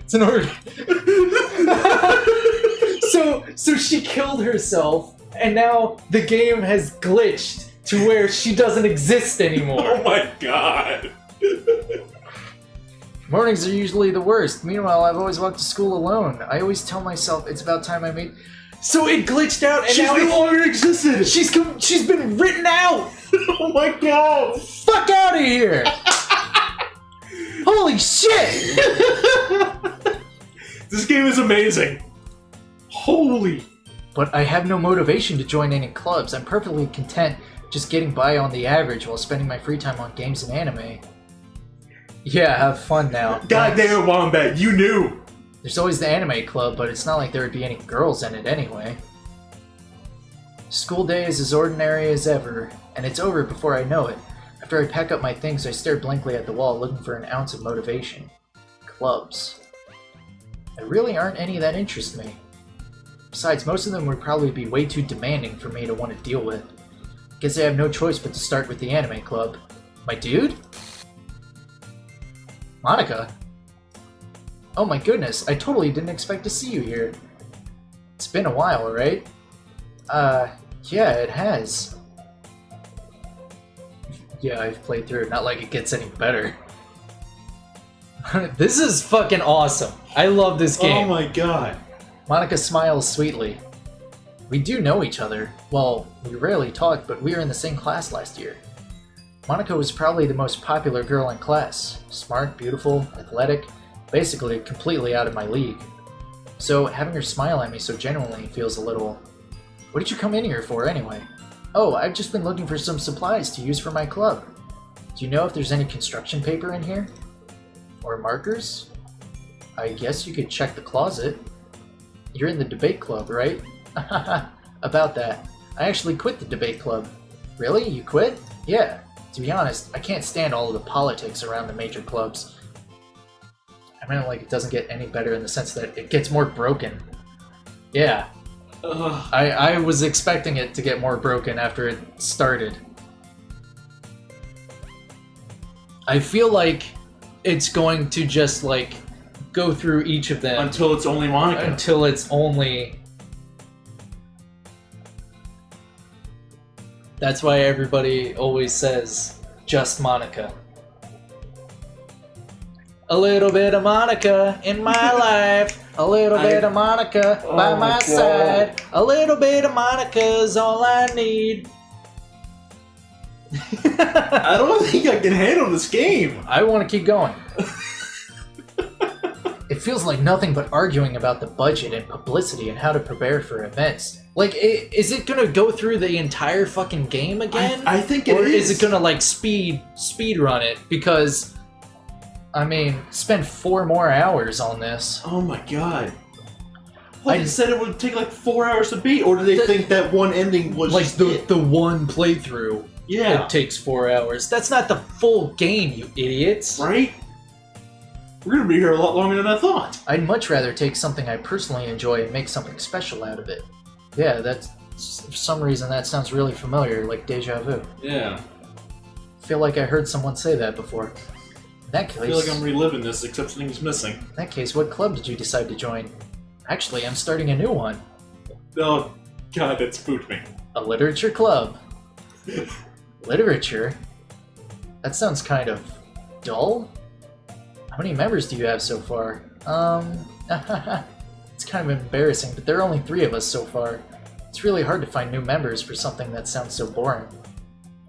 It's an order. So she killed herself, and now the game has glitched to where she doesn't exist anymore. Oh my god. Mornings are usually the worst. Meanwhile, I've always walked to school alone. I always tell myself it's about time I made... So it glitched out, and She's now no longer existed. she's been written out. Oh my god. Fuck out of here. Holy shit. This game is amazing. Holy. But I have no motivation to join any clubs. I'm perfectly content just getting by on the average while spending my free time on games and anime. Yeah, have fun now. God damn, Wombat, you knew. There's always the anime club, but it's not like there would be any girls in it anyway. School day is as ordinary as ever, and it's over before I know it. After I pack up my things, I stare blankly at the wall, looking for an ounce of motivation. Clubs. There really aren't any that interest me. Besides, most of them would probably be way too demanding for me to want to deal with. Guess I have no choice but to start with the anime club. My dude? Monica? Oh my goodness, I totally didn't expect to see you here. It's been a while, right? Yeah, it has. Yeah, I've played through it, not like it gets any better. This is fucking awesome. I love this game. Oh my god. Monica smiles sweetly. We do know each other. Well, we rarely talk, but we were in the same class last year. Monica was probably the most popular girl in class. Smart, beautiful, athletic, basically completely out of my league. So having her smile at me so genuinely feels a little... What did you come in here for anyway? Oh, I've just been looking for some supplies to use for my club. Do you know if there's any construction paper in here? Or markers? I guess you could check the closet. You're in the debate club, right? About that. I actually quit the debate club. Really? You quit? Yeah. To be honest, I can't stand all of the politics around the major clubs. I mean, like, it doesn't get any better in the sense that it gets more broken. Yeah. I was expecting it to get more broken after it started. I feel like it's going to just, like, go through each of them. Until it's only Monica. Until it's only... That's why everybody always says, just Monica. A little bit of Monica in my life. A little bit of Monica by my side. A little bit of Monica's all I need. I don't think I can handle this game. I want to keep going. It feels like nothing but arguing about the budget and publicity and how to prepare for events. Like, is it gonna go through the entire fucking game again? I think it is. Or is it gonna, like, speed run it? Because, I mean, spend 4 more hours on this. Oh my god. Well, they said it would take like 4 hours to beat, or do they think that one ending was like just the one playthrough? Yeah. It takes 4 hours. That's not the full game, you idiots. Right? We're gonna be here a lot longer than I thought. I'd much rather take something I personally enjoy and make something special out of it. Yeah, that's... For some reason that sounds really familiar, like deja vu. Yeah. I feel like I heard someone say that before. In that case... I feel like I'm reliving this, except something's missing. In that case, what club did you decide to join? Actually, I'm starting a new one. Oh, god, that spooked me. A literature club. Literature? That sounds kind of... dull? How many members do you have so far? It's kind of embarrassing, but there are only 3 of us so far. It's really hard to find new members for something that sounds so boring.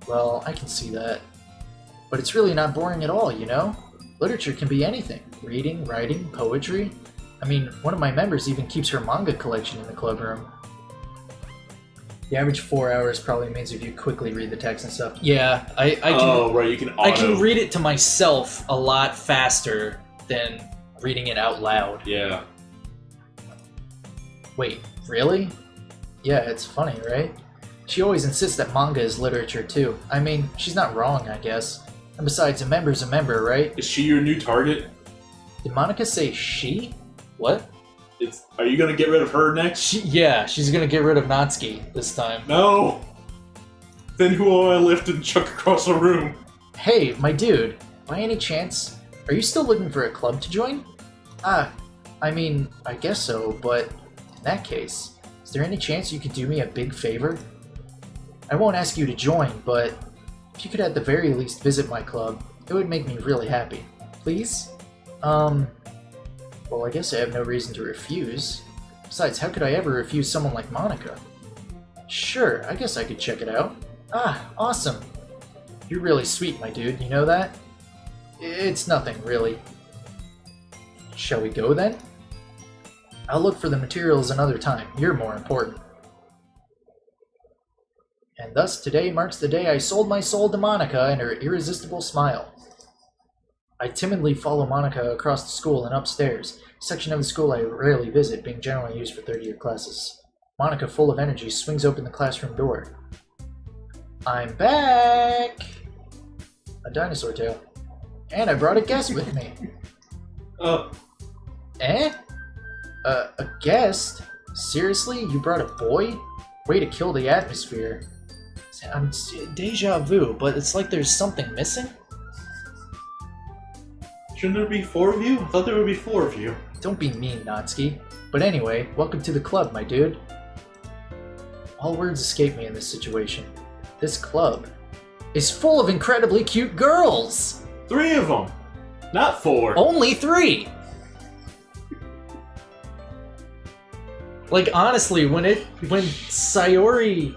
Well, I can see that. But it's really not boring at all, you know? Literature can be anything. Reading, writing, poetry. I mean, one of my members even keeps her manga collection in the club room. The average 4 hours probably means if you quickly read the text and stuff. Yeah, I can... Oh, right, you can auto. I can read it to myself a lot faster than reading it out loud. Yeah. Wait, really? Yeah, it's funny, right? She always insists that manga is literature too. I mean, she's not wrong, I guess. And besides, a member's a member, right? Is she your new target? Did Monica say she? What? Are you gonna get rid of her next? Yeah, she's gonna get rid of Natsuki this time. No! Then who will I lift and chuck across the room? Hey, my dude, by any chance, are you still looking for a club to join? I mean, I guess so, but in that case, is there any chance you could do me a big favor? I won't ask you to join, but if you could at the very least visit my club, it would make me really happy. Please? Well, I guess I have no reason to refuse. Besides, how could I ever refuse someone like Monica? Sure, I guess I could check it out. Ah, awesome. You're really sweet, my dude, you know that? It's nothing, really. Shall we go, then? I'll look for the materials another time. You're more important. And thus, today marks the day I sold my soul to Monica and her irresistible smile. I timidly follow Monica across the school and upstairs, a section of the school I rarely visit, being generally used for third-year classes. Monica, full of energy, swings open the classroom door. I'm back! A dinosaur tail. And I brought a guest with me. Eh? A guest? Seriously? You brought a boy? Way to kill the atmosphere. I'm deja vu, but it's like there's something missing? Shouldn't there be 4 of you? I thought there would be 4 of you. Don't be mean, Natsuki. But anyway, welcome to the club, my dude. All words escape me in this situation. This club is full of incredibly cute girls! 3 of them! Not 4! Only 3! Like, honestly, when Sayori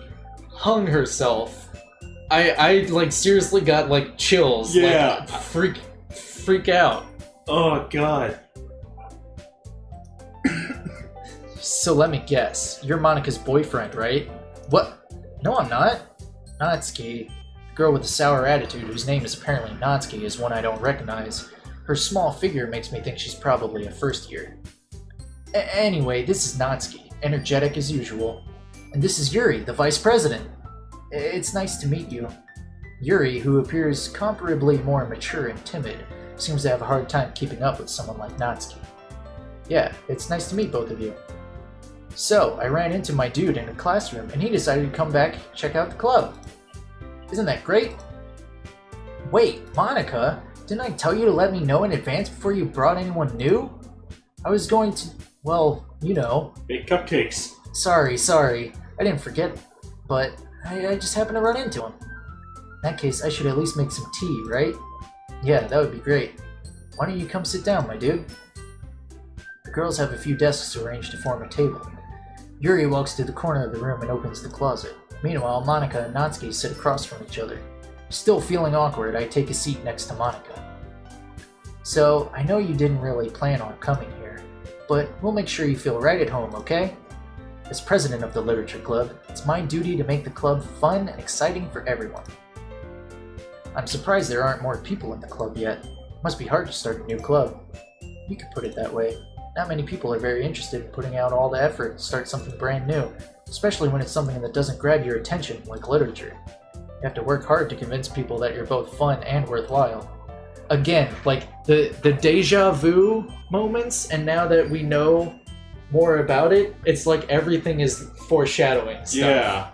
hung herself, I like, seriously got, like, chills. Yeah. Like, freak out. Oh, God. So let me guess. You're Monica's boyfriend, right? What? No, I'm not. Natsuki. Girl with a sour attitude whose name is apparently Natsuki is one I don't recognize. Her small figure makes me think she's probably a first year. Anyway, this is Natsuki, energetic as usual. And this is Yuri, the vice president. It's nice to meet you. Yuri, who appears comparably more mature and timid, seems to have a hard time keeping up with someone like Natsuki. Yeah, it's nice to meet both of you. So, I ran into my dude in a classroom and he decided to come back check out the club. Isn't that great? Wait, Monica, didn't I tell you to let me know in advance before you brought anyone new? I was going to, well, you know. Bake cupcakes. Sorry. I didn't forget, but I just happened to run into him. In that case, I should at least make some tea, right? Yeah, that would be great. Why don't you come sit down, my dude? The girls have a few desks arranged to form a table. Yuri walks to the corner of the room and opens the closet. Meanwhile, Monica and Natsuki sit across from each other. Still feeling awkward, I take a seat next to Monica. So, I know you didn't really plan on coming here, but we'll make sure you feel right at home, okay? As president of the Literature Club, it's my duty to make the club fun and exciting for everyone. I'm surprised there aren't more people in the club yet. Must be hard to start a new club. You could put it that way. Not many people are very interested in putting out all the effort to start something brand new, especially when it's something that doesn't grab your attention like literature. You have to work hard to convince people that you're both fun and worthwhile. Again, like the deja vu moments, and now that we know more about it, it's like everything is foreshadowing stuff. Yeah.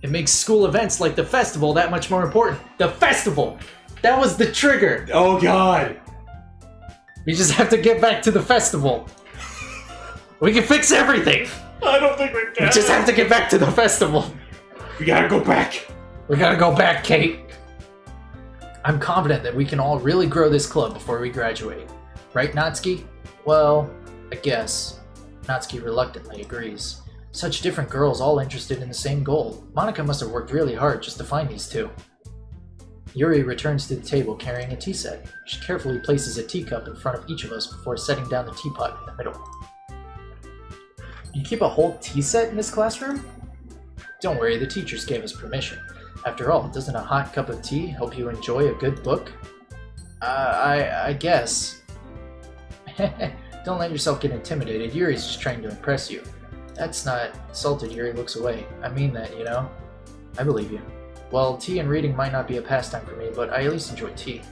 It makes school events like the festival that much more important. The festival! That was the trigger! Oh god! We just have to get back to the festival. We can fix everything! I don't think we can. We just have to get back to the festival. We gotta go back. We gotta go back, Kate. I'm confident that we can all really grow this club before we graduate. Right, Natsuki? Well, I guess. Natsuki reluctantly agrees. Such different girls all interested in the same goal. Monica must have worked really hard just to find these two. Yuri returns to the table carrying a tea set. She carefully places a teacup in front of each of us before setting down the teapot in the middle. You keep a whole tea set in this classroom? Don't worry, the teachers gave us permission. After all, doesn't a hot cup of tea help you enjoy a good book? I guess. Don't let yourself get intimidated. Yuri's just trying to impress you. That's not insulted. Yuri looks away. I mean that, you know? I believe you. Well, tea and reading might not be a pastime for me, but I at least enjoy tea.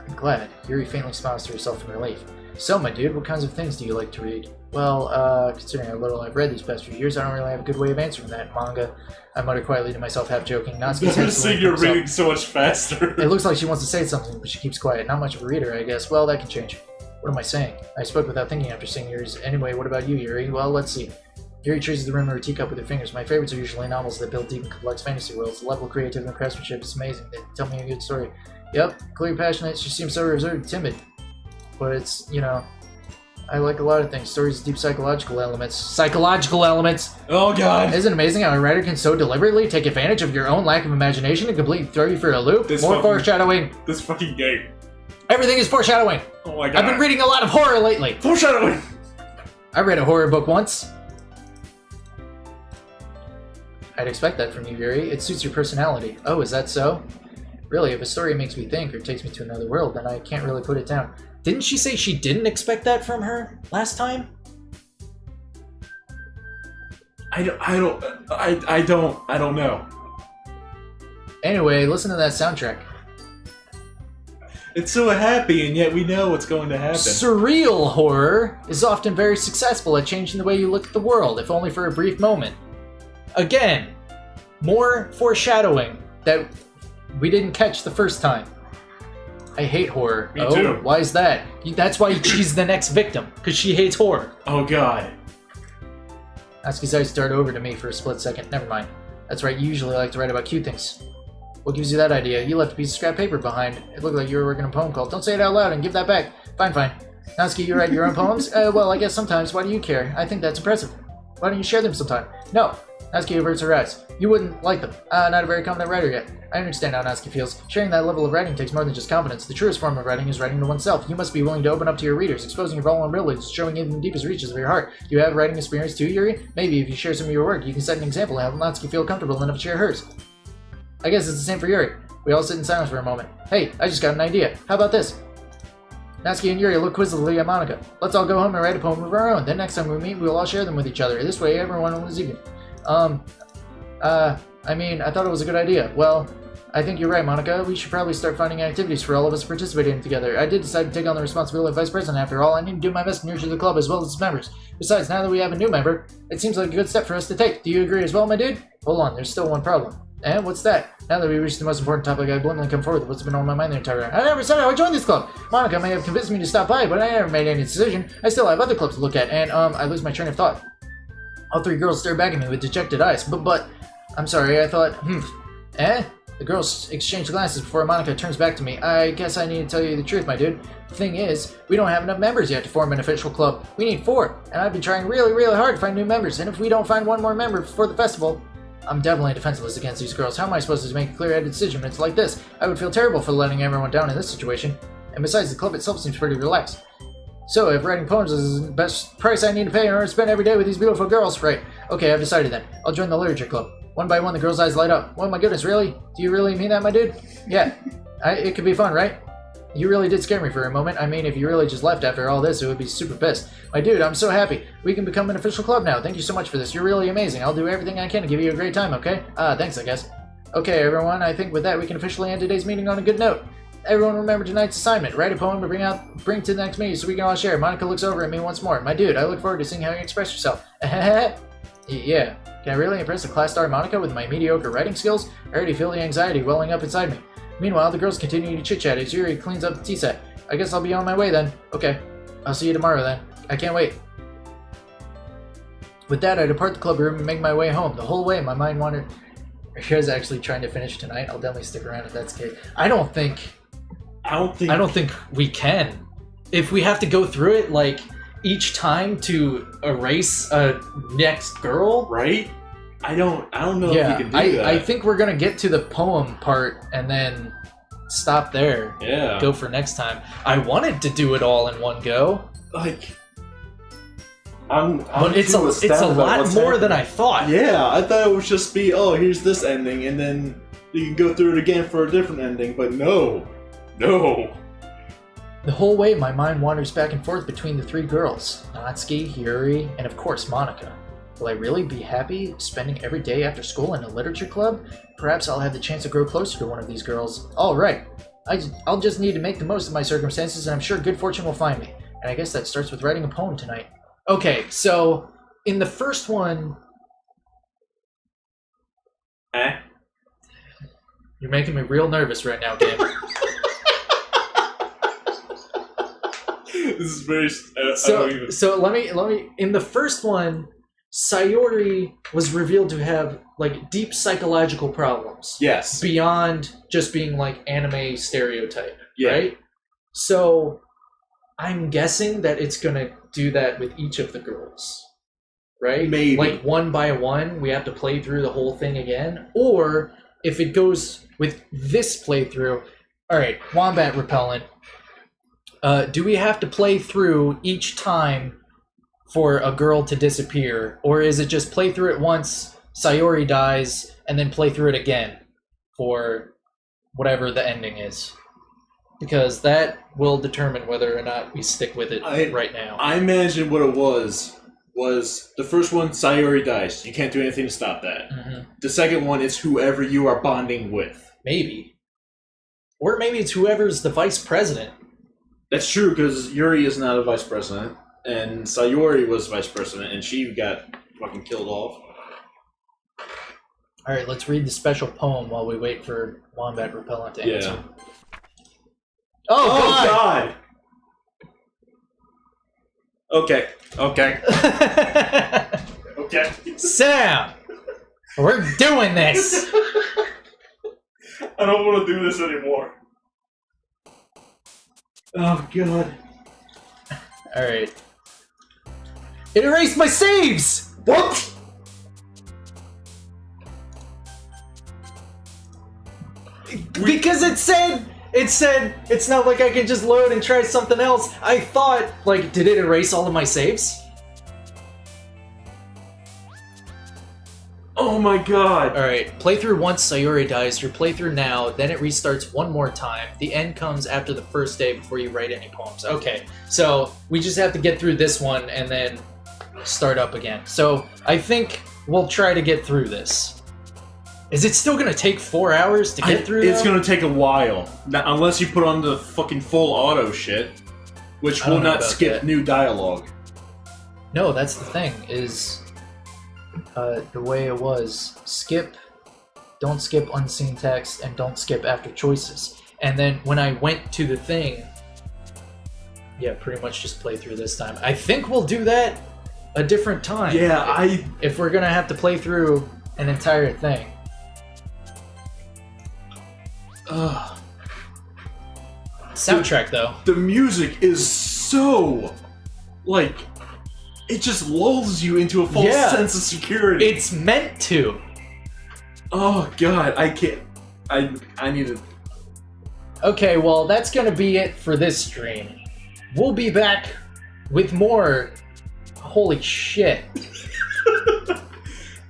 I'm glad. Yuri faintly smiles to herself in relief. So, my dude, what kinds of things do you like to read? Well, considering how little I've read these past few years, I don't really have a good way of answering that. Manga. I muttered quietly to myself, half joking. Natsuki's I see you're reading so much faster. It looks like she wants to say something, but she keeps quiet. Not much of a reader, I guess. Well, that can change. What am I saying? I spoke without thinking after seeing yours. Anyway, what about you, Yuri? Well, let's see. Yuri traces the rim of her teacup with her fingers. My favorites are usually novels that build deep and complex fantasy worlds. The level of creativity and craftsmanship is amazing. They tell me a good story. Yep, clear, passionate. She seems so reserved and timid. But it's, you know, I like a lot of things. Stories with deep psychological elements. Psychological elements! Oh god! Isn't it amazing how a writer can so deliberately take advantage of your own lack of imagination and completely throw you for a loop? More foreshadowing. This fucking game. Everything is foreshadowing. Oh my god. I've been reading a lot of horror lately. Foreshadowing! I read a horror book once. I'd expect that from you, Yuri. It suits your personality. Oh, is that so? Really, if a story makes me think or takes me to another world, then I can't really put it down. Didn't she say she didn't expect that from her last time? I don't know. Anyway, listen to that soundtrack. It's so happy, and yet we know what's going to happen. Surreal horror is often very successful at changing the way you look at the world, if only for a brief moment. Again, more foreshadowing that we didn't catch the first time. I hate horror. Me too. Why is that? That's why she's the next victim, because she hates horror. Oh god. Natsuki's eyes start over to me for a split second. Never mind. That's right, you usually like to write about cute things. What gives you that idea? You left a piece of scrap paper behind. It looked like you were working a poem called Don't Say It Out Loud and Give That Back. Fine. Natsuki, you write your own poems? Well, I guess sometimes. Why do you care? I think that's impressive. Why don't you share them sometime? No. Natsuki averts her eyes. You wouldn't like them. Not a very confident writer yet. I understand how Natsuki feels. Sharing that level of writing takes more than just confidence. The truest form of writing is writing to oneself. You must be willing to open up to your readers, exposing your vulnerabilities, showing even the deepest reaches of your heart. Do you have writing experience too, Yuri? Maybe if you share some of your work, you can set an example and have Natsuki feel comfortable enough to share hers. I guess it's the same for Yuri. We all sit in silence for a moment. Hey, I just got an idea. How about this? Natsuki and Yuri look quizzically at Monica. Let's all go home and write a poem of our own. Then next time we meet, we'll all share them with each other. This way, everyone will even. I mean, I thought it was a good idea. Well, I think you're right, Monica. We should probably start finding activities for all of us to participate in together. I did decide to take on the responsibility of vice president after all. I need to do my best to nurture the club as well as its members. Besides, now that we have a new member, it seems like a good step for us to take. Do you agree as well, my dude? Hold on, there's still one problem. And what's that? Now that we reached the most important topic, I bluntly come forward with what's been on my mind the entire time. I never said I would join this club. Monica may have convinced me to stop by, but I never made any decision. I still have other clubs to look at, and I lose my train of thought. All three girls stare back at me with dejected eyes. But, I'm sorry, I thought, The girls exchange glances before Monica turns back to me. I guess I need to tell you the truth, my dude. The thing is, we don't have enough members yet to form an official club. We need 4, and I've been trying really, really hard to find new members, and if we don't find one more member before the festival, I'm definitely defenseless against these girls. How am I supposed to make a clear-headed decision when it's like this? I would feel terrible for letting everyone down in this situation. And besides, the club itself seems pretty relaxed. So, if writing poems is the best price I need to pay in order to spend every day with these beautiful girls, right? Okay, I've decided then. I'll join the literature club. One by one, the girls' eyes light up. Oh my goodness, really? Do you really mean that, my dude? Yeah. It could be fun, right? You really did scare me for a moment. I mean, if you really just left after all this, it would be super pissed. My dude, I'm so happy. We can become an official club now. Thank you so much for this. You're really amazing. I'll do everything I can to give you a great time, okay? Thanks, I guess. Okay, everyone, I think with that we can officially end today's meeting on a good note. Everyone remember tonight's assignment. Write a poem to bring to the next meeting so we can all share. Monica looks over at me once more. My dude, I look forward to seeing how you express yourself. Yeah. Can I really impress a class star Monica with my mediocre writing skills? I already feel the anxiety welling up inside me. Meanwhile, the girls continue to chit-chat as Yuri cleans up the tea set. I guess I'll be on my way then. Okay. I'll see you tomorrow then. I can't wait. With that, I depart the club room and make my way home. The whole way, my mind wandered. Are you guys actually trying to finish tonight? I'll definitely stick around if that's the case. I don't think we can. If we have to go through it, like, each time to erase a next girl, right? I don't know if you can do that. I think we're gonna get to the poem part and then stop there. Yeah. Go for next time. I wanted to do it all in one go. Like, but it's a lot more than I thought. Yeah, I thought it would just be, oh, here's this ending, and then you can go through it again for a different ending. But no. The whole way, my mind wanders back and forth between the 3 girls, Natsuki, Yuri, and of course Monica. Will I really be happy spending every day after school in a literature club? Perhaps I'll have the chance to grow closer to one of these girls. All right, I'll just need to make the most of my circumstances, and I'm sure good fortune will find me. And I guess that starts with writing a poem tonight. Okay, so in the first one... You're making me real nervous right now, game. This is very. So let me. In the first one, Sayori was revealed to have like deep psychological problems. Yes. Beyond just being like anime stereotype. Yeah. Right. So, I'm guessing that it's gonna do that with each of the girls. Right. Maybe. Like one by one, we have to play through the whole thing again, or if it goes with this playthrough, all right, wombat repellent. Do we have to play through each time for a girl to disappear? Or is it just play through it once, Sayori dies, and then play through it again for whatever the ending is? Because that will determine whether or not we stick with it right now. I imagine what it was the first one, Sayori dies. You can't do anything to stop that. Mm-hmm. The second one is whoever you are bonding with. Maybe. Or maybe it's whoever's the vice president. That's true, because Yuri is not a vice president, and Sayori was vice president, and she got fucking killed off. Alright, let's read the special poem while we wait for Wombat Repellent to answer. Oh God! Okay. Okay. Sam! We're doing this! I don't want to do this anymore. Oh, God. Alright. It erased my saves! What? Because it said it's not like I can just load and try something else. I thought, like, did it erase all of my saves? Oh my god! Alright, playthrough once Sayori dies, your playthrough now, then it restarts one more time. The end comes after the first day before you write any poems. Okay, so we just have to get through this one and then start up again. So I think we'll try to get through this. Is it still gonna take 4 hours to get through It's though? gonna take a while. Now, unless you put on the fucking full auto shit, which I will don't know not about skip that. new dialogue. No, that's the thing, is the way it was. Skip, don't skip unseen text, and don't skip after choices. And then when I went to the thing, yeah, pretty much just play through this time. I think we'll do that a different time. Yeah, If we're gonna have to play through an entire thing. Soundtrack, though. the music is so, like, it just lulls you into a false Yeah. sense of security. It's meant to. Oh god, I can't. I need to. Okay, well, that's gonna be it for this stream. We'll be back with more. Holy shit.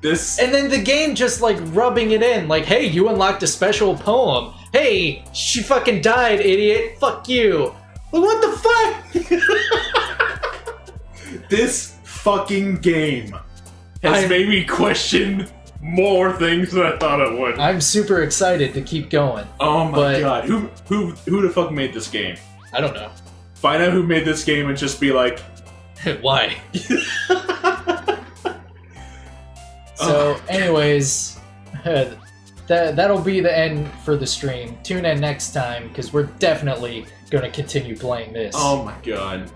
This. And then the game just like rubbing it in, like, hey, you unlocked a special poem. Hey, she fucking died, idiot. Fuck you. Like, what the fuck? This fucking game has made me question more things than I thought it would. I'm super excited to keep going. Oh my but- god, who the fuck made this game? I don't know. Find out who made this game and just be like, Why? So, anyways, that'll be the end for the stream. Tune in next time, because we're definitely going to continue playing this. oh my god.